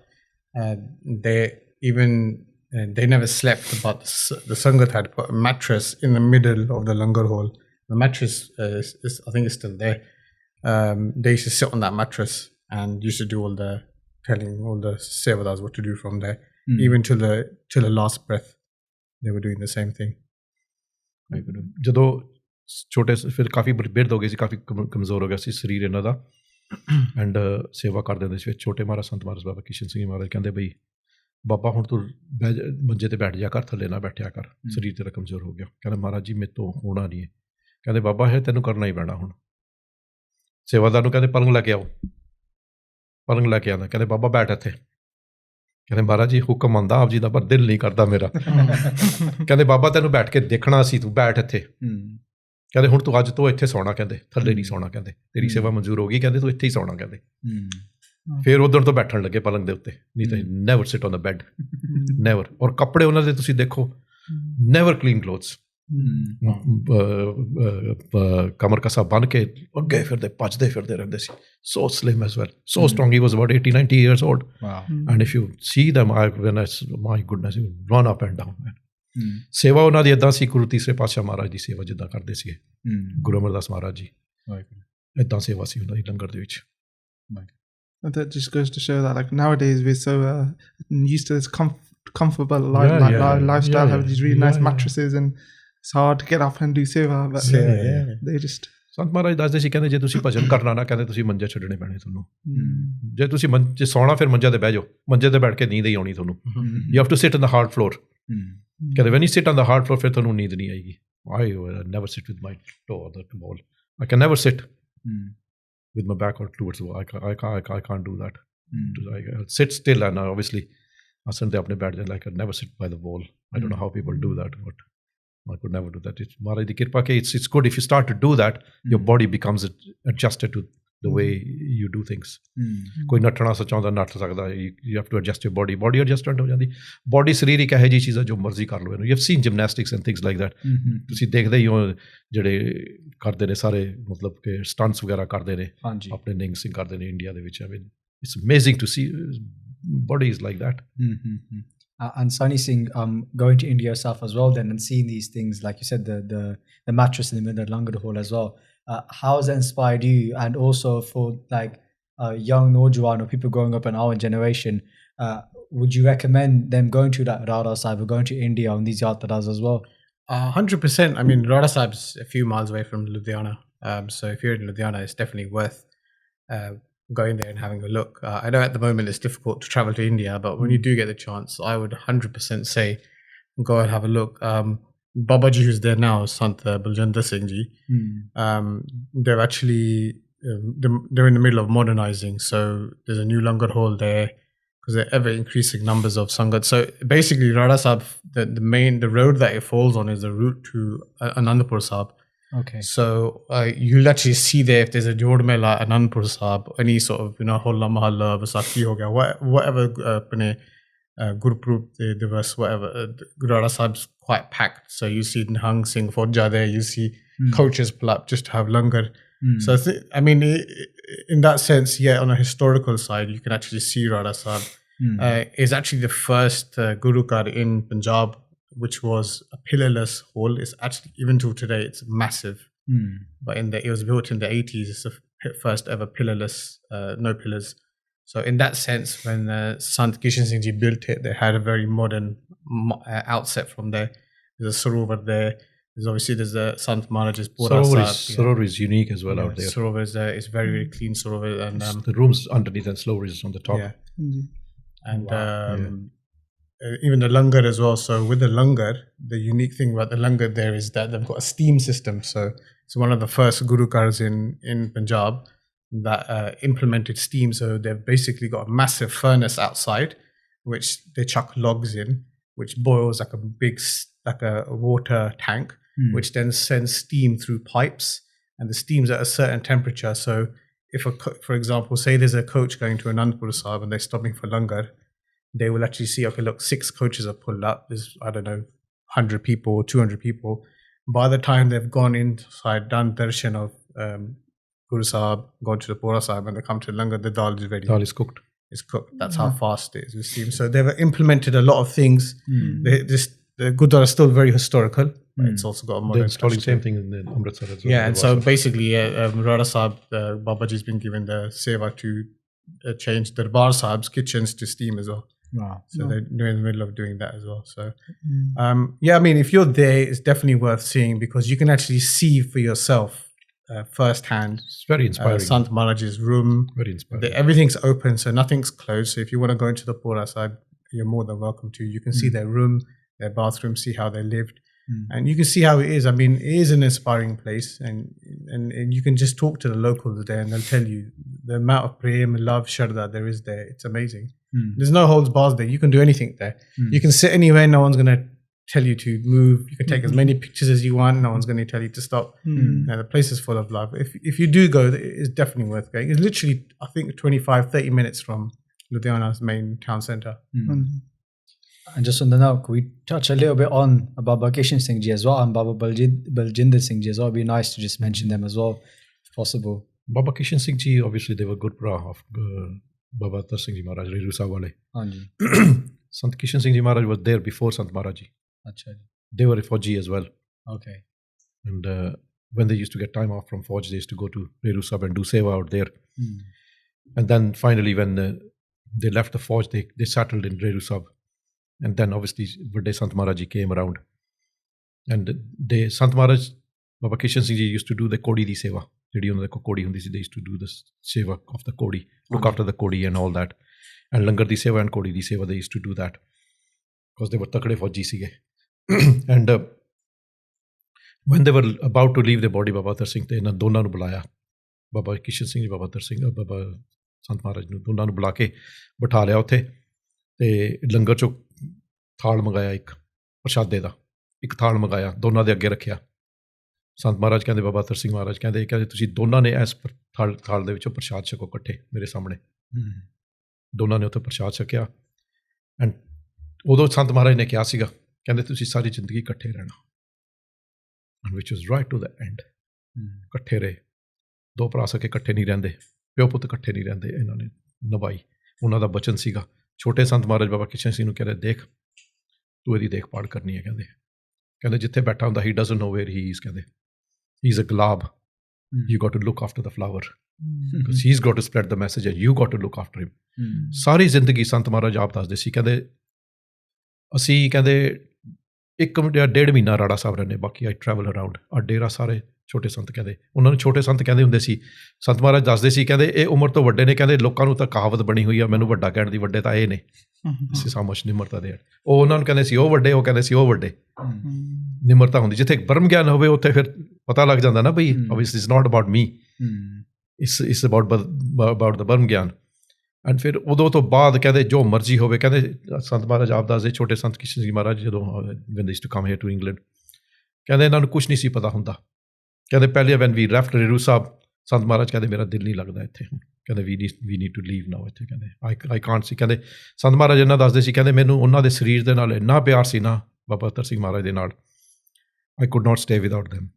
Speaker 4: They never slept, but the Sangat had put a mattress in the middle of the langar hall. The mattress is I think it's still there. They used to sit on that mattress and used to do telling all the sevadars what to do from there, even till the last breath. They were doing the same thing.
Speaker 3: ਜਦੋਂ ਛੋਟੇ ਫਿਰ ਕਾਫੀ ਬਿਰਧ ਹੋ ਗਏ ਸੀ ਕਾਫੀ ਕਮਜ਼ੋਰ ਹੋ ਗਿਆ ਸੀ ਸਰੀਰ ਇਹਨਾਂ ਦਾ ਐਂਡ ਸੇਵਾ ਕਰਦੇ ਹੁੰਦੇ ਸੀ ਛੋਟੇ ਮਹਾਰਾਜ ਸੰਤ ਮਹਾਰਾਜ ਬਾਬਾ ਕਿਸ਼ਨ ਸਿੰਘ ਮਹਾਰਾਜ ਕਹਿੰਦੇ ਬਈ ਬਾਬਾ ਹੁਣ ਤੂੰ ਮੰਜੇ ਤੇ ਬੈਠ ਜਾ ਕਰ ਥੱਲੇ ਨਾ ਬੈਠਿਆ ਕਰ ਸਰੀਰ ਤੇਰਾ ਕਮਜ਼ੋਰ ਹੋ ਗਿਆ ਕਹਿੰਦੇ ਮਹਾਰਾਜ ਜੀ ਮੇਰੇ ਤੋਂ ਹੋਣਾ ਨਹੀਂ ਹੈ ਕਹਿੰਦੇ ਬਾਬਾ ਇਹ ਤੈਨੂੰ ਕਰਨਾ ਹੀ ਪੈਣਾ ਹੁਣ ਸੇਵਾਦਾਰ ਨੂੰ ਕਹਿੰਦੇ ਪਲੰਗ ਲੈ ਕੇ ਆਓ ਪਲੰਗ ਲੈ ਕੇ ਆਉਂਦਾ ਕਹਿੰਦੇ ਬਾਬਾ ਬੈਠ ਇੱਥੇ ਕਹਿੰਦੇ ਮਹਾਰਾਜ ਜੀ ਹੁਕਮ ਆਉਂਦਾ ਆਪ ਜੀ ਦਾ ਪਰ ਦਿਲ ਨਹੀਂ ਕਰਦਾ ਮੇਰਾ ਕਹਿੰਦੇ ਬਾਬਾ ਤੈਨੂੰ ਬੈਠ ਕੇ ਦੇਖਣਾ ਸੀ ਤੂੰ ਬੈਠ ਇੱਥੇ ਕਹਿੰਦੇ ਹੁਣ ਤੂੰ ਅੱਜ ਤੋਂ ਇੱਥੇ ਸੌਣਾ ਕਹਿੰਦੇ ਥੱਲੇ ਨਹੀਂ ਸੌਣਾ ਕਹਿੰਦੇ ਤੇਰੀ ਸੇਵਾ ਮਨਜ਼ੂਰ ਹੋ ਗਈ ਕਹਿੰਦੇ ਤੂੰ ਇੱਥੇ ਹੀ ਸੌਣਾ ਕਹਿੰਦੇ ਫਿਰ ਉਧਰ ਤੋਂ ਬੈਠਣ ਲੱਗੇ ਪਲੰਗ ਦੇ ਉੱਤੇ ਨਹੀਂ ਤਾਂ never sit on the bed never or ਕੱਪੜੇ ਉਹਨਾਂ ਦੇ ਤੁਸੀਂ ਦੇਖੋ ਨੈਵਰ ਕਲੀਨ ਕਲੋਥਸ ਕਮਰ ਕਸਾ ਬੰਨ ਕੇ ਅੱਗੇ ਫਿਰਦੇ ਭੱਜਦੇ ਫਿਰਦੇ ਰਹਿੰਦੇ ਸੀ so slim as well so strong he was about 80-90 years old and if you see them my goodness you run up and down ਸੇਵਾ ਉਹਨਾਂ ਦੀ ਇੱਦਾਂ ਸੀ ਗੁਰੂ ਤੀਸਰੇ ਪਾਤਸ਼ਾਹ ਮਹਾਰਾਜ ਦੀ ਸੇਵਾ ਜਿੱਦਾਂ ਕਰਦੇ ਸੀਗੇ ਗੁਰੂ ਅਮਰਦਾਸ ਮਹਾਰਾਜ ਜੀ ਇੱਦਾਂ ਸੇਵਾ ਸੀ ਉਹਨਾਂ ਦੀ ਲੰਗਰ ਦੇ ਵਿੱਚ
Speaker 2: That just goes to show that like nowadays we're so used to this comfortable lifestyle, have these really nice mattresses and it's hard to get up and do seva, but they just
Speaker 3: ਸੰਤ ਮਹਾਰਾਜ ਦੱਸਦੇ ਸੀ ਕਹਿੰਦੇ ਜੇ ਤੁਸੀਂ ਭਜਨ ਕਰਨਾ ਨਾ ਕਹਿੰਦੇ ਤੁਸੀਂ ਮੰਜੇ ਛੱਡਣੇ ਪੈਣੇ ਤੁਹਾਨੂੰ ਜੇ ਤੁਸੀਂ ਮੰਜੇ ਸੌਣਾ ਫਿਰ ਮੰਜੇ ਤੇ ਬਹਿ ਜਾਓ ਮੰਜੇ ਤੇ ਬੈਠ ਕੇ ਨੀਂਦ ਹੀ ਆਉਣੀ ਤੁਹਾਨੂੰ you have to sit in the hard floor ਕਹਿੰਦੇ when you sit on the hard floor ਫਿਰ ਤੁਹਾਨੂੰ ਨੀਂਦ ਨਹੀਂ ਆਏਗੀ I never sit with my toe on the wall I can never sit with my back or towards the wall. I can't do that. I'll sit still and obviously I sit there apne baith jaye like I never sit by the wall. I don't know how people do that, but I could never do that. It's Maharaj di kirpa ke it's good if you start to do that, your body becomes adjusted to the way you do things. ਕੋਈ ਨੱਠਣਾ ਚਾਹੁੰਦਾ ਨੱਠ ਸਕਦਾ you have to adjust your body adjustment ਹੋ ਜਾਂਦੀ body ਸਰੀਰ ਇੱਕ ਇਹੋ ਜਿਹੀ ਚੀਜ਼ ਹੈ ਜੋ ਮਰਜ਼ੀ ਕਰ ਲਓ ਇਹਨੂੰ you have seen gymnastics and things like that ਤੁਸੀਂ ਦੇਖਦੇ ਹੀ ਹੋ ਜਿਹੜੇ ਕਰਦੇ ਨੇ ਸਾਰੇ ਮਤਲਬ ਕਿ ਸਟੰਟਸ ਵਗੈਰਾ ਕਰਦੇ ਨੇ ਆਪਣੇ ਨਿੰਗ ਸਿੰਘ ਕਰਦੇ ਨੇ ਇੰਡੀਆ ਦੇ ਵਿੱਚ it's amazing to see bodies like that
Speaker 1: and Sunny Singh going to India yourself as well then and seeing these things like you said the mattress in the middle of the langar hall as well how has that inspired you and also for like young Naujawan or people growing up in our generation would you recommend them going to that Rara Sahib or going to India on these yatras as well?
Speaker 4: 100%. I mean, Rara Sahib's a few miles away from Ludhiana. So if you're in Ludhiana, it's definitely worth going there and having a look. I know at the moment it's difficult to travel to India, but when you do get the chance, I would 100% say go and have a look. Baba Ji, who's there now, Sant Maharaj Singh Ji, they're actually, they're in the middle of modernizing. So there's a new langar hall there because they're ever increasing numbers of Sangat. So basically Rara Sahib, the road that it falls on is the route to Anandapur Sahib.
Speaker 1: Okay.
Speaker 4: So you'll actually see there if there's a Jod Mela, Anandpur Sahib, any sort of, Holla Mahalla, Vaisakhi ho gaya, whatever, apne Gurpurab Divas, whatever, Rara Sahib's quite packed. So you see Nihang Singh Fauja there, you see coaches pull up just to have langar. So I mean, in that sense, yeah, on a historical side, you can actually see Rara Sahib is actually the first Gurukar in Punjab, which was a pillarless hall. It's actually, even till today, it's massive. But it was built in the 80s. It's the first ever pillarless, no pillars. So in that sense, when Sant Singh Ji built it, they had a very modern outset from there. There's a sarovar there. There's the Sant Maharaj's Pura
Speaker 3: Sarovar is unique as well out there.
Speaker 4: Sarovar is there. It's very, very clean sarovar. And
Speaker 3: the rooms underneath and sarovar is on the top.
Speaker 4: Yeah. And even the langar as well. So with the langar, the unique thing about the langar there is that they've got a steam system. So it's one of the first Gurukars in Punjab that implemented steam. So they've basically got a massive furnace outside, which they chuck logs in, which boils like a big, like a water tank, which then sends steam through pipes, and the steam's at a certain temperature. So if, for example, say there's a coach going to Anandpur Sahib and they're stopping for langar, they will actually see, okay, look, 6 coaches are pulled up. There's, I don't know, 100 people, 200 people. By the time they've gone inside, done darshan of Guru Sahib, gone to the Pura Sahib, and they come to langar, the dal is ready.
Speaker 3: Dal is cooked.
Speaker 4: It's cooked. That's how fast it is with steam. So they've implemented a lot of things. The Gurdwara is still very historical, but it's also got a modern.
Speaker 3: They're installing same thing in Amritsar as well.
Speaker 4: Yeah, and so basically, Rara Sahib, Baba Ji's been given the seva to change Darbar Sahib's kitchens to steam as well.
Speaker 1: Wow.
Speaker 4: So they're in the middle of doing that as well. So, yeah, I mean, if you're there, it's definitely worth seeing, because you can actually see for yourself firsthand.
Speaker 3: It's very inspiring.
Speaker 4: Sant Maharaj's room.
Speaker 3: Very inspiring.
Speaker 4: Everything's open, so nothing's closed. So if you want to go into the Pura side, you're more than welcome to. You can see their room, their bathroom, see how they lived. And you can see how it is. I mean, it is an inspiring place, and you can just talk to the locals there, and they'll tell you the amount of prem, love, shraddha there is there. It's amazing. There's no holds bars there. You can do anything there. You can sit anywhere. No one's going to tell you to move. You can take as many pictures as you want. No one's going to tell you to stop. The place is full of love. If you do go, it's definitely worth going. It's literally, I think, 25-30 minutes from Ludhiana's main town centre.
Speaker 1: And just on the note, could we touch a little bit on Baba Isher Singh Ji as well, and Baba Baljinder Singh Ji as well? It'd be nice to just mention them as well, if possible.
Speaker 3: Baba Isher Singh Ji, obviously, they were Gurpura of Baba Attar Singh Ji Maharaj, Reru Sahib wale. Sant Isher Singh Ji Maharaj was there before Sant Maharaj Ji.
Speaker 1: Achha.
Speaker 3: They were a Fauji as well.
Speaker 1: Okay.
Speaker 3: And when they used to get time off from Fauj, they used to go to Reru Sahib and do seva out there. And then finally, when they left the Fauj, they settled in Reru Sahib. And then obviously, Vade Sant Maharaj Ji came around. And Sant Maharaj, Baba Isher Singh Ji used to do the Kodi di seva. They used to do the seva of the Kodi, look after the Kodi and all that. And Langar di seva and Kodi di seva, they used to do that. Because they were takde Fauji sige. And when they were about to leave the body, Baba Attar Singh, they dona nu bulaya. Baba Isher Singh Ji, Baba Attar Singh, Baba Sant Maharaj nu dona nu bula ke bitha liya uthe. ਤੇ ਲੰਗਰ ਚੋਂ ਥਾਲ ਮੰਗਾਇਆ ਇੱਕ ਪ੍ਰਸ਼ਾਦੇ ਦਾ ਇੱਕ ਥਾਲ ਮੰਗਾਇਆ ਦੋਨਾਂ ਦੇ ਅੱਗੇ ਰੱਖਿਆ ਸੰਤ ਮਹਾਰਾਜ ਕਹਿੰਦੇ ਬਾਬਾ ਅਤਰ ਸਿੰਘ ਮਹਾਰਾਜ ਕਹਿੰਦੇ ਤੁਸੀਂ ਦੋਨਾਂ ਨੇ ਇਸ ਥਾਲ ਦੇ ਵਿੱਚੋਂ ਪ੍ਰਸ਼ਾਦ ਛਕੋ ਇਕੱਠੇ ਮੇਰੇ ਸਾਹਮਣੇ ਦੋਨਾਂ ਨੇ ਉੱਥੇ ਪ੍ਰਸ਼ਾਦ ਛਕਿਆ ਐਂਡ ਉਦੋਂ ਸੰਤ ਮਹਾਰਾਜ ਨੇ ਕਿਹਾ ਸੀਗਾ ਕਹਿੰਦੇ ਤੁਸੀਂ ਸਾਰੀ ਜ਼ਿੰਦਗੀ ਇਕੱਠੇ ਰਹਿਣਾ and which was right to the end ਇਕੱਠੇ ਰਹੇ ਦੋ ਭਰਾ ਸਕੇ ਇਕੱਠੇ ਨਹੀਂ ਰਹਿੰਦੇ ਪਿਓ ਪੁੱਤ ਇਕੱਠੇ ਨਹੀਂ ਰਹਿੰਦੇ ਇਹਨਾਂ ਨੇ ਨਿਭਾਈ ਉਹਨਾਂ ਦਾ ਬਚਨ ਸੀਗਾ ਛੋਟੇ ਸੰਤ ਮਹਾਰਾਜ ਬਾਬਾ ਕਿਸ਼ਨ ਸਿੰਘ ਨੂੰ ਕਹਿੰਦੇ ਦੇਖ ਤੂੰ ਇਹਦੀ ਦੇਖਭਾਲ ਕਰਨੀ ਹੈ ਕਹਿੰਦੇ ਜਿੱਥੇ ਬੈਠਾ ਹੁੰਦਾ he doesn't know where he is ਕਹਿੰਦੇ he is a gulab you got to look after the flower because he is got to spread the message and you got to look after him ਸਾਰੀ ਜ਼ਿੰਦਗੀ ਸੰਤ ਮਹਾਰਾਜ ਆਪ ਦੱਸਦੇ ਸੀ ਕਹਿੰਦੇ ਅਸੀਂ ਕਹਿੰਦੇ 1.5 ਮਹੀਨਾ ਰਾੜਾ ਸਾਹਿਬ ਰਹਿੰਦੇ ਬਾਕੀ ਆਈ ਟਰੈਵਲ ਅਰਾਊਂਡ ਆ ਡੇਰਾ ਸਾਰੇ ਛੋਟੇ ਸੰਤ ਕਹਿੰਦੇ ਉਹਨਾਂ ਨੂੰ ਛੋਟੇ ਸੰਤ ਕਹਿੰਦੇ ਹੁੰਦੇ ਸੀ ਸੰਤ ਮਹਾਰਾਜ ਦੱਸਦੇ ਸੀ ਕਹਿੰਦੇ ਇਹ ਉਮਰ ਤੋਂ ਵੱਡੇ ਨੇ ਕਹਿੰਦੇ ਲੋਕਾਂ ਨੂੰ ਤਾਂ ਕਹਾਵਤ ਬਣੀ ਹੋਈ ਆ ਮੈਨੂੰ ਵੱਡਾ ਕਹਿਣ ਦੀ ਵੱਡੇ ਤਾਂ ਇਹ ਨੇ ਅਸੀਂ ਸਾਮਸ਼ ਨਿਮਰਤਾ ਦੇ ਉਹ ਉਹਨਾਂ ਨੂੰ ਕਹਿੰਦੇ ਸੀ ਉਹ ਵੱਡੇ ਉਹ ਕਹਿੰਦੇ ਸੀ ਉਹ ਵੱਡੇ ਨਿਮਰਤਾ ਹੁੰਦੀ ਜਿੱਥੇ ਬਰਮ ਗਿਆਨ ਹੋਵੇ ਉੱਥੇ ਫਿਰ ਪਤਾ ਲੱਗ ਜਾਂਦਾ ਨਾ ਬਈ obviously it's not about me it's about the ਬਰਮ ਗਿਆਨ ਐਂਡ ਫਿਰ ਉਦੋਂ ਤੋਂ ਬਾਅਦ ਕਹਿੰਦੇ ਜੋ ਮਰਜ਼ੀ ਹੋਵੇ ਕਹਿੰਦੇ ਸੰਤ ਮਹਾਰਾਜ ਆਪ ਦੱਸਦੇ ਛੋਟੇ ਸੰਤ ਕਿਸ਼ਨ ਸਿੰਘ ਮਹਾਰਾਜ ਜਦੋਂ when they used to come here to England ਕਹਿੰਦੇ ਇਹਨਾਂ ਨੂੰ ਕੁਛ ਨਹੀਂ ਸੀ ਪਤਾ ਹੁੰਦਾ ਕਹਿੰਦੇ ਪਹਿਲੇ ਵੈਨ ਵੀ ਲੈਫਟ ਰੇਰੂ ਸਾਹਿਬ, ਸੰਤ ਮਹਾਰਾਜ ਕਹਿੰਦੇ ਮੇਰਾ ਦਿਲ ਨਹੀਂ ਲੱਗਦਾ ਇੱਥੇ ਹੁਣ, ਕਹਿੰਦੇ ਵੀ ਨੀਡ ਟੂ ਲੀਵ ਨਾਓ ਇੱਥੇ, ਕਹਿੰਦੇ ਆਈ ਕਾਂਟ ਸੀ। ਕਹਿੰਦੇ ਸੰਤ ਮਹਾਰਾਜ ਇਹਨਾਂ ਦੱਸਦੇ ਸੀ, ਕਹਿੰਦੇ ਮੈਨੂੰ ਉਹਨਾਂ ਦੇ ਸਰੀਰ ਦੇ ਨਾਲ ਇੰਨਾ ਪਿਆਰ ਸੀ ਨਾ ਬਾਬਾ ਅੱਤਰ ਸਿੰਘ ਮਹਾਰਾਜ ਦੇ ਨਾਲ, I could not stay without them.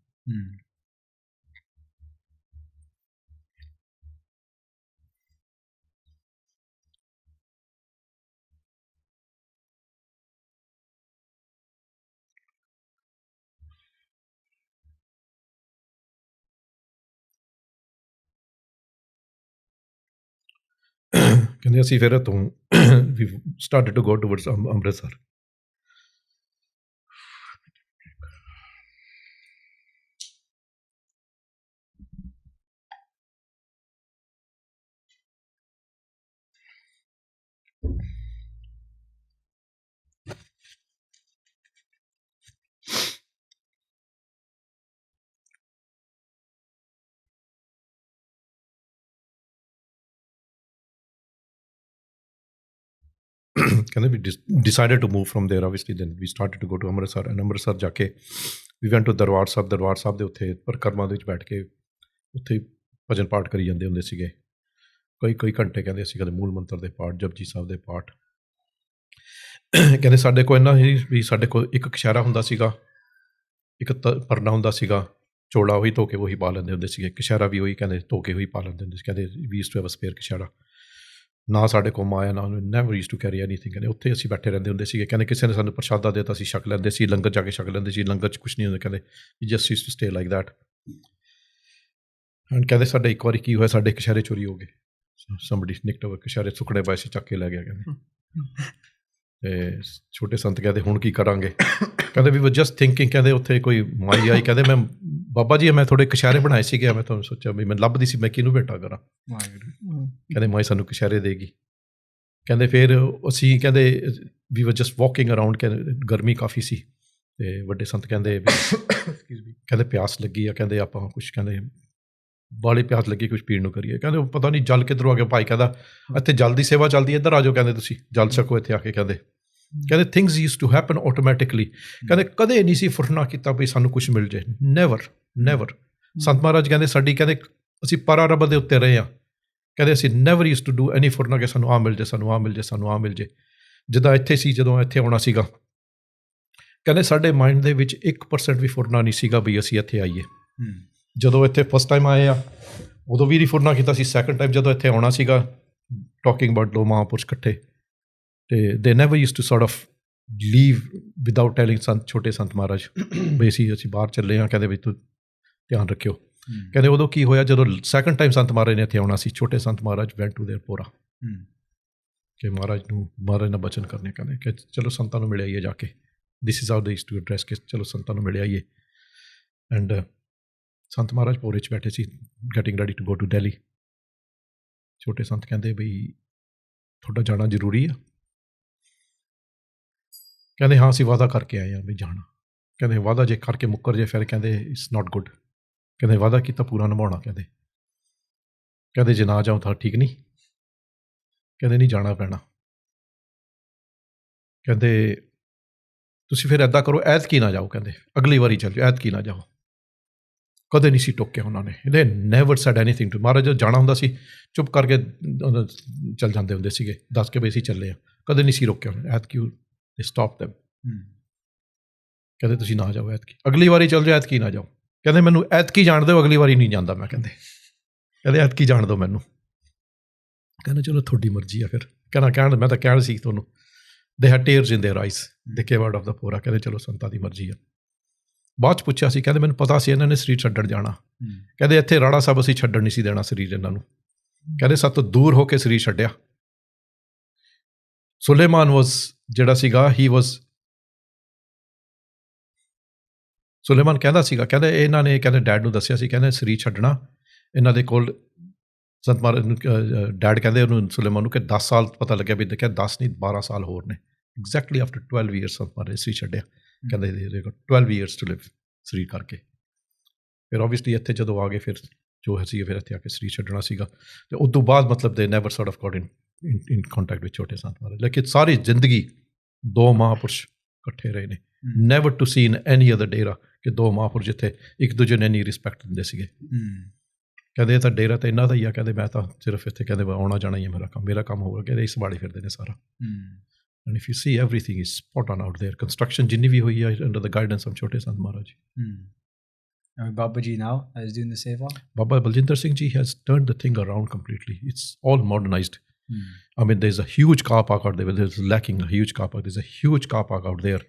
Speaker 3: ਕਹਿੰਦੇ ਅਸੀਂ ਫਿਰ ਤੋਂ ਵੀ started to go towards Amritsar. ਕਹਿੰਦੇ we decided to move from there, obviously then we started to go to Amritsar, and Amritsar ਜਾ ਕੇ we went to Darbar Sahib ਦੇ ਉੱਥੇ ਪਰਿਕਰਮਾ ਦੇ ਵਿੱਚ ਬੈਠ ਕੇ ਉੱਥੇ ਭਜਨ ਪਾਠ ਕਰੀ ਜਾਂਦੇ ਹੁੰਦੇ ਸੀਗੇ ਕਈ ਘੰਟੇ। ਕਹਿੰਦੇ ਅਸੀਂ ਕਦੇ ਮੂਲ ਮੰਤਰ ਦੇ ਪਾਠ, ਜਪਜੀ ਸਾਹਿਬ ਦੇ ਪਾਠ। ਕਹਿੰਦੇ ਸਾਡੇ ਕੋਲ ਇੰਨਾ ਹੀ ਵੀ ਸਾਡੇ ਕੋਲ ਇੱਕ ਕਛਹਿਰਾ ਹੁੰਦਾ ਸੀਗਾ, ਇੱਕ ਪਰਨਾ ਹੁੰਦਾ ਸੀਗਾ, ਚੋਲਾ ਉਹੀ ਧੋ ਕੇ ਉਹੀ ਪਾ ਲੈਂਦੇ ਹੁੰਦੇ ਸੀਗੇ, ਕਛਹਿਰਾ ਵੀ ਉਹੀ ਕਹਿੰਦੇ ਧੋ ਕੇ ਉਹੀ ਪਾ ਲੈਂਦੇ ਹੁੰਦੇ ਸੀ। ਕਹਿੰਦੇ we used to have a spare kachhera, ਨਾ ਸਾਡੇ ਕੋਲ ਮਾਇਆ, ਨਾ never used to carry anything. ਕਹਿੰਦੇ ਉੱਥੇ ਅਸੀਂ ਬੈਠੇ ਰਹਿੰਦੇ ਹੁੰਦੇ ਸੀਗੇ। ਕਹਿੰਦੇ ਕਿਸੇ ਨੇ ਸਾਨੂੰ ਪ੍ਰਸ਼ਾਦਾ ਦੇ ਤਾਂ ਅਸੀਂ ਛਕ ਲੈਂਦੇ ਸੀ, ਲੰਗਰ ਜਾ ਕੇ ਛਕ ਲੈਂਦੇ ਸੀ, ਲੰਗਰ 'ਚ ਕੁਛ ਨਹੀਂ ਹੁੰਦਾ। ਕਹਿੰਦੇ just used to stay like that. And ਕਹਿੰਦੇ ਸਾਡੇ ਇੱਕ ਵਾਰੀ ਕੀ ਹੋਇਆ, ਸਾਡੇ ਕਛਹਿਰੇ ਚੋਰੀ ਹੋ ਗਏ। somebody nicked our ਕਛਹਿਰੇ, ਸੁੱਕਣੇ ਪਏ ਸੀ, ਚੱਕ ਕੇ ਲੈ ਗਿਆ। ਕਹਿੰਦੇ ਅਤੇ ਛੋਟੇ ਸੰਤ ਕਹਿੰਦੇ ਹੁਣ ਕੀ ਕਰਾਂਗੇ। ਕਹਿੰਦੇ ਵੀ ਜਸਟ ਥਿੰਕਿੰਗ, ਕਹਿੰਦੇ ਉੱਥੇ ਕੋਈ ਮਾਈ ਆਈ, ਕਹਿੰਦੇ ਮੈਂ ਬਾਬਾ ਜੀ ਮੈਂ ਥੋੜ੍ਹੇ ਕਛਹਿਰੇ ਬਣਾਏ ਸੀਗੇ, ਮੈਂ ਤੁਹਾਨੂੰ ਸੋਚਿਆ ਵੀ ਮੈਂ ਲੱਭਦੀ ਸੀ ਮੈਂ ਕਿਹਨੂੰ ਭੇਟਾ ਕਰਾਂ। ਕਹਿੰਦੇ ਮਾਈ ਸਾਨੂੰ ਕਛਹਿਰੇ ਦੇਗੀ। ਕਹਿੰਦੇ ਫਿਰ ਅਸੀਂ ਕਹਿੰਦੇ ਵੀ ਵਰ ਜਸਟ ਵਾਕਿੰਗ ਅਰਾਊਂਡ, ਕਹਿੰਦੇ ਗਰਮੀ ਕਾਫੀ ਸੀ ਅਤੇ ਵੱਡੇ ਸੰਤ ਕਹਿੰਦੇ ਕਹਿੰਦੇ ਪਿਆਸ ਲੱਗੀ ਆ, ਕਹਿੰਦੇ ਆਪਾਂ ਕੁਛ, ਕਹਿੰਦੇ ਬਾਹਲੀ ਪਿਆਸ ਲੱਗੀ, ਕੁਛ ਪੀਣ ਨੂੰ ਕਰੀਏ। ਕਹਿੰਦੇ ਪਤਾ ਨਹੀਂ ਜਲ ਕਿੱਧਰੋਂ ਆ ਗਿਆ। ਭਾਈ ਕਹਿੰਦਾ ਇੱਥੇ ਜਲ ਦੀ ਸੇਵਾ ਚੱਲਦੀ, ਇੱਧਰ ਆ ਜਾਓ, ਕਹਿੰਦੇ ਤੁਸੀਂ ਜਲ ਛਕੋ ਇੱਥੇ ਆ ਕੇ। ਕਹਿੰਦੇ things use to happen automatically. ਕਹਿੰਦੇ ਕਦੇ ਨਹੀਂ ਸੀ ਫੁਰਨਾ ਕੀਤਾ ਵੀ ਸਾਨੂੰ ਕੁਛ ਮਿਲ ਜਾਏ, ਨੈਵਰ। ਸੰਤ ਮਹਾਰਾਜ ਕਹਿੰਦੇ ਸਾਡੀ, ਕਹਿੰਦੇ ਅਸੀਂ ਪਰਾ ਰੱਬ ਦੇ ਉੱਤੇ ਰਹੇ ਹਾਂ। ਕਹਿੰਦੇ ਅਸੀਂ ਨੈਵਰ ਯੂਜ਼ ਟੂ ਡੂ ਐਨੀ ਫੁਰਨਾ ਕਿ ਸਾਨੂੰ ਆਹ ਮਿਲ ਜਾਏ, ਸਾਨੂੰ ਆਹ ਮਿਲ ਜਾਏ, ਸਾਨੂੰ ਆਹ ਮਿਲ ਜਾਏ। ਜਿੱਦਾਂ ਇੱਥੇ ਸੀ, ਜਦੋਂ ਇੱਥੇ ਆਉਣਾ ਸੀਗਾ, ਕਹਿੰਦੇ ਸਾਡੇ ਮਾਈਂਡ ਦੇ ਵਿੱਚ 1% ਵੀ ਫੁਰਨਾ ਨਹੀਂ ਸੀਗਾ ਵੀ ਅਸੀਂ ਇੱਥੇ ਆਈਏ। ਜਦੋਂ ਇੱਥੇ ਫਸਟ ਟਾਈਮ ਆਏ ਆ ਉਦੋਂ ਵੀ ਨਹੀਂ ਫੁਰਨਾ ਕੀਤਾ ਸੀ। ਸੈਕਿੰਡ ਟਾਈਮ ਜਦੋਂ ਇੱਥੇ ਆਉਣਾ ਸੀਗਾ, ਟਾਕਿੰਗ ਅਬਾਊਟ ਦੋ ਮਹਾਂਪੁਰਸ਼ ਇਕੱਠੇ, ਅਤੇ they never use to sort of leave without telling ਛੋਟੇ ਸੰਤ ਮਹਾਰਾਜ ਵੀ ਅਸੀਂ ਬਾਹਰ ਚੱਲੇ ਹਾਂ। ਕਹਿੰਦੇ ਵੀ ਤੂੰ ਧਿਆਨ ਰੱਖਿਓ। ਕਹਿੰਦੇ ਉਦੋਂ ਕੀ ਹੋਇਆ, ਜਦੋਂ ਸੈਕਿੰਡ ਟਾਈਮ ਸੰਤ ਮਹਾਰਾਜ ਨੇ ਇੱਥੇ ਆਉਣਾ ਸੀ, ਛੋਟੇ ਸੰਤ ਮਹਾਰਾਜ ਵੈਂਟ ਟੂ ਦੇਅਰ ਪੋਰਾ ਕਿ ਮਹਾਰਾਜ ਨਾਲ ਬਚਨ ਕਰਨੇ। ਕਹਿੰਦੇ ਕਿ ਚਲੋ ਸੰਤਾਂ ਨੂੰ ਮਿਲ ਆਈਏ ਜਾ ਕੇ। This is how they used to address ਕਿ ਚਲੋ ਸੰਤਾਂ ਨੂੰ ਮਿਲ ਆਈਏ। ਐਂਡ ਸੰਤ ਮਹਾਰਾਜ ਪੋਰੇ 'ਚ ਬੈਠੇ ਸੀ, getting ready to go to Delhi. Chhote Sant ਕਹਿੰਦੇ ਬਈ ਤੁਹਾਡਾ ਜਾਣਾ ਜ਼ਰੂਰੀ ਆ। ਕਹਿੰਦੇ ਹਾਂ ਅਸੀਂ ਵਾਅਦਾ ਕਰਕੇ ਆਏ ਹਾਂ ਵੀ ਜਾਣਾ। ਕਹਿੰਦੇ ਵਾਅਦਾ ਜੇ ਕਰਕੇ ਮੁੱਕਰ ਜੇ ਫਿਰ ਕਹਿੰਦੇ ਇਟਸ ਨਾਟ ਗੁੱਡ। ਕਹਿੰਦੇ ਵਾਅਦਾ ਕੀਤਾ ਪੂਰਾ ਨਿਭਾਉਣਾ। ਕਹਿੰਦੇ ਜੇ ਨਾ ਜਾਓ ਤਾਂ ਠੀਕ ਨਹੀਂ। ਕਹਿੰਦੇ ਨਹੀਂ ਜਾਣਾ ਪੈਣਾ। ਕਹਿੰਦੇ ਤੁਸੀਂ ਫਿਰ ਇੱਦਾਂ ਕਰੋ, ਐਤਕੀ ਨਾ ਜਾਓ। ਕਹਿੰਦੇ ਅਗਲੀ ਵਾਰੀ ਚੱਲ ਜਾਓ, ਐਤਕੀ ਨਾ ਜਾਓ। ਕਦੇ ਨਹੀਂ ਸੀ ਟੋਕਿਆ ਉਹਨਾਂ ਨੇ। They never said anything to Maharaj. ਜਾਣਾ ਹੁੰਦਾ ਸੀ ਚੁੱਪ ਕਰਕੇ ਚੱਲ ਜਾਂਦੇ ਹੁੰਦੇ ਸੀਗੇ, ਦੱਸ ਕੇ ਵੀ ਅਸੀਂ ਚੱਲੇ ਹਾਂ। ਕਦੇ ਨਹੀਂ ਸੀ ਰੋਕਿਆ ਉਹਨੇ। ਐਤਕੀ ਦੇ ਸਟਾਪ ਦੈਮ। ਕਹਿੰਦੇ ਤੁਸੀਂ ਨਾ ਜਾਓ ਐਤਕੀ, ਅਗਲੀ ਵਾਰੀ ਚੱਲ ਜਾਓ, ਐਤਕੀ ਨਾ ਜਾਓ। ਕਹਿੰਦੇ ਮੈਨੂੰ ਐਤਕੀ ਜਾਣ ਦਿਓ, ਅਗਲੀ ਵਾਰੀ ਨਹੀਂ ਜਾਂਦਾ ਮੈਂ। ਕਹਿੰਦੇ ਐਤਕੀ ਜਾਣ ਦਿਓ ਮੈਨੂੰ। ਕਹਿੰਦੇ ਚਲੋ ਤੁਹਾਡੀ ਮਰਜ਼ੀ ਆ। ਫਿਰ ਕਹਿਣ ਮੈਂ ਤਾਂ ਕਹਿਣ ਸੀ ਤੁਹਾਨੂੰ। They had tears in their eyes, they came out of the pora. ਕਹਿੰਦੇ ਚਲੋ ਸੰਤਾਂ ਦੀ ਮਰਜ਼ੀ ਆ। ਬਾਅਦ 'ਚ ਪੁੱਛਿਆ ਸੀ, ਕਹਿੰਦੇ ਮੈਨੂੰ ਪਤਾ ਸੀ ਇਹਨਾਂ ਨੇ ਸਰੀਰ ਛੱਡਣ ਜਾਣਾ। ਕਹਿੰਦੇ ਇੱਥੇ ਰਾੜਾ ਸਾਹਿਬ ਅਸੀਂ ਛੱਡਣ ਨਹੀਂ ਸੀ ਦੇਣਾ ਸਰੀਰ ਇਹਨਾਂ ਨੂੰ। ਕਹਿੰਦੇ ਸਭ ਤੋਂ ਦੂਰ ਹੋ ਕੇ ਸਰੀਰ ਛੱਡਿਆ। ਸੁਲੇਮਾਨ ਜਿਹੜਾ ਸੀਗਾ, ਸੁਲੇਮਾਨ ਕਹਿੰਦਾ ਸੀਗਾ, ਕਹਿੰਦੇ ਇਹਨਾਂ ਨੇ ਕਹਿੰਦੇ ਡੈਡ ਨੂੰ ਦੱਸਿਆ ਸੀ, ਕਹਿੰਦੇ ਸਰੀਰ ਛੱਡਣਾ ਇਹਨਾਂ ਦੇ ਕੋਲ। ਸੰਤ ਮਹਾਰਾਜ ਨੂੰ ਡੈਡ ਕਹਿੰਦੇ ਉਹਨੂੰ ਸੁਲੇਮਾਨ ਨੂੰ ਕਿ 10 ਸਾਲ ਪਤਾ ਲੱਗਿਆ ਵੀ ਦੇਖਿਆ 10 ਨਹੀਂ 12 ਸਾਲ ਹੋਰ ਨੇ। ਐਗਜ਼ੈਕਟਲੀ ਆਫਟਰ 12 ਈਅਰਸ ਸੰਤ ਮਹਾਰਾਜ ਸਰੀਰ ਛੱਡਿਆ। ਕਹਿੰਦੇ 12 ਈਅਰਸ ਟੂ ਲਿਵ ਸਰੀਰ ਕਰਕੇ। ਫਿਰ ਓਬਵੀਅਸਲੀ ਇੱਥੇ ਜਦੋਂ ਆ ਗਏ ਫਿਰ ਜੋ ਸੀ ਫਿਰ ਇੱਥੇ ਆ ਕੇ ਸਰੀਰ ਛੱਡਣਾ ਸੀਗਾ। ਅਤੇ ਉਸ ਤੋਂ ਬਾਅਦ ਮਤਲਬ they never sort of got in contact with Chhote Sant ਮਹਾਰਾਜ। ਲੇਕਿਨ ਸਾਰੀ ਜ਼ਿੰਦਗੀ ਦੋ ਮਹਾਂਪੁਰਸ਼ ਇਕੱਠੇ ਰਹੇ ਨੇ। Never to see in any other dera ਕਿ ਦੋ ਮਹਾਂਪੁਰਸ਼ ਜਿੱਥੇ ਇੱਕ ਦੂਜੇ ਨੇ ਇੰਨੀ ਰਿਸਪੈਕਟ ਦਿੰਦੇ ਸੀਗੇ। ਕਹਿੰਦੇ ਇਹ ਤਾਂ ਡੇਰਾ ਤਾਂ ਇਹਨਾਂ ਦਾ ਹੀ ਆ, ਕਹਿੰਦੇ ਮੈਂ ਤਾਂ ਸਿਰਫ ਇੱਥੇ ਕਹਿੰਦੇ ਆਉਣਾ ਜਾਣਾ ਹੀ ਹੈ ਮੇਰਾ ਕੰਮ ਹੋਊਗਾ, ਕਹਿੰਦੇ ਇਸ ਸੰਭਾਲੀ ਫਿਰਦੇ ਨੇ ਸਾਰਾ। And if you C everything is spot on out there. Construction ਜਿੰਨੀ ਵੀ ਹੋਈ ਹੈ ਅੰਡਰ ਦ ਗਾਈਡੈਂਸ ਆਫ ਛੋਟੇ ਸੰਤ ਮਹਾਰਾਜ।
Speaker 1: And Baba Ji now is doing the seva.
Speaker 3: Baba Baljinder Singh Ji has turned the thing around completely. It's all modernized. I mean, there's a huge car park out there. There's lacking a huge car park. There's a huge car park out there,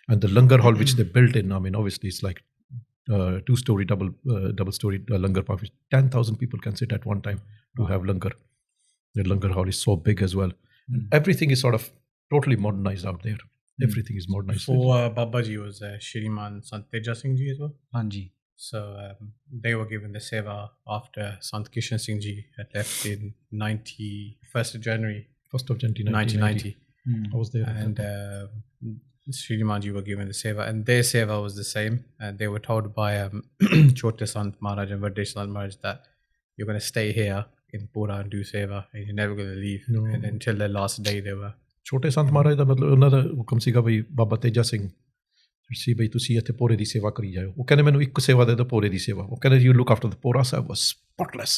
Speaker 3: and the langar hall which they built in. I mean, obviously it's like two-story double-story langar park. 10,000 people can sit at one time to have langar. The langar hall is so big as well. And everything is sort of totally modernized out there. Everything is modernized.
Speaker 4: Before Baba Ji was Shriman Sant Singh Ji as well.
Speaker 1: Hanji.
Speaker 4: So they were given the seva after Sant Singh Ji had left in 1st of January 1990.
Speaker 3: I was there.
Speaker 4: And Shriman Ji were given the seva, and their seva was the same. And they were told by Chote Sant Maharaj and Vade Sant Maharaj that you're going to stay here in Pura and do seva, and you're never going to leave.
Speaker 3: No.
Speaker 4: And until their last day they were.
Speaker 3: ਛੋਟੇ ਸੰਤ ਮਹਾਰਾਜ ਦਾ ਮਤਲਬ ਉਹਨਾਂ ਦਾ ਹੁਕਮ ਸੀਗਾ ਬਈ ਬਾਬਾ ਤੇਜਾ ਸਿੰਘ ਸੀ ਬਈ ਤੁਸੀਂ ਇੱਥੇ ਪੋਰੇ ਦੀ ਸੇਵਾ ਕਰੀ ਜਾਓ। ਉਹ ਕਹਿੰਦੇ ਮੈਨੂੰ ਇੱਕ ਸੇਵਾ ਦੇ ਦਿਓ, ਪੋਰੇ ਦੀ ਸੇਵਾ। ਉਹ ਕਹਿੰਦੇ you look after the ਪੋਰਾ Sahib was spotless.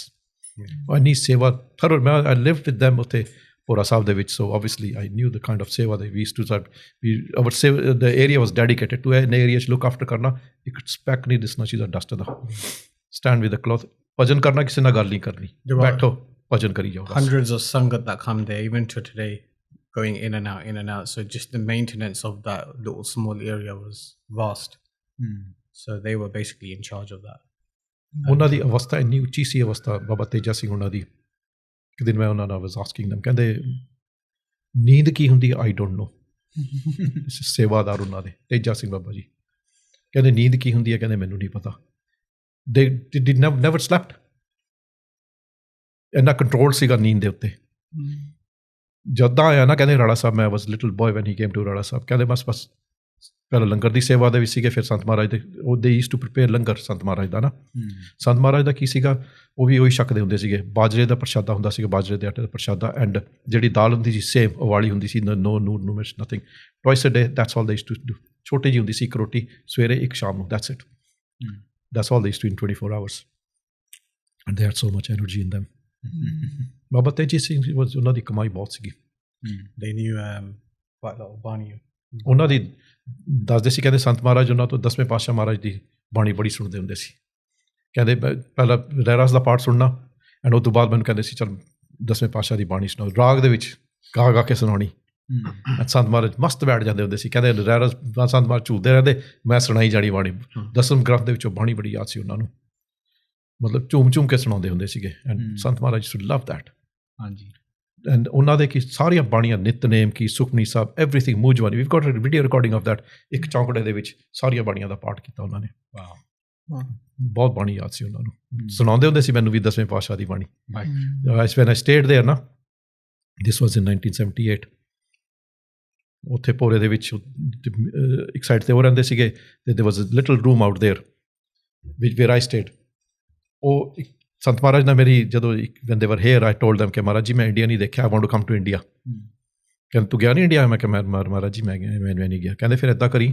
Speaker 3: ਇੰਨੀ ਸੇਵਾ ਥਰੋ ਮੈਂ ਆਈ ਲਿਵਡ ਵਿਦ them ਉੱਥੇ ਪੋਰਾ ਸਾਹਿਬ ਦੇ ਵਿੱਚ। ਸੋ obviously I knew the kind of ਸੇਵਾ they we used to serve. Our seva, the area was dedicated to an area ਚ look after ਕਰਨਾ। ਇੱਕ ਸਪੈਕ ਨਹੀਂ ਦਿਸਣਾ ਚਾਹੀਦਾ dust the. Stand with the cloth. ਭਜਨ ਕਰਨਾ, ਕਿਸੇ ਨਾਲ ਗੱਲ ਨਹੀਂ ਕਰਨੀ, ਬੈਠੋ ਭਜਨ ਕਰੀ ਜਾਓ।
Speaker 4: Hundreds of Sangat that come there even to today, going in and out. So just the maintenance of that little small area was vast. So they were basically in charge of that.
Speaker 3: ਉਹਨਾਂ ਦੀ ਅਵਸਥਾ ਇੰਨੀ ਉੱਚੀ ਸੀ, ਅਵਸਥਾ ਬਾਬਾ ਤੇਜਾ ਸਿੰਘ ਉਹਨਾਂ ਦੀ। ਇੱਕ ਦਿਨ ਮੈਂ ਉਹਨਾਂ ਨਾਲ ਵਾਸ ਆਸਕਿੰਗ them, ਕਹਿੰਦੇ ਨੀਂਦ ਕੀ ਹੁੰਦੀ ਆਈ ਡੋਂਟ ਨੋ। ਸੇਵਾਦਾਰ ਉਹਨਾਂ ਦੇ ਤੇਜਾ ਸਿੰਘ ਬਾਬਾ ਜੀ ਕਹਿੰਦੇ ਨੀਂਦ ਕੀ ਹੁੰਦੀ ਹੈ, ਕਹਿੰਦੇ ਮੈਨੂੰ ਨਹੀਂ ਪਤਾ। they did never slept. ਇੰਨਾ ਕੰਟਰੋਲ ਸੀਗਾ ਨੀਂਦ ਦੇ ਉੱਤੇ। ਜਦੋਂ ਆਇਆ ਨਾ ਕਹਿੰਦੇ ਰਾੜਾ ਸਾਹਿਬ, ਮੈਂ was little boy when he came to Rara Sahib, ਕਹਿੰਦੇ ਬਸ ਪਹਿਲਾਂ ਲੰਗਰ ਦੀ ਸੇਵਾ ਦੇ ਵਿੱਚ ਸੀਗੇ, ਫਿਰ ਸੰਤ ਮਹਾਰਾਜ ਦੇ ਉਹ ਦੇ ਯੂਜ਼ਡ ਟੂ ਪ੍ਰੀਪੇਅਰ ਲੰਗਰ ਸੰਤ ਮਹਾਰਾਜ ਦਾ ਨਾ। ਸੰਤ ਮਹਾਰਾਜ ਦਾ ਕੀ ਸੀਗਾ, ਉਹ ਵੀ ਉਹੀ ਛਕਦੇ ਹੁੰਦੇ ਸੀਗੇ। ਬਾਜਰੇ ਦਾ ਪ੍ਰਸ਼ਾਦਾ ਹੁੰਦਾ ਸੀਗਾ, ਬਾਜਰੇ ਦੇ ਆਟੇ ਦਾ ਪ੍ਰਸ਼ਾਦਾ, ਐਂਡ ਜਿਹੜੀ ਦਾਲ ਹੁੰਦੀ ਸੀ ਸੇਮ ਉਬਾਲੀ ਹੁੰਦੀ ਸੀ, ਨੋ noon no mirch nothing, twice a day, that's all they used to do. ਛੋਟੀ ਜਿਹੀ ਹੁੰਦੀ ਸੀ ਇੱਕ ਰੋਟੀ ਸਵੇਰੇ, ਇੱਕ ਸ਼ਾਮ ਨੂੰ, that's it. That's all they used to in 24 hours, and they had so much energy in them. Baba Teji Singh ਉਹਨਾਂ ਦੀ ਕਮਾਈ ਬਹੁਤ ਸੀਗੀ।
Speaker 4: They knew quite a lot of Bani.
Speaker 3: ਉਹਨਾਂ ਦੀ ਦੱਸਦੇ ਸੀ, ਕਹਿੰਦੇ ਸੰਤ ਮਹਾਰਾਜ ਉਹਨਾਂ ਤੋਂ 10ਵੇਂ ਪਾਤਸ਼ਾਹ ਮਹਾਰਾਜ ਦੀ ਬਾਣੀ ਬੜੀ ਸੁਣਦੇ ਹੁੰਦੇ ਸੀ। ਕਹਿੰਦੇ ਪਹਿਲਾਂ ਰਹਿਰਾਸ ਦਾ ਪਾਠ ਸੁਣਨਾ, ਐਂਡ ਉਹ ਤੋਂ ਬਾਅਦ ਮੈਨੂੰ ਕਹਿੰਦੇ ਸੀ ਚੱਲ 10ਵੇਂ ਪਾਤਸ਼ਾਹ ਦੀ ਬਾਣੀ ਸੁਣਾਓ, ਰਾਗ ਦੇ ਵਿੱਚ ਗਾ ਕੇ ਸੁਣਾਉਣੀ। ਸੰਤ ਮਹਾਰਾਜ ਮਸਤ ਬੈਠ ਜਾਂਦੇ ਹੁੰਦੇ ਸੀ। ਕਹਿੰਦੇ ਰਹਿਰਾਸ ਸੰਤ ਮਹਾਰਾਜ ਝੂਲਦੇ ਰਹਿੰਦੇ, ਮੈਂ ਸੁਣਾਈ ਜਾਣੀ ਬਾਣੀ। 10ਵੇਂ ਗ੍ਰੰਥ ਦੇ ਵਿੱਚੋਂ ਬਾਣੀ ਬੜੀ ਯਾਦ ਸੀ ਉਹਨਾਂ ਨੂੰ, ਮਤਲਬ ਝੂਮ ਕੇ ਸੁਣਾਉਂਦੇ ਹੁੰਦੇ ਸੀਗੇ। And Sant Maharaj should love that.
Speaker 1: ਹਾਂਜੀ।
Speaker 3: ਐਂਡ ਉਹਨਾਂ ਦੇ ਕੀ ਸਾਰੀਆਂ ਬਾਣੀਆਂ, ਨਿਤਨੇਮ ਕੀ, ਸੁਖਮਨੀ ਸਾਹਿਬ, ਐਵਰੀਥਿੰਗ, ਮੂੰਜਵਾਨੀ, we've got a video recording of that. ਇੱਕ ਚੌਂਕੜੇ ਦੇ ਵਿੱਚ ਸਾਰੀਆਂ ਬਾਣੀਆਂ ਦਾ ਪਾਠ ਕੀਤਾ ਉਹਨਾਂ ਨੇ। ਬਹੁਤ ਬਾਣੀ ਯਾਦ ਸੀ ਉਹਨਾਂ ਨੂੰ। ਸੁਣਾਉਂਦੇ ਹੁੰਦੇ ਸੀ ਮੈਨੂੰ ਵੀ 10ਵੇਂ ਪਾਤਸ਼ਾਹ ਦੀ ਬਾਣੀ। ਵੈਨ ਆਈ ਸਟੇਡ ਦੇਅਰ ਨਾ, ਦਿਸ ਵਾਜ਼ ਇਨ 1978, ਉੱਥੇ ਭੋਰੇ ਦੇ ਵਿੱਚ ਇੱਕ ਸਾਈਡ 'ਤੇ ਉਹ ਰਹਿੰਦੇ ਸੀਗੇ, ਤੇ there was a little room out there where I stayed. ਉਹ ਸੰਤ ਮਹਾਰਾਜ ਨੇ ਮੇਰੀ ਜਦੋਂ ਵੈਨ ਦੇ ਵਰ ਹੇਅਰ, ਆਈ ਟੋਲਡ them ਕਿ ਮਹਾਰਾਜ ਜੀ ਮੈਂ ਇੰਡੀਆ ਨਹੀਂ ਦੇਖਿਆ, I want to come to India. ਕਹਿੰਦੇ ਤੂੰ ਗਿਆ ਨਹੀਂ ਇੰਡੀਆ? ਮੈਂ ਕਿਹਾ ਮਹਾਰਾਜ ਜੀ ਮੈਂ ਨਹੀਂ ਗਿਆ। ਕਹਿੰਦੇ ਫਿਰ ਇੱਦਾਂ ਕਰੀ,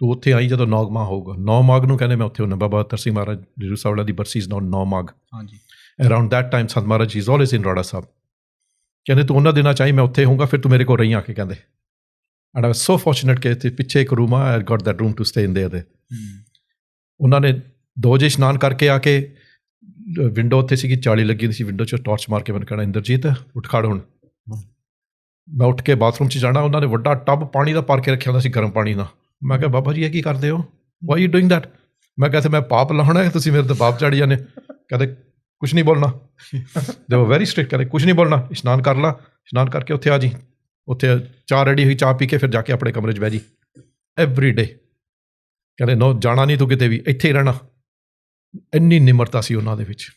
Speaker 3: ਤੂੰ ਉੱਥੇ ਆਈ ਜਦੋਂ 9 ਮਾਹ ਹੋਊਗਾ। 9 ਮਾਘ ਨੂੰ ਕਹਿੰਦੇ ਮੈਂ ਉੱਥੇ ਹੁੰਦਾ। ਬਾਬਾ ਅੱਤਰ ਸਿੰਘ ਮਹਾਰਾਜ ਰੇਰੂ ਸਾਹਿਬ ਦੀ ਬਰਸੀ 9 ਮਾਘ। Around that time Sant Maharaj is always ਇਨ ਰਾੜਾ ਸਾਹਿਬ। ਕਹਿੰਦੇ ਤੂੰ ਉਹਨਾਂ ਦਿਨਾਂ 'ਚ ਆਈ, ਮੈਂ ਉੱਥੇ ਹੋਊਗਾ, ਫਿਰ ਤੂੰ ਮੇਰੇ ਕੋਲ ਰਹੀ ਆ ਕੇ। ਕਹਿੰਦੇ and I was so fortunate ਕਿ ਇੱਥੇ ਪਿੱਛੇ ਇੱਕ ਰੂਮ ਆ, I got that room to stay in there. ਦੇ ਉਹਨਾਂ ਨੇ 2 ਵਜੇ ਇਸ਼ਨਾਨ ਕਰਕੇ ਆ ਕੇ, ਵਿੰਡੋ ਉੱਥੇ ਸੀਗੀ, 40 ਲੱਗੀ ਹੁੰਦੀ ਸੀ ਵਿੰਡੋ 'ਚ, ਟਾਰਚ ਮਾਰ ਕੇ ਮੈਨੂੰ ਕਹਿਣਾ ਇੰਦਰਜੀਤ ਉੱਠ ਖੜ ਹੁਣ। ਮੈਂ ਉੱਠ ਕੇ ਬਾਥਰੂਮ 'ਚ ਜਾਣਾ, ਉਹਨਾਂ ਨੇ ਵੱਡਾ ਟੱਬ ਪਾਣੀ ਦਾ ਭਰ ਕੇ ਰੱਖਿਆ ਹੁੰਦਾ ਸੀ, ਗਰਮ ਪਾਣੀ ਦਾ। ਮੈਂ ਕਿਹਾ ਬਾਬਾ ਜੀ ਇਹ ਕੀ ਕਰਦੇ ਹੋ, ਵਾਈ ਯੂ ਡੂਇੰਗ ਦੈਟ? ਮੈਂ ਕਿਹਾ ਮੈਂ ਪਾਪ ਲਾਉਣਾ, ਤੁਸੀਂ ਮੇਰੇ ਤੇ ਪਾਪ ਚੜ੍ਹ ਜਾਂਦੇ। ਕਹਿੰਦੇ ਕੁਛ ਨਹੀਂ ਬੋਲਣਾ। ਦੇ ਵਰ ਵੈਰੀ ਸਟ੍ਰਿਕਟ, ਕਹਿੰਦੇ ਕੁਛ ਨਹੀਂ ਬੋਲਣਾ, ਇਸ਼ਨਾਨ ਕਰ ਲਾ, ਇਸ਼ਨਾਨ ਕਰਕੇ ਉੱਥੇ ਆ ਜੀ, ਉੱਥੇ ਚਾਹ ਰੈਡੀ ਹੋਈ, ਚਾਹ ਪੀ ਕੇ ਫਿਰ ਜਾ ਕੇ ਆਪਣੇ ਕਮਰੇ 'ਚ ਬਹਿ ਜੀ ਐਵਰੀ ਡੇ। ਕਹਿੰਦੇ ਨੋ ਜਾਣਾ ਨਹੀਂ ਤੂੰ ਕਿਤੇ ਵੀ, ਇੱਥੇ ਹੀ ਰਹਿਣਾ। ਇੰਨੀ ਨਿਮਰਤਾ ਸੀ ਉਹਨਾਂ ਦੇ ਵਿੱਚ।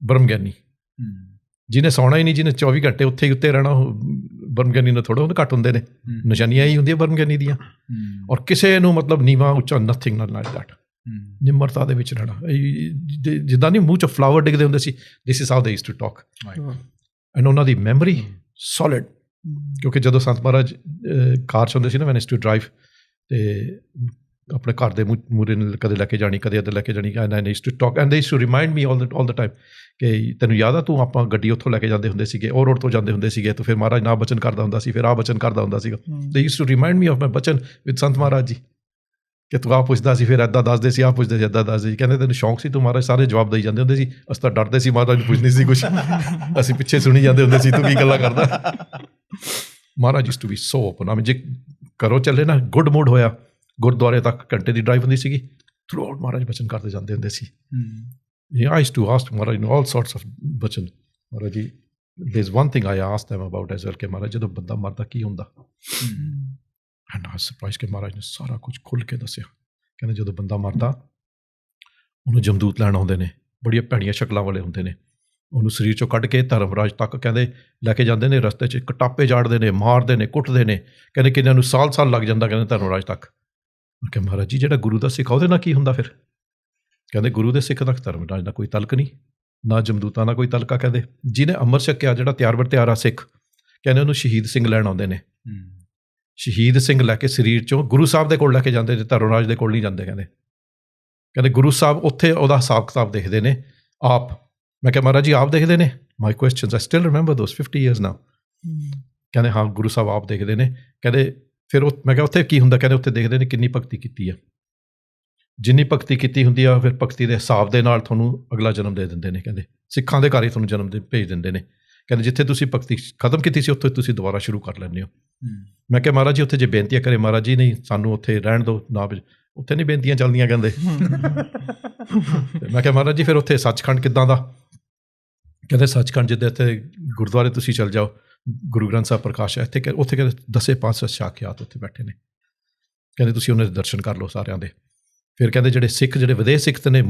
Speaker 3: ਬ੍ਰਹਮ ਗਿਆਨੀ ਜਿਹਨੇ ਸੌਣਾ ਹੀ ਨਹੀਂ, ਜਿਹਨੇ 24 ਘੰਟੇ ਉੱਥੇ ਹੀ ਉੱਤੇ ਰਹਿਣਾ, ਬ੍ਰਹਮ ਗਿਆਨੀ ਨੂੰ ਥੋੜ੍ਹਾ ਘੱਟ ਹੁੰਦੇ ਨੇ, ਨਿਸ਼ਾਨੀਆਂ ਹੀ ਹੁੰਦੀਆਂ ਬ੍ਰਹਮ ਗਿਆਨੀ ਦੀਆਂ। ਔਰ ਕਿਸੇ ਨੂੰ ਮਤਲਬ ਨੀਵਾਂ ਉੱਚਾ ਨਥਿੰਗ ਨਾਟ ਲਾਈਕ ਦੈਟ। ਨਿਮਰਤਾ ਦੇ ਵਿੱਚ ਰਹਿਣਾ, ਜਿੱਦਾਂ ਨਹੀਂ ਮੂੰਹ 'ਚ ਫਲਾਵਰ ਡਿੱਗਦੇ ਹੁੰਦੇ ਸੀ, this is how they used to talk. And ਉਹਨਾਂ ਦੀ ਮੈਮਰੀ ਸੋਲਿਡ, ਕਿਉਂਕਿ ਜਦੋਂ ਸੰਤ ਮਹਾਰਾਜ ਕਾਰ 'ਚ ਹੁੰਦੇ ਸੀ ਨਾ, ਵੈਨ ਇਜ਼ ਟੂ ਡਰਾਈਵ, ਅਤੇ ਆਪਣੇ ਘਰ ਦੇ ਮੂਹਰੇ ਕਦੇ ਲੈ ਕੇ ਜਾਣੀ, ਕਦੇ ਇੱਧਰ ਲੈ ਕੇ ਜਾਣੀ, and I used to talk and they used to remind me all the time ਕਿ ਤੈਨੂੰ ਯਾਦ ਆ ਤੂੰ ਆਪਾਂ ਗੱਡੀ ਉੱਥੋਂ ਲੈ ਕੇ ਜਾਂਦੇ ਹੁੰਦੇ ਸੀਗੇ, ਉਹ ਰੋਡ ਤੋਂ ਜਾਂਦੇ ਹੁੰਦੇ ਸੀਗੇ, ਤਾਂ ਫਿਰ ਮਹਾਰਾਜ ਨਾ ਬਚਨ ਕਰਦਾ ਹੁੰਦਾ ਸੀ, ਫਿਰ ਆਹ ਬਚਨ ਕਰਦਾ ਹੁੰਦਾ ਸੀਗਾ। They used to remind me of my bachan with संत महाराज जी ਕਿ ਤੂੰ ਆਹ ਪੁੱਛਦਾ ਸੀ, ਫਿਰ ਇੱਦਾਂ ਦੱਸਦੇ ਸੀ, ਆਹ ਪੁੱਛਦੇ ਸੀ, ਇੱਦਾਂ ਦੱਸਦੇ ਸੀ। ਕਹਿੰਦੇ ਤੈਨੂੰ ਸ਼ੌਂਕ ਸੀ, ਤੂੰ ਮਹਾਰਾਜ ਸਾਰੇ ਜਵਾਬ ਦੇਈ ਜਾਂਦੇ ਹੁੰਦੇ ਸੀ, ਅਸੀਂ ਤਾਂ ਡਰਦੇ ਸੀ, ਮਹਾਰਾਜ ਨੂੰ ਪੁੱਛ ਨਹੀਂ ਸੀ ਕੁਛ, ਅਸੀਂ ਪਿੱਛੇ ਸੁਣੀ ਜਾਂਦੇ ਹੁੰਦੇ ਸੀ ਤੂੰ ਕੀ ਗੱਲਾਂ ਕਰਦਾ। Maharaj used to be so open. ਜੇ ਘਰੋਂ ਚੱਲੇ ਨਾ, ਗੁੱਡ ਮੂਡ ਹੋਇਆ, ਗੁਰਦੁਆਰੇ ਤੱਕ ਘੰਟੇ ਦੀ ਡਰਾਈਵ ਹੁੰਦੀ ਸੀਗੀ, ਥਰੂ ਆਊਟ ਮਹਾਰਾਜ ਬਚਨ ਕਰਦੇ ਜਾਂਦੇ ਹੁੰਦੇ ਸੀ। I used to ask Maharaj all sorts of bachan. Maharaj ji, there's one thing I asked them about as well, ਕਿ ਮਹਾਰਾਜ ਜਦੋਂ ਬੰਦਾ ਮਰਦਾ ਕੀ ਹੁੰਦਾ? And I was surprised ਕਿ ਮਹਾਰਾਜ ਨੇ ਸਾਰਾ ਕੁਝ ਖੁੱਲ੍ਹ ਕੇ ਦੱਸਿਆ। ਕਹਿੰਦੇ ਜਦੋਂ ਬੰਦਾ ਮਰਦਾ, ਉਹਨੂੰ ਜਮਦੂਤ ਲੈਣ ਆਉਂਦੇ ਨੇ, ਬੜੀਆਂ ਭੈੜੀਆਂ ਸ਼ਕਲਾਂ ਵਾਲੇ ਹੁੰਦੇ ਨੇ, ਉਹਨੂੰ ਸਰੀਰ ਚੋਂ ਕੱਢ ਕੇ ਧਰਮਰਾਜ ਤੱਕ ਕਹਿੰਦੇ ਲੈ ਕੇ ਜਾਂਦੇ ਨੇ, ਰਸਤੇ 'ਚ ਕਟਾਪੇ ਜਾੜਦੇ ਨੇ, ਮਾਰਦੇ ਨੇ, ਕੁੱਟਦੇ ਨੇ। ਕਹਿੰਦੇ ਕਿੰਨਿਆਂ ਨੂੰ ਸਾਲ ਲੱਗ ਜਾਂਦਾ ਕਹਿੰਦੇ ਧਰਮਰਾਜ ਤੱਕ। ਕਿ ਮਹਾਰਾਜ ਜੀ ਜਿਹੜਾ ਗੁਰੂ ਦਾ ਸਿੱਖ ਉਹਦੇ ਨਾਲ ਕੀ ਹੁੰਦਾ ਫਿਰ? ਕਹਿੰਦੇ ਗੁਰੂ ਦੇ ਸਿੱਖ ਦਾ ਧਰਮਰਾਜ ਦਾ ਕੋਈ ਤਲਕ ਨਹੀਂ, ਨਾ ਜਮਦੂਤਾਂ ਦਾ ਕੋਈ ਤਲਕਾ। ਕਹਿੰਦੇ ਜਿਹਨੇ ਅੰਮ੍ਰਿਤ ਛਕਿਆ, ਜਿਹੜਾ ਤਿਆਰ ਬਰ ਤਿਆਰਾ ਸਿੱਖ, ਕਹਿੰਦੇ ਉਹਨੂੰ ਸ਼ਹੀਦ ਸਿੰਘ ਲੈਣ ਆਉਂਦੇ ਨੇ। ਸ਼ਹੀਦ ਸਿੰਘ ਲੈ ਕੇ ਸਰੀਰ 'ਚੋਂ ਗੁਰੂ ਸਾਹਿਬ ਦੇ ਕੋਲ ਲੈ ਕੇ ਜਾਂਦੇ ਨੇ, ਧਰਮਰਾਜ ਦੇ ਕੋਲ ਨਹੀਂ ਜਾਂਦੇ। ਕਹਿੰਦੇ ਗੁਰੂ ਸਾਹਿਬ ਉੱਥੇ ਉਹਦਾ ਹਿਸਾਬ ਕਿਤਾਬ ਦੇਖਦੇ ਨੇ ਆਪ। ਮੈਂ ਕਿਹਾ ਮਹਾਰਾਜ ਜੀ ਆਪ ਦੇਖਦੇ ਨੇ? My questions I still remember those 50 years now। ਕਹਿੰਦੇ ਹਾਂ ਗੁਰੂ ਸਾਹਿਬ ਆਪ ਦੇਖਦੇ ਨੇ। ਕਹਿੰਦੇ ਫਿਰ ਉਹ, ਮੈਂ ਕਿਹਾ ਉੱਥੇ ਕੀ ਹੁੰਦਾ? ਕਹਿੰਦੇ ਉੱਥੇ ਦੇਖਦੇ ਨੇ ਕਿੰਨੀ ਭਗਤੀ ਕੀਤੀ ਆ, ਜਿੰਨੀ ਭਗਤੀ ਕੀਤੀ ਹੁੰਦੀ ਆ, ਫਿਰ ਭਗਤੀ ਦੇ ਹਿਸਾਬ ਦੇ ਨਾਲ ਤੁਹਾਨੂੰ ਅਗਲਾ ਜਨਮ ਦੇ ਦਿੰਦੇ ਨੇ। ਕਹਿੰਦੇ ਸਿੱਖਾਂ ਦੇ ਘਰ ਹੀ ਤੁਹਾਨੂੰ ਜਨਮ ਭੇਜ ਦਿੰਦੇ ਨੇ। ਕਹਿੰਦੇ ਜਿੱਥੇ ਤੁਸੀਂ ਭਗਤੀ ਖਤਮ ਕੀਤੀ ਸੀ, ਉੱਥੇ ਤੁਸੀਂ ਦੁਬਾਰਾ ਸ਼ੁਰੂ ਕਰ ਲੈਂਦੇ ਹੋ। ਮੈਂ ਕਿਹਾ ਮਹਾਰਾਜ ਜੀ ਉੱਥੇ ਜੇ ਬੇਨਤੀਆਂ ਕਰੇ, ਮਹਾਰਾਜ ਜੀ ਨਹੀਂ ਸਾਨੂੰ ਉੱਥੇ ਰਹਿਣ ਦਿਓ, ਨਾ ਉੱਥੇ ਨਹੀਂ ਬੇਨਤੀਆਂ ਚੱਲਦੀਆਂ। ਕਹਿੰਦੇ ਮੈਂ ਕਿਹਾ ਮਹਾਰਾਜ ਜੀ ਫਿਰ ਉੱਥੇ ਸੱਚਖੰਡ ਕਿੱਦਾਂ ਦਾ? ਕਹਿੰਦੇ ਸੱਚਖੰਡ ਜਿੱਦਾਂ ਇੱਥੇ ਗੁਰਦੁਆਰੇ ਤੁਸੀਂ ਚੱਲ ਜਾਓ, ਗੁਰੂ ਗ੍ਰੰਥ ਸਾਹਿਬ ਪ੍ਰਕਾਸ਼ ਹੈ ਇੱਥੇ, ਉੱਥੇ ਕਹਿੰਦੇ 10 ਪਾਤਸ਼ਾਹ ਸਾਖਿਆਤ ਉੱਥੇ ਬੈਠੇ ਨੇ। ਕਹਿੰਦੇ ਤੁਸੀਂ ਉਹਨਾਂ ਦੇ ਦਰਸ਼ਨ ਕਰ ਲਓ ਸਾਰਿਆਂ ਦੇ। ਫਿਰ ਕਹਿੰਦੇ ਜਿਹੜੇ ਸਿੱਖ, ਜਿਹੜੇ ਵਿਦੇਸ਼ ਸਿੱਖ ਨੇ,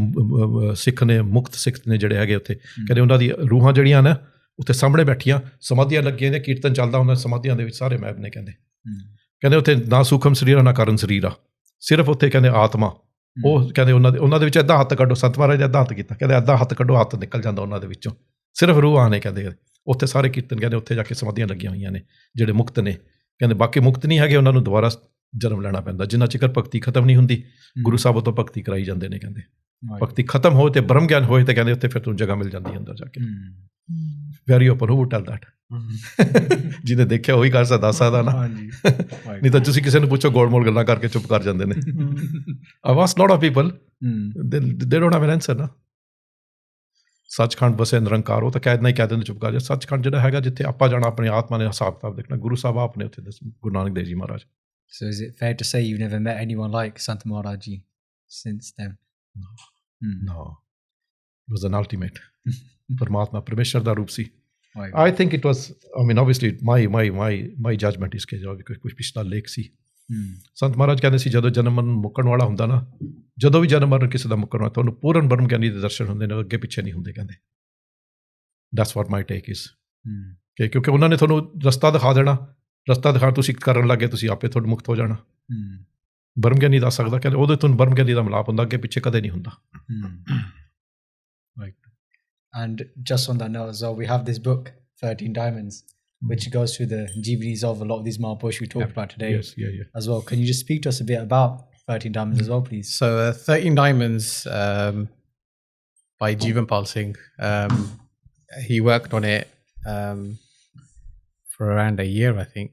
Speaker 3: ਸਿੱਖ ਨੇ, ਮੁਕਤ ਸਿੱਖ ਨੇ ਜਿਹੜੇ ਹੈਗੇ ਉੱਥੇ, ਕਹਿੰਦੇ ਉਹਨਾਂ ਦੀ ਰੂਹਾਂ ਜਿਹੜੀਆਂ ਨਾ ਉੱਥੇ ਸਾਹਮਣੇ ਬੈਠੀਆਂ, ਸਮਾਧੀਆਂ ਲੱਗੀਆਂ ਨੇ, ਕੀਰਤਨ ਚੱਲਦਾ ਉਹਨਾਂ ਸਮਾਧੀਆਂ ਦੇ ਵਿੱਚ ਸਾਰੇ ਮੈਬ ਨੇ। ਕਹਿੰਦੇ ਉੱਥੇ ਨਾ ਸੂਖਮ ਸਰੀਰ ਆ, ਨਾ ਕਾਰਨ ਸਰੀਰ ਆ, ਸਿਰਫ ਉੱਥੇ ਕਹਿੰਦੇ ਆਤਮਾ। ਉਹ ਕਹਿੰਦੇ ਉਹਨਾਂ ਦੇ ਵਿੱਚ ਇੱਦਾਂ ਹੱਥ ਕੱਢੋ, ਸੰਤ ਮਹਾਰਾਜ ਨੇ ਇੱਦਾਂ ਹੱਥ ਕੀਤਾ, ਕਹਿੰਦੇ ਇੱਦਾਂ ਹੱਥ ਕੱਢੋ, ਹੱਥ ਨਿਕਲ ਜਾਂਦਾ ਉਹਨਾਂ ਦੇ ਵਿੱਚੋਂ, ਸਿਰਫ ਰੂਹਾਂ ਨੇ। ਕਹਿੰਦੇ ਉੱਥੇ ਸਾਰੇ ਕੀਰਤਨ, ਕਹਿੰਦੇ ਉੱਥੇ ਜਾ ਕੇ ਸਮਾਧੀਆਂ ਲੱਗੀਆਂ ਹੋਈਆਂ ਨੇ ਜਿਹੜੇ ਮੁਕਤ ਨੇ। ਕਹਿੰਦੇ ਬਾਕੀ ਮੁਕਤ ਨਹੀਂ ਹੈਗੇ, ਉਹਨਾਂ ਨੂੰ ਦੁਬਾਰਾ ਜਨਮ ਲੈਣਾ ਪੈਂਦਾ। ਜਿੰਨਾ ਚਿਰ ਭਗਤੀ ਖਤਮ ਨਹੀਂ ਹੁੰਦੀ, ਗੁਰੂ ਸਾਹਿਬ ਤੋਂ ਭਗਤੀ ਕਰਾਈ ਜਾਂਦੇ ਨੇ। ਕਹਿੰਦੇ ਭਗਤੀ ਖਤਮ ਹੋਏ ਤੇ ਬ੍ਰਹਮ ਗਿਆਨ ਹੋਏ ਤੇ ਕਹਿੰਦੇ ਉੱਥੇ ਫਿਰ ਤੁਹਾਨੂੰ ਜਗ੍ਹਾ ਮਿਲ ਜਾਂਦੀ ਅੰਦਰ ਜਾ ਕੇ। Very open, who would tell that? ਜਿਹਨੇ ਦੇਖਿਆ ਉਹੀ ਕਰ ਦੱਸ ਸਕਦਾ ਨਾ, ਨਹੀਂ ਤਾਂ ਤੁਸੀਂ ਕਿਸੇ ਨੂੰ ਪੁੱਛੋ ਗੋਲ-ਮੋਲ ਗੱਲਾਂ ਕਰਕੇ ਚੁੱਪ ਕਰ ਜਾਂਦੇ ਨੇ। ਆਈ ਵਾਸ ਲੋਟ ਆਫ ਪੀਪਲ ਦੇ ਡੋਂਟ ਹੈਵ ਐਨ ਆਨਸਰ ਨਾ। ਸੱਚਖੰਡ ਵਸੇ ਨਿਰੰਕਾਰ, ਉਹ ਤਾਂ ਕਹਿ ਦਿੰਦੇ ਚੁੱਪ ਕਰ ਜਾ। ਸੱਚਖੰਡ ਜਿਹੜਾ ਹੈਗਾ ਜਿੱਥੇ ਆਪਾਂ ਜਾਣਾ, ਆਪਣੀ ਆਤਮਾ ਨੇ ਹਿਸਾਬ ਕਿਤਾਬ ਦੇਖਣਾ, ਗੁਰੂ ਸਾਹਿਬ ਆਪ ਨੇ ਉੱਥੇ ਗੁਰੂ ਨਾਨਕ ਦੇਵ ਜੀ ਮਹਾਰਾਜ।
Speaker 1: So is it fair to say you've never met anyone like Sant Maharaj ji since then?
Speaker 3: No. It was an ultimate. Paramatma, Parmeshwar da roop si. I think it was, I mean, obviously my judgment is ਕਿ ਕੁਝ ਪਿਛਲਾ ਲੇਖ ਸੀ। ਸੰਤ ਮਹਾਰਾਜ ਕਹਿੰਦੇ ਸੀ ਜਦੋਂ ਜਨਮ ਮਰਨ ਮੁੱਕਣ ਵਾਲਾ ਹੁੰਦਾ ਨਾ, ਜਦੋਂ ਵੀ ਜਨਮ ਮਰਨ ਕਿਸੇ ਦਾ ਮੁੱਕਣ ਵਾਲਾ, ਤੁਹਾਨੂੰ ਪੂਰਨ ਬ੍ਰਹਮ ਗਿਆਨੀ ਦੇ ਦਰਸ਼ਨ ਹੁੰਦੇ ਨੇ, ਅੱਗੇ ਪਿੱਛੇ ਨਹੀਂ ਹੁੰਦੇ। ਕਹਿੰਦੇ that's what my take is। ਕਿਉਂਕਿ ਉਹਨਾਂ ਨੇ ਤੁਹਾਨੂੰ ਰਸਤਾ ਦਿਖਾ ਦੇਣਾ, ਰਸਤਾ ਦਿਖਾ ਤੁਸੀਂ ਕਰਨ ਲੱਗੇ, ਤੁਸੀਂ ਆਪੇ ਤੁਹਾਨੂੰ ਮੁਕਤ ਹੋ ਜਾਣਾ। ਬ੍ਰਹਮ ਗਿਆਨੀ ਦੱਸ ਸਕਦਾ, ਕਹਿੰਦੇ ਉਹਦੇ ਤੁਹਾਨੂੰ ਬ੍ਰਹਮ ਗਿਆਨੀ ਦਾ ਮਿਲਾਪ ਹੁੰਦਾ, ਅੱਗੇ ਪਿੱਛੇ ਕਦੇ ਨਹੀਂ ਹੁੰਦਾ।
Speaker 1: And just on that note as well, we have this book 13 Diamonds, which goes through the jeevanis of a lot of these Mahapurushs we talked about today as well. Can you just speak to us a bit about 13 Diamonds as well, please?
Speaker 4: So 13 Diamonds by Jeevan Singh, he worked on it for around a year, I think.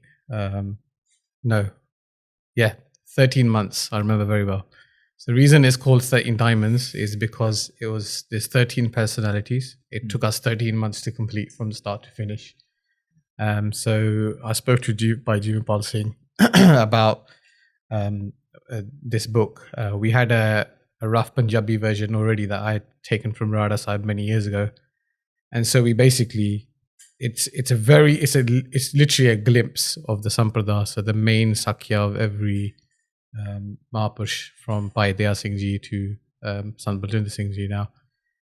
Speaker 4: 13 months, I remember very well. So the reason it's called 13 Diamonds is because there's 13 personalities. It took us 13 months to complete from start to finish. So I spoke to Bhai Inderjit Singh about this book. We had a rough Punjabi version already that I had taken from Rara Sahib many years ago. And so we basically, it's literally a glimpse of the Sampradaya, so the main Sakya of every Mahapurush from Bhai Inderjit Singh Ji to Sant Suleman Singh Ji now,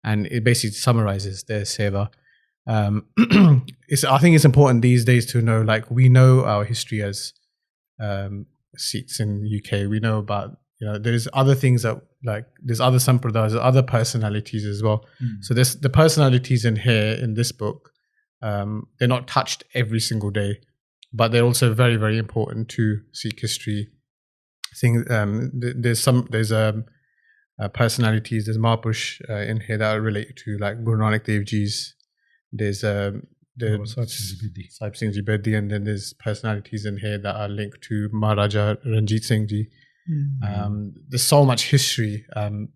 Speaker 4: and it basically summarizes their seva. I think it's important these days to know, like, we know our history as Sikhs in UK. We know about, there's other things that, like, there's other sampradayas, other personalities as well. So there's the personalities in here in this book. They're not touched every single day, but they're also very, very important to Sikh history. things. There's personalities. There's Mahapurush in here that are related to like Guru Nanak Dev Ji's. There's Sahib Singh Ji Bedi, and then there's personalities in here that are linked to Maharaja Ranjit Singh Ji. There's so much history.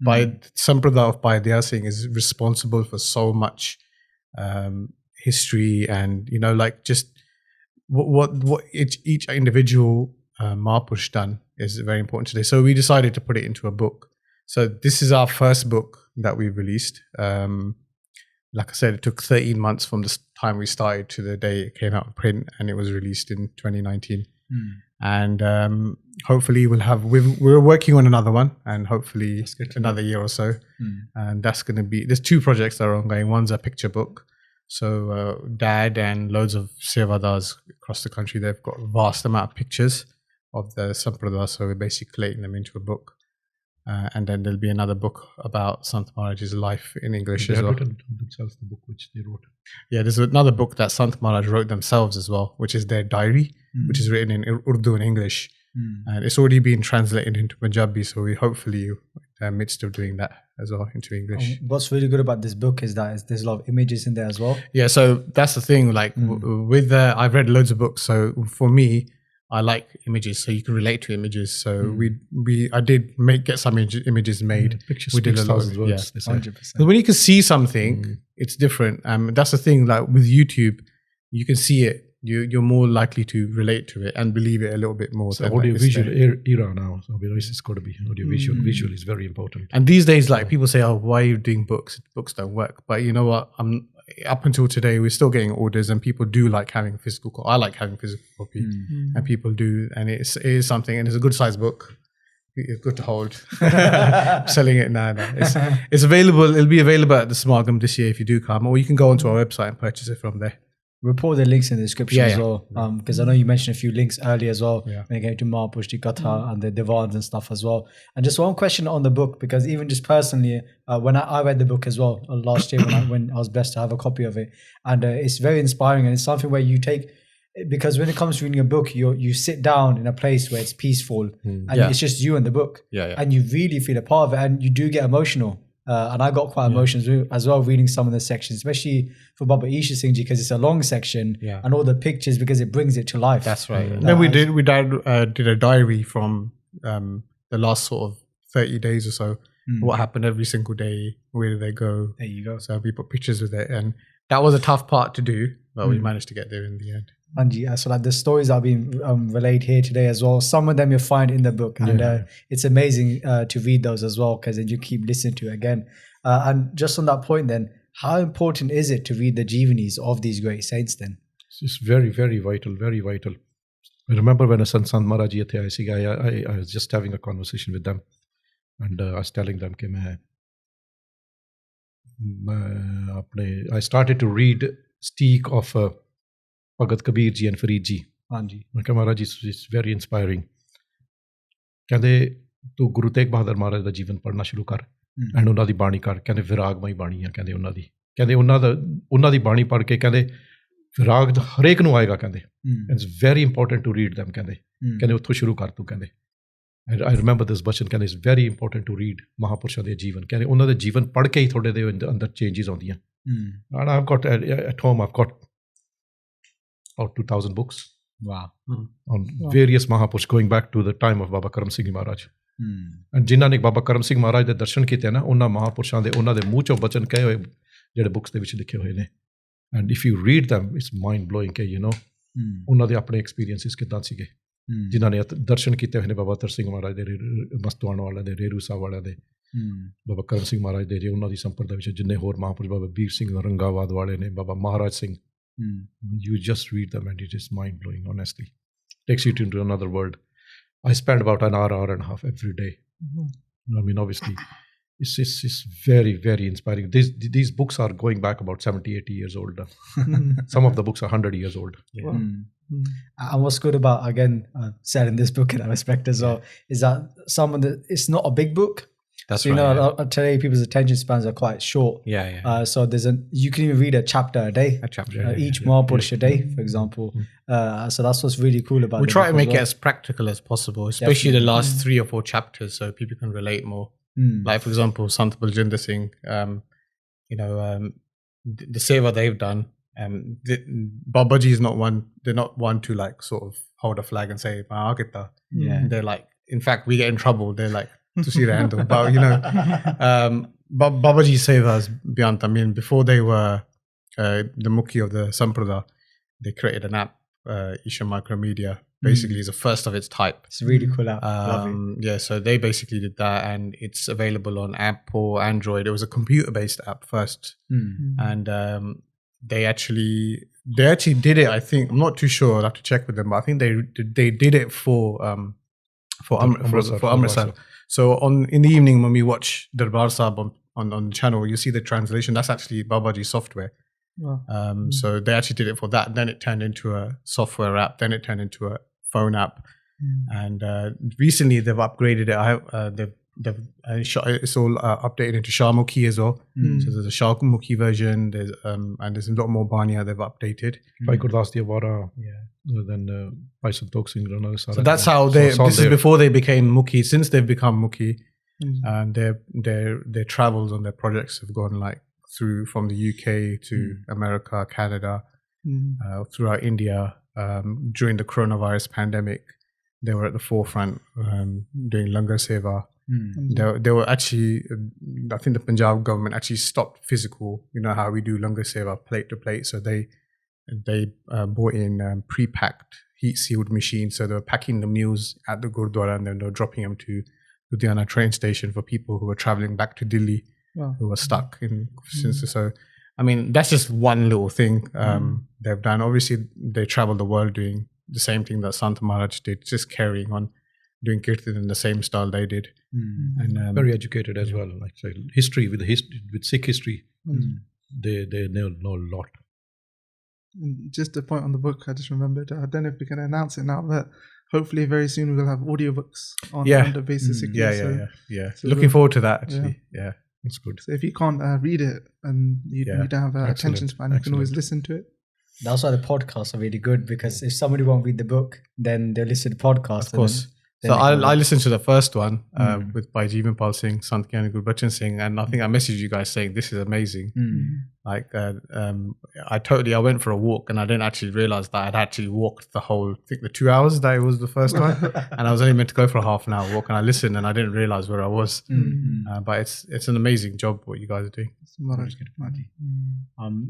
Speaker 4: By Sampradaya of Bhai Inderjit Singh is responsible for so much history, and like just what each individual Mahapurush done is very important today. So we decided to put it into a book. So this is our first book that we've released. Like I said, it took 13 months from the time we started to the day it came out of print, and it was released in 2019. And hopefully we're working on another one, and hopefully another year or so. And that's going to be, there's two projects that are ongoing. One's a picture book. So Dad and loads of Sevadars across the country, they've got a vast amount of pictures of the Sampradaya. So we're basically collating them into a book. And then there'll be another book about Sant Maharaj's life in English as well. They have written themselves the book which they wrote. Yeah, there's another book that Sant Maharaj wrote themselves as well, which is their diary, which is written in Urdu and English. And it's already been translated into Punjabi, so we hopefully in the midst of doing that as well into English.
Speaker 1: What's really good about this book is that there's a lot of images in there as well.
Speaker 4: Yeah, so that's the thing. Like I've read loads of books, so for me, I like images, so you can relate to images. So I did get some images made.
Speaker 3: Pictures
Speaker 4: we did a lot of
Speaker 3: words.
Speaker 4: Yeah, 100%. But when you can see something, it's different. That's the thing. Like with YouTube, you can see it. You're more likely to relate to it and believe it a little bit more.
Speaker 3: So audio-visual era now. So it's got to be audio-visual. Visual is very important.
Speaker 4: And these days, like people say, "Oh, why are you doing books? Books don't work." But you know what? Up until today, we're still getting orders, and people do like having a physical copy. I like having a physical copy, and people do, and it is something, and it's a good size book. It's good to hold. Selling it now. It's available. It'll be available at the Smagam this year if you do come, or you can go onto our website and purchase it from there.
Speaker 1: We'll put the links in the description as well, because I know you mentioned a few links earlier as well when it came to Mahapurush Katha and the divaans and stuff as well. And just one question on the book, because even just personally, when I read the book as well last year when I was blessed to have a copy of it, and it's very inspiring, and it's something where you take, because when it comes to reading a book, you sit down in a place where it's peaceful and it's just you and the book, and you really feel a part of it, and you do get emotional. And I got quite emotional as well reading some of the sections, especially for Baba Isher Singh Ji, because it's a long section and all the pictures, because it brings it to life.
Speaker 4: That's right. Then we did a diary from the last sort of 30 days or so. What happened every single day? Where did they go?
Speaker 1: There you go.
Speaker 4: So we put pictures with it, and that was a tough part to do, but we managed to get there in the end.
Speaker 1: And so like the stories that are being relayed here today as well, some of them you'll find in the book, and it's amazing to read those as well, because then you keep listening to it again. And just on that point then, how important is it to read the Jeevanis of these great saints then?
Speaker 3: It's very, very vital, very vital. I remember when Sant Maharaj ji I was just having a conversation with them, and I was telling them I started to read Steek of Bhagat Kabir Ji and Farid Ji. Maharaj is very inspiring. ਕਹਿੰਦੇ ਤੂੰ ਗੁਰੂ ਤੇਗ ਬਹਾਦਰ ਮਹਾਰਾਜ ਦਾ ਜੀਵਨ ਪੜ੍ਹਨਾ ਸ਼ੁਰੂ ਕਰ and ਉਹਨਾਂ ਦੀ ਬਾਣੀ ਕਰ, ਕਹਿੰਦੇ ਵਿਰਾਗਮਈ ਬਾਣੀ ਆ, ਕਹਿੰਦੇ ਉਹਨਾਂ ਦੀ ਬਾਣੀ ਪੜ੍ਹ ਕੇ ਕਹਿੰਦੇ ਵਿਰਾਗ ਹਰੇਕ ਨੂੰ ਆਏਗਾ, ਕਹਿੰਦੇ it's very important to read them, ਕਹਿੰਦੇ ਉੱਥੋਂ ਸ਼ੁਰੂ ਕਰ ਤੂੰ, ਕਹਿੰਦੇ and I remember this bachan, ਕਹਿੰਦੇ it's very important to read ਮਹਾਂਪੁਰਸ਼ਾਂ ਦੇ ਜੀਵਨ, ਕਹਿੰਦੇ ਉਹਨਾਂ ਦੇ ਜੀਵਨ ਪੜ੍ਹ ਕੇ ਹੀ ਤੁਹਾਡੇ ਦੇ ਅੰਦਰ ਚੇਂਜਿਸ ਆਉਂਦੀਆਂ. And I've got at home I've got about 2,000 books.
Speaker 1: Wow.
Speaker 3: On various Mahapurush going back to the time of Baba Karam Singh Maharaj. And ਜਿਨ੍ਹਾਂ ਨੇ ਬਾਬਾ ਕਰਮ ਸਿੰਘ ਮਹਾਰਾਜ ਦੇ ਦਰਸ਼ਨ ਕੀਤੇ ਨਾ, ਉਹਨਾਂ ਮਹਾਂਪੁਰਸ਼ਾਂ ਦੇ ਉਹਨਾਂ ਦੇ ਮੂੰਹ ਚੋਂ ਬਚਨ ਕਹੇ ਹੋਏ ਜਿਹੜੇ ਬੁੱਕਸ ਦੇ ਵਿੱਚ ਲਿਖੇ ਹੋਏ ਨੇ. And if you read them, it's mind blowing ਕਿ ਉਹਨਾਂ ਦੇ ਆਪਣੇ ਐਕਸਪੀਰੀਐਂਸਿਸ ਕਿੱਦਾਂ ਸੀਗੇ, ਜਿਨ੍ਹਾਂ ਨੇ ਦਰਸ਼ਨ ਕੀਤੇ ਹੋਏ ਨੇ ਬਾਬਾ ਅੱਤਰ ਸਿੰਘ ਮਹਾਰਾਜ ਦੇ, ਮਸਤਵਾਨ ਵਾਲਿਆਂ ਦੇ, ਰੇਰੂ ਸਾਹਿਬ ਵਾਲਿਆਂ ਦੇ, ਬਾਬਾ ਕਰਮ ਸਿੰਘ ਮਹਾਰਾਜ ਦੇ, ਜੇ ਉਹਨਾਂ ਦੀ ਸੰਪਰਦਾ ਵਿੱਚ ਜਿੰਨੇ ਹੋਰ ਮਹਾਂਪੁਰਸ਼, ਬਾਬਾ ਬੀਰ ਸਿੰਘ ਰੰਗਾਵਾਦ ਵਾਲੇ ਨੇ, ਬਾਬਾ ਮਹਾਰਾਜ Singh. You just read them and it is mind blowing, honestly. Takes you into another world. I spend about an hour and a half every day. I mean, obviously, it's very, very inspiring. These books are going back about 70, 80 years old. Some of the books are 100 years old.
Speaker 1: Wow. And what's good about, again, said in this book in that respect as well, is that it's not a big book,
Speaker 4: That's
Speaker 1: so, today people's attention spans are quite short. So you can even read a chapter a day.
Speaker 4: A chapter.
Speaker 1: Each Mahapurush a day, for example. So that's what's really cool about it.
Speaker 4: We try to make it as practical as possible, especially the last 3 or 4 chapters, so people can relate more. Like, for example, Sant Baljinder Singh, the seva they've done, Baba Ji is not one, they're not one to like sort of hold a flag and say, they're like, in fact, we get in trouble. They're like, to see the handle. But, Baba Ji sevas, Beyond, I mean, before they were the Mukhi of the Samprada, they created an app, Isha Micromedia, basically is the first of its type.
Speaker 1: It's a really cool app.
Speaker 4: So they basically did that, and it's available on Apple, Android. It was a computer-based app first, and they actually did it. I think, I'm not too sure. I'll have to check with them, but I think they did it for Amritsar. So in the evening when we watch Darbar Sahib on the channel, you see the translation. That's actually Baba Ji software.
Speaker 2: Wow.
Speaker 4: So they actually did it for that. Then it turned into a software app. Then it turned into a phone app. And recently they've upgraded it. It's all updated into Shamukhi as well. So there's a Shamukhi version. There's a lot more Bania they've updated.
Speaker 3: Bhai Gurdas di Awara, then Bhai Santok Singh.
Speaker 4: So that's how this is before they became Mukhi. Since they've become Mukhi, and their travels on their projects have gone like through from the UK to America, Canada, throughout India. During the coronavirus pandemic, they were at the forefront doing Langar Seva. They were actually, I think the Punjab government actually stopped physical, how we do Langar Seva plate to plate. So they bought in pre-packed, heat-sealed machines. So they were packing the meals at the Gurdwara and then they were dropping them to Ludhiana train station for people who were traveling back to Delhi, who were stuck in. So, I mean, that's just one little thing they've done. Obviously, they travel the world doing the same thing that Sant Maharaj did, just carrying on, doing kirtan in the same style they did. And
Speaker 3: very educated as well. Like history with Sikh history, they know a lot.
Speaker 2: And just a point on the book, I just remembered. I don't know if we can announce it now, but hopefully very soon we'll have audiobooks on the basis.
Speaker 4: So looking forward to that actually. Yeah.
Speaker 3: That's good.
Speaker 2: So if you can't read it and you don't have an attention span, you can always listen to it.
Speaker 1: That's why the podcasts are really good, because if somebody won't read the book, then they'll listen to the podcast.
Speaker 4: Of course. So I listened to the first one with Bhai Jeevanpal Singh, Sant and Gurbachan Singh, and I think I messaged you guys saying this is amazing. Like I went for a walk and I didn't actually realize that I'd actually walked the whole, I think the 2 hours that it was the first one, and I was only meant to go for a half an hour walk, and I listened and I didn't realize where I was. But it's an amazing job what you guys are doing.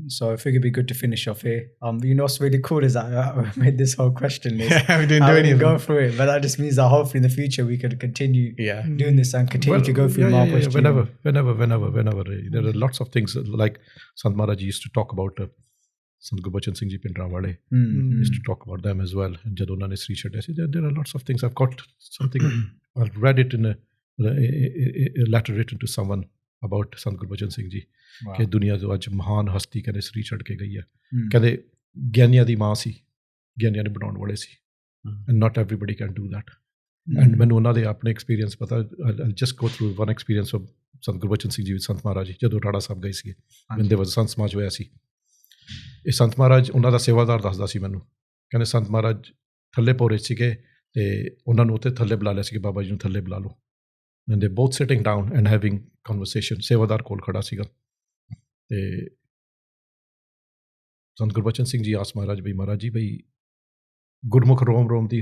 Speaker 1: So I figured it'd be good to finish off here. What's really cool is that I made this whole question list.
Speaker 4: We didn't do anything.
Speaker 1: Go through it, but that just means that hopefully in the future we could continue doing this and continue to go through Mahapurush.
Speaker 3: Whenever. There are lots of things like Sant Maharaj used to talk about Sant Gurbachan Singh Ji Pindrawale. Used to talk about them as well. And Jadona Sri Chadesi. There are lots of things. I've got something. I've read it in a letter written to someone about Sant Gurbachan Singh Ji. कि दुनिया जो आज महान हस्ती कहते श्री चढ़ के गई है, कहते ज्ञानिया दी मां सी, ज्ञानिया ने बनाने वाले सी, and not everybody can do that. And मैंने उन्हां दे अपने experience पता, I'll just go through one experience of Sant Gurbachan Singh Ji with Sant Maharaj ਜਦੋਂ ਰਾੜਾ ਸਾਹਿਬ ਗਏ ਸੀ, when there was Sant ਸਮਾਜ ਹੋਇਆ ਸੀ. ਇਹ Sant Maharaj ਉਹਨਾਂ ਦਾ ਸੇਵਾਦਾਰ ਦੱਸਦਾ ਸੀ ਮੈਨੂੰ, ਕਹਿੰਦੇ Sant Maharaj ਥੱਲੇ ਪੋਰੇ ਸੀਗੇ ਤੇ ਉਹਨਾਂ ਨੂੰ ਉੱਥੇ ਥੱਲੇ ਬੁਲਾ ਲਿਆ ਸੀ ਕਿ ਬਾਬਾ ਜੀ ਨੂੰ ਥੱਲੇ ਬੁਲਾ ਲਓ. And they're both sitting down and having conversation. ਸੇਵਾਦਾਰ ਕੋਲ ਖੜਾ ਸੀਗਾ ਤੇ Sant Gurbachan Singh Ji asked Maharaj bhai Gurmukh ਰੋਮ ਦੀ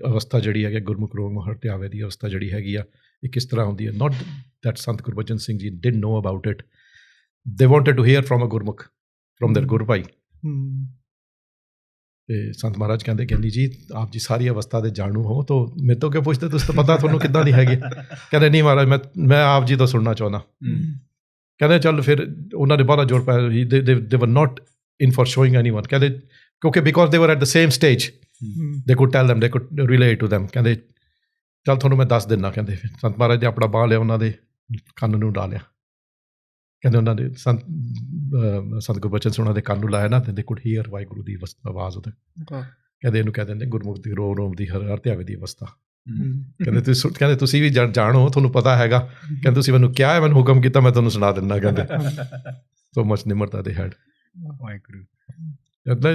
Speaker 3: ਅਵਸਥਾ ਜਿਹੜੀ ਹੈ, ਗੁਰਮੁਖ ਰੋਮ ਹਰਤਿਆਵੇ ਦੀ ਅਵਸਥਾ ਜਿਹੜੀ ਹੈਗੀ ਆ, ਇਹ ਕਿਸ ਤਰ੍ਹਾਂ ਹੁੰਦੀ ਹੈ. Not that Sant Gurbachan Singh Ji didn't know about it. They wanted to hear from a Gurmukh, from their Gurbhai. ਤੇ Sant Maharaj ਕਹਿੰਦੇ ਗਿਆਨੀ ਜੀ ਆਪ ਜੀ ਸਾਰੀ ਅਵਸਥਾ ਦੇ ਜਾਣੂ ਹੋ, ਤਾਂ ਮੇਰੇ ਤੋਂ ਕਿਉਂ ਪੁੱਛਦੇ, ਤੁਸੀਂ ਤਾਂ ਪਤਾ ਤੁਹਾਨੂੰ ਕਿੱਦਾਂ ਦੀ ਹੈਗੀ. ਕਹਿੰਦੇ ਨਹੀਂ ਮਹਾਰਾਜ, ਮੈਂ ਆਪ ਜੀ ਤੋਂ ਸੁਣਨਾ ਚਾਹੁੰਦਾ. ਕਹਿੰਦੇ ਚੱਲ ਫਿਰ ਉਹਨਾਂ ਨੇ ਬੜਾ ਜ਼ੋਰ ਪਾਇਆ. they were not in for showing anyone. ਕਹਿੰਦੇ ਕਿਉਂਕਿ because they were at the same stage, they could tell them, they could relate to them. ਕਹਿੰਦੇ ਚੱਲ ਤੁਹਾਨੂੰ ਮੈਂ ਦੱਸ ਦਿੰਦਾ. ਕਹਿੰਦੇ ਫਿਰ Sant Maharaj ਨੇ ਆਪਣਾ ਬਾਂਹ ਲਿਆ, ਉਹਨਾਂ ਦੇ ਕੰਨ ਨੂੰ ਡਾਲਿਆ. ਕਹਿੰਦੇ ਉਹਨਾਂ ਦੇ Sant Gurbachan Singh ਉਹਨਾਂ ਦੇ ਕੰਨ ਨੂੰ ਲਾਇਆ ਨਾ, ਤੇ they could hear ਵਾਹਿਗੁਰੂ ਦੀ ਆਵਾਜ਼ ਉਹਦੇ. ਕਹਿੰਦੇ ਇਹਨੂੰ ਕਹਿ ਦਿੰਦੇ ਗੁਰਮੁਖ ਦੀ ਰੋਮ ਦੀ ਹਰਤਿਆਵੇ ਦੀ ਅਵਸਥਾ. ਕਹਿੰਦੇ ਤੁਸੀਂ ਵੀ ਜਾਣੋ, ਤੁਹਾਨੂੰ ਪਤਾ ਹੈਗਾ, ਕਹਿੰਦੇ ਤੁਸੀਂ ਮੈਨੂੰ ਕਿਹਾ ਹੈ, ਮੈਨੂੰ ਹੁਕਮ ਕੀਤਾ, ਮੈਂ ਤੁਹਾਨੂੰ ਸੁਣਾ ਦਿੰਦਾ, ਕਹਿੰਦੇ so much Nimrata they had.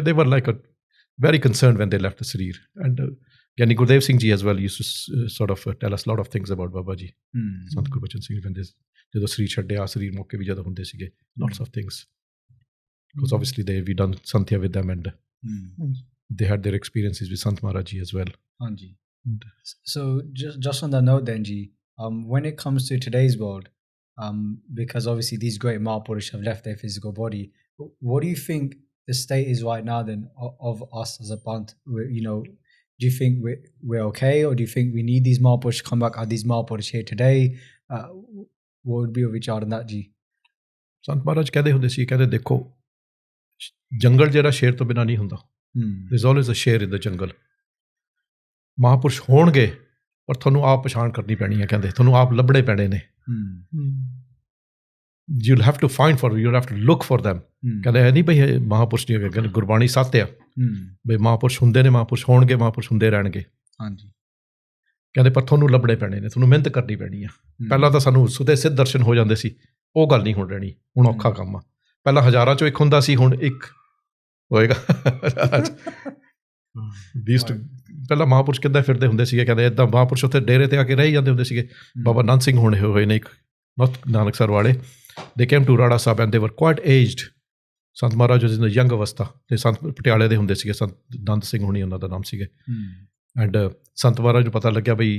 Speaker 3: They were like very concerned when they left the Srir. And Gyani Gurdev Singh Ji as well used to sort of tell us a lot of things about Baba Ji. Sant Gurbachan Singh, when ਜਦੋਂ Srir ਛੱਡਿਆ, Srir ਮੌਕੇ ਵੀ ਜਦੋਂ ਹੁੰਦੇ ਸੀਗੇ, lots of things. Because obviously we done Santhya with them, and they had their experiences with Sant Maharaj Ji as well.
Speaker 1: So just on that note then, Ji, when it comes to today's world, because obviously these great Mahapurush have left their physical body, what do you think the state is right now then of us as a Panth? Do you think we're okay, or do you think we need these Mahapurush to come back? Are these Mahapurush here today? What would be your vichar on that, Ji?
Speaker 3: Sant Maharaj ਕਹਿੰਦੇ ਹੁੰਦੇ ਸੀ, ਕਹਿੰਦੇ ਦੇਖੋ, ਜੰਗਲ ਜਿਹੜਾ ਸ਼ੇਰ ਤੋਂ ਬਿਨਾਂ ਨਹੀਂ ਹੁੰਦਾ. There's always a share in the jungle. ਮਹਾਂਪੁਰਸ਼ ਹੋਣਗੇ, ਪਰ ਤੁਹਾਨੂੰ ਆਪ ਪਛਾਣ ਕਰਨੀ ਪੈਣੀ ਹੈ, ਕਹਿੰਦੇ ਤੁਹਾਨੂੰ ਆਪ ਲੱਭਣੇ ਪੈਣੇ ਨੇ. You'll have to find for them, you'll have to look for them. ਕਹਿੰਦੇ ਇਹ ਨਹੀਂ ਬਈ ਮਹਾਂਪੁਰਸ਼ ਨਹੀਂ ਹੈਗੇ, ਕਹਿੰਦੇ ਗੁਰਬਾਣੀ ਸੱਤ ਆ ਬਈ ਮਹਾਂਪੁਰਸ਼ ਹੁੰਦੇ ਨੇ, ਮਹਾਂਪੁਰਸ਼ ਹੋਣਗੇ, ਮਹਾਂਪੁਰਸ਼ ਹੁੰਦੇ ਰਹਿਣਗੇ. ਕਹਿੰਦੇ ਪਰ ਤੁਹਾਨੂੰ ਲੱਭਣੇ ਪੈਣੇ ਨੇ, ਤੁਹਾਨੂੰ ਮਿਹਨਤ ਕਰਨੀ ਪੈਣੀ ਆ. ਪਹਿਲਾਂ ਤਾਂ ਸਾਨੂੰ ਸੁਤੇ ਸਿੱਧ ਦਰਸ਼ਨ ਹੋ ਜਾਂਦੇ ਸੀ, ਉਹ ਗੱਲ ਨਹੀਂ ਹੁਣ ਰਹਿਣੀ, ਹੁਣ ਔਖਾ ਕੰਮ ਆ. ਪਹਿਲਾਂ ਹਜ਼ਾਰਾਂ ਚੋਂ ਇੱਕ ਹੁੰਦਾ ਸੀ, ਹੁਣ ਇੱਕ ਹੋਏਗਾ. ਪਹਿਲਾਂ ਮਹਾਂਪੁਰਸ਼ ਕਿੱਦਾਂ ਫਿਰਦੇ ਹੁੰਦੇ ਸੀਗੇ, ਕਹਿੰਦੇ ਇੱਦਾਂ ਮਹਾਂਪੁਰਸ਼ ਉੱਥੇ ਡੇਰੇ 'ਤੇ ਆ ਕੇ ਰਹਿ ਜਾਂਦੇ ਹੁੰਦੇ ਸੀਗੇ. ਬਾਬਾ ਆਨੰਦ ਸਿੰਘ ਹੋਏ ਨੇ, ਇੱਕ ਨਾਨਕਸਰ ਵਾਲੇ, they came to Rara Sahib and they were quite aged. Sant Maharaj was in the young ਅਵਸਥਾ, ਅਤੇ ਸੰਤ ਪਟਿਆਲੇ ਦੇ ਹੁੰਦੇ ਸੀਗੇ, ਸੰਤ ਨੰਦ ਸਿੰਘ ਹੋਣੀ ਉਹਨਾਂ ਦਾ ਨਾਮ ਸੀਗੇ. ਐਂਡ ਸੰਤ ਮਹਾਰਾਜ ਨੂੰ ਪਤਾ ਲੱਗਿਆ ਬਈ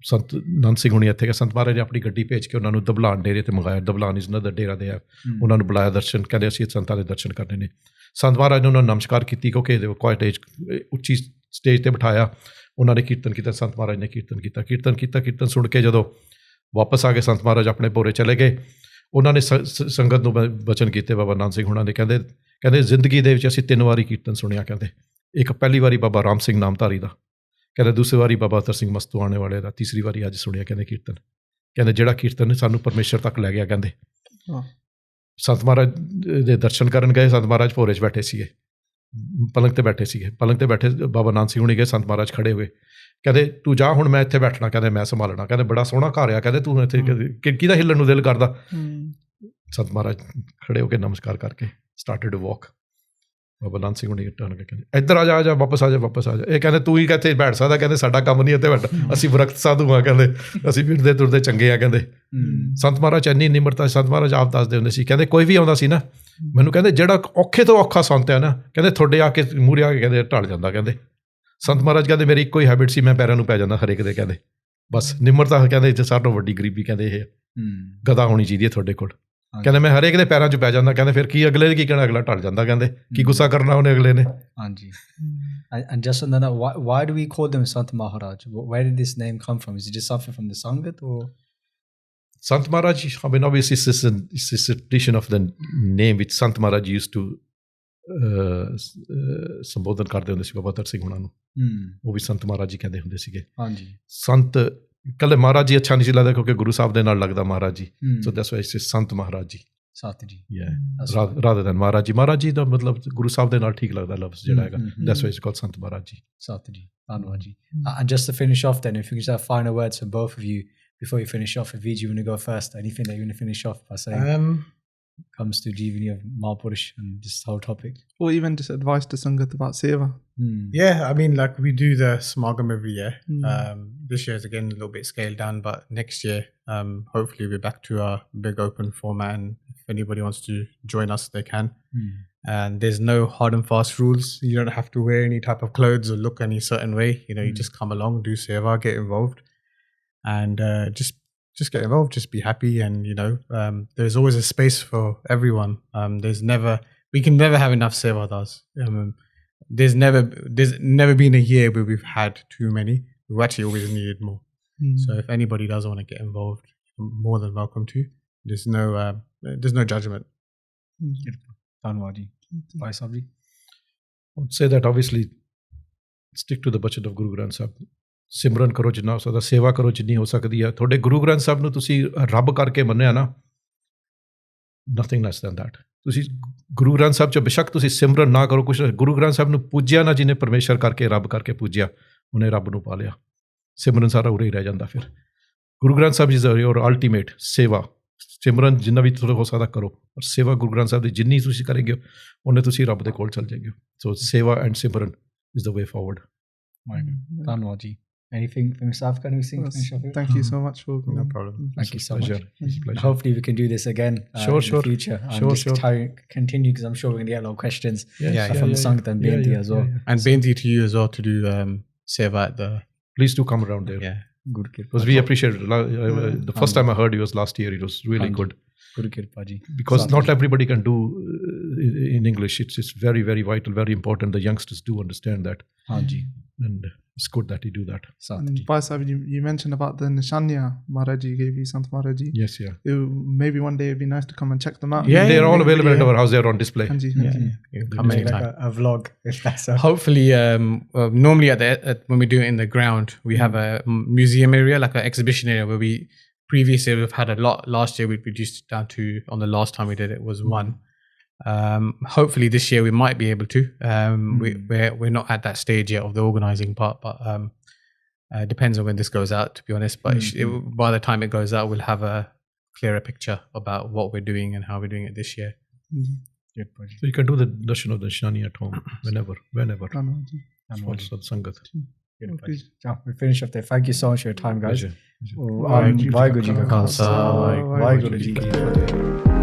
Speaker 3: ਸੰਤ ਨੰਦ ਸਿੰਘ ਹੋਣੀ ਇੱਥੇ ਗਏ. ਸੰਤ ਮਹਾਰਾਜ ਨੇ ਆਪਣੀ ਗੱਡੀ ਭੇਜ ਕੇ ਉਹਨਾਂ ਨੂੰ ਦਬਲਾਨ ਡੇਰੇ 'ਤੇ ਮੰਗਾਇਆ. ਦਬਲਾਨ ਇਜ਼ ਦਾ ਡੇਰਾ ਦੇ ਆ, ਉਹਨਾਂ ਨੂੰ ਬੁਲਾਇਆ, ਦਰਸ਼ਨ ਕਹਿੰਦੇ ਅਸੀਂ ਸੰਤਾਂ ਦੇ ਦਰਸ਼ਨ ਕਰਨੇ ਨੇ. ਸੰਤ ਮਹਾਰਾਜ ਨੇ ਉਹਨਾਂ ਨੂੰ ਨਮਸਕਾਰ ਕੀਤੀ, ਕਿਉਂਕਿ ਕੁਆਇਟ ਏਜ, ਉੱਚੀ ਸਟੇਜ 'ਤੇ ਬਿਠਾਇਆ. ਉਹਨਾਂ ਨੇ ਕੀਰਤਨ ਕੀਤਾ, ਸੰਤ ਮਹਾਰਾਜ ਨੇ ਕੀਰਤਨ ਸੁਣ ਕੇ ਜਦੋਂ ਵਾਪਸ ਆ ਗਏ, ਸੰਤ ਮਹਾਰਾਜ ਆਪਣੇ ਭੋਰੇ ਚਲੇ ਗਏ. ਉਹਨਾਂ ਨੇ ਸੰਗਤ ਨੂੰ ਬਚਨ ਕੀਤੇ ਬਾਬਾ ਆਨੰਦ ਸਿੰਘ ਹੋਣਾ ਦੇ. ਕਹਿੰਦੇ ਜ਼ਿੰਦਗੀ ਦੇ ਵਿੱਚ ਅਸੀਂ 3 ਵਾਰੀ ਕੀਰਤਨ ਸੁਣਿਆ. ਕਹਿੰਦੇ ਇੱਕ ਪਹਿਲੀ ਵਾਰੀ ਬਾਬਾ ਰਾਮ ਸਿੰਘ ਨਾਮਧਾਰੀ ਦਾ, ਕਹਿੰਦੇ ਦੂਸਰੀ ਵਾਰੀ ਬਾਬਾ ਅੱਤਰ ਸਿੰਘ ਮਸਤੂਆਣੇ ਵਾਲੇ ਦਾ, ਤੀਸਰੀ ਵਾਰੀ ਅੱਜ ਸੁਣਿਆ ਕਹਿੰਦੇ ਕੀਰਤਨ. ਕਹਿੰਦੇ ਜਿਹੜਾ ਕੀਰਤਨ ਸਾਨੂੰ ਪਰਮੇਸ਼ਰ ਤੱਕ ਲੈ ਗਿਆ. ਕਹਿੰਦੇ ਸੰਤ ਮਹਾਰਾਜ ਦੇ ਦਰਸ਼ਨ ਕਰਨ ਗਏ, ਸੰਤ ਮਹਾਰਾਜ ਭੋਰੇ 'ਚ ਬੈਠੇ ਸੀਗੇ, ਪਲੰਗ 'ਤੇ ਬੈਠੇ ਸੀਗੇ. ਪਲੰਗ 'ਤੇ ਬੈਠੇ ਬਾਬਾ ਆਨੰਦ ਸਿੰਘ ਹੋਣੀ ਗਏ, ਸੰਤ ਮਹਾਰਾਜ ਖੜੇ ਹੋਏ. ਕਹਿੰਦੇ ਤੂੰ ਜਾ, ਹੁਣ ਮੈਂ ਇੱਥੇ ਬੈਠਣਾ, ਕਹਿੰਦੇ ਮੈਂ ਸੰਭਾਲਣਾ. ਕਹਿੰਦੇ ਬੜਾ ਸੋਹਣਾ ਘਰ ਆ, ਕਹਿੰਦੇ ਤੂੰ ਇੱਥੇ ਕਿਹਦਾ ਹਿੱਲਣ ਨੂੰ ਦਿਲ ਕਰਦਾ. ਸੰਤ ਮਹਾਰਾਜ ਖੜੇ ਹੋ ਕੇ ਨਮਸਕਾਰ ਕਰਕੇ ਸਟਾਰਟਡ ਟੂ ਵਾਕ. ਬਾਬਾ ਆਨੰਦ ਸਿੰਘ ਹੋਣੀ ਟਰਨ ਕੇ ਕਹਿੰਦੇ ਇੱਧਰ ਆ ਜਾ, ਵਾਪਸ ਆ ਜਾ. ਇਹ ਕਹਿੰਦੇ ਤੂੰ ਹੀ ਇੱਥੇ ਬੈਠ ਸਕਦਾ, ਕਹਿੰਦੇ ਸਾਡਾ ਕੰਮ ਨਹੀਂ ਇੱਥੇ ਬੈਠ, ਅਸੀਂ ਵਿਰਕਤ ਸਾਧੂ ਹਾਂ, ਕਹਿੰਦੇ ਅਸੀਂ ਫਿਰਦੇ ਤੁਰਦੇ ਚੰਗੇ ਆ. ਕਹਿੰਦੇ ਸੰਤ ਮਹਾਰਾਜ ਇੰਨੀ ਨਿਮਰਤਾ, ਸੰਤ ਮਹਾਰਾਜ ਆਪ ਦੱਸਦੇ ਹੁੰਦੇ ਸੀ, ਕਹਿੰਦੇ ਕੋਈ ਵੀ ਆਉਂਦਾ ਸੀ ਨਾ ਮੈਨੂੰ, ਕਹਿੰਦੇ ਜਿਹੜਾ ਔਖੇ ਤੋਂ ਔਖਾ ਸੰਤ ਹੈ ਨਾ, ਕਹਿੰਦੇ ਤੁਹਾਡੇ ਆ ਕੇ ਮੂਹਰੇ ਆ ਕੇ ਕਹਿੰਦੇ ਢਲ ਜਾਂਦਾ. ਕਹਿੰਦੇ ਸੰਤ ਮਹਾਰਾਜ ਕਹਿੰਦੇ ਮੇਰੀ ਇੱਕੋ ਹੀ ਹੈਬਿਟ ਸੀ, ਮੈਂ ਪੈਰਾਂ ਨੂੰ ਪੈ ਜਾਂਦਾ ਹਰੇਕ ਦੇ. ਕਹਿੰਦੇ ਬਸ ਨਿਮਰਤਾ, ਕਹਿੰਦੇ ਇੱਥੇ ਸਾਰਿਆਂ ਨਾਲੋਂ ਵੱਡੀ ਗਰੀਬੀ, ਕਹਿੰਦੇ ਇਹ ਗਦਾ ਹੋਣੀ ਚਾਹੀਦੀ ਹੈ ਤੁਹਾਡੇ ਕੋਲ. ਕਹਿੰਦੇ ਮੈਂ ਹਰੇਕ ਦੇ ਪੈਰਾਂ 'ਚ ਪੈ ਜਾਂਦਾ. ਕਹਿੰਦੇ ਫਿਰ ਕੀ ਅਗਲੇ ਨੇ ਕੀ ਕਹਿਣਾ, ਅਗਲਾ ਢਲ ਜਾਂਦਾ. ਕਹਿੰਦੇ ਕੀ ਗੁੱਸਾ ਕਰਨਾ ਉਹਨੇ ਅਗਲੇ ਨੇ. ਹਾਂਜੀ.
Speaker 1: And just on that, why do we call them Sant Maharaj? Where did this name come from? Is it just something from the Sangat, or?
Speaker 3: Sant Maharaj, I mean, obviously it's a tradition of the name which Sant Maharaj used to ਸੰਬੋਧਨ ਕਰਦੇ ਹੁੰਦੇ ਸੀ ਬਾਬਾ ਅੱਤਰ ਸਿੰਘ ਹੁਣਾਂ ਨੂੰ. ਉਹ ਵੀ ਸੰਤ ਮਹਾਰਾਜ ਜੀ ਕਹਿੰਦੇ ਹੁੰਦੇ ਸੀਗੇ. ਸੰਤ ਕੱਲੇ ਮਹਾਰਾਜ ਜੀ ਅੱਛਾ ਨਹੀਂ ਸੀ ਲੱਗਦਾ, ਕਿਉਂਕਿ ਗੁਰੂ ਸਾਹਿਬ ਦੇ ਨਾਲ ਲੱਗਦਾ ਮਹਾਰਾਜ ਜੀ. ਸੋ ਦੈਟਸ ਵਾਈ ਇਟਸ ਸੰਤ ਮਹਾਰਾਜ ਜੀ, ਸਤ ਜੀ, ਰਾਦਰ ਦੈਨ ਮਹਾਰਾਜ ਜੀ. ਮਹਾਰਾਜ ਜੀ ਦਾ ਮਤਲਬ ਗੁਰੂ ਸਾਹਿਬ ਦੇ ਨਾਲ ਠੀਕ ਲੱਗਦਾ ਲਫ਼ਜ਼ ਜਿਹੜਾ ਹੈਗਾ. ਦੈਟਸ ਵਾਈ ਇਟਸ ਕਾਲਡ ਸੰਤ ਮਹਾਰਾਜ ਜੀ, ਸਤ ਜੀ, ਧੰਨਵਾਦ ਜੀ.
Speaker 1: And just to finish off then, if you could just have final words for both of you before you finish off. If Viji, you want to go first, anything that you want to finish off by saying comes to Jeevani of Mahapurush and this whole topic, or
Speaker 2: even just advice to Sangat about seva.
Speaker 4: Yeah, I mean, like we do the Smagam every year. This year is again a little bit scaled down, but next year hopefully we're back to our big open format, and if anybody wants to join us they can. And there's no hard and fast rules. You don't have to wear any type of clothes or look any certain way. You just come along, do seva, get involved, and just get involved, just be happy. And there's always a space for everyone. We can never have enough seva das. There's never been a year where we've had too many. We've actually always needed more. So if anybody does want to get involved, you're more than welcome to. There's no judgment.
Speaker 1: Dhanwad ji. Bhai Sahib ji.
Speaker 3: I would say that obviously stick to the bachan of Guru Granth Sahib. ਸਿਮਰਨ ਕਰੋ ਜਿੰਨਾ ਹੋ ਸਕਦਾ, ਸੇਵਾ ਕਰੋ ਜਿੰਨੀ ਹੋ ਸਕਦੀ ਹੈ. ਤੁਹਾਡੇ ਗੁਰੂ ਗ੍ਰੰਥ ਸਾਹਿਬ ਨੂੰ ਤੁਸੀਂ ਰੱਬ ਕਰਕੇ ਮੰਨਿਆ ਨਾ, ਨਥਿੰਗ ਲੈਸ ਦੈਨ ਦੈਟ. ਤੁਸੀਂ ਗੁਰੂ ਗ੍ਰੰਥ ਸਾਹਿਬ 'ਚ ਬੇਸ਼ੱਕ ਤੁਸੀਂ ਸਿਮਰਨ ਨਾ ਕਰੋ ਕੁਛ, ਗੁਰੂ ਗ੍ਰੰਥ ਸਾਹਿਬ ਨੂੰ ਪੂਜਿਆ ਨਾ, ਜਿਹਨੇ ਪਰਮੇਸ਼ਰ ਕਰਕੇ ਰੱਬ ਕਰਕੇ ਪੂਜਿਆ, ਉਹਨੇ ਰੱਬ ਨੂੰ ਪਾ ਲਿਆ. ਸਿਮਰਨ ਸਾਰਾ ਉਰੇ ਹੀ ਰਹਿ ਜਾਂਦਾ ਫਿਰ ਗੁਰੂ ਗ੍ਰੰਥ ਸਾਹਿਬ ਜੀ ਔਰ ਅਲਟੀਮੇਟ ਸੇਵਾ ਸਿਮਰਨ ਜਿੰਨਾ ਵੀ ਤੁਹਾਡੇ ਹੋ ਸਕਦਾ ਕਰੋ ਔਰ ਸੇਵਾ ਗੁਰੂ ਗ੍ਰੰਥ ਸਾਹਿਬ ਦੀ ਜਿੰਨੀ ਤੁਸੀਂ ਕਰੇਗੇ ਉਹਨੇ ਤੁਸੀਂ ਰੱਬ ਦੇ ਕੋਲ ਚੱਲ ਜਾਏਗੇ ਸੋ ਸੇਵਾ and Simran is the way forward
Speaker 1: ਧੰਨਵਾਦ ਜੀ anything from yourself can we sing
Speaker 2: thank you so much for
Speaker 4: no problem
Speaker 1: thank you so
Speaker 3: pleasure.
Speaker 1: much hopefully we can do this again
Speaker 3: sure
Speaker 1: in the future continue because I'm sure we're going to get a lot of questions from Sangat and Benti as well
Speaker 4: and Benti to you as well to do seva at the
Speaker 3: please do come around there
Speaker 1: good
Speaker 3: because we appreciate it the first time I heard you was last year it was really good because not everybody can do in English it's very very vital very important the youngsters do understand that and it's good that you do that.
Speaker 2: Bhai Sahib, you mentioned about the Nishaniya Maharaj ji gave you, Sant Maharaj ji.
Speaker 3: Yes,
Speaker 2: maybe one day it'd be nice to come and check them out.
Speaker 3: They're all available at our house. They're on display.
Speaker 1: Come anytime. A vlog if that's
Speaker 4: hopefully normally when we do it in the ground we have a museum area like an exhibition area where we previously we've had a lot. Last year we reduced it down to on the last time we did it was one. Hopefully this year we might be able to we're not at that stage yet of the organizing part but depends on when this goes out to be honest but by the time it goes out we'll have a clearer picture about what we're doing and how we're doing it this year.
Speaker 3: So you can do the darshan of the Nishani at home whenever for Sangat.
Speaker 1: We finish up there. Thank you so much for your time guys.
Speaker 3: Vaheguru
Speaker 1: Ji ka Khalsa, Vaheguru Ji ki Fateh.